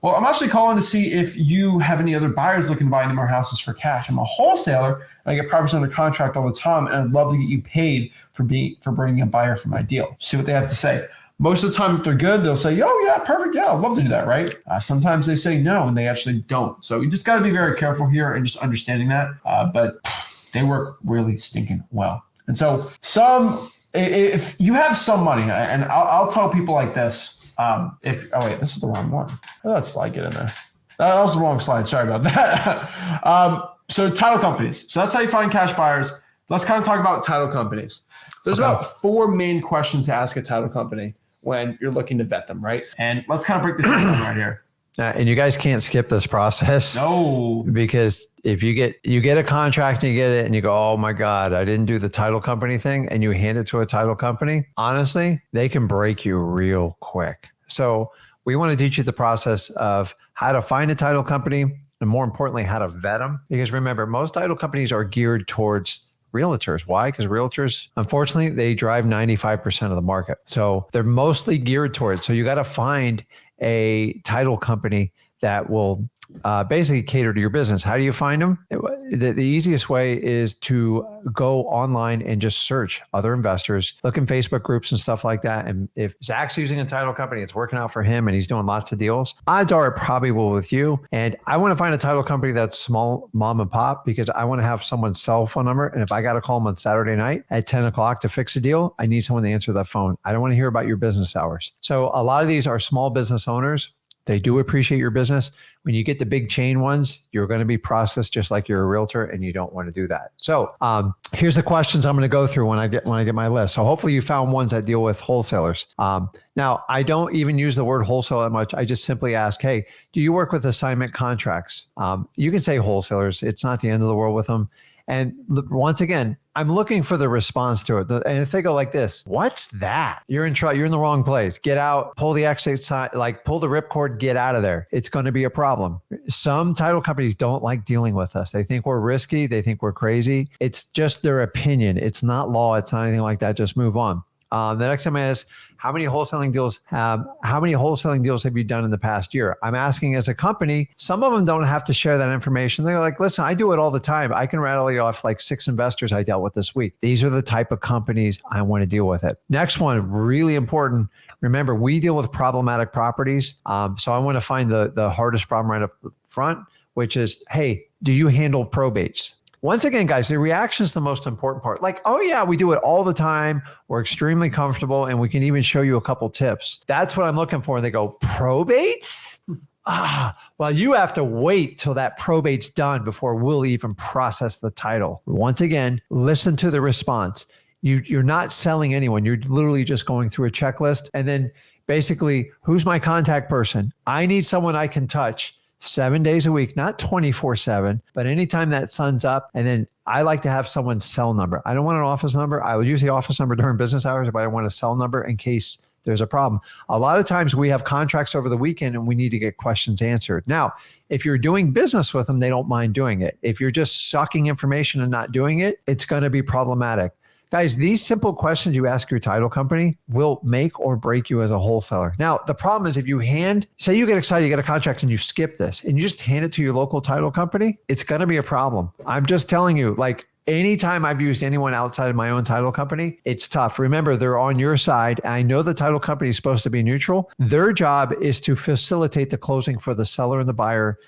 Well, I'm actually calling to see if you have any other buyers looking to buy any more houses for cash. I'm a wholesaler, and I get properties under contract all the time, and I'd love to get you paid for bringing a buyer for my deal. See what they have to say. Most of the time, if they're good, they'll say, oh, yeah, perfect. Yeah, I'd love to do that, right? Sometimes they say no, and they actually don't. So you just got to be very careful here and just understanding that. But they work really stinking well. And so if you have some money, and I'll tell people like this, this is the wrong one. That slide get in there. That was the wrong slide. Sorry about that. So title companies. So that's how you find cash buyers. Let's kind of talk about title companies. There's about 4 main questions to ask a title company when you're looking to vet them, right? And let's kind of break this down right here. And you guys can't skip this process. No. Because if you get a contract and you get it and you go, oh my God, I didn't do the title company thing, and you hand it to a title company, honestly, they can break you real quick. So we want to teach you the process of how to find a title company and more importantly, how to vet them. Because remember, most title companies are geared towards realtors. Why? Because realtors, unfortunately, they drive 95% of the market. So they're mostly geared towards. So you got to find a title company that will basically cater to your business. How do you find them? The easiest way is to go online and just search other investors, look in Facebook groups and stuff like that. And if Zach's using a title company, it's working out for him and he's doing lots of deals, odds are it probably will with you. And I want to find a title company that's small, mom and pop, because I want to have someone's cell phone number. And if I got to call them on Saturday night at 10 o'clock to fix a deal, I need someone to answer that phone. I don't want to hear about your business hours. So a lot of these are small business owners. They do appreciate your business. When you get the big chain ones, you're going to be processed just like you're a realtor, and you don't want to do that. So here's the questions I'm going to go through when I get my list. So hopefully you found ones that deal with wholesalers. Now, I don't even use the word wholesale that much. I just simply ask, hey, do you work with assignment contracts? You can say wholesalers. It's not the end of the world with them. And once again, I'm looking for the response to it. And if they go like this, what's that? You're in trouble. You're in the wrong place. Get out, pull the exit side, like pull the ripcord, get out of there. It's going to be a problem. Some title companies don't like dealing with us. They think we're risky. They think we're crazy. It's just their opinion. It's not law. It's not anything like that. Just move on. The next time I ask, how many wholesaling deals have you done in the past year? I'm asking as a company. Some of them don't have to share that information. They're like, listen, I do it all the time. I can rattle you off like 6 investors I dealt with this week. These are the type of companies I want to deal with it. Next one, really important. Remember, we deal with problematic properties. So I want to find the hardest problem right up front, which is, hey, do you handle probates? Once again, guys, the reaction is the most important part. Like, oh yeah, we do it all the time. We're extremely comfortable and we can even show you a couple tips. That's what I'm looking for. And they go, probates? Well, you have to wait till that probate's done before we'll even process the title. Once again, listen to the response. You're not selling anyone. You're literally just going through a checklist. And then basically, who's my contact person? I need someone I can touch 7 days a week, not 24/7, but anytime that sun's up. And then I like to have someone's cell number. I don't want an office number. I would use the office number during business hours, but I want a cell number in case there's a problem. A lot of times we have contracts over the weekend and we need to get questions answered. Now, if you're doing business with them, they don't mind doing it. If you're just sucking information and not doing it, it's going to be problematic. Guys, these simple questions you ask your title company will make or break you as a wholesaler. Now, the problem is if you say you get excited, you get a contract and you skip this and you just hand it to your local title company, it's going to be a problem. I'm just telling you, like, anytime I've used anyone outside of my own title company, it's tough. Remember, they're on your side. And I know the title company is supposed to be neutral. Their job is to facilitate the closing for the seller and the buyer.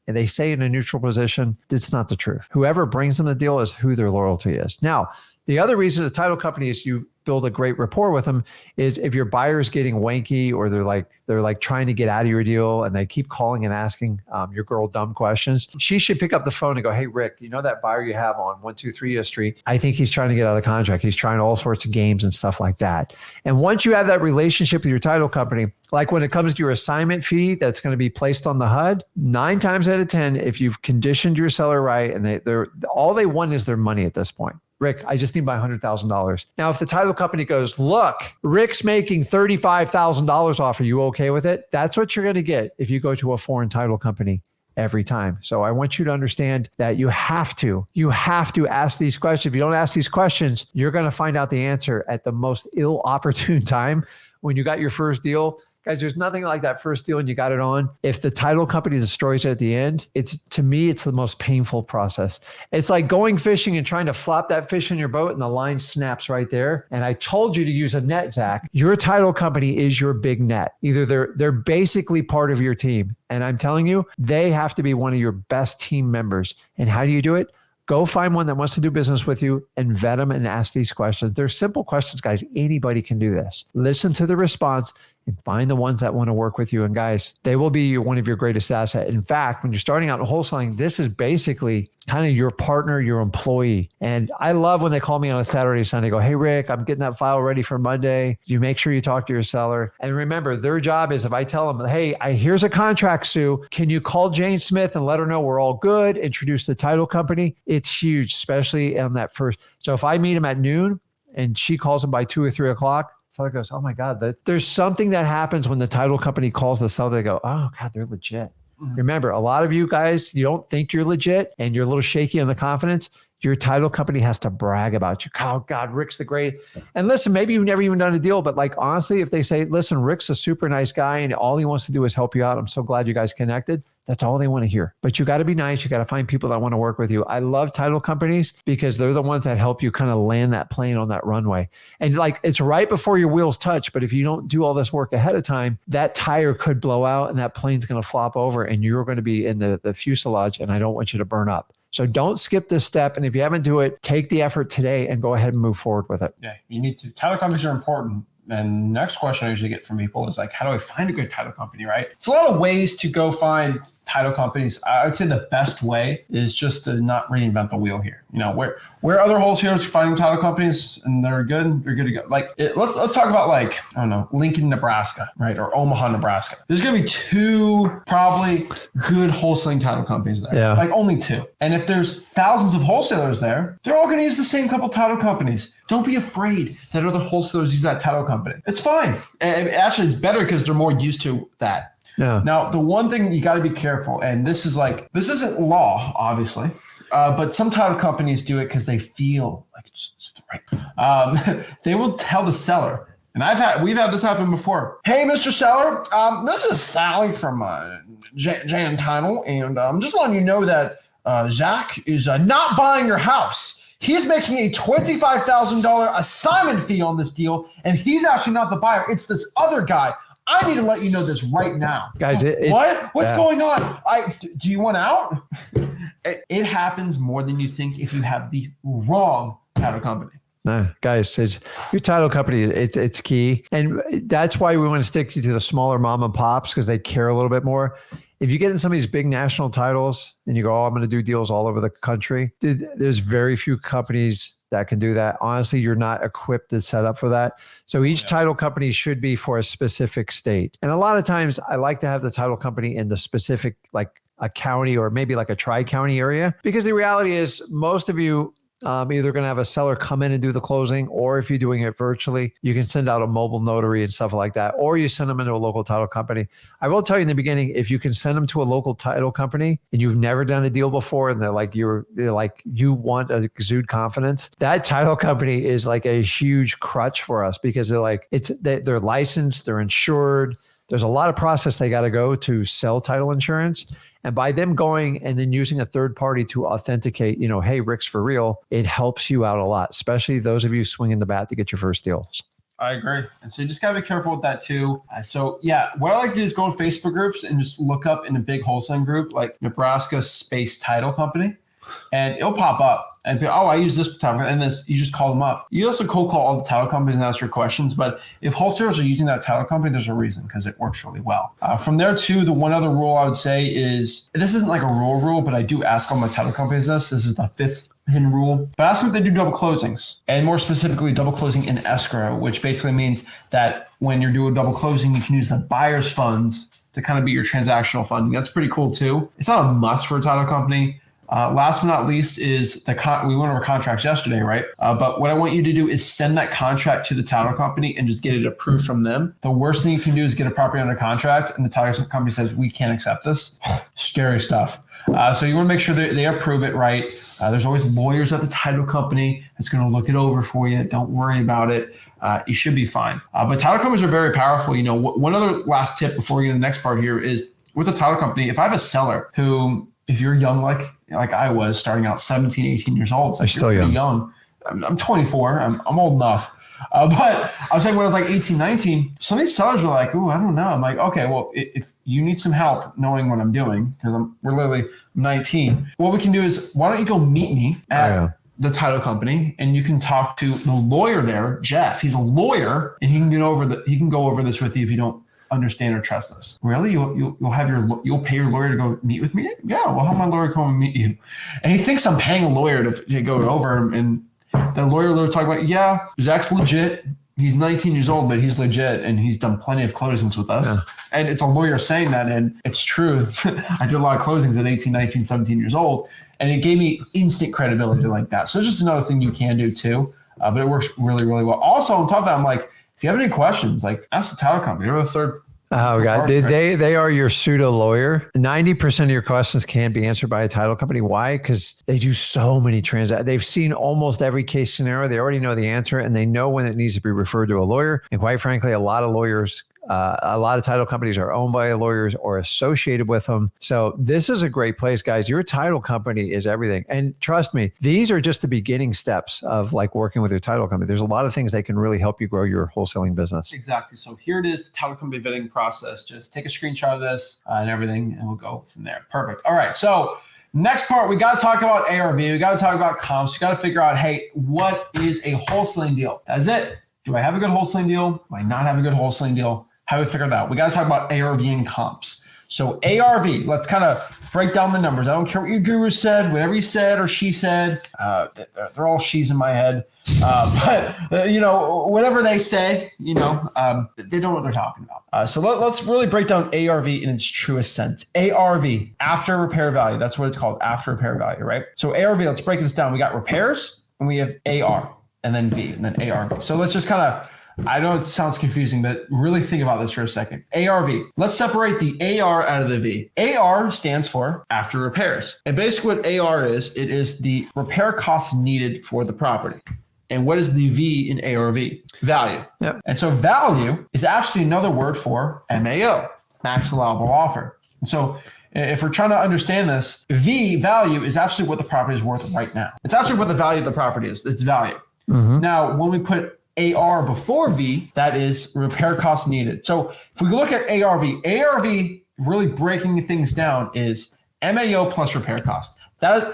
And they say in a neutral position, it's not the truth. Whoever brings them the deal is who their loyalty is. Now, the other reason the title company is you build a great rapport with them is if your buyer is getting wanky or they're like trying to get out of your deal and they keep calling and asking your girl dumb questions, she should pick up the phone and go, hey, Rick, you know that buyer you have on 123 U Street? I think he's trying to get out of the contract. He's trying all sorts of games and stuff like that. And once you have that relationship with your title company, like when it comes to your assignment fee that's going to be placed on the HUD, 9 times out of 10, if you've conditioned your seller right and they're all they want is their money at this point. Rick, I just need my $100,000. Now, if the title company goes, look, Rick's making $35,000 off, are you okay with it? That's what you're going to get if you go to a foreign title company every time. So I want you to understand that you have to ask these questions. If you don't ask these questions, you're going to find out the answer at the most ill-opportune time when you got your first deal. Guys, there's nothing like that first deal and you got it on. If the title company destroys it at the end, to me, it's the most painful process. It's like going fishing and trying to flop that fish in your boat and the line snaps right there. And I told you to use a net, Zach. Your title company is your big net. Either they're basically part of your team. And I'm telling you, they have to be one of your best team members. And how do you do it? Go find one that wants to do business with you and vet them and ask these questions. They're simple questions, guys. Anybody can do this. Listen to the response and find the ones that want to work with you. And guys, they will be one of your greatest assets. In fact, when you're starting out in wholesaling, this is basically kind of your partner, your employee. And I love when they call me on a Saturday, Sunday, go, hey, Rick, I'm getting that file ready for Monday. You make sure you talk to your seller. And remember, their job is if I tell them, hey, here's a contract, Sue, can you call Jane Smith and let her know we're all good, introduce the title company? It's huge, especially on that first. So if I meet them at noon and she calls them by 2 or 3 o'clock, seller goes, oh my God, there's something that happens when the title company calls the seller. They go, oh God, they're legit. Mm-hmm. Remember, a lot of you guys, you don't think you're legit and you're a little shaky on the confidence. Your title company has to brag about you. Oh God, Rick's the great. And listen, maybe you've never even done a deal, but like honestly, if they say, listen, Rick's a super nice guy and all he wants to do is help you out. I'm so glad you guys connected. That's all they want to hear. But you got to be nice. You got to find people that want to work with you. I love title companies because they're the ones that help you kind of land that plane on that runway. And like, it's right before your wheels touch. But if you don't do all this work ahead of time, that tire could blow out and that plane's going to flop over and you're going to be in the fuselage. And I don't want you to burn up. So don't skip this step. And if you haven't do it, take the effort today and go ahead and move forward with it. Yeah, you need to. Title companies are important. And next question I usually get from people is like, how do I find a good title company, right? It's a lot of ways to go find title companies. I would say the best way is just to not reinvent the wheel here. You know, where other wholesalers are finding title companies and they're good, you're good to go. Like let's talk about like, I don't know, Lincoln, Nebraska, right? Or Omaha, Nebraska. There's going to be 2 probably good wholesaling title companies there. Yeah. Like only 2. And if there's thousands of wholesalers there, they're all going to use the same couple title companies. Don't be afraid that other wholesalers use that title company. It's fine. And actually, it's better because they're more used to that. Yeah. Now, the one thing you got to be careful, and this isn't law, obviously, but some title companies do it because they feel like it's right. They will tell the seller, and we've had this happen before. Hey, Mr. Seller, this is Sally from Jan Title, and I'm just letting you know that Zach is not buying your house. He's making a $25,000 assignment fee on this deal, and he's actually not the buyer. It's this other guy. I need to let you know this right now. Guys, what's going on? Do you want out? It happens more than you think if you have the wrong title company. No, guys, your title company, it's key. And that's why we want to stick you to the smaller mom and pops, because they care a little bit more. If you get in some of these big national titles and you go, oh, I'm going to do deals all over the country, there's very few companies that can do that. Honestly, you're not equipped to set up for that. So each title company should be for a specific state. And a lot of times I like to have the title company in the specific, like a county or maybe like a tri-county area, because the reality is most of you either going to have a seller come in and do the closing, or if you're doing it virtually, you can send out a mobile notary and stuff like that, or you send them into a local title company. I will tell you in the beginning, if you can send them to a local title company and you've never done a deal before, and they're like you want to exude confidence, that title company is like a huge crutch for us, because they're licensed, they're insured. There's a lot of process they got to go to sell title insurance. And by them going and then using a third party to authenticate, hey, Rick's for real, it helps you out a lot, especially those of you swinging the bat to get your first deals. I agree. And so you just got to be careful with that too. What I like to do is go in Facebook groups and just look up in a big wholesaling group like Nebraska Space Title Company, and it'll pop up. And be, I use this title, and this, you just call them up. You also cold call all the title companies and ask your questions. But if wholesalers are using that title company, there's a reason, because it works really well. From there too, the one other rule I would say is, this isn't like a rule, but I do ask all my title companies this. This is the fifth hidden rule. But ask them if they do double closings, and more specifically, double closing in escrow, which basically means that when you're doing double closing, you can use the buyer's funds to kind of be your transactional funding. That's pretty cool too. It's not a must for a title company. Last but not least is we went over contracts yesterday, right? But what I want you to do is send that contract to the title company and just get it approved from them. The worst thing you can do is get a property under contract and the title company says, we can't accept this. Scary stuff. So you want to make sure that they approve it right. There's always lawyers at the title company that's going to look it over for you. Don't worry about it. You should be fine. But title companies are very powerful. One other last tip before we get to the next part here is, with a title company, if I have a seller who, if you're young, like I was, starting out 17, 18 years old, it's like, you're pretty young. I'm 24. I'm old enough. But I was saying when I was like 18, 19, some of these sellers were like, ooh, I don't know. I'm like, okay, well, if you need some help knowing what I'm doing, because we're literally 19, what we can do is, why don't you go meet me at the title company, and you can talk to the lawyer there, Jeff. He's a lawyer, and he can go over this with you if you don't understand or trust us. Really? You'll pay your lawyer to go meet with me? Yeah, we'll have my lawyer come and meet you. And he thinks I'm paying a lawyer to go over, and the lawyer talking about, yeah, Zach's legit. He's 19 years old, but he's legit, and he's done plenty of closings with us. Yeah. And it's a lawyer saying that, and it's true. I did a lot of closings at 18, 19, 17 years old, and it gave me instant credibility like that. So it's just another thing you can do too, but it works really, really well. Also, on top of that, I'm like, if you have any questions, like, ask the title company. They're the third. Oh God, they are your pseudo lawyer. 90% of your questions can't be answered by a title company. Why? Because they do so many transactions. They've seen almost every case scenario. They already know the answer, and they know when it needs to be referred to a lawyer. And quite frankly, a lot of title companies are owned by lawyers or associated with them. So this is a great place, guys. Your title company is everything. And trust me, these are just the beginning steps of like working with your title company. There's a lot of things that can really help you grow your wholesaling business. Exactly. So here it is, the title company vetting process. Just take a screenshot of this and everything, and we'll go from there. Perfect. All right. So next part, we got to talk about ARV. We got to talk about comps. You got to figure out, hey, what is a wholesaling deal? That's it. Do I have a good wholesaling deal? Do I not have a good wholesaling deal? How do we figure that out? We got to talk about ARV and comps. So ARV, let's kind of break down the numbers. I don't care what your guru said, whatever he said or she said. They're all she's in my head. But whatever they say, they don't know what they're talking about. So let's really break down ARV in its truest sense. ARV, after repair value. That's what it's called, after repair value, right? So ARV, let's break this down. We got repairs, and we have AR, and then V, and then ARV. So let's just kind of I know it sounds confusing, but really think about this for a second. ARV. Let's separate the AR out of the V. AR stands for after repairs. And basically what AR is, it is the repair costs needed for the property. And what is the V in ARV? Value. Yep. And so value is actually another word for MAO, max allowable offer. And so if we're trying to understand this, V value is actually what the property is worth right now. It's actually what the value of the property is. It's value. Now, when we put AR before V, that is repair costs needed. So if we look at ARV really breaking things down is MAO plus repair cost. That is,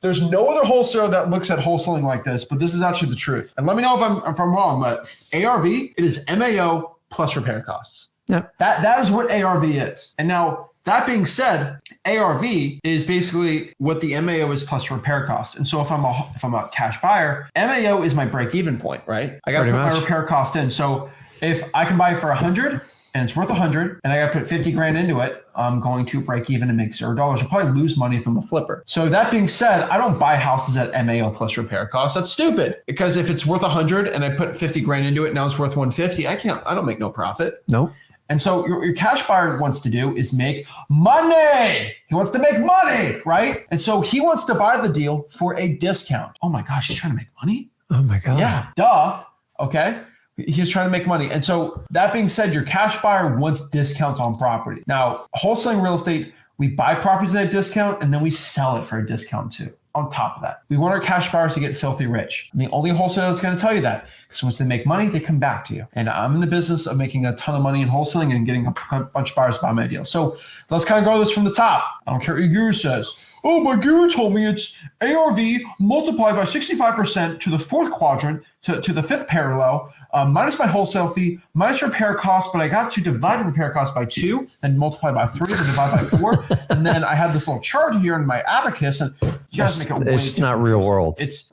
there's no other wholesaler that looks at wholesaling like this, but this is actually the truth. And let me know if I'm wrong, but ARV, it is MAO plus repair costs. Yeah. That is what ARV is. And now, that being said, ARV is basically what the MAO is plus repair cost. And so if I'm a cash buyer, MAO is my break-even point, right? I got to put my repair cost in. So if I can buy it for 100 and it's worth 100 and I got to put 50 grand into it, I'm going to break even and make $0. I'll probably lose money if I'm a flipper. So that being said, I don't buy houses at MAO plus repair costs. That's stupid, because if it's worth 100 and I put 50 grand into it, now it's worth 150. I don't make no profit. Nope. And so your cash buyer wants to do is make money. He wants to make money, right? And so he wants to buy the deal for a discount. Oh my gosh, he's trying to make money? Oh my God. Yeah, duh. Okay. He's trying to make money. And so that being said, your cash buyer wants discounts on property. Now, wholesaling real estate, we buy properties at a discount and then we sell it for a discount too. On top of that, we want our cash buyers to get filthy rich. And the only wholesaler that's going to tell you that, because once they make money, they come back to you. And I'm in the business of making a ton of money in wholesaling and getting a bunch of buyers to buy my deal. So let's kind of go this from the top. I don't care what your guru says. Oh, my guru told me it's ARV multiplied by 65% to the fourth quadrant, to the fifth parallel, minus my wholesale fee, minus repair cost, but I got to divide the repair cost by 2 and multiply by 3 and divide by 4. And then I have this little chart here in my abacus, and you guys make it way it's not real world. It's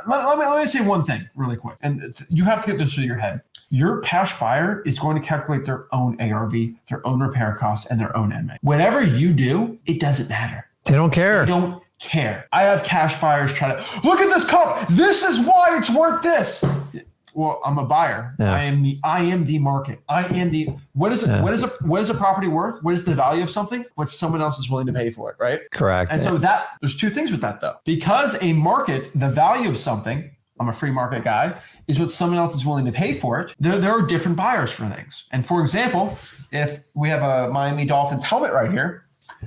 let me say one thing really quick, and you have to get this through your head. Your cash buyer is going to calculate their own ARV, their own repair costs, and their own MA. Whatever you do, it doesn't matter. They don't care. They don't care. I have cash buyers try to look at this cup. This is why it's worth this. Well, I'm a buyer. Yeah. I am the market. I am the what is it? Yeah. What is a property worth? What is the value of something? What someone else is willing to pay for it, right? Correct. And so there's two things with that though. Because a market, the value of something, I'm a free market guy, is what someone else is willing to pay for it. There are different buyers for things. And for example, if we have a Miami Dolphins helmet right here,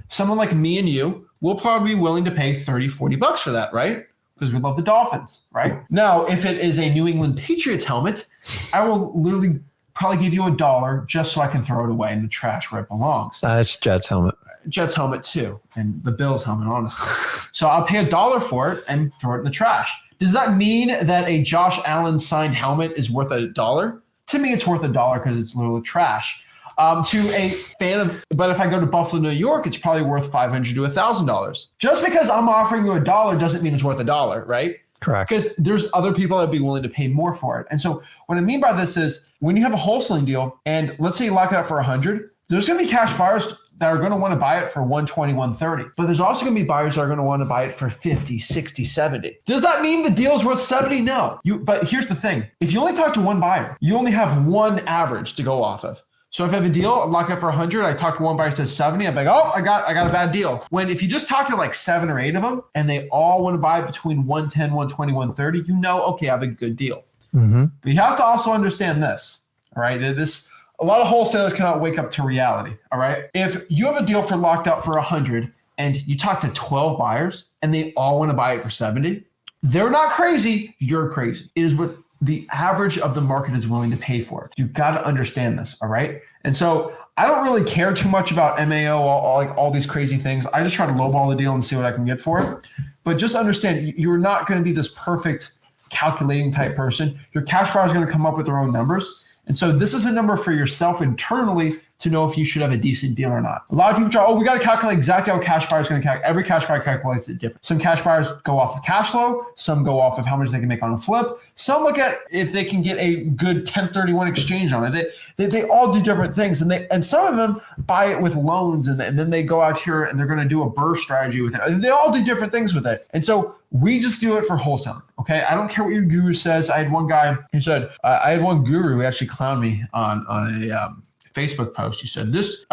someone like me and you will probably be willing to pay $30-$40 for that, right? Because we love the Dolphins, right? Now, if it is a New England Patriots helmet, I will literally probably give you $1 just so I can throw it away in the trash where it belongs. That's Jets helmet. Jets helmet too, and the Bills helmet, honestly. So I'll pay $1 for it and throw it in the trash. Does that mean that a Josh Allen signed helmet is worth $1? To me, it's worth $1 because it's literally trash. To a fan of, but if I go to Buffalo, New York, it's probably worth $500 to $1,000. Just because I'm offering you $1 doesn't mean it's worth $1, right? Correct. Because there's other people that'd be willing to pay more for it. And so what I mean by this is when you have a wholesaling deal, and let's say you lock it up for $100, there's going to be cash buyers that are going to want to buy it for $120, $130. But there's also going to be buyers that are going to want to buy it for $50, $60, $70. Does that mean the deal is worth $70? No. But here's the thing. If you only talk to one buyer, you only have one average to go off of. So if I have a deal, I lock it for 100, I talk to one buyer, says 70, I'm like, oh, I got a bad deal. When if you just talk to like 7 or 8 of them and they all want to buy between 110, 120, 130, you know, okay, I have a good deal. Mm-hmm. But you have to also understand this, all right? A lot of wholesalers cannot wake up to reality, all right? If you have a deal for locked up for 100 and you talk to 12 buyers and they all want to buy it for 70, they're not crazy, you're crazy. It is what the average of the market is willing to pay for it. You've got to understand this, all right? And so I don't really care too much about MAO, all these crazy things. I just try to lowball the deal and see what I can get for it. But just understand, you're not going to be this perfect calculating type person. Your cash buyer is going to come up with their own numbers. And so this is a number for yourself internally to know if you should have a decent deal or not. A lot of people try, we got to calculate exactly how cash buyer is going to calculate. Every cash buyer calculates it different. Some cash buyers go off of cash flow. Some go off of how much they can make on a flip. Some look at if they can get a good 1031 exchange on it. They all do different things, and some of them buy it with loans, and then they go out here and they're going to do a burst strategy with it. They all do different things with it. And so we just do it for wholesaling. Okay. I don't care what your guru says. I had one guy who said, I had one guru who actually clowned me on a Facebook post. He said this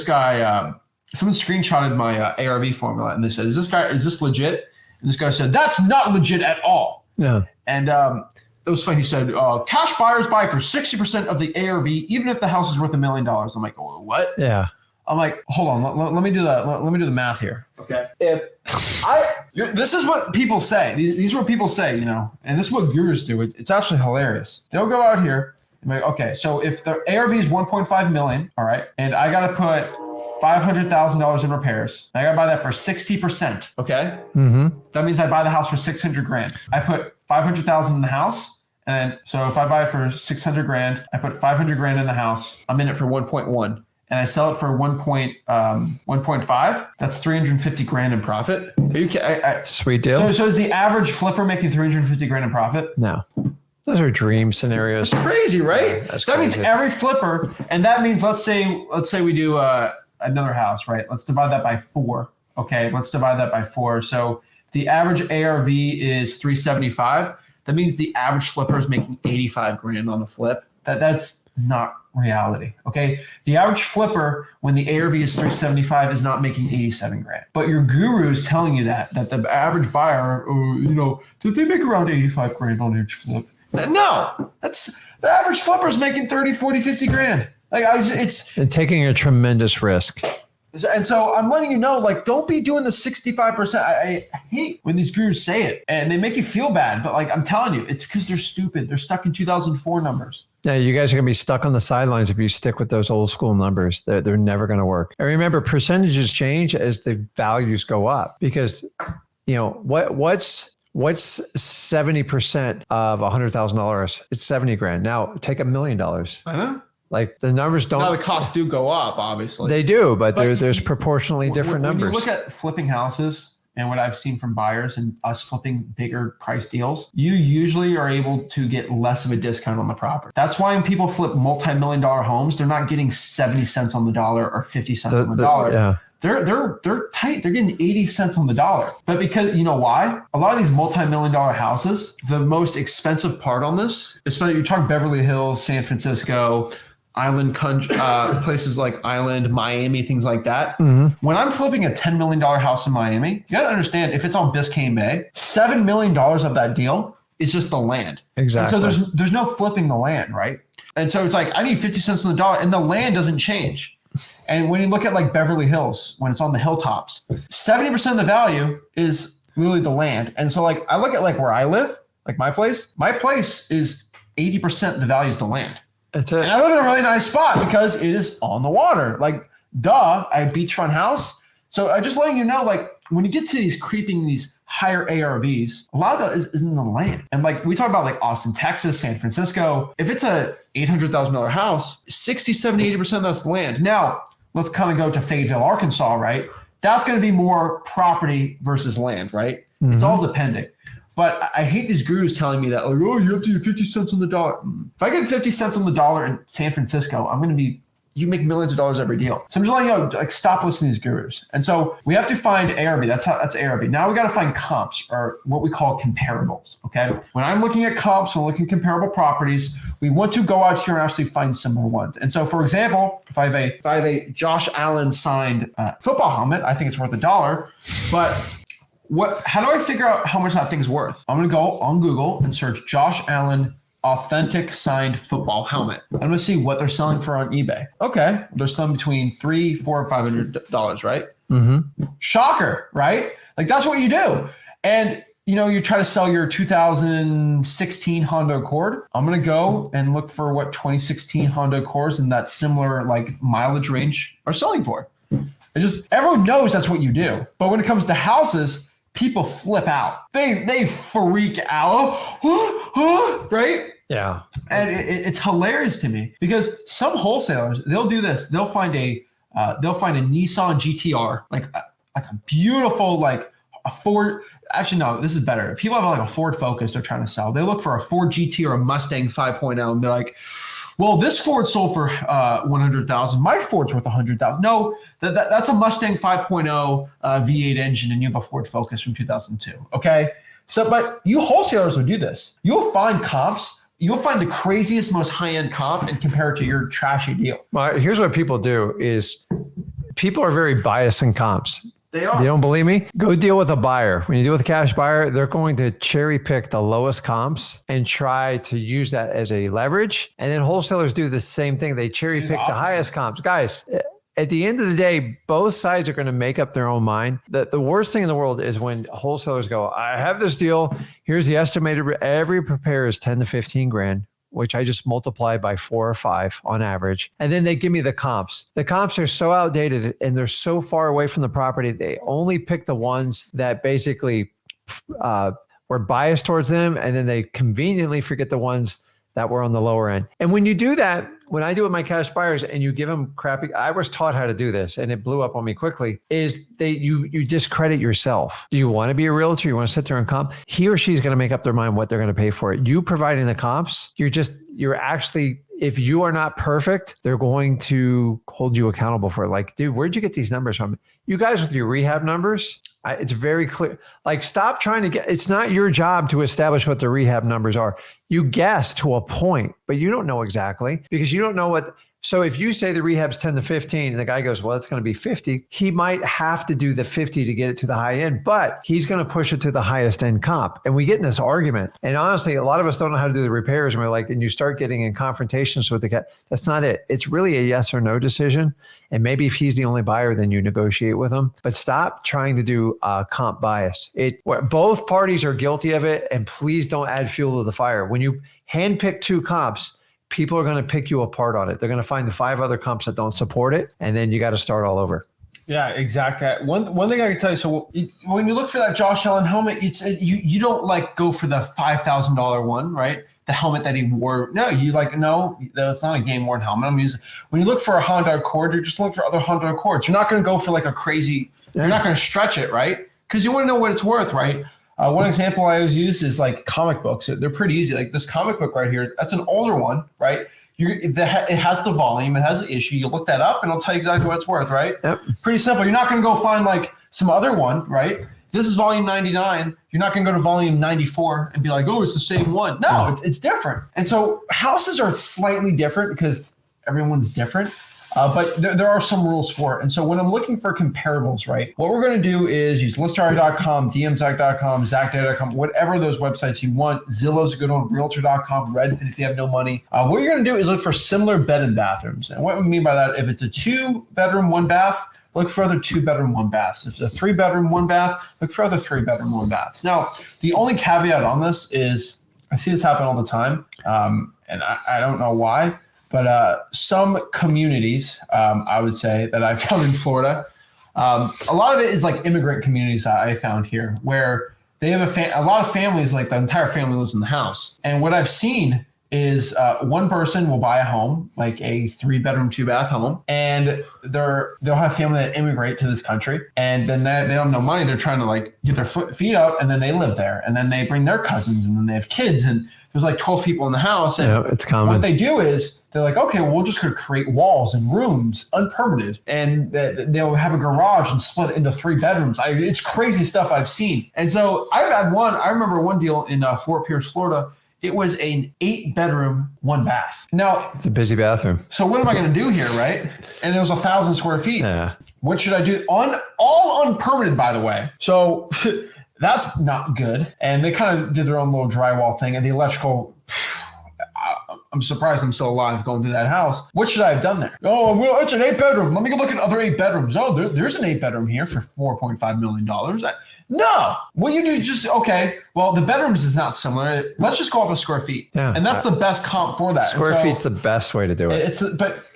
guy, someone screenshotted my ARV formula and they said, is this legit? And this guy said, that's not legit at all. Yeah. And it was funny. He said, cash buyers buy for 60% of the ARV, even if the house is worth $1 million. I'm like, oh, what? Yeah. I'm like, hold on, let me do that. Let me do the math here. Okay. This is what people say. These are what people say, and this is what gurus do. It's actually hilarious. They'll go out here and be like, okay, so if the ARV is 1.5 million, all right, and I got to put $500,000 in repairs, I got to buy that for 60%. Okay. Mm-hmm. That means I buy the house for $600,000. I put $500,000 in the house. And so if I buy it for $600,000, I put $500,000 in the house. I'm in it for 1.1. And I sell it for 1.5, that's $350,000 in profit. Sweet deal. So is the average flipper making $350,000 in profit? No. Those are dream scenarios. Crazy, right? Yeah, that means every flipper, and that means let's say we do another house, right? Let's divide that by 4. Okay, let's divide that by 4. So the average ARV is 375. That means the average flipper is making $85,000 on the flip. That's not reality. Okay. The average flipper, when the ARV is 375, is not making $87,000. But your guru is telling you that the average buyer, did they make around $85,000 on each flip? No, that's the average flipper is making 30, 40, 50,000. And taking a tremendous risk. And so I'm letting you know, don't be doing the 65%. I hate when these gurus say it and they make you feel bad. But I'm telling you, it's because they're stupid. They're stuck in 2004 numbers. Yeah, you guys are going to be stuck on the sidelines if you stick with those old school numbers. They're never going to work. And remember, percentages change as the values go up because, what's 70% of $100,000? It's $70,000. Now take $1 million. I know. The numbers don't. Now the costs do go up, obviously. They do, but there's proportionally different numbers. When you look at flipping houses and what I've seen from buyers and us flipping bigger price deals, you usually are able to get less of a discount on the property. That's why when people flip multi-million-dollar homes, they're not getting 70 cents on the dollar or 50 cents on the dollar. Yeah. They're tight. They're getting 80 cents on the dollar. But because you know why? A lot of these multi-million-dollar houses, the most expensive part on this, especially you talk Beverly Hills, San Francisco, island country, places like Island, Miami, things like that. Mm-hmm. When I'm flipping a $10 million house in Miami, you got to understand if it's on Biscayne Bay, $7 million of that deal is just the land. Exactly. And so there's no flipping the land, right? And so it's I need 50 cents on the dollar and the land doesn't change. And when you look at Beverly Hills, when it's on the hilltops, 70% of the value is really the land. And so I look at where I live, my place is 80% the value is the land. That's it. And I live in a really nice spot because it is on the water. I have a beachfront house. So I just letting you know, when you get to these higher ARVs, a lot of that is in the land. And we talk about Austin, Texas, San Francisco. If it's a $800,000 house, 60, 70, 80% of that's land. Now, let's kind of go to Fayetteville, Arkansas, right? That's going to be more property versus land, right? Mm-hmm. It's all dependent. But I hate these gurus telling me that, you have to get 50 cents on the dollar. If I get 50 cents on the dollar in San Francisco, you make millions of dollars every deal. So I'm just letting you know, stop listening to these gurus. And so we have to find ARV. That's ARV. Now we got to find comps, or what we call comparables. Okay. When I'm looking at comps and looking at comparable properties, we want to go out here and actually find similar ones. And so, for example, if I have a Josh Allen signed football helmet, I think it's worth $1. But how do I figure out how much that thing's worth? I'm going to go on Google and search Josh Allen authentic signed football helmet. I'm going to see what they're selling for on eBay. Okay. They're selling between $300, $400, $500, right? Mm-hmm. Shocker, right? That's what you do. And you try to sell your 2016 Honda Accord. I'm going to go and look for what 2016 Honda Accords in that similar mileage range are selling for. Everyone knows that's what you do. But when it comes to houses, people flip out. They freak out, right? Yeah. And it's hilarious to me because some wholesalers, they'll do this. They'll find a Nissan GTR, like a beautiful, like a Ford. Actually, no, this is better. If people have like a Ford Focus they're trying to sell, they look for a Ford GT or a Mustang 5.0 and be like, well, this Ford sold for $100,000. My Ford's worth $100,000. No, that's a Mustang 5.0 V8 engine, and you have a Ford Focus from 2002. Okay, so but you wholesalers will do this. You'll find comps. You'll find the craziest, most high-end comp and compare it to your trashy deal. Well, here's what people do: is people are very biased in comps. They are. You don't believe me? Go deal with a buyer. When you deal with a cash buyer, they're going to cherry pick the lowest comps and try to use that as a leverage. And then wholesalers do the same thing. They cherry pick the highest comps. Guys, at the end of the day, both sides are going to make up their own mind. The worst thing in the world is when wholesalers go, I have this deal. Here's the estimated. Every prepare is 10 to 15 grand, which I just multiply by 4 or 5 on average. And then they give me the comps. The comps are so outdated and they're so far away from the property. They only pick the ones that basically were biased towards them. And then they conveniently forget the ones that were on the lower end. And when you do that, when I do it with my cash buyers and you give them crappy, I was taught how to do this and it blew up on me quickly, is you discredit yourself. Do you want to be a realtor? You want to sit there and comp? He or she's going to make up their mind what they're going to pay for it. You providing the comps, you're actually, if you are not perfect, they're going to hold you accountable for it. Like, dude, where'd you get these numbers from? You guys with your rehab numbers, it's very clear. Like, stop trying to it's not your job to establish what the rehab numbers are. You guess to a point, but you don't know exactly because you don't know what. So if you say the rehab's 10 to 15 and the guy goes, well, it's going to be 50, he might have to do the 50 to get it to the high end, but he's going to push it to the highest end comp. And we get in this argument. And honestly, a lot of us don't know how to do the repairs. And we're like, and you start getting in confrontations with the guy. That's not it. It's really a yes or no decision. And maybe if he's the only buyer, then you negotiate with him. But stop trying to do comp bias. Both parties are guilty of it. And please don't add fuel to the fire. When you handpick 2 comps, people are going to pick you apart on it. They're going to find the 5 other comps that don't support it. And then you got to start all over. Yeah, exactly. One thing I can tell you, so when you look for that Josh Allen helmet, you don't like go for the $5,000 one, right? The helmet that he wore. No, that's not a game worn helmet. When you look for a Honda Accord, you're just looking for other Honda Accords. You're not going to go for like a crazy, you're not going to stretch it, right? Because you want to know what it's worth, right? One example I always use is like comic books. They're pretty easy. Like this comic book right here, that's an older one, right? It has the volume, it has the issue. You look that up and it'll tell you exactly what it's worth, right? Yep. Pretty simple. You're not going to go find like some other one, right? This is volume 99. You're not going to go to volume 94 and be like, oh, it's the same one. No, it's different. And so houses are slightly different because everyone's different. But there are some rules for it. And so when I'm looking for comparables, right, what we're going to do is use listari.com, dmzach.com, zachdata.com, whatever those websites you want. Zillow's a good one, realtor.com, Redfin if you have no money. What you're going to do is look for similar bed and bathrooms. And what we mean by that, if it's a 2-bedroom, 1-bath, look for other 2-bedroom, 1-baths. If it's a 3-bedroom, 1-bath, look for other 3-bedroom, 1-baths. Now, the only caveat on this is I see this happen all the time, and I don't know why. But some communities, I would say, that I found in Florida, a lot of it is like immigrant communities I found here where they have a lot of families, like the entire family lives in the house. And what I've seen is one person will buy a home, like a 3-bedroom, 2-bath home, and they'll have family that immigrate to this country, and then they don't have no money. They're trying to like get their feet up, and then they live there, and then they bring their cousins, and then they have kids, and there's like 12 people in the house. And it's common. What they do is they're like, okay, well, we're just going to create walls and rooms unpermitted. And they'll have a garage and split it into 3 bedrooms. It's crazy stuff I've seen. And so I've had one. I remember one deal in Fort Pierce, Florida. It was an 8-bedroom, 1-bath. Now, it's a busy bathroom. So what am I going to do here, right? And it was 1,000 square feet. Yeah. What should I do? All unpermitted, by the way. So that's not good. And they kind of did their own little drywall thing, and the electrical, I'm surprised I'm still alive going through that house. What should I have done there? Oh, well, it's an 8-bedroom. Let me go look at other 8-bedrooms. Oh, there's an 8-bedroom here for $4.5 million. No, what you do just, okay, well, the bedrooms is not similar. Let's just go off the square feet. Yeah. And that's the best comp for that. Square feet's the best way to do it.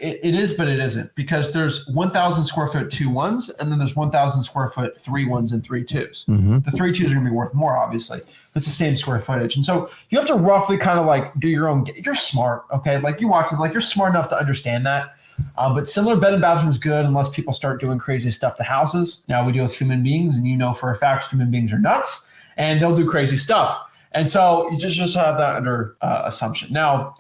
It is, but it isn't, because there's 1,000 square foot 2-1s, and then there's 1,000 square foot 3-1s and 3-2s. Mm-hmm. The 3-2s are going to be worth more, obviously. It's the same square footage. And so you have to roughly kind of like do your own, you're smart, okay? Like you watch it, like you're smart enough to understand that. But similar bed and bathroom is good unless people start doing crazy stuff to houses. Now we deal with human beings, and you know for a fact human beings are nuts, and they'll do crazy stuff. And so you just have that under assumption. Now,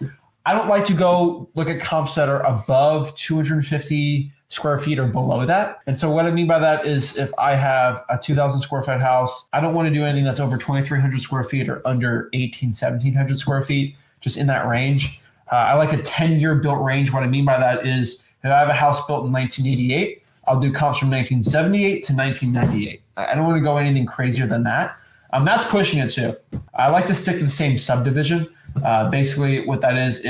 I don't like to go look at comps that are above 250 square feet or below that. And so what I mean by that is if I have a 2,000 square foot house, I don't want to do anything that's over 2,300 square feet or under 1,700 square feet, just in that range. I like a 10-year built range. What I mean by that is if I have a house built in 1988, I'll do comps from 1978 to 1998. I don't want to go anything crazier than that. That's pushing it too. I like to stick to the same subdivision. Basically what that is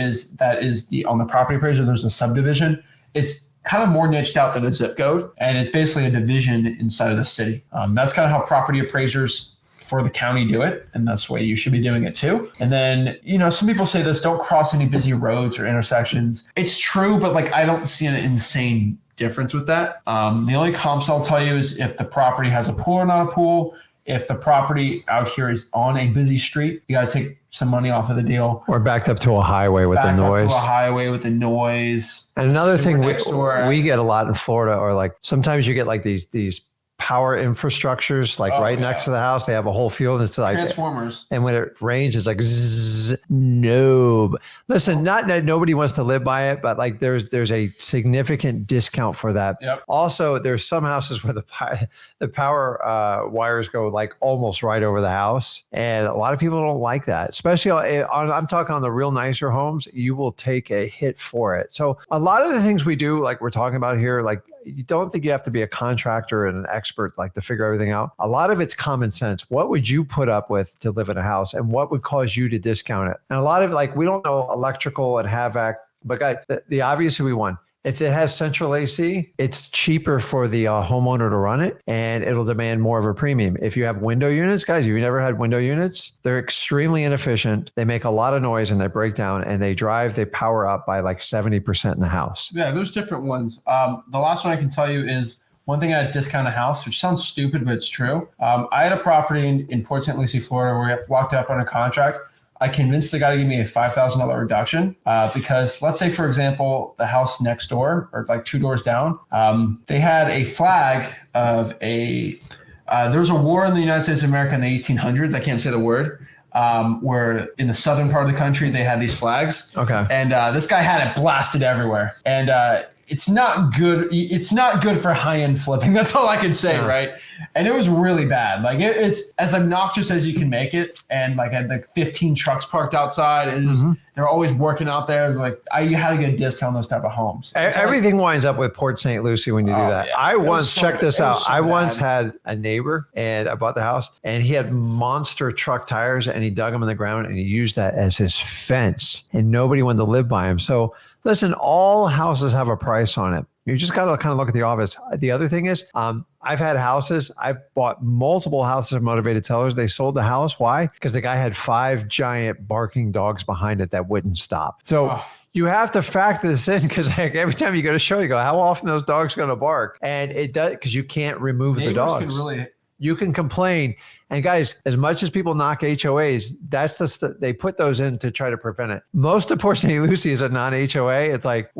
on the property appraiser, there's a subdivision. It's kind of more niched out than a zip code, and it's basically a division inside of the city. That's kind of how property appraisers for the county do it, and that's the way you should be doing it too. And then, some people say this, don't cross any busy roads or intersections. It's true, but like I don't see an insane difference with that. The only comps I'll tell you is if the property has a pool or not a pool. If the property out here is on a busy street, you got to take some money off of the deal. Or backed up to a highway with the noise. Backed up to a highway with the noise. And another thing we get a lot in Florida, or like sometimes you get like these power infrastructures, like next to the house. They have a whole field. It's like transformers. And when it rains, it's like zzz, no. Listen, not that nobody wants to live by it, but like there's a significant discount for that. Yep. Also, there's some houses where the power wires go like almost right over the house, and a lot of people don't like that. Especially I'm talking on the real nicer homes, you will take a hit for it. So a lot of the things we do, like we're talking about here, like you don't think you have to be a contractor and an expert like to figure everything out. A lot of it's common sense. What would you put up with to live in a house, and what would cause you to discount it? And a lot of like, we don't know electrical and HVAC, but guys, the obvious we want. If it has central AC, it's cheaper for the homeowner to run it, and it'll demand more of a premium. If you have window units, guys, if you've never had window units, they're extremely inefficient. They make a lot of noise and they break down, and they power up by like 70% in the house. Yeah, there's different ones. The last one I can tell you is one thing at Discount a House, which sounds stupid, but it's true. I had a property in Port St. Lucie, Florida, where we walked up on a contract. I convinced the guy to give me a $5,000 reduction because let's say, for example, the house next door or like 2 doors down, they had a flag of there was a war in the United States of America in the 1800s. I can't say the word. Where in the southern part of the country, they had these flags. Okay. And this guy had it blasted everywhere. And it's not good. It's not good for high-end flipping. That's all I can say, right? And it was really bad. Like it's as obnoxious as you can make it. And like I had like 15 trucks parked outside, and they're always working out there. Like you had to get a discount on those type of homes. Everything winds up with Port St. Lucie when you do that. Yeah. I once checked this out. I once had a neighbor, and I bought the house, and he had monster truck tires, and he dug them in the ground, and he used that as his fence, and nobody wanted to live by him. So listen, all houses have a price on it. You just got to kind of look at the office. The other thing is, I've had houses. I've bought multiple houses of motivated sellers. They sold the house. Why? Because the guy had 5 giant barking dogs behind it that wouldn't stop. So you have to factor this in, because like every time you go to show, you go, how often those dogs going to bark? And it does, because you can't remove the dogs. You can complain. And guys, as much as people knock HOAs, that's just they put those in to try to prevent it. Most of Port St. Lucie is a non-HOA. It's like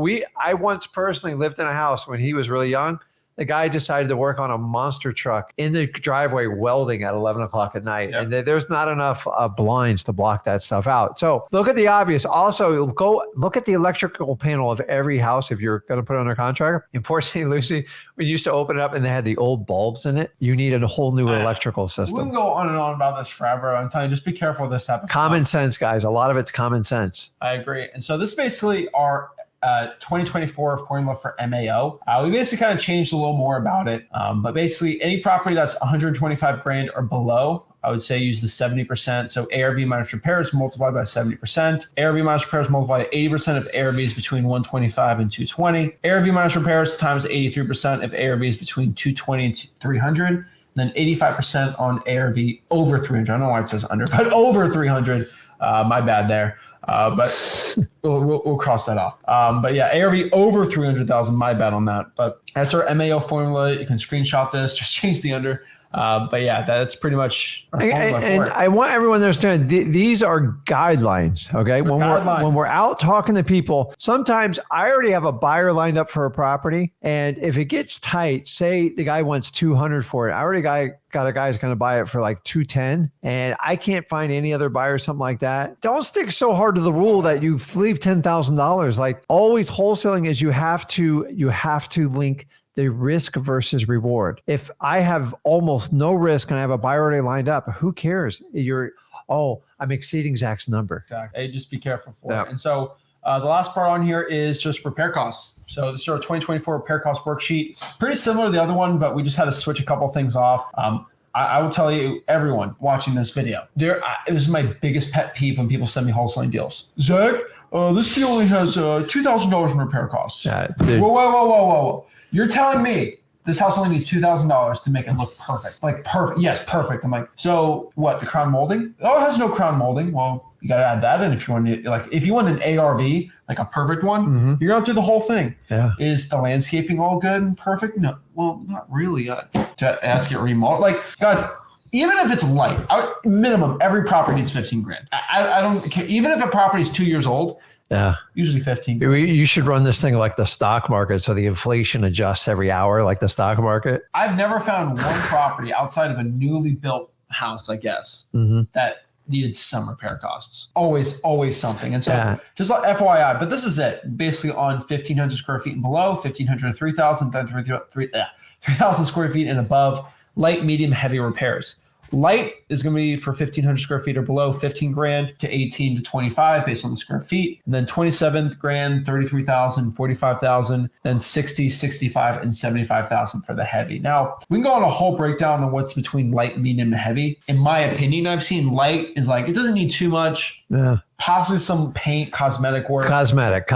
I once personally lived in a house when he was really young. The guy decided to work on a monster truck in the driveway welding at 11 o'clock at night. Yep. And there's not enough blinds to block that stuff out. So look at the obvious. Also, go look at the electrical panel of every house if you're going to put it under contract. In Port St. Lucie, we used to open it up and they had the old bulbs in it. You need a whole new electrical system. We can go on and on about this forever. I'm telling you, just be careful with this type of common sense, guys. A lot of it's common sense. I agree. And so this basically our 2024 formula for MAO. We basically kind of changed a little more about it. But basically any property that's 125 grand or below, I would say use the 70%. So ARV minus repairs multiplied by 70%. ARV minus repairs multiplied by 80% if ARV is between 125 and 220. ARV minus repairs times 83% if ARV is between 220 and 300. And then 85% on ARV over 300. I don't know why it says under, but over 300. My bad there. But we'll cross that off. But yeah, ARV over 300,000. My bad on that. But that's our MAO formula. You can screenshot this. Just change the under. But yeah, that's pretty much our formula and for it. I want everyone to understand these are guidelines. Okay. When we're out talking to people, sometimes I already have a buyer lined up for a property. And if it gets tight, say the guy wants 200 for it. I already got a guy who's going to buy it for like 210 and I can't find any other buyer, something like that. Don't stick so hard to the rule that you leave $10,000. Like always wholesaling is you have to link the risk versus reward. If I have almost no risk and I have a buyer already lined up, who cares? I'm exceeding Zach's number. Exactly. Hey, just be careful for it. And so the last part on here is just repair costs. So this is our 2024 repair cost worksheet. Pretty similar to the other one, but we just had to switch a couple of things off. I will tell you, everyone watching this video, this is my biggest pet peeve when people send me wholesaling deals. Zach, this deal only has $2,000 in repair costs. Whoa. You're telling me this house only needs $2,000 to make it look perfect. Like perfect. Yes, perfect. I'm like, so what, the crown molding? Oh, it has no crown molding. Well, you got to add that in if you want to, like, if you want an ARV, like a perfect one, you're going to do the whole thing. Yeah. Is the landscaping all good and perfect? No, well, not really. To ask it remodeled. Like, guys, even if it's light, minimum, every property needs 15 grand. I don't care. Even if a property is 2 years old, yeah, usually 15. You should run this thing like the stock market, so the inflation adjusts every hour, like the stock market. I've never found one property outside of a newly built house, I guess, that needed some repair costs. Always something. And so just like FYI, but this is it. Basically on 1,500 square feet and below, 1,500 to 3,000, then 3,000 square feet and above, light, medium, heavy repairs. Light is going to be for 1,500 square feet or below, 15 grand to 18 to 25 based on the square feet. And then 27 grand, 33,000, 45,000, then 60, 65, and 75,000 for the heavy. Now, we can go on a whole breakdown on what's between light, medium, and heavy. In my opinion, I've seen light is like, it doesn't need too much. Yeah. Possibly some paint, cosmetic work. Cosmetic.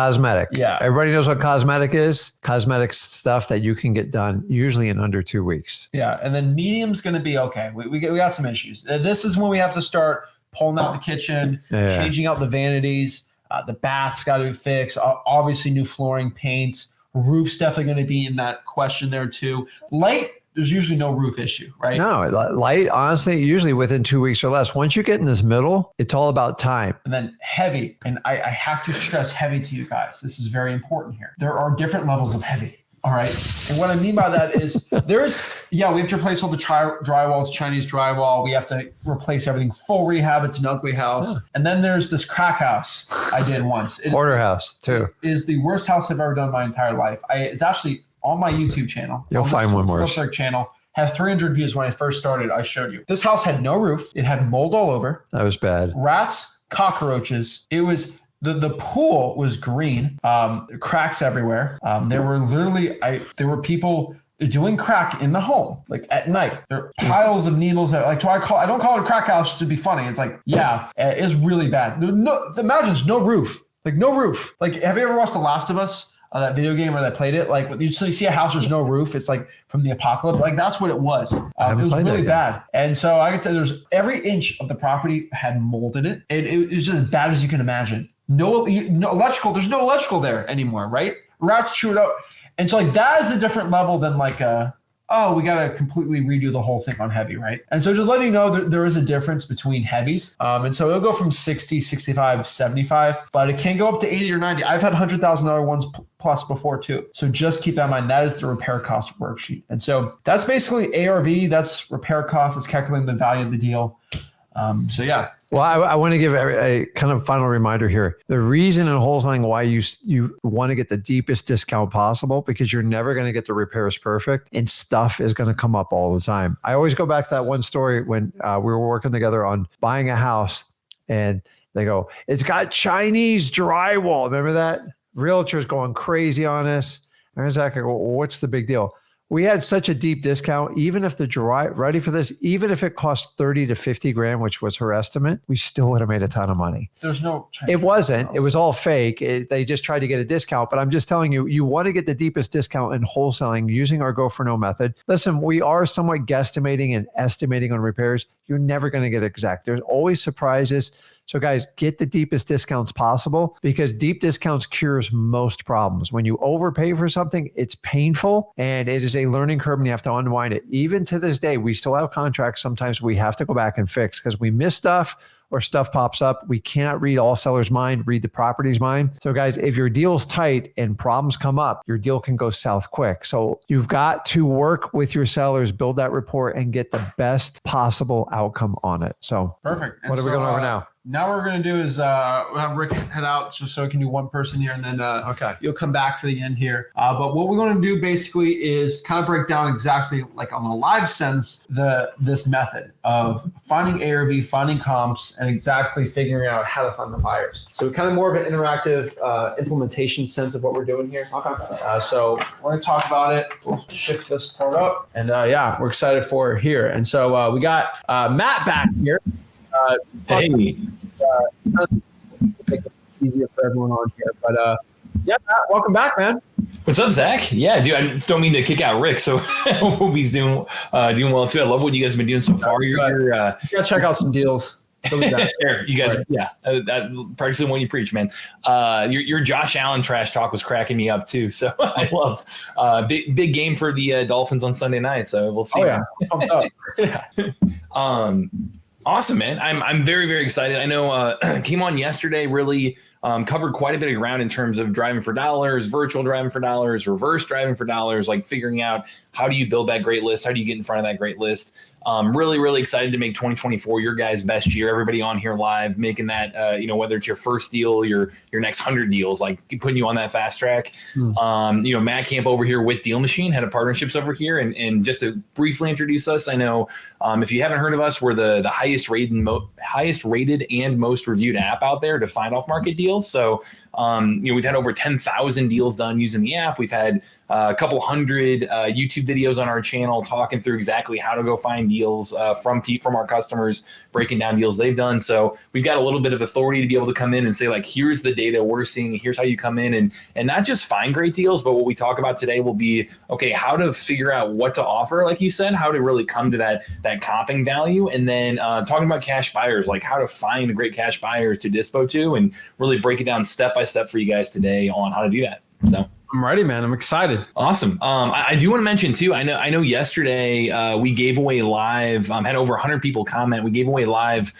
Yeah. Everybody knows what cosmetic is. Cosmetic stuff that you can get done usually in under 2 weeks. Yeah. And then medium's going to be okay. We got some issues. This is when we have to start pulling out the kitchen, changing out the vanities. The bath's got to be fixed. Obviously, new flooring, paint. Roof's definitely going to be in that question there too. Light, there's usually no roof issue, right? No, light, honestly, usually within 2 weeks or less. Once you get in this middle, it's all about time. And then heavy, and I have to stress heavy to you guys. This is very important here. There are different levels of heavy, all right? And what I mean by that is we have to replace all the drywall, Chinese drywall. We have to replace everything, full rehab. It's an ugly house. Yeah. And then there's this crack house I did once. House, too. It is the worst house I've ever done in my entire life. It's actually on my YouTube channel. You'll find one more. Channel had 300 views when I first started. I showed you. This house had no roof. It had mold all over. That was bad. Rats, cockroaches. It was the pool was green. Cracks everywhere. There were people doing crack in the home, like at night. There are piles of needles that I don't call it a crack house to be funny. It's like, it's really bad. Imagine no roof. Like no roof. Like, have you ever watched The Last of Us? That video game where they played it, like you see a house, there's no roof. It's like from the apocalypse. Like that's what it was. It was really bad. And so I could tell there's every inch of the property had mold in it. It was just as bad as you can imagine. No electrical. There's no electrical there anymore, right? Rats chew it up. And so like that is a different level than like we got to completely redo the whole thing on heavy, right? And so just letting you know there is a difference between heavies. And so it'll go from 60, 65, 75, but it can go up to 80 or 90. I've had $100,000 ones plus before too. So just keep that in mind. That is the repair cost worksheet. And so that's basically ARV. That's repair cost. It's calculating the value of the deal. Well, I want to give a kind of final reminder here. The reason in wholesaling why you want to get the deepest discount possible, because you're never going to get the repairs perfect and stuff is going to come up all the time. I always go back to that one story when we were working together on buying a house and they go, it's got Chinese drywall. Remember that? Realtor's going crazy on us. And Zach, I go, well, what's the big deal? We had such a deep discount, even if ready for this, even if it cost 30 to 50 grand, which was her estimate, we still would have made a ton of money. There's no change. It wasn't. It was all fake. They just tried to get a discount. But I'm just telling you, you want to get the deepest discount in wholesaling using our go for no method. Listen, we are somewhat guesstimating and estimating on repairs. You're never going to get exact. There's always surprises. So guys, get the deepest discounts possible because deep discounts cures most problems. When you overpay for something, it's painful and it is a learning curve and you have to unwind it. Even to this day, we still have contracts. Sometimes we have to go back and fix because we miss stuff or stuff pops up. We cannot read all sellers' mind, read the property's mind. So guys, if your deal's tight and problems come up, your deal can go south quick. So you've got to work with your sellers, build that rapport and get the best possible outcome on it. So perfect. What are we going over now? Now what we're going to do is we'll have Rick head out just so we can do one person here and then you'll come back for the end here. But what we're going to do basically is kind of break down exactly like on a live sense, this method of finding A or B, finding comps, and exactly figuring out how to find the buyers. So kind of more of an interactive implementation sense of what we're doing here. Okay. So we're going to talk about it. We'll shift this part up. And yeah, we're excited for it here. And so we got Matt back here. Hey. Make it easier for everyone on here. But yeah, Matt, welcome back, man. What's up, Zach? Yeah, dude, I don't mean to kick out Rick, so I hope he's doing well too. I love what you guys have been doing so far. You gotta check out some deals. There, you guys, practicing what you preach, man. Your Josh Allen trash talk was cracking me up too. So I love big game for the Dolphins on Sunday night. So we'll see. Oh yeah, Awesome, man. I'm very, very excited. I know came on yesterday, really covered quite a bit of ground in terms of driving for dollars, virtual driving for dollars, reverse driving for dollars, like figuring out how do you build that great list? How do you get in front of that great list? Really, really excited to make 2024 your guys' best year. Everybody on here live, making that, whether it's your first deal, your next 100 deals, like putting you on that fast track. Matt Camp over here with Deal Machine, head of partnerships over here. And just to briefly introduce us, I know if you haven't heard of us, we're the highest rated and most reviewed app out there to find off market deals. So, we've had over 10,000 deals done using the app. We've had a couple hundred YouTube videos on our channel talking through exactly how to go find deals from our customers, breaking down deals they've done. So we've got a little bit of authority to be able to come in and say, like, here's the data we're seeing. Here's how you come in and not just find great deals, but what we talk about today will be, okay, how to figure out what to offer, like you said, how to really come to that comping value. And then talking about cash buyers, like how to find great cash buyers to dispo to and really break it down step by step for you guys today on how to do that. So I'm ready, man. I'm excited. Awesome. I do want to mention too, I know yesterday we gave away live, had over 100 people comment. We gave away live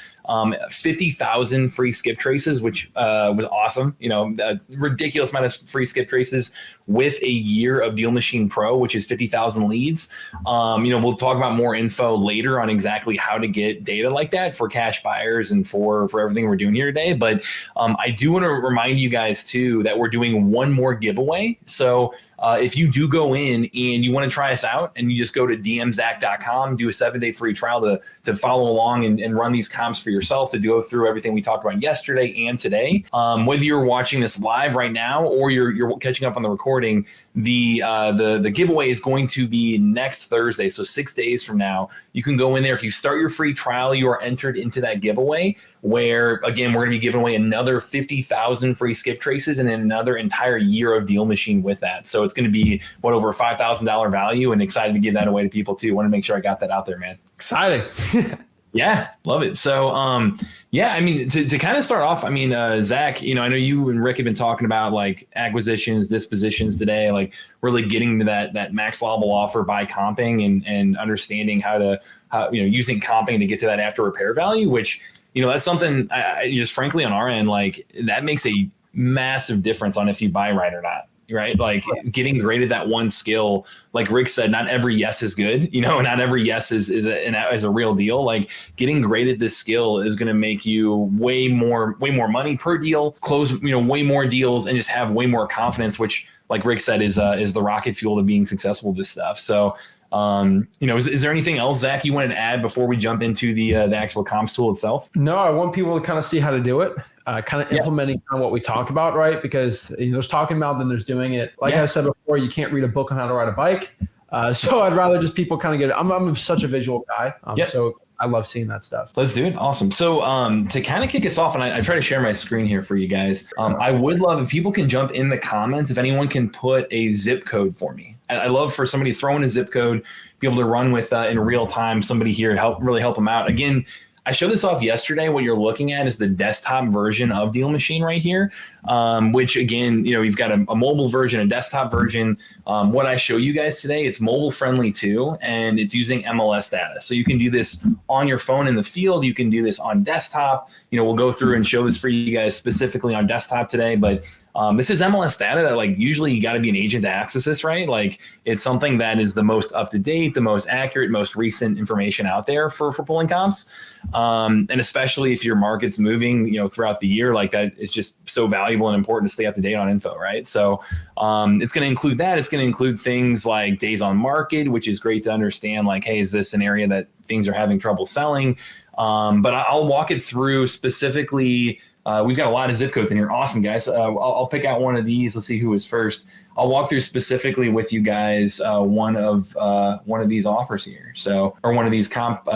50,000 free skip traces, which was awesome. A ridiculous amount of free skip traces with a year of Deal Machine Pro, which is 50,000 leads. We'll talk about more info later on exactly how to get data like that for cash buyers and for everything we're doing here today. But I do want to remind you guys too that we're doing one more giveaway. So if you do go in and you want to try us out and you just go to dmzach.com, do a 7-day free trial to follow along and run these comps for yourself, to go through everything we talked about yesterday and today. Whether you're watching this live right now or you're catching up on the recording, the giveaway is going to be next Thursday. So 6 days from now, you can go in there. If you start your free trial, you are entered into that giveaway where, again, we're going to be giving away another 50,000 free skip traces and another entire year of Deal Machine with that. So it's going to be over a $5,000 value, and excited to give that away to people too. Want to make sure I got that out there, man. Exciting. Yeah, love it. So, to kind of start off, Zach, I know you and Rick have been talking about like acquisitions, dispositions today, like really getting to that max level offer by comping and understanding how using comping to get to that after repair value, which, that's something I just frankly on our end, like that makes a massive difference on if you buy right or not. Right? Like getting graded that one skill, like Rick said, not every yes is good, not every yes is a real deal. Like getting graded this skill is going to make you way more money per deal, close, way more deals and just have way more confidence, which like Rick said is the rocket fuel to being successful with this stuff. So, is there anything else, Zach, you wanted to add before we jump into the actual comps tool itself? No, I want people to kind of see how to do it, kind of implementing what we talk about, right? Because there's talking about, then there's doing it. Like I said before, you can't read a book on how to ride a bike. So I'd rather just people kind of get it. I'm such a visual guy. So I love seeing that stuff. Let's do it. Awesome. So to kind of kick us off, and I try to share my screen here for you guys. I would love if people can jump in the comments, if anyone can put a zip code for me. I love for somebody to throw in a zip code, be able to run with in real time, somebody here to really help them out. Again, I showed this off yesterday. What you're looking at is the desktop version of Deal Machine right here, which again, you've got a mobile version, a desktop version. What I show you guys today, it's mobile friendly too, and it's using MLS data. So you can do this on your phone in the field. You can do this on desktop. We'll go through and show this for you guys specifically on desktop today, but this is MLS data that usually you got to be an agent to access this, right? It's something that is the most up to date, the most accurate, most recent information out there for pulling comps. And especially if your market's moving, throughout the year like that, it's just so valuable and important to stay up to date on info, right? So it's going to include that. It's going to include things like days on market, which is great to understand hey, is this an area that things are having trouble selling? But I'll walk it through specifically. We've got a lot of zip codes in here. Awesome, guys. I'll pick out one of these. Let's see who was first. I'll walk through specifically with you guys one of these offers here. Or one of these comp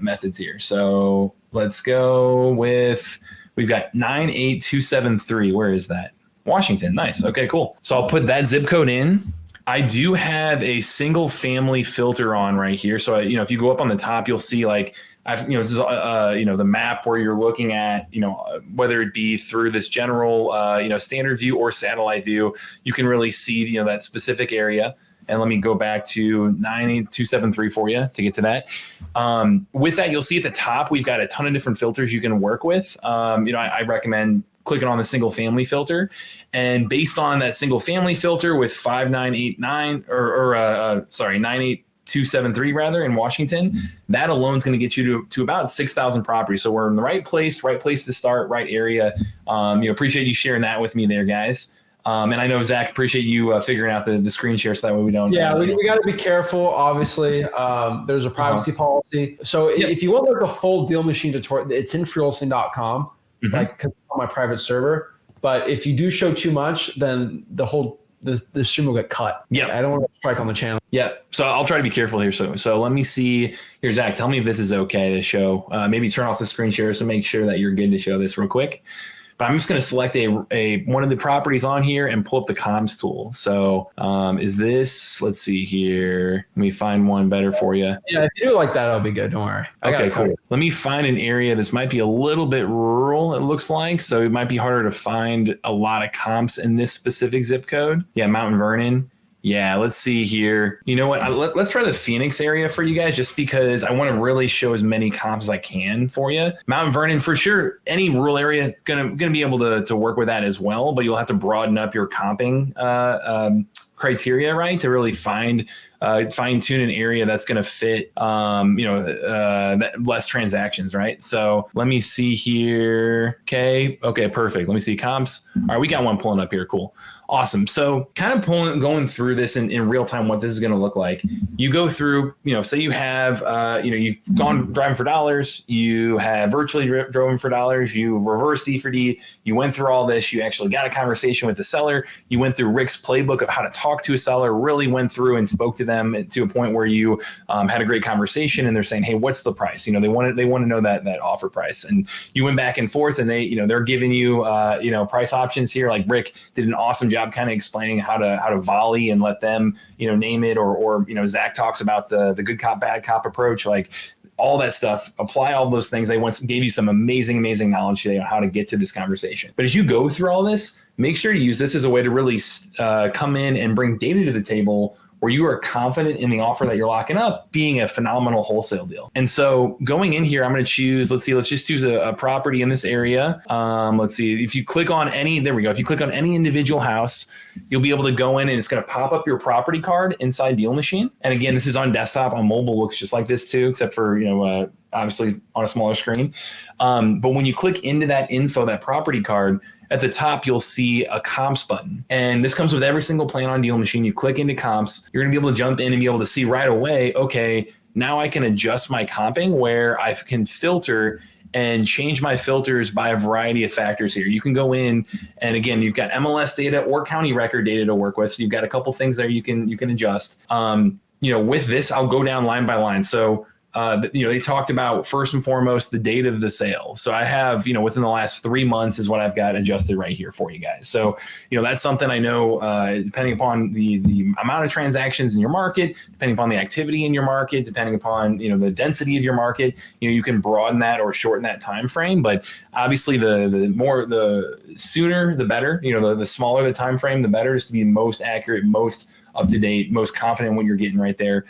methods here. So let's go with, we've got 98273. Where is that? Washington. Nice. Okay, cool. So I'll put that zip code in. I do have a single family filter on right here. So, if you go up on the top, you'll see this is the map where you're looking at, whether it be through this general, standard view or satellite view, you can really see, that specific area. And let me go back to 98273 for you to get to that. With that, you'll see at the top, we've got a ton of different filters you can work with. I recommend clicking on the single family filter, and based on that single family filter with 5989 98273 rather in Washington, that alone is going to get you to about 6,000 properties. So we're in the right place to start, right area. Appreciate you sharing that with me there, guys. And I know, Zach, appreciate you figuring out the screen share so that way we don't. Yeah, we got to be careful. Obviously, there's a privacy policy. So if you want a full Deal Machine tutorial, it's in freewholesaling.com. Because it's on my private server. But if you do show too much, then the stream will get cut. Yeah, I don't want to strike on the channel. Yeah, so I'll try to be careful here. So let me see here, Zach. Tell me if this is okay to show. Maybe turn off the screen share so make sure that you're good to show this real quick. But I'm just going to select one of the properties on here and pull up the comms tool. So is this, let's see here. Let me find one better for you. Yeah, if you do like that, it'll be good. Don't worry. Okay, cool. Let me find an area. This might be a little bit rural, it looks like. So it might be harder to find a lot of comps in this specific zip code. Yeah, Mount Vernon. Yeah, let's see here. You know what? Let's try the Phoenix area for you guys, just because I want to really show as many comps as I can for you. Mount Vernon, for sure, any rural area is gonna be able to work with that as well, but you'll have to broaden up your comping criteria, right, to really fine tune an area that's going to fit, less transactions, right? So let me see here. Okay, perfect. Let me see comps. All right, we got one pulling up here. Cool. Awesome. So kind of going through this in real time, what this is going to look like. You go through, say you have, you've gone driving for dollars, you have virtually driven for dollars, you reversed E for D, you went through all this, you actually got a conversation with the seller, you went through Rick's playbook of how to talk to a seller, really went through and spoke to them to a point where you had a great conversation, and they're saying, hey, what's the price? They want to know that offer price, and you went back and forth, and they're giving you price options here. Like Rick did an awesome job kind of explaining how to volley and let them name it, or Zach talks about the good cop bad cop approach, like all that stuff. Apply all those things. They once gave you some amazing knowledge today on how to get to this conversation. But as you go through all this, make sure to use this as a way to really come in and bring data to the table where you are confident in the offer that you're locking up being a phenomenal wholesale deal. And so going in here, I'm going to choose, let's just choose a property in this area. Let's see, if you click on there we go. If you click on any individual house, you'll be able to go in and it's going to pop up your property card inside Deal Machine. And again, this is on desktop. On mobile looks just like this too, except for, obviously on a smaller screen. But when you click into that info, that property card, at the top, you'll see a comps button. And this comes with every single plan on Deal Machine. You click into comps, you're going to be able to jump in and be able to see right away, okay, now I can adjust my comping where I can filter and change my filters by a variety of factors here. You can go in and again, you've got MLS data or county record data to work with. So you've got a couple things there you can adjust. With this, I'll go down line by line. So they talked about first and foremost the date of the sale. So I have, within the last 3 months is what I've got adjusted right here for you guys. So, that's something I know, depending upon the amount of transactions in your market, depending upon the activity in your market, depending upon, the density of your market, you can broaden that or shorten that time frame. But obviously the sooner, the better, the smaller the time frame, the better, is to be most accurate, most up to date, most confident in what you're getting right there.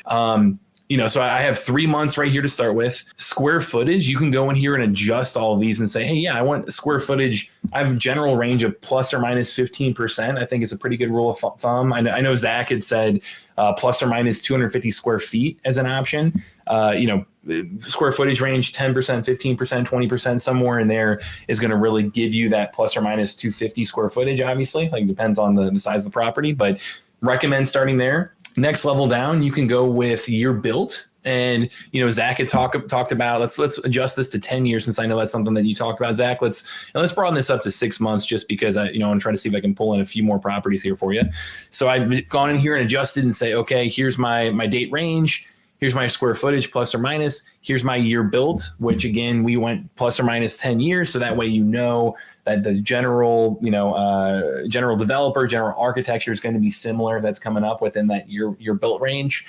So I have 3 months right here to start with. Square footage, you can go in here and adjust all of these and say, hey, yeah, I want square footage. I have a general range of plus or minus 15%. I think it's a pretty good rule of thumb. I know Zach had said plus or minus 250 square feet as an option. Square footage range, 10%, 15%, 20%, somewhere in there is going to really give you that plus or minus 250 square footage, obviously. Like, depends on the size of the property, but recommend starting there. Next level down, you can go with year built. And, Zach had talked about, let's adjust this to 10 years, since I know that's something that you talked about, Zach. Let's broaden this up to 6 months, just because I want to try to see if I can pull in a few more properties here for you. So I've gone in here and adjusted and say, okay, here's my date range. Here's my square footage, plus or minus. Here's my year built, which again, we went plus or minus 10 years. So that way, that the general developer, general architecture is going to be similar. That's coming up within that year built range.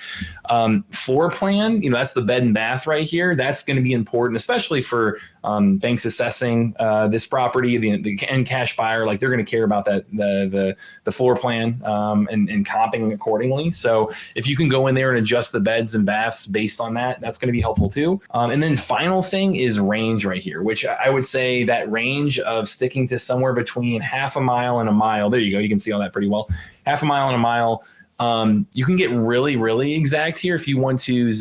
Floor plan, that's the bed and bath right here. That's going to be important, especially for banks assessing this property, the end cash buyer. Like, they're going to care about that the floor plan and comping accordingly. So if you can go in there and adjust the beds and baths based on that, that's going to be helpful too. And then final thing is range right here, which I would say that range of sticking to somewhere between half a mile and a mile. There you go. You can see all that pretty well. Half a mile and a mile. You can get really, really exact here if you want to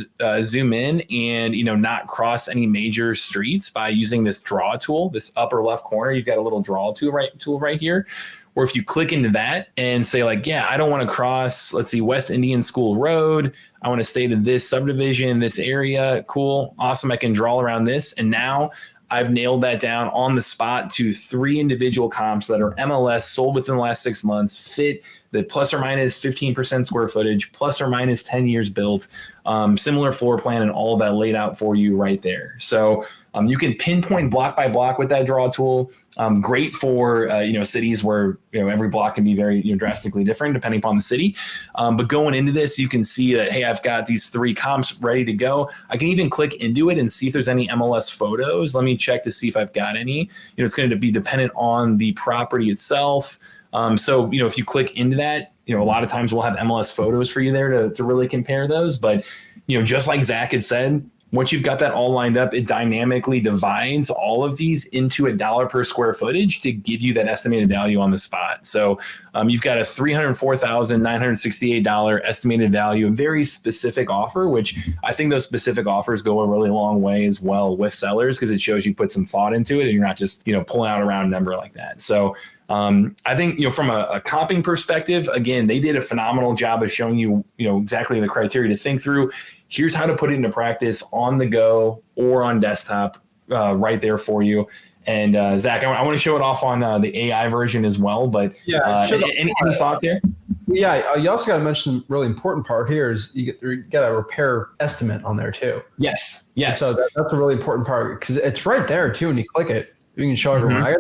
zoom in and, not cross any major streets by using this draw tool, this upper left corner. You've got a little draw tool right here. Or if you click into that and say, like, yeah, I don't want to cross, let's see, West Indian School Road. I want to stay to this subdivision, this area. Cool. Awesome. I can draw around this. And now I've nailed that down on the spot to 3 individual comps that are MLS, sold within the last 6 months, fit the plus or minus 15% square footage, plus or minus 10 years built, similar floor plan, and all of that laid out for you right there. So you can pinpoint block by block with that draw tool. Great for cities where every block can be very drastically different depending upon the city. But going into this, you can see that, hey, I've got these 3 comps ready to go. I can even click into it and see if there's any MLS photos. Let me check to see if I've got any. It's going to be dependent on the property itself. So if you click into that, a lot of times we'll have MLS photos for you there to really compare those. But just like Zach had said, once you've got that all lined up, it dynamically divides all of these into $1 per square footage to give you that estimated value on the spot. So you've got a $304,968 estimated value, a very specific offer, which I think those specific offers go a really long way as well with sellers, because it shows you put some thought into it and you're not just pulling out a round number like that. So I think, from a comping perspective, again, they did a phenomenal job of showing you, exactly the criteria to think through. Here's how to put it into practice on the go or on desktop right there for you. And Zach, I want to show it off on the AI version as well. But any thoughts here? Yeah, you also got to mention the really important part here is you get a repair estimate on there too. Yes. And so that's a really important part, because it's right there too. When you click it, you can show everyone.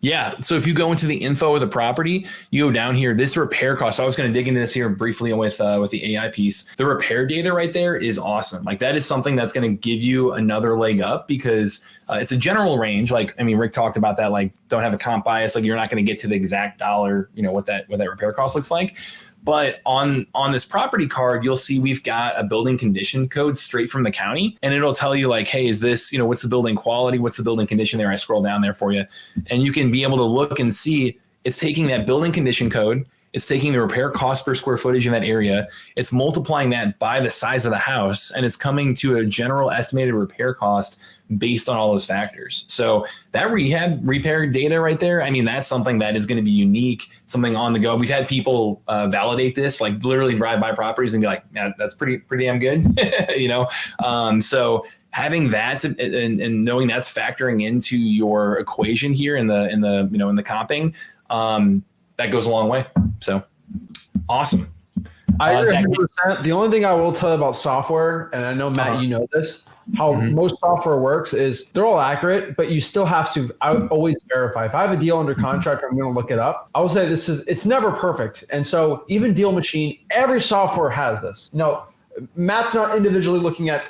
Yeah. So if you go into the info of the property, you go down here, this repair cost. So I was going to dig into this here briefly with the AI piece. The repair data right there is awesome. Like, that is something that's going to give you another leg up, because it's a general range. Like, Rick talked about that, like, don't have a comp bias. Like, you're not going to get to the exact dollar, what that repair cost looks like. But on this property card, you'll see we've got a building condition code straight from the county, and it'll tell you, like, hey, is this, what's the building quality? What's the building condition there? I scroll down there for you, and you can be able to look and see it's taking that building condition code. It's taking the repair cost per square footage in that area. It's multiplying that by the size of the house, and it's coming to a general estimated repair cost based on all those factors. So that repair data right there, that's something that is going to be unique, something on the go. We've had people validate this, like literally drive by properties and be like, yeah, that's pretty damn good. So having that and knowing that's factoring into your equation here in the comping, that goes a long way. So awesome. I agree Zach, 100%. The only thing I will tell you about software, and I know, Matt, you know this, how most software works is they're all accurate, but you still have to always verify. If I have a deal under contract, I'm going to look it up. I will say it's never perfect. And so even Deal Machine, every software has this. Matt's not individually looking at,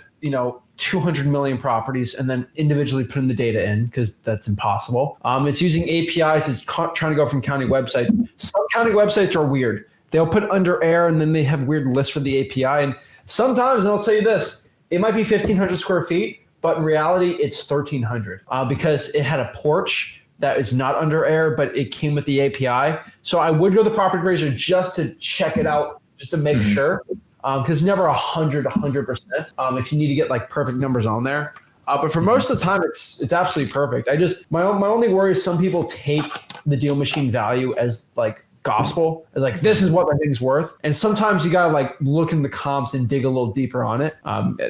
200 million properties and then individually putting the data in, because that's impossible. It's using APIs. It's trying to go from county websites. Some county websites are weird. They'll put under air and then they have weird lists for the API. And sometimes they'll say this, it might be 1,500 square feet, but in reality, it's 1,300 because it had a porch that is not under air, but it came with the API. So I would go to the property appraiser just to check it out, just to make sure, because never 100%. If you need to get like perfect numbers on there. But for most of the time, it's absolutely perfect. My only worry is some people take the Deal Machine value as like gospel, is like, this is what my thing's worth. And sometimes you gotta like look in the comps and dig a little deeper on it.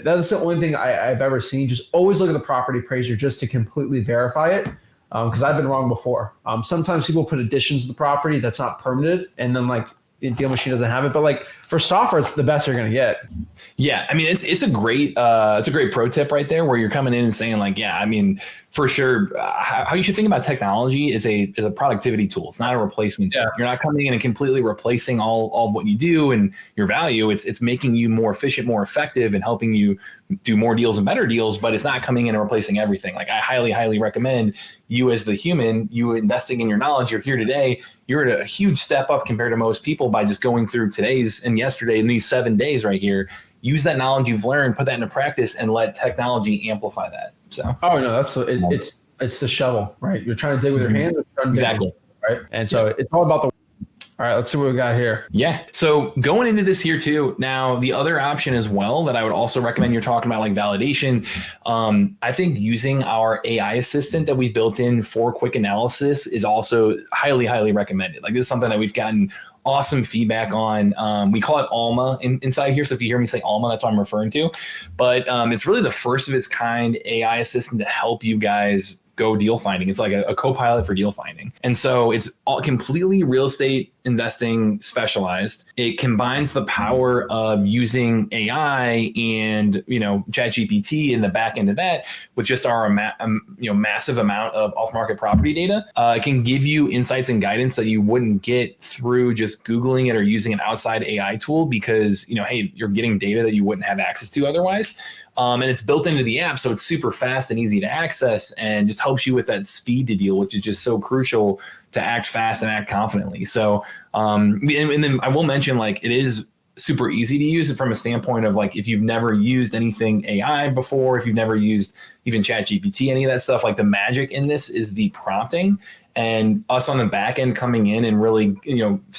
That's the only thing I've ever seen. Just always look at the property appraiser just to completely verify it. Because I've been wrong before. Sometimes people put additions to the property that's not permitted, and then like Deal Machine doesn't have it. But like for software, it's the best you're gonna get. Yeah, I mean it's a great pro tip right there, where you're coming in and saying like, yeah, I mean for sure, how you should think about technology is a productivity tool. It's not a replacement tool. You're not coming in and completely replacing all of what you do and your value. It's making you more efficient, more effective, and helping you do more deals and better deals. But it's not coming in and replacing everything. Like I highly recommend you as the human, you investing in your knowledge. You're here today. You're at a huge step up compared to most people by just going through today's and yesterday in these 7 days right here. Use that knowledge you've learned, put that into practice, and let technology amplify that. So, It's the shovel, right? You're trying to dig with your hands, exactly, right? And so it's all about the. All right, let's see what we got here. Yeah. So going into this here too. Now, the other option as well that I would also recommend, you're talking about like validation. I think using our AI assistant that we've built in for quick analysis is also highly recommended. Like this is something that we've gotten awesome feedback on. We call it Alma inside here. So if you hear me say Alma, that's what I'm referring to. But it's really the first of its kind AI assistant to help you guys go deal finding. It's like a co-pilot for deal finding. And so it's all completely real estate investing specialized. It combines the power of using AI and, ChatGPT in the back end of that with just our, massive amount of off-market property data. It can give you insights and guidance that you wouldn't get through just Googling it or using an outside AI tool because, hey, you're getting data that you wouldn't have access to otherwise. And it's built into the app, so it's super fast and easy to access and just helps you with that speed to deal, which is just so crucial to act fast and act confidently. So, and then I will mention, like, it is super easy to use it from a standpoint of like, if you've never used anything AI before, if you've never used even ChatGPT, any of that stuff, like the magic in this is the prompting. And us on the back end coming in and really,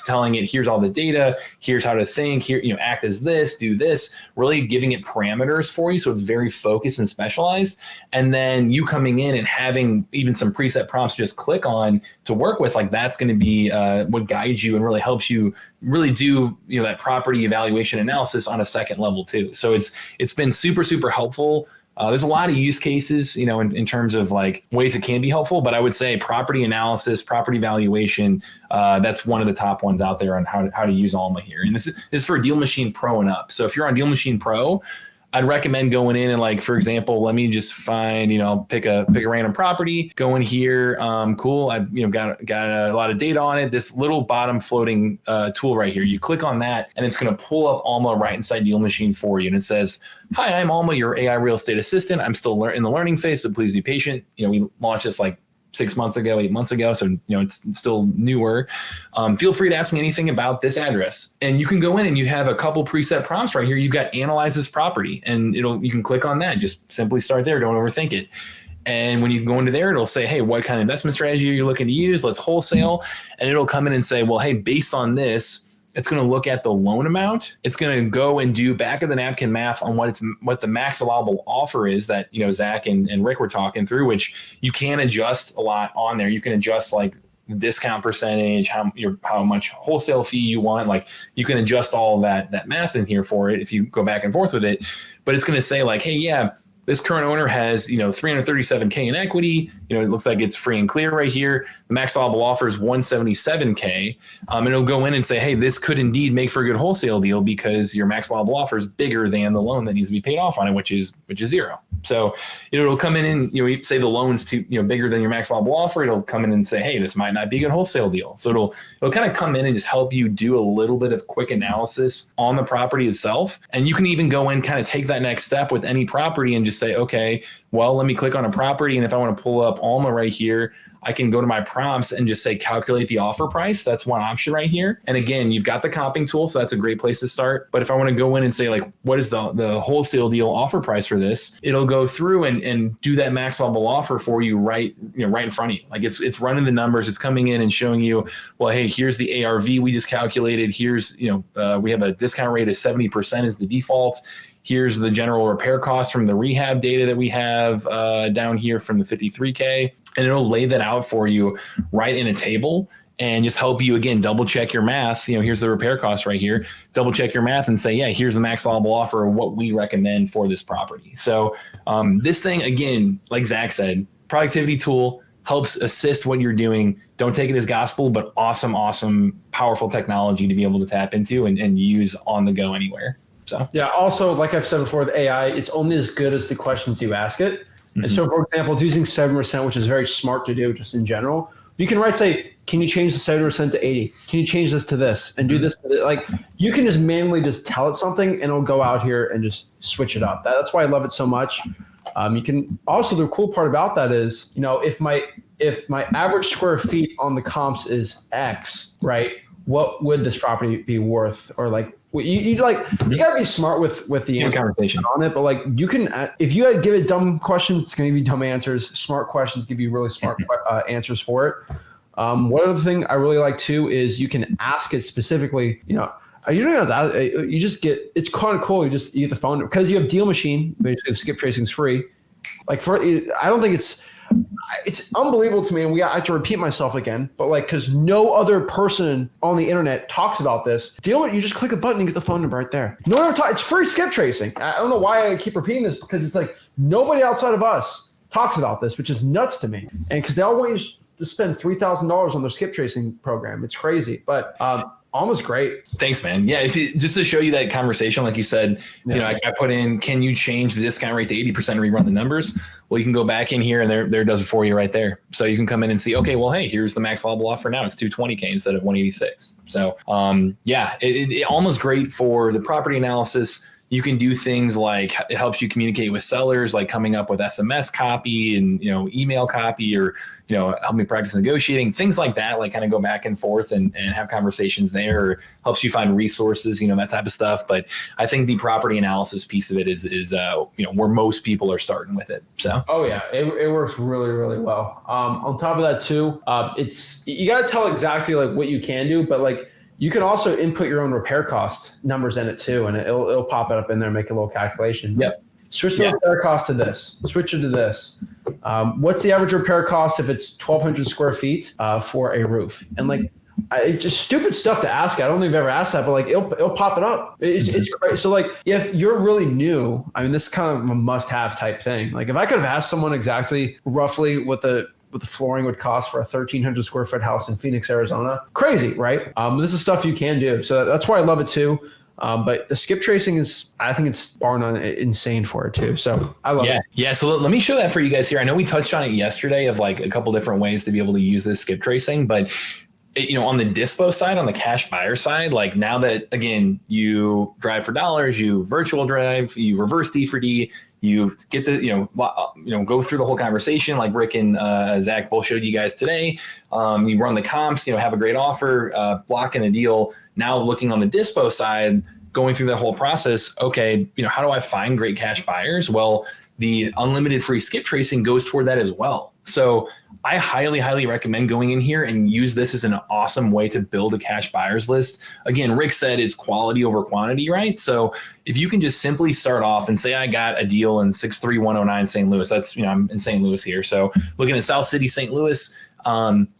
telling it, here's all the data, here's how to think, here, act as this, do this, really giving it parameters for you. So it's very focused and specialized. And then you coming in and having even some preset prompts to just click on to work with, like that's going to be what guides you and really helps you really do, that property evaluation analysis on a second level too. So it's been super helpful. There's a lot of use cases, in terms of like ways it can be helpful, but I would say property analysis, property valuation, that's one of the top ones out there on how to use Alma here. And this is for Deal Machine Pro and up. So if you're on Deal Machine Pro, I'd recommend going in and like, for example, let me just find, pick a random property, go in here. Cool. I've, got a lot of data on it. This little bottom floating tool right here, you click on that and it's going to pull up Alma right inside Deal Machine for you. And it says, hi, I'm Alma, your AI real estate assistant. I'm still in the learning phase, so please be patient. We launched this like 8 months ago. So, it's still newer. Feel free to ask me anything about this address. And you can go in and you have a couple preset prompts right here. You've got analyze this property and you can click on that. Just simply start there. Don't overthink it. And when you go into there, it'll say, hey, what kind of investment strategy are you looking to use? Let's wholesale. And it'll come in and say, well, hey, based on this, it's going to look at the loan amount. It's going to go and do back of the napkin math on what the max allowable offer is that, Zach and Rick were talking through, which you can adjust a lot on there. You can adjust like the discount percentage, how much wholesale fee you want. Like you can adjust all that math in here for it if you go back and forth with it. But it's going to say like, hey, yeah, This current owner has, 337K in equity. It looks like it's free and clear right here. The max allowable offer is 177K. And it'll go in and say, hey, this could indeed make for a good wholesale deal because your max allowable offer is bigger than the loan that needs to be paid off on it, which is zero. So, it'll come in and, say the loan's bigger than your max allowable offer. It'll come in and say, hey, this might not be a good wholesale deal. So it'll kind of come in and just help you do a little bit of quick analysis on the property itself. And you can even go in, kind of take that next step with any property and just say, okay, well, let me click on a property. And if I want to pull up Alma right here, I can go to my prompts and just say, calculate the offer price. That's one option right here. And again, you've got the comping tool. So that's a great place to start. But if I want to go in and say, like, what is the wholesale deal offer price for this? It'll go through and do that max level offer for you right in front of you. Like it's running the numbers. It's coming in and showing you, well, hey, here's the ARV we just calculated. Here's, we have a discount rate of 70% is the default. Here's the general repair cost from the rehab data that we have down here from the 53K. And it'll lay that out for you right in a table and just help you, again, double check your math. Here's the repair cost right here. Double check your math and say, yeah, here's the max allowable offer of what we recommend for this property. So this thing, again, like Zach said, productivity tool, helps assist what you're doing. Don't take it as gospel, but awesome, powerful technology to be able to tap into and use on the go anywhere. So yeah. Also, like I've said before, with AI, it's only as good as the questions you ask it. Mm-hmm. And so, for example, it's using 7%, which is very smart to do just in general. You can say, can you change the 7% to 80? Can you change this to this and do this? Like you can just manually just tell it something and it'll go out here and just switch it up. That's why I love it so much. You can also, the cool part about that is, if my average square feet on the comps is X, right? What would this property be worth? Or like, you gotta be smart with the conversation on it, but like you can, if you give it dumb questions, it's gonna give you dumb answers. Smart questions give you really smart answers for it. One other thing I really like too is you can ask it specifically. You don't have to ask, you just get. It's kind of cool. You get the phone because you have Deal Machine. Basically, skip tracing is free. Like I don't think it's unbelievable to me, and I have to repeat myself again, but like, because no other person on the internet talks about this. You just click a button and get the phone number right there. No one ever talks. It's free skip tracing. I don't know why I keep repeating this because it's like nobody outside of us talks about this, which is nuts to me. And because they all want you to spend $3,000 on their skip tracing program. It's crazy, but almost great. Thanks, man. Yeah, just to show you that conversation, like you said, I put in, can you change the discount rate to 80% and rerun the numbers? Well, you can go back in here and there it does it for you right there. So you can come in and see, okay, well, hey, here's the max allowable offer now. It's 220K instead of 186. So it almost great for the property analysis. You can do things like it helps you communicate with sellers, like coming up with SMS copy and, email copy or, help me practice negotiating, things like that, like kind of go back and forth and have conversations there, or helps you find resources, that type of stuff. But I think the property analysis piece of it is where most people are starting with it. So, oh yeah, it works really, really well. On top of that too, you got to tell exactly like what you can do, but like, you can also input your own repair cost numbers in it too, and it'll pop it up in there, make a little calculation. Yep. Switch the repair cost to this. Switch it to this. What's the average repair cost if it's 1,200 square feet for a roof? And like, it's just stupid stuff to ask. I don't think I've ever asked that, but like it'll pop it up. It's great. So like, if you're really new, I mean, this is kind of a must-have type thing. Like if I could have asked someone exactly roughly what the flooring would cost for a 1,300 square foot house in Phoenix, Arizona. Crazy, right? This is stuff you can do. So that's why I love it too. But the skip tracing I think it's bar none insane for it too. So I love it. Yeah. So let me show that for you guys here. I know we touched on it yesterday of like a couple different ways to be able to use this skip tracing, but on the dispo side, on the cash buyer side, like now that, again, you drive for dollars, you virtual drive, you reverse D for D, you get the, go through the whole conversation like Rick and Zach both showed you guys today. You run the comps, have a great offer, blocking a deal. Now looking on the dispo side, going through that whole process, okay, how do I find great cash buyers? Well, the unlimited free skip tracing goes toward that as well. So I highly, highly recommend going in here and use this as an awesome way to build a cash buyers list. Again, Rick said it's quality over quantity, right? So if you can just simply start off and say, I got a deal in 63109 St. Louis, that's, I'm in St. Louis here. So looking at South City, St. Louis,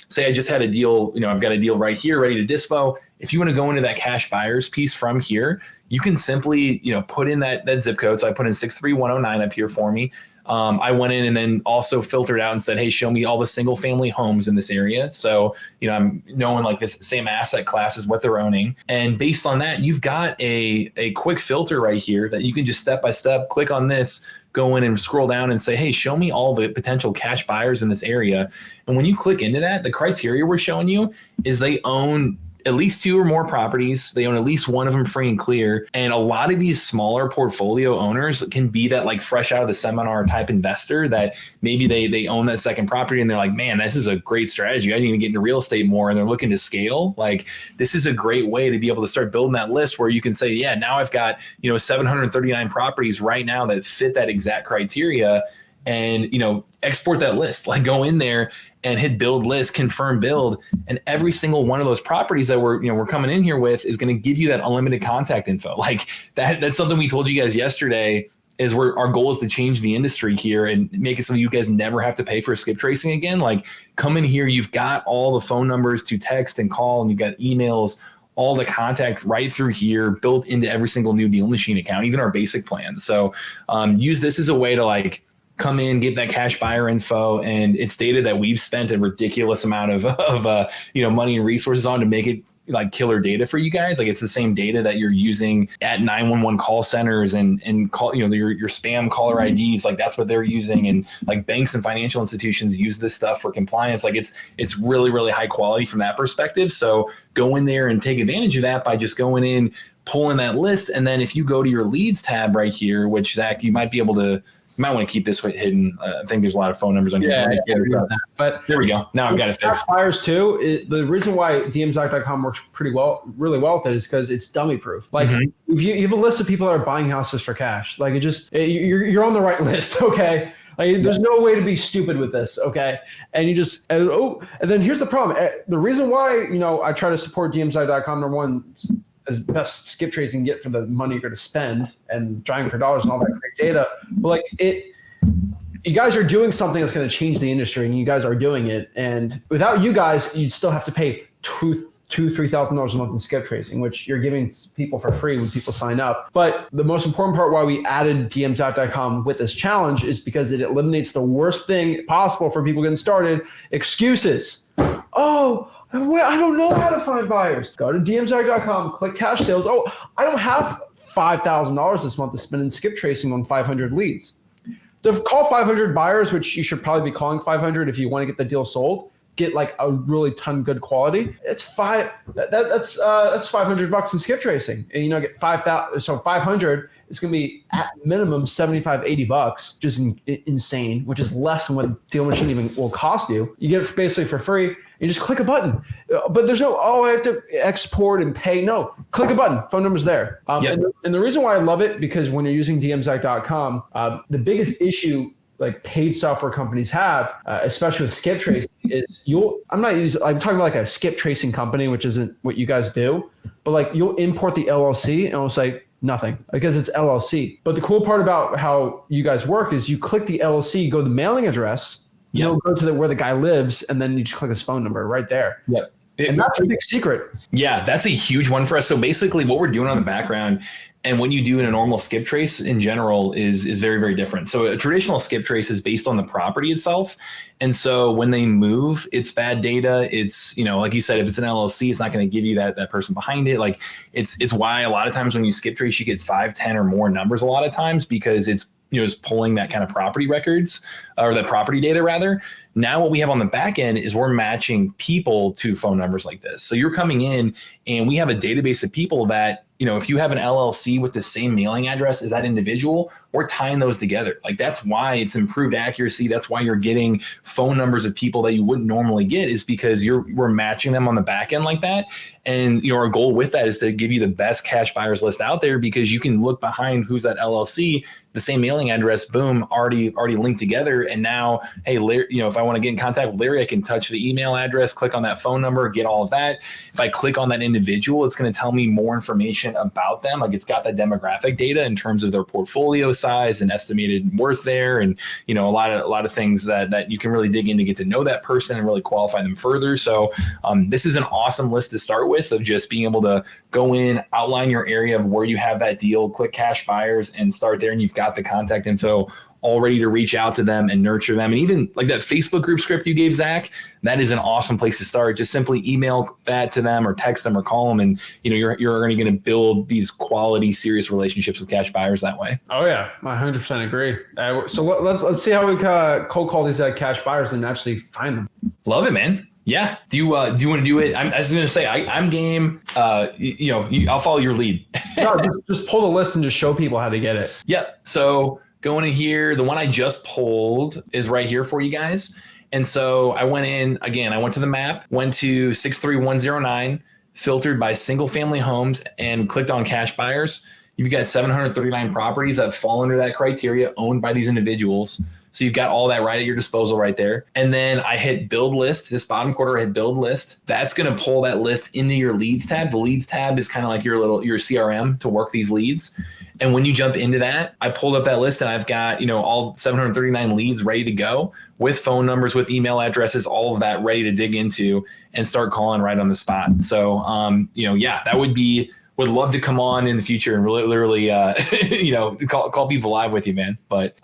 Say I just had a deal, I've got a deal right here ready to dispo. If you want to go into that cash buyers piece from here, you can simply, put in that zip code. So I put in 63109 up here for me. I went in and then also filtered out and said, hey, show me all the single family homes in this area. So, I'm knowing like this same asset class is what they're owning. And based on that, you've got a quick filter right here that you can just step by step click on this, go in and scroll down and say, hey, show me all the potential cash buyers in this area. And when you click into that, the criteria we're showing you is they own at least 2 or more properties. They own at least one of them free and clear. And a lot of these smaller portfolio owners can be that like fresh out of the seminar type investor that maybe they own that second property and they're like, man, this is a great strategy. I need to get into real estate more. And they're looking to scale. Like this is a great way to be able to start building that list where you can say, yeah, now I've got, 739 properties right now that fit that exact criteria. And, export that list, like go in there and hit build list, confirm build. And every single one of those properties that we're coming in here with is going to give you that unlimited contact info. Like that's something we told you guys yesterday is where our goal is to change the industry here and make it so you guys never have to pay for skip tracing again. Like come in here, you've got all the phone numbers to text and call, and you've got emails, all the contact right through here built into every single new deal machine account, even our basic plan. So use this as a way to like come in, get that cash buyer info. And it's data that we've spent a ridiculous amount of money and resources on to make it like killer data for you guys. Like it's the same data that you're using at 911 call centers and call, your spam caller IDs. Like that's what they're using. And like banks and financial institutions use this stuff for compliance. Like it's really, really high quality from that perspective. So go in there and take advantage of that by just going in, pulling that list. And then if you go to your leads tab right here, which Zach, you might want to keep this hidden. I think there's a lot of phone numbers on here. Yeah, but there we go. Now I've got it fixed. Buyers too. The reason why DMZach.com works really well with it is because it's dummy proof. Like if you have a list of people that are buying houses for cash, like you're on the right list. Okay. Like there's no way to be stupid with this. Okay. And you just, and then here's the problem. The reason why, I try to support DMZach.com, number one, as best skip tracing you can get for the money you're going to spend and driving for dollars and all that great data. But like you guys are doing something that's going to change the industry, and you guys are doing it. And without you guys, you'd still have to pay $3,000 a month in skip tracing, which you're giving people for free when people sign up. But the most important part why we added DMZach.com with this challenge is because it eliminates the worst thing possible for people getting started: excuses. Oh, I don't know how to find buyers. Go to DMZach.com, click cash sales. Oh, I don't have $5,000 this month to spend in skip tracing on 500 leads. To call 500 buyers, which you should probably be calling 500 if you want to get the deal sold, get like a really ton good quality. It's that's $500 in skip tracing, and get 5,000. So 500 is going to be at minimum $75-$80, which is insane, which is less than what deal machine even will cost you. You get it basically for free. You just click a button, but there's no, I have to export and pay. No, click a button. Phone number's there. And the reason why I love it, because when you're using DMZach.com, the biggest issue like paid software companies have, especially with skip tracing, is I'm talking about like a skip tracing company, which isn't what you guys do, but like you'll import the LLC and it'll say nothing because it's LLC. But the cool part about how you guys work is you click the LLC, go to the mailing address, you'll go to where the guy lives, and then you just click his phone number right there. Yep. And that's a big secret. Yeah, that's a huge one for us. So basically what we're doing on the background and what you do in a normal skip trace in general is very, very different. So a traditional skip trace is based on the property itself. And so when they move, it's bad data. It's, like you said, if it's an LLC, it's not going to give you that person behind it. Like it's why a lot of times when you skip trace, you get 5, 10 or more numbers a lot of times, because it's is pulling that kind of property records or the property data rather. Now what we have on the back end is we're matching people to phone numbers like this. So you're coming in and we have a database of people that, if you have an LLC with the same mailing address as that individual, we're tying those together. Like that's why it's improved accuracy. That's why you're getting phone numbers of people that you wouldn't normally get, is because we're matching them on the back end like that. And our goal with that is to give you the best cash buyers list out there, because you can look behind who's that LLC, the same mailing address, boom, already linked together. And now, hey, Larry, if I want to get in contact with Larry, I can touch the email address, click on that phone number, get all of that. If I click on that individual, it's going to tell me more information information about them. Like it's got that demographic data in terms of their portfolio size and estimated worth there. And, a lot of things that you can really dig in to get to know that person and really qualify them further. So this is an awesome list to start with, of just being able to go in, outline your area of where you have that deal, click cash buyers and start there. And you've got the contact info all ready to reach out to them and nurture them. And even like that Facebook group script you gave, Zach, that is an awesome place to start. Just simply email that to them or text them or call them. And, you're already going to build these quality, serious relationships with cash buyers that way. Oh yeah, I 100% agree. So let's see how we cold call these cash buyers and actually find them. Love it, man. Yeah. Do you want to do it? I was going to say, I'm game. I'll follow your lead. No, just pull the list and just show people how to get it. Yep. So going in here, the one I just pulled is right here for you guys. And so I went in again, I went to the map, went to 63109, filtered by single family homes and clicked on cash buyers. You've got 739 properties that fall under that criteria owned by these individuals. So you've got all that right at your disposal right there. And then I hit build list. This bottom quarter, I hit build list. That's going to pull that list into your leads tab. The leads tab is kind of like your CRM to work these leads. And when you jump into that, I pulled up that list and I've got, all 739 leads ready to go with phone numbers, with email addresses, all of that ready to dig into and start calling right on the spot. So, that would love to come on in the future and literally, call people live with you, man. But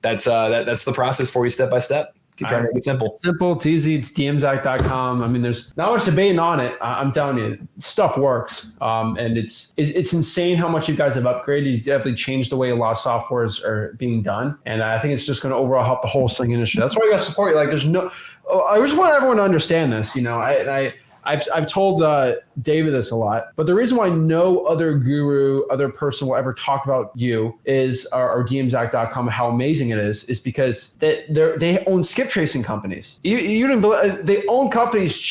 that's the process for you step by step. Keep trying to make it simple. Simple, it's easy. It's dmzac.com. I mean, there's not much debating on it. I'm telling you, stuff works. And it's insane how much you guys have upgraded. You definitely changed the way a lot of softwares are being done. And I think it's just going to overall help the wholesaling industry. That's why you got to support you. Like I just want everyone to understand this. I've told David this a lot, but the reason why no other guru, other person will ever talk about you is or dmzac.com, how amazing it is because they own skip tracing companies. You didn't believe, they own companies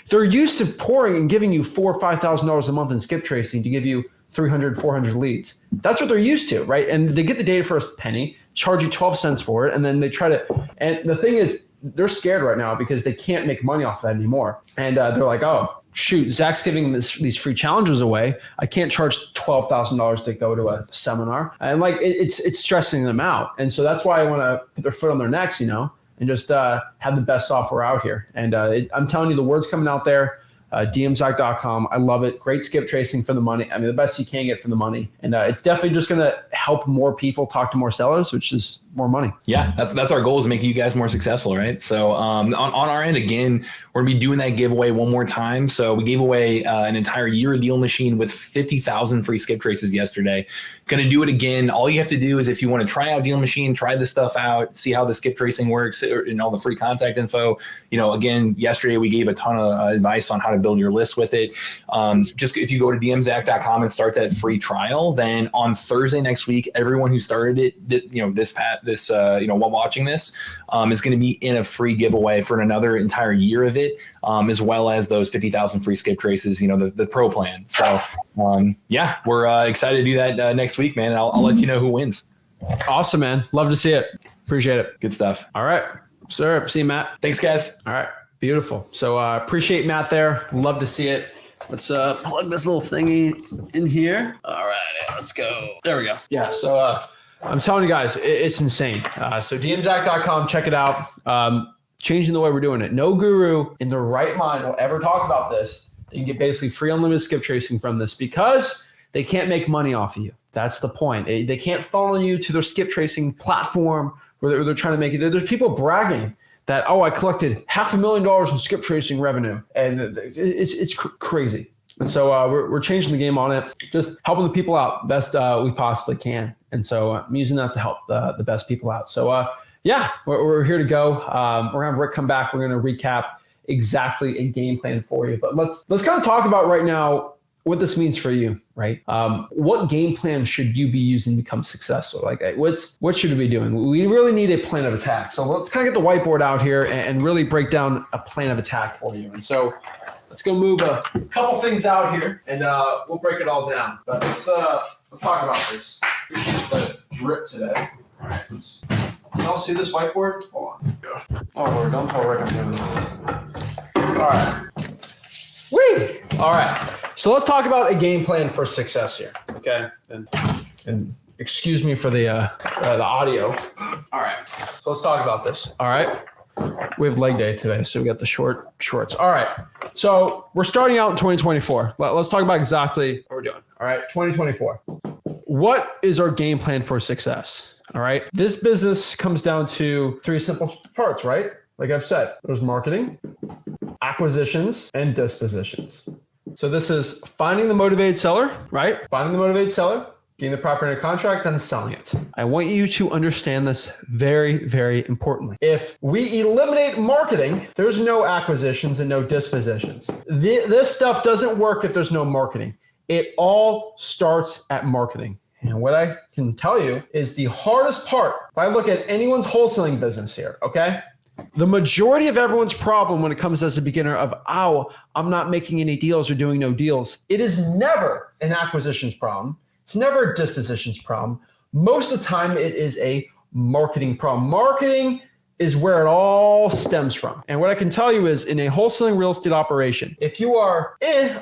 they're used to pouring and giving you $4,000 or $5,000 a month in skip tracing to give you 300, 400 leads. That's what they're used to, right? And they get the data for a penny, charge you 12 cents for it, and then they try to. And the thing is, they're scared right now because they can't make money off that anymore. And they're like, oh, shoot, Zach's giving these free challenges away. I can't charge $12,000 to go to a seminar. And it's stressing them out. And so that's why I want to put their foot on their necks, and just have the best software out here. And I'm telling you, the word's coming out there. dmzac.com. I love it. Great skip tracing for the money. I mean, the best you can get for the money. And it's definitely just going to help more people talk to more sellers, which is more money. Yeah, that's our goal, is making you guys more successful, right? So on our end, again, we're going to be doing that giveaway one more time. So we gave away an entire year of Deal Machine with 50,000 free skip traces yesterday. Going to do it again. All you have to do is, if you want to try out Deal Machine, try this stuff out, see how the skip tracing works and all the free contact info. Again, yesterday we gave a ton of advice on how to build your list with it. Just if you go to dmzac.com and start that free trial, then on Thursday next week, everyone who started it, while watching this, is going to be in a free giveaway for another entire year of it, as well as those 50,000 free skip traces, the pro plan. So, we're excited to do that next week, man. And I'll let you know who wins. Awesome, man. Love to see it. Appreciate it. Good stuff. All right, sir. See you, Matt. Thanks, guys. All right. Beautiful. So appreciate Matt there. Love to see it. Let's plug this little thingy in here. All right, let's go. There we go. Yeah. So I'm telling you guys, it's insane. So dmzac.com, check it out. Changing the way we're doing it. No guru in their right mind will ever talk about this. You can get basically free unlimited skip tracing from this because they can't make money off of you. That's the point. They can't funnel you to their skip tracing platform where they're trying to make it. There's people bragging that, I collected $500,000 in skip tracing revenue. And it's crazy. And so we're changing the game on it, just helping the people out best we possibly can. And so I'm using that to help the best people out. So we're here to go. We're going to have Rick come back. We're going to recap exactly a game plan for you. But let's kind of talk about right now what this means for you, right? What game plan should you be using to become successful? Like, what should we be doing? We really need a plan of attack. So let's kind of get the whiteboard out here and really break down a plan of attack for you. And so let's go move a couple things out here and we'll break it all down. But let's talk about this. Appreciate the drip today. All right, can y'all see this whiteboard? Hold on. Oh Lord, don't tell Rick I'm doing this. All right. Whee! All right. So let's talk about a game plan for success here. Okay. And excuse me for the audio. All right. So let's talk about this. All right. We have leg day today, so we got the shorts. All right. So we're starting out in 2024. Let's talk about exactly what we're doing. All right. 2024. What is our game plan for success? All right. This business comes down to 3 simple parts, right? Like I've said, there's marketing, acquisitions, and dispositions. So this is finding the motivated seller, right? Finding the motivated seller, getting the property under contract, then selling it. I want you to understand this very, very importantly. If we eliminate marketing, there's no acquisitions and no dispositions. This stuff doesn't work if there's no marketing. It all starts at marketing. And what I can tell you is the hardest part, if I look at anyone's wholesaling business here, okay? The majority of everyone's problem when it comes as a beginner of, I'm not making any deals or doing no deals. It is never an acquisitions problem. It's never a dispositions problem. Most of the time, it is a marketing problem. Marketing is where it all stems from. And what I can tell you is in a wholesaling real estate operation, if you are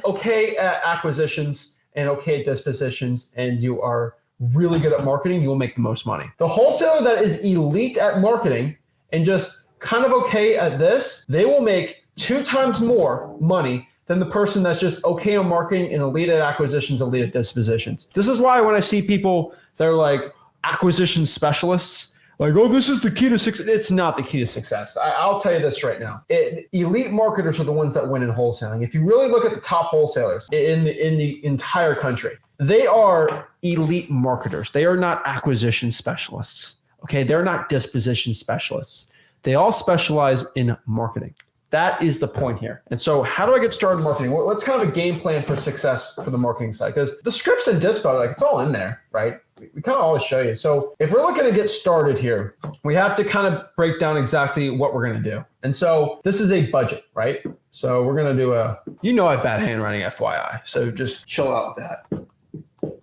okay at acquisitions and okay at dispositions and you are really good at marketing, you will make the most money. The wholesaler that is elite at marketing and just kind of okay at this, they will make 2 times more money than the person that's just okay on marketing and elite at acquisitions, elite at dispositions. This is why when I see people that are like acquisition specialists, like, oh, this is the key to success. It's not the key to success. I'll tell you this right now. Elite marketers are the ones that win in wholesaling. If you really look at the top wholesalers in the entire country, they are elite marketers. They are not acquisition specialists. Okay, they're not disposition specialists. They all specialize in marketing. That is the point here. And so how do I get started in marketing? What's kind of a game plan for success for the marketing side? Because the scripts and dispo, like it's all in there, right? We kind of always show you. So if we're looking to get started here, we have to kind of break down exactly what we're going to do. And so this is a budget, right? So we're going to do I have bad handwriting, FYI. So just chill out with that.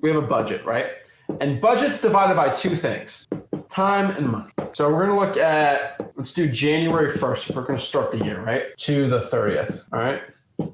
We have a budget, right? And budget's divided by 2 things, time and money. So we're going to look at, let's do January 1st if we're going to start the year, right? To the 30th, all right?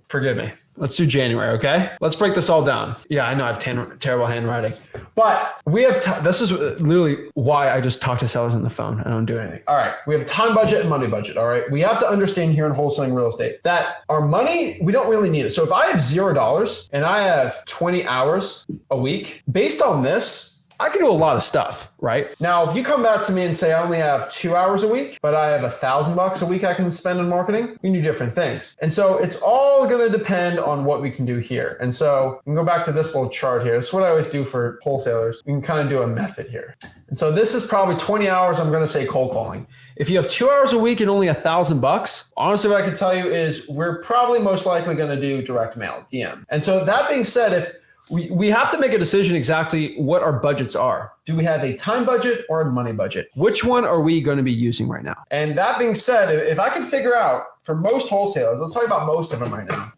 Forgive me. Let's do January, okay? Let's break this all down. Yeah, I know I have terrible handwriting. But we have, this is literally why I just talk to sellers on the phone. I don't do anything. All right, we have a time budget and money budget, all right? We have to understand here in wholesaling real estate that our money, we don't really need it. So if I have $0 and I have 20 hours a week, based on this, I can do a lot of stuff, right? Now, if you come back to me and say I only have 2 hours a week, but I have $1,000 a week I can spend on marketing, we can do different things. And so it's all going to depend on what we can do here. And so we can go back to this little chart here. This is what I always do for wholesalers. We can kind of do a method here. And so this is probably 20 hours. I'm going to say cold calling. If you have 2 hours a week and only $1,000, honestly, what I can tell you is we're probably most likely going to do direct mail, DM. And so that being said, if we have to make a decision exactly what our budgets are. Do we have a time budget or a money budget? Which one are we going to be using right now? And that being said, if I can figure out for most wholesalers, let's talk about most of them right now.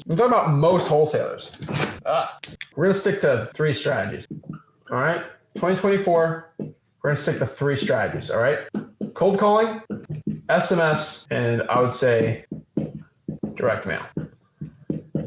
We're talking about most wholesalers. We're going to stick to 3 strategies. All right. 2024, we're going to stick to 3 strategies. All right. Cold calling, SMS, and I would say direct mail.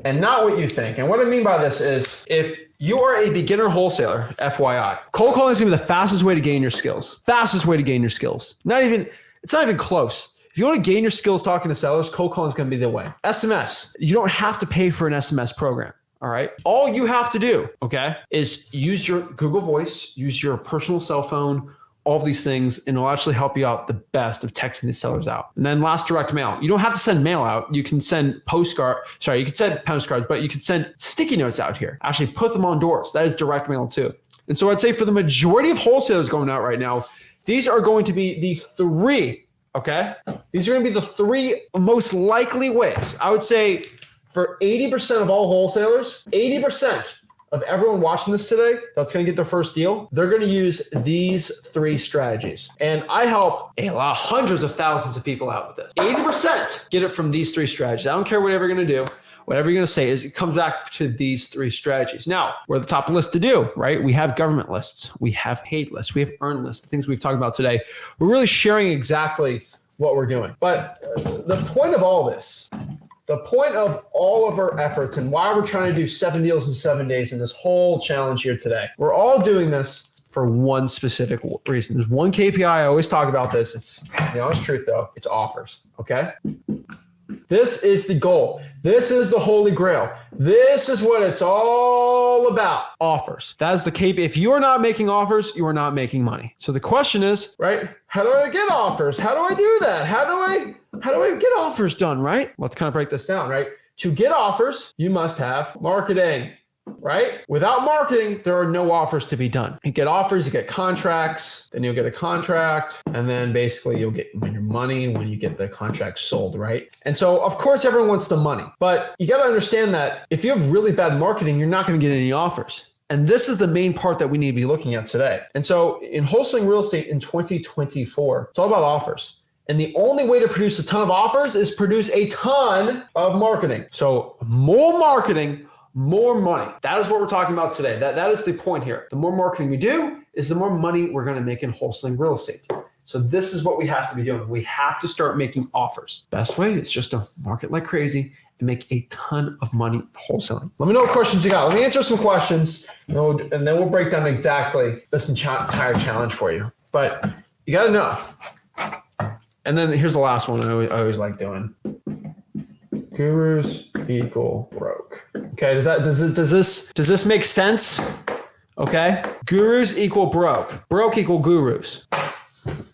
And not what you think. And what I mean by this is if you are a beginner wholesaler, FYI, cold calling is going to be the fastest way to gain your skills. Fastest way to gain your skills. It's not even close. If you want to gain your skills talking to sellers, cold calling is going to be the way. SMS, you don't have to pay for an SMS program. All right. All you have to do, okay, is use your Google Voice, use your personal cell phone, all of these things, and it'll actually help you out the best of texting the sellers out. And then last, direct mail. You don't have to send mail out. You can send you can send postcards, but you can send sticky notes out here. Actually put them on doors. That is direct mail too. And so I'd say for the majority of wholesalers going out right now, these are going to be the 3, okay? These are going to be the 3 most likely ways. I would say for 80% of all wholesalers, 80% of everyone watching this today that's going to get their first deal, they're going to use these 3 strategies. And I help hundreds of thousands of people out with this. 80% get it from these 3 strategies. I don't care whatever you're going to do. Whatever you're going to say is it comes back to these 3 strategies. Now, we're the top list to do, right? We have government lists. We have paid lists. We have earned lists, the things we've talked about today. We're really sharing exactly what we're doing. But the point of all this the point of all of our efforts and why we're trying to do 7 deals in 7 days in this whole challenge here today, we're all doing this for one specific reason. There's one KPI. I always talk about this. It's the honest truth, though. It's offers. Okay. This is the goal. This is the holy grail. This is what it's all about. Offers. That is the KPI. If you are not making offers, you are not making money. So the question is, right? How do I get offers? How do I do that? How do I get offers done, right? Let's kind of break this down, right? To get offers, you must have marketing. Right? Without marketing, there are no offers to be done. You get offers, you get contracts, then you'll get a contract, and then basically you'll get your money when you get the contract sold, right? And so, of course, everyone wants the money, but you got to understand that if you have really bad marketing, you're not going to get any offers. And this is the main part that we need to be looking at today. And so in wholesaling real estate in 2024, it's all about offers. And the only way to produce a ton of offers is produce a ton of marketing. So more marketing, more money. That is what we're talking about today. That is the point here. The more marketing we do is the more money we're going to make in wholesaling real estate. So this is what we have to be doing. We have to start making offers. Best way is just to market like crazy and make a ton of money wholesaling. Let me know what questions you got. Let me answer some questions and then we'll break down exactly this entire challenge for you. But you got to know. And then here's the last one I always like doing. Gurus equal broke. Okay, does this make sense? Okay, gurus equal broke. Broke equal gurus.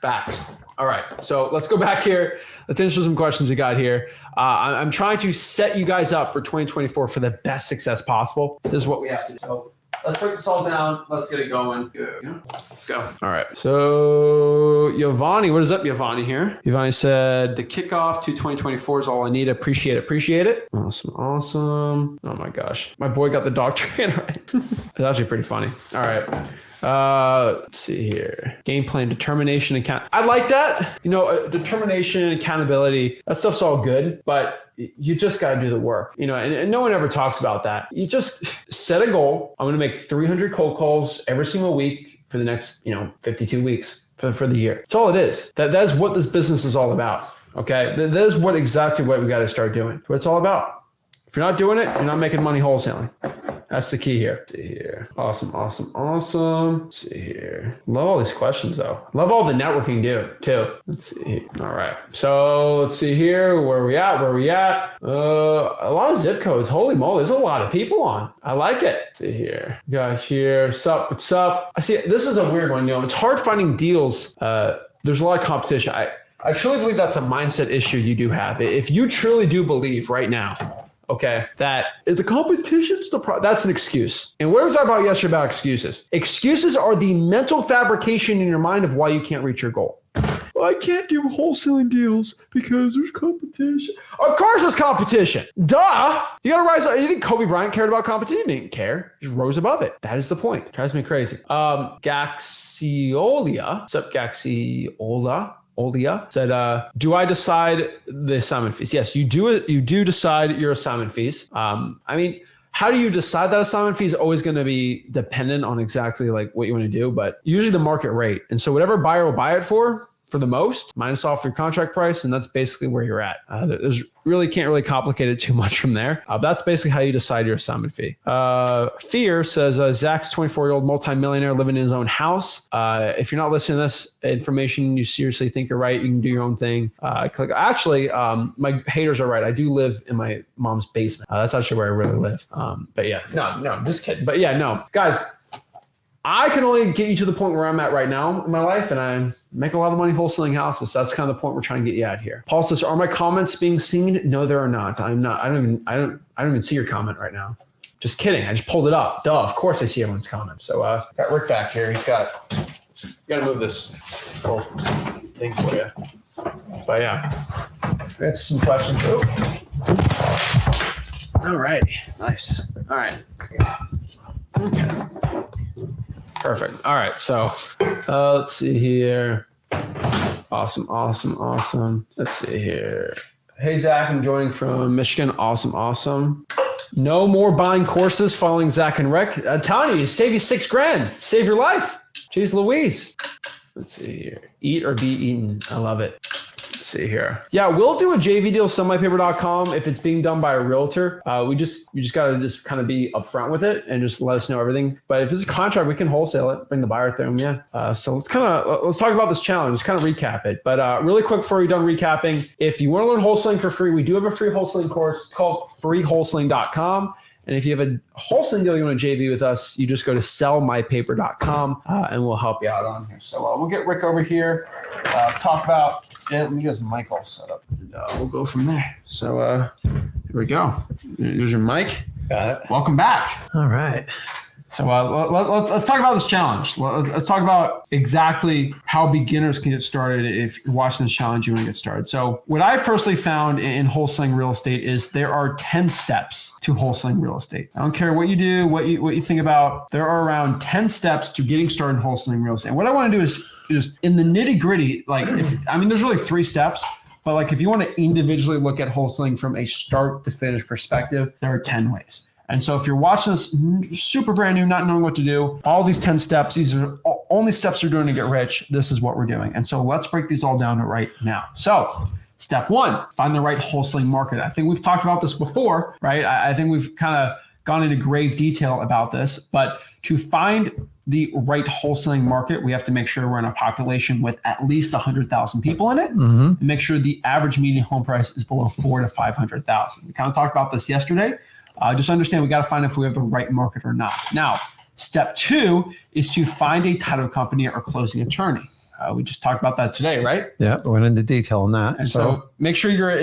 Facts. All right, so let's go back here. Let's answer some questions we got here. I'm trying to set you guys up for 2024 for the best success possible. This is what we have to do. So let's break this all down. Let's get it going. Good. Let's go. All right. So Giovanni, what is up, Giovanni here? Giovanni said, the kickoff to 2024 is all I need. Appreciate it. Awesome. Oh my gosh. My boy got the dog train right. It's actually pretty funny. All right. Let's see here. Game plan, determination, I like that. Determination, accountability, that stuff's all good, but you just got to do the work, and no one ever talks about that. You just set a goal. I'm going to make 300 cold calls every single week for the next, 52 weeks for the year. That's all it is. That's what this business is all about. Okay. That is exactly what we got to start doing. That's what it's all about. If you're not doing it, you're not making money wholesaling. That's the key here. Let's see here. Awesome. Let's see here. Love all these questions though. Love all the networking too. Let's see. All right. So let's see here. Where are we at? A lot of zip codes. Holy moly. There's a lot of people on. I like it. Let's see here. Got here. What's up? I see. This is a weird one. It's hard finding deals. There's a lot of competition. I truly believe that's a mindset issue you do have. If you truly do believe right now, okay, that is the competition's that's an excuse. And what was I about yesterday about excuses? Excuses are the mental fabrication in your mind of why you can't reach your goal. Well, I can't do wholesaling deals because there's competition. Of course there's competition. Duh. You gotta rise up. You think Kobe Bryant cared about competition? He didn't care. He just rose above it. That is the point. It drives me crazy. Gaxiolia. What's up, Gaxiola? Olia said, do I decide the assignment fees? Yes, you do. You do decide your assignment fees. How do you decide that assignment fee is always going to be dependent on exactly like what you want to do, but usually the market rate. And so whatever buyer will buy it for the most, minus off your contract price, and that's basically where you're at. There's can't really complicate it too much from there. That's basically how you decide your assignment fee. Fear says, Zach's 24-year-old multimillionaire living in his own house. If you're not listening to this information, you seriously think you're right, you can do your own thing. My haters are right. I do live in my mom's basement. That's actually where I really live. But yeah, no, just kidding. But yeah, no, guys, I can only get you to the point where I'm at right now in my life, and I make a lot of money wholesaling houses. So that's kind of the point we're trying to get you at here. Paul says, "Are my comments being seen?" No, there are not. I'm not. I don't even see your comment right now. Just kidding. I just pulled it up. Duh. Of course I see everyone's comment. So got Rick back here. Got to move this whole thing for you. But yeah, that's some questions. Ooh. All right. Nice. All right. Okay. Perfect. All right. So let's see here. Awesome. Let's see here. Hey, Zach, I'm joining from Michigan. Awesome. No more buying courses following Zach and Rick. I'm telling you, save you $6,000. Save your life. Jeez Louise. Let's see here. Eat or be eaten. I love it. Let's see here. Yeah, we'll do a JV deal, sellmypaper.com, if it's being done by a realtor. We just got to just kind of be upfront with it and just let us know everything. But if it's a contract, we can wholesale it, bring the buyer through them. Yeah. So let's talk about this challenge. Let's kind of recap it. But really quick before we're done recapping, if you want to learn wholesaling for free, we do have a free wholesaling course. It's called freewholesaling.com. And if you have a wholesaling deal you want to JV with us, you just go to sellmypaper.com and we'll help you out on here. So we'll get Rick over here, talk about, let me get his mic all set up. And, we'll go from there. So here we go. Here's your mic. Got it. Welcome back. All right. So let's talk about this challenge. Let's talk about exactly how beginners can get started. If you're watching this challenge, you want to get started. So what I've personally found in wholesaling real estate is there are 10 steps to wholesaling real estate. I don't care what you do, what you think about. There are around 10 steps to getting started in wholesaling real estate. And what I want to do is just in the nitty gritty, there's really 3 steps. But if you want to individually look at wholesaling from a start to finish perspective, there are 10 ways. And so if you're watching this super brand new, not knowing what to do, all these 10 steps, these are only steps you're doing to get rich. This is what we're doing. And so let's break these all down right now. So step 1, find the right wholesaling market. I think we've talked about this before, right? I think we've kind of gone into grave detail about this, but to find the right wholesaling market, we have to make sure we're in a population with at least 100,000 people in it, and make sure the average median home price is below 400,000 to 500,000. We kind of talked about this yesterday. Just understand we got to find if we have the right market or not. Now, step 2 is to find a title company or closing attorney. We just talked about that today, right? Yeah, went into detail on that. And so make sure you're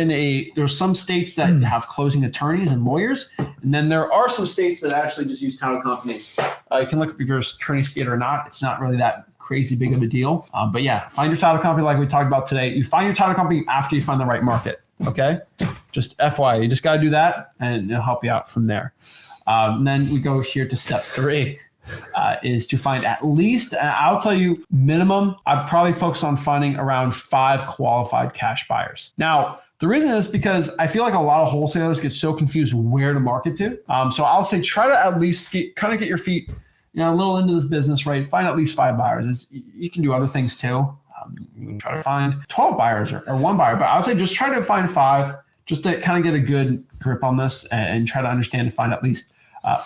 there's some states that have closing attorneys and lawyers, and then there are some states that actually just use title companies. You can look up if you're an attorney state or not. It's not really that crazy big of a deal. But yeah, find your title company like we talked about today. You find your title company after you find the right market. Okay, just FYI, you just got to do that and it'll help you out from there. And then we go here to step 3 is to find at least, and I'll tell you minimum, I'd probably focus on finding around 5 qualified cash buyers. Now, the reason is because I feel like a lot of wholesalers get so confused where to market to. So I'll say try to at least get your feet a little into this business, right? Find at least 5 buyers. You can do other things too. You can try to find 12 buyers or 1 buyer, but I would say just try to find 5 just to kind of get a good grip on this and try to understand and find at least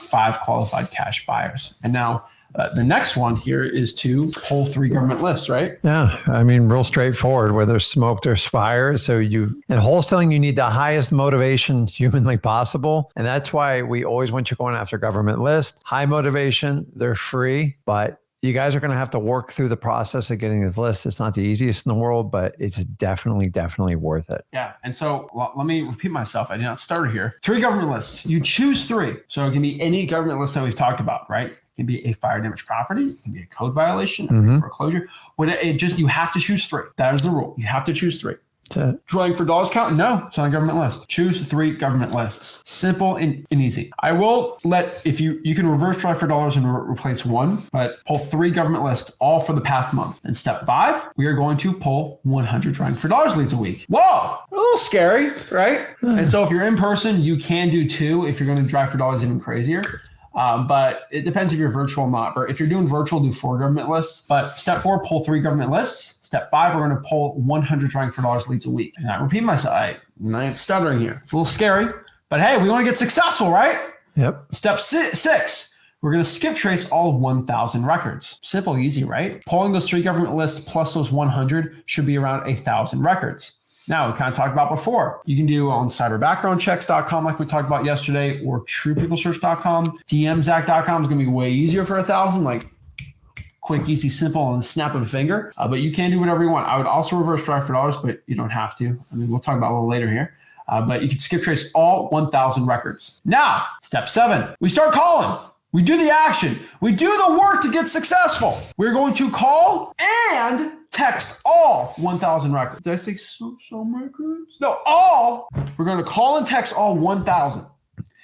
5 qualified cash buyers. And now the next one here is to pull 3 government lists, right? Yeah, I mean, real straightforward. Where there's smoke, there's fire. So in wholesaling, you need the highest motivation humanly possible. And that's why we always want you going after government lists. High motivation, they're free, but you guys are going to have to work through the process of getting this list. It's not the easiest in the world, but it's definitely worth it. Yeah. And so let me repeat myself. I did not start here. 3 government lists. You choose 3. So it can be any government list that we've talked about, right? It can be a fire damaged property. It can be a code violation, a foreclosure. You have to choose 3. That is the rule. You have to choose 3. Drawing for dollars count? No, it's on a government list. Choose 3 government lists. Simple and easy. I will if you can reverse draw for dollars and replace 1, but pull 3 government lists all for the past month. And step 5, we are going to pull 100 drawing for dollars leads a week. Whoa, a little scary, right? And so if you're in person, you can do 2. If you're going to drive for dollars, even crazier. But it depends if you're virtual or not. Or if you're doing virtual, do 4 government lists. But step 4, pull 3 government lists. Step 5, we're going to pull 100 drawing for dollars leads a week. And I repeat myself, I'm not stuttering here. It's a little scary, but hey, we want to get successful, right? Yep. Step 6, we're going to skip trace all 1,000 records. Simple, easy, right? Pulling those 3 government lists plus those 100 should be around 1,000 records. Now, we kind of talked about before. You can do on cyberbackgroundchecks.com like we talked about yesterday, or truepeoplesearch.com. DMZach.com is going to be way easier for 1,000, like quick, easy, simple, and snap of a finger. But you can do whatever you want. I would also reverse drive for dollars, but you don't have to. I mean, we'll talk about it a little later here. But you can skip trace all 1,000 records. Now, step 7, we start calling. We do the action. We do the work to get successful. We're going to call and text all 1,000 records. Did I say some records? No, all. We're going to call and text all 1,000.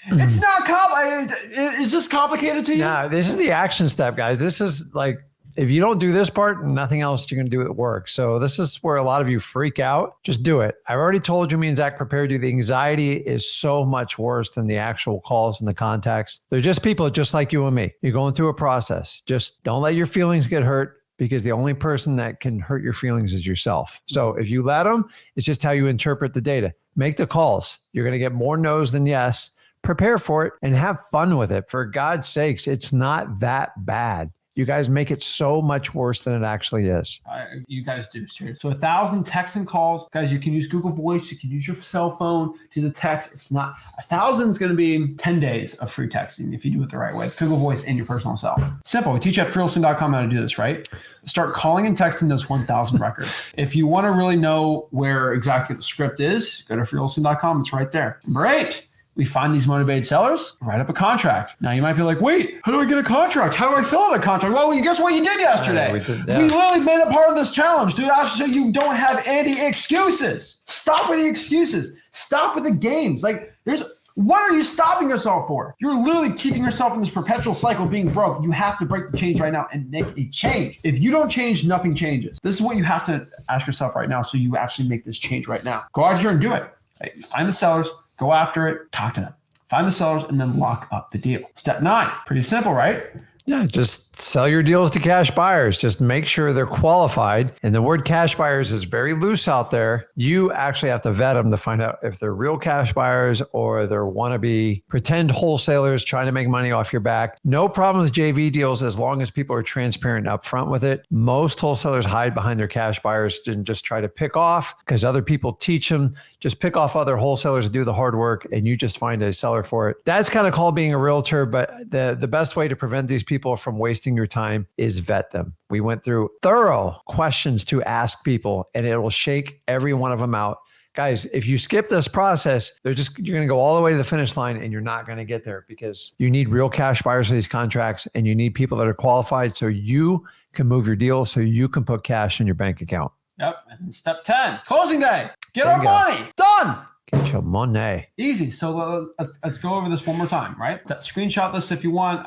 It's not complicated. Is this complicated to you? No, this is the action step, guys. This is like, if you don't do this part, nothing else you're going to do at work. So this is where a lot of you freak out. Just do it. I've already told you, me and Zach prepared you. The anxiety is so much worse than the actual calls and the contacts. They're just people just like you and me. You're going through a process. Just don't let your feelings get hurt. because the only person that can hurt your feelings is yourself. So if you let them, it's just how you interpret the data. Make the calls. You're going to get more no's than yes. Prepare for it and have fun with it. For God's sakes, it's not that bad. You guys make it so much worse than it actually is. You guys do. So 1,000 texts and calls. Guys, you can use Google Voice. You can use your cell phone to the text. It's not 1,000 is going to be 10 days of free texting if you do it the right way. Google Voice and your personal cell. Simple. We teach at freewholesaling.com how to do this, right? Start calling and texting those 1,000 records. If you want to really know where exactly the script is, go to freewholesaling.com. It's right there. Number 8. We find these motivated sellers, write up a contract. Now you might be like, wait, how do I get a contract? How do I fill out a contract? Well, guess what you did yesterday? We literally made it part of this challenge, dude. So you don't have any excuses. Stop with the excuses. Stop with the games. What are you stopping yourself for? You're literally keeping yourself in this perpetual cycle of being broke. You have to break the change right now and make a change. If you don't change, nothing changes. This is what you have to ask yourself right now so you actually make this change right now. Go out here and do it. Right? Find the sellers. Go after it, talk to them. Find the sellers and then lock up the deal. Step 9, pretty simple, right? Yeah, just sell your deals to cash buyers. Just make sure they're qualified. And the word cash buyers is very loose out there. You actually have to vet them to find out if they're real cash buyers or they're wannabe pretend wholesalers trying to make money off your back. No problem with JV deals as long as people are transparent and upfront with it. Most wholesalers hide behind their cash buyers and just try to pick off because other people teach them. Just pick off other wholesalers to do the hard work and you just find a seller for it. That's kind of called being a realtor, but the best way to prevent these people from wasting your time is vet them. We went through thorough questions to ask people and it will shake every one of them out. Guys, if you skip this process, you're going to go all the way to the finish line and you're not going to get there because you need real cash buyers for these contracts and you need people that are qualified so you can move your deal so you can put cash in your bank account. Yep. And step 10, closing day. Get our money. Done. Get your money. Easy. So let's go over this one more time, right? Screenshot this if you want.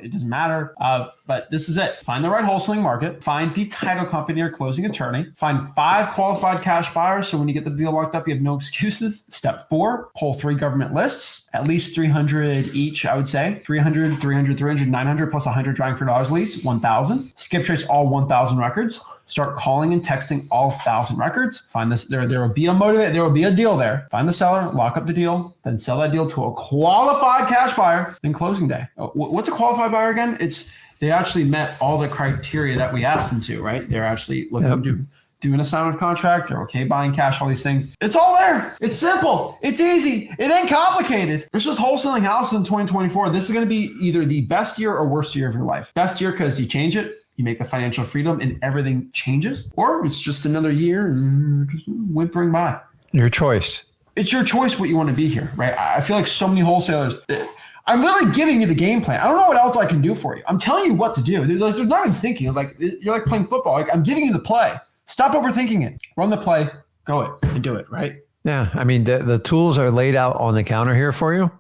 It doesn't matter. But this is it. Find the right wholesaling market. Find the title company or closing attorney. Find 5 qualified cash buyers. So when you get the deal locked up, you have no excuses. Step 4, pull 3 government lists, at least 300 each, I would say. 300, 900 plus 100 trying for dollars leads, 1,000. Skip trace all 1,000 records. Start calling and texting all 1,000 records. Find this. There will be a motivate. There will be a deal there. Find the seller, lock up the deal, then sell that deal to a qualified cash buyer. Then closing day. What's a qualified buyer again? They actually met all the criteria that we asked them to. Right? They're actually looking to do an assignment contract. They're okay buying cash. All these things. It's all there. It's simple. It's easy. It ain't complicated. It's just wholesaling houses in 2024. This is going to be either the best year or worst year of your life. Best year because you change it. You make the financial freedom and everything changes, or it's just another year and just whimpering by. Your choice. It's your choice what you want to be here, right? I feel like so many wholesalers, I'm literally giving you the game plan. I don't know what else I can do for you. I'm telling you what to do. There's not even thinking. You're like playing football. Like I'm giving you the play. Stop overthinking it. Run the play, go it, and do it, right? Yeah, I mean, the tools are laid out on the counter here for you.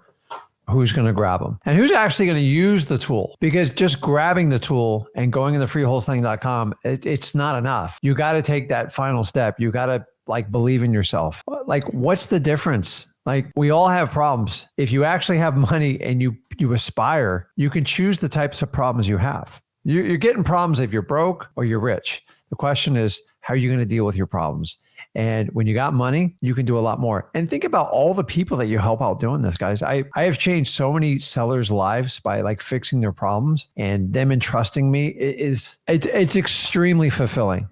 Who's going to grab them and who's actually going to use the tool? Because just grabbing the tool and going into freewholesaling.com, it's not enough. You got to take that final step. You got to believe in yourself. What's the difference? We all have problems. If you actually have money and you aspire, you can choose the types of problems you have. You're getting problems if you're broke or you're rich. The question is, how are you going to deal with your problems? And when you got money, you can do a lot more. And think about all the people that you help out doing this, guys. I have changed so many sellers' lives by fixing their problems and them entrusting me. It's extremely fulfilling.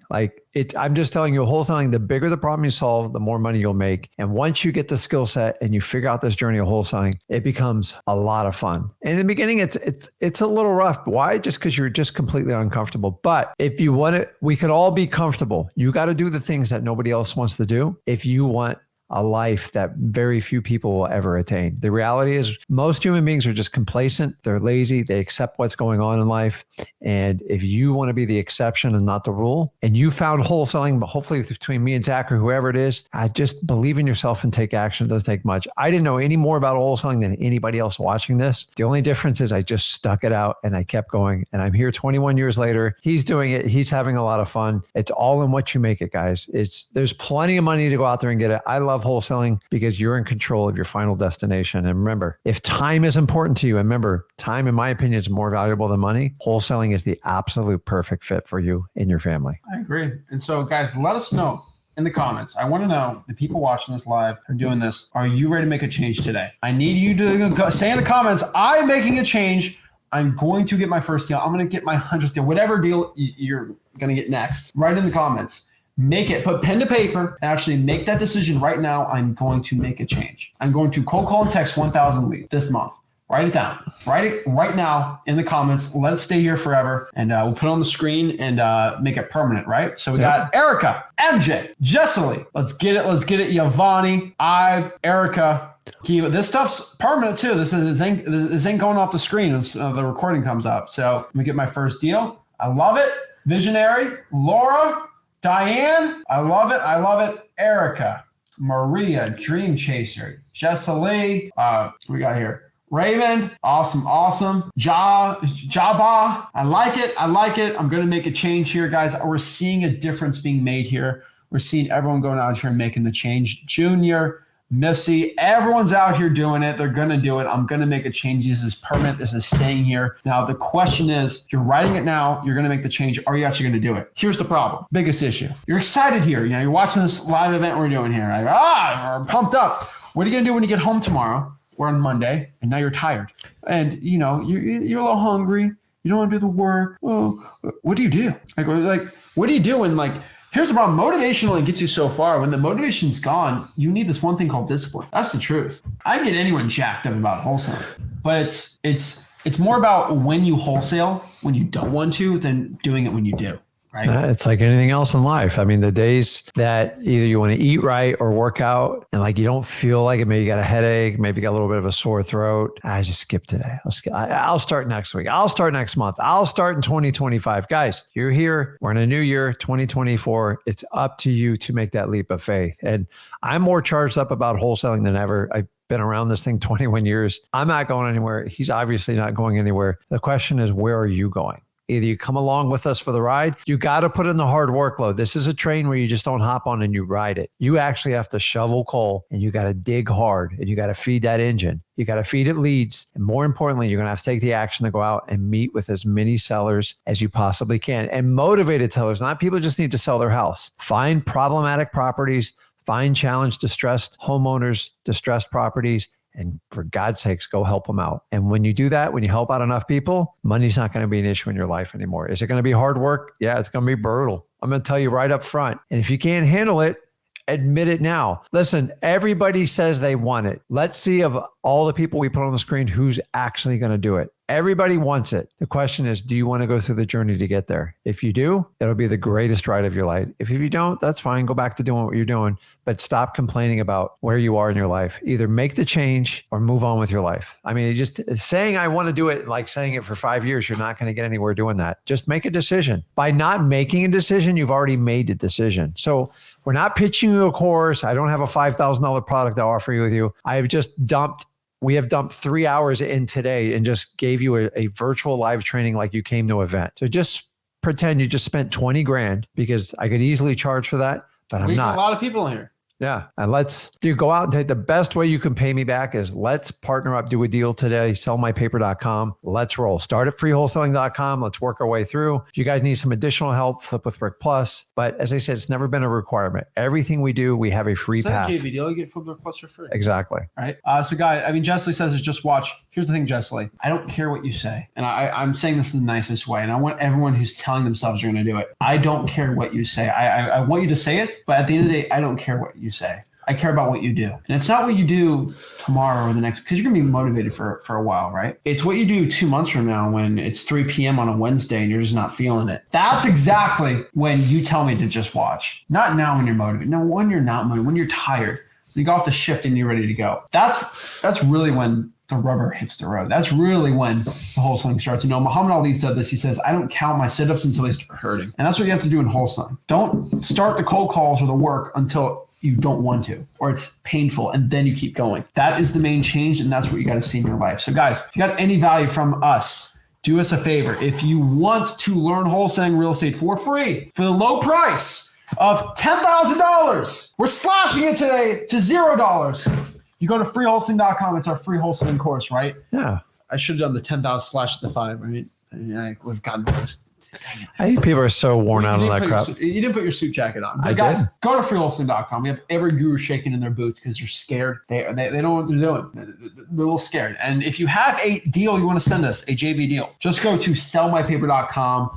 I'm just telling you, wholesaling, the bigger the problem you solve, the more money you'll make. And once you get the skill set and you figure out this journey of wholesaling, it becomes a lot of fun. And in the beginning, it's a little rough. Why? Just because you're just completely uncomfortable. But if you want it, we could all be comfortable. You got to do the things that nobody else wants to do if you want a life that very few people will ever attain. The reality is most human beings are just complacent. They're lazy. They accept what's going on in life. And if you want to be the exception and not the rule, and you found wholesaling, but hopefully between me and Zach or whoever it is, I just believe in yourself and take action. It doesn't take much. I didn't know any more about wholesaling than anybody else watching this. The only difference is I just stuck it out and I kept going. And I'm here 21 years later. He's doing it. He's having a lot of fun. It's all in what you make it, guys. There's plenty of money to go out there and get it. I love love wholesaling because you're in control of your final destination. And remember, if time is important to you, and remember, time, in my opinion, is more valuable than money, wholesaling is the absolute perfect fit for you and your family. I agree. And so, guys, let us know in the comments. I want to know, the people watching this live are doing this. Are you ready to make a change today? I need you to say in the comments, I'm making a change. I'm going to get my first deal. I'm going to get my 100th deal, whatever deal you're going to get next. Write in the comments. Make it, put pen to paper, and actually make that decision right now. I'm going to make a change. I'm going to cold call and text 1,000 leads this month. Write it down. Write it right now in the comments. Let it stay here forever. And we'll put it on the screen and make it permanent, right? So we got Erica, MJ, Jessely. Let's get it. Yavani, Erica. This stuff's permanent too. This ain't going off the screen as the recording comes up. So let me get my first deal. I love it. Visionary, Laura, Diane. I love it. Erica, Maria, Dream Chaser, Jessely. We got here. Raven, awesome. Jabba, I like it. I'm going to make a change here, guys. We're seeing a difference being made here. We're seeing everyone going out here and making the change. Junior, Missy, everyone's out here doing it. They're going to do it. I'm going to make a change. This is permanent. This is staying here. Now, the question is, you're writing it now. You're going to make the change. Are you actually going to do it? Here's the problem. Biggest issue. You're excited here. You're watching this live event we're doing here. We're pumped up. What are you going to do when you get home tomorrow? Or on Monday, and now you're tired, and you're a little hungry. You don't want to do the work. Oh, what do you do? Like, what do you do? And here's the problem: motivation only gets you so far. When the motivation's gone, you need this one thing called discipline. That's the truth. I get anyone jacked up about wholesaling, but it's more about when you wholesale when you don't want to than doing it when you do. Right. It's like anything else in life. I mean, the days that either you want to eat right or work out and you don't feel like it, maybe you got a headache, maybe you got a little bit of a sore throat. I just skip today. I'll start next week. I'll start next month. I'll start in 2025. Guys, you're here. We're in a new year, 2024. It's up to you to make that leap of faith. And I'm more charged up about wholesaling than ever. I've been around this thing 21 years. I'm not going anywhere. He's obviously not going anywhere. The question is, where are you going? Either you come along with us for the ride, you got to put in the hard workload. This is a train where you just don't hop on and you ride it. You actually have to shovel coal and you got to dig hard and you got to feed that engine. You got to feed it leads. And more importantly, you're going to have to take the action to go out and meet with as many sellers as you possibly can, and motivated sellers, not people who just need to sell their house. Find problematic properties, find challenged, distressed homeowners, distressed properties, and for God's sakes, go help them out. And when you do that, when you help out enough people, money's not going to be an issue in your life anymore. Is it going to be hard work? Yeah, it's going to be brutal. I'm going to tell you right up front. And if you can't handle it, admit it now. Listen, everybody says they want it. Let's see, of all the people we put on the screen, who's actually going to do it. Everybody wants it. The question is, do you want to go through the journey to get there? If you do, it'll be the greatest ride of your life. If you don't, that's fine. Go back to doing what you're doing, but stop complaining about where you are in your life. Either make the change or move on with your life. I mean, just saying I want to do it, like saying it for 5 years, you're not going to get anywhere doing that. Just make a decision. By not making a decision, you've already made the decision. So we're not pitching you a course. I don't have a $5,000 product to offer you with you. We have dumped 3 hours in today and just gave you a virtual live training like you came to an event. So just pretend you just spent 20 grand, because I could easily charge for that, but I'm not. A lot of people in here. Yeah. And go out and take the best way you can pay me back is let's partner up, do a deal today, sellmypaper.com. Let's roll. Start at freewholesaling.com. Let's work our way through. If you guys need some additional help, flip with Rick Plus. But as I said, it's never been a requirement. Everything we do, we have a free path. JV deal, you get Flip with Plus for free. Exactly. Right. So guys, Jessely says is just watch. Here's the thing, Jessely. I don't care what you say. And I'm saying this in the nicest way. And I want everyone who's telling themselves they're going to do it. I don't care what you say. I want you to say it, but at the end of the day, I don't care what you say. I care about what you do. And it's not what you do tomorrow or the next, because you're going to be motivated for a while, right? It's what you do 2 months from now when it's 3 p.m. on a Wednesday and you're just not feeling it. That's exactly when you tell me to just watch. Not now when you're motivated. No, when you're not motivated, when you're tired, you go off the shift and you're ready to go. That's really when the rubber hits the road. That's really when the wholesaling starts. Muhammad Ali said this. He says, I don't count my sit-ups until they start hurting. And that's what you have to do in wholesaling. Don't start the cold calls or the work until you don't want to, or it's painful, and then you keep going. That is the main change, and that's what you got to see in your life. So guys, if you got any value from us, do us a favor. If you want to learn wholesaling real estate for free, for the low price, of $10,000. We're slashing it today to $0. You go to freewholesaling.com. It's our free wholesaling course, right? Yeah. I should have done the 10,000 slash the 5, right? I would have gotten this. I think people are so worn out on that crap. You didn't put your suit jacket on. But I guys, did. go to freewholesaling.com. We have every guru shaking in their boots because they're scared. They don't know what they're doing. They're a little scared. And if you have a deal you want to send us, a JV deal, just go to sellmypaper.com.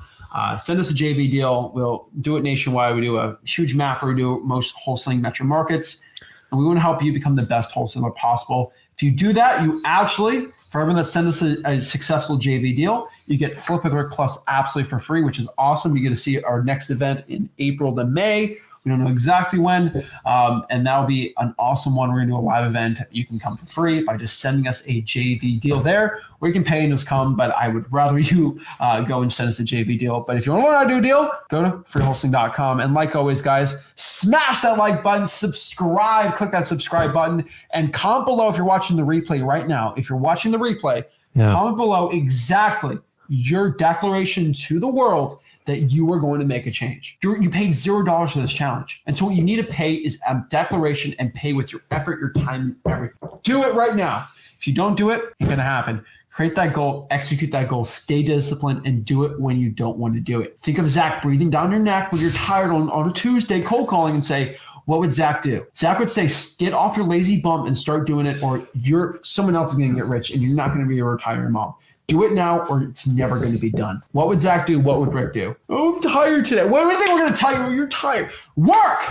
Send us a JV deal. We'll do it nationwide. We do a huge map where we do most wholesaling metro markets. And we want to help you become the best wholesaler possible. If you do that, you actually, for everyone that sends us a successful JV deal, you get Flip with Rick Plus absolutely for free, which is awesome. You get to see our next event in April to May. We don't know exactly when, and that'll be an awesome one. We're going to do a live event. You can come for free by just sending us a JV deal there, or you can pay and just come, but I would rather you go and send us a JV deal. But if you want to learn how to do a deal, go to freewholesaling.com. And like always, guys, smash that like button, subscribe, click that subscribe button, and comment below if you're watching the replay right now. If you're watching the replay, comment below exactly your declaration to the world that you are going to make a change. You paid $0 for this challenge. And so what you need to pay is a declaration and pay with your effort, your time, everything. Do it right now. If you don't do it, it's going to happen. Create that goal, execute that goal, stay disciplined, and do it when you don't want to do it. Think of Zach breathing down your neck when you're tired on a Tuesday cold calling and say, what would Zach do? Zach would say, get off your lazy bum and start doing it, or someone else is going to get rich and you're not going to be a retiring mom. Do it now or it's never going to be done. What would Zach do? What would Rick do? Oh, I'm tired today. What do you think we're going to tell you? You're tired. Work.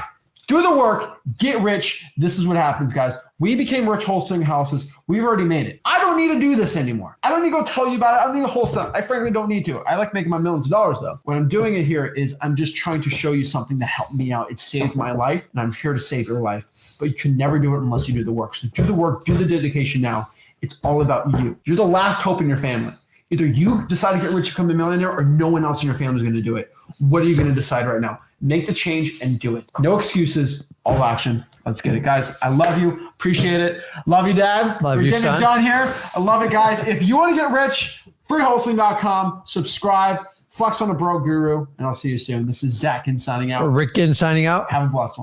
Do the work. Get rich. This is what happens, guys. We became rich wholesaling houses. We've already made it. I don't need to do this anymore. I don't need to go tell you about it. I don't need to wholesale. I frankly don't need to. I like making my millions of dollars, though. What I'm doing it here is I'm just trying to show you something that helped me out. It saved my life, and I'm here to save your life. But you can never do it unless you do the work. So do the work. Do the dedication now. It's all about you. You're the last hope in your family. Either you decide to get rich, become a millionaire, or no one else in your family is going to do it. What are you going to decide right now? Make the change and do it. No excuses, all action. Let's get it, guys. I love you. Appreciate it. Love you, Dad. Love We're you, getting son. it done here. I love it, guys. If you want to get rich, freewholesaling.com. Subscribe. Flex on a Bro Guru. And I'll see you soon. This is Zach Ginn signing out. Rick Ginn signing out. Have a blessed one.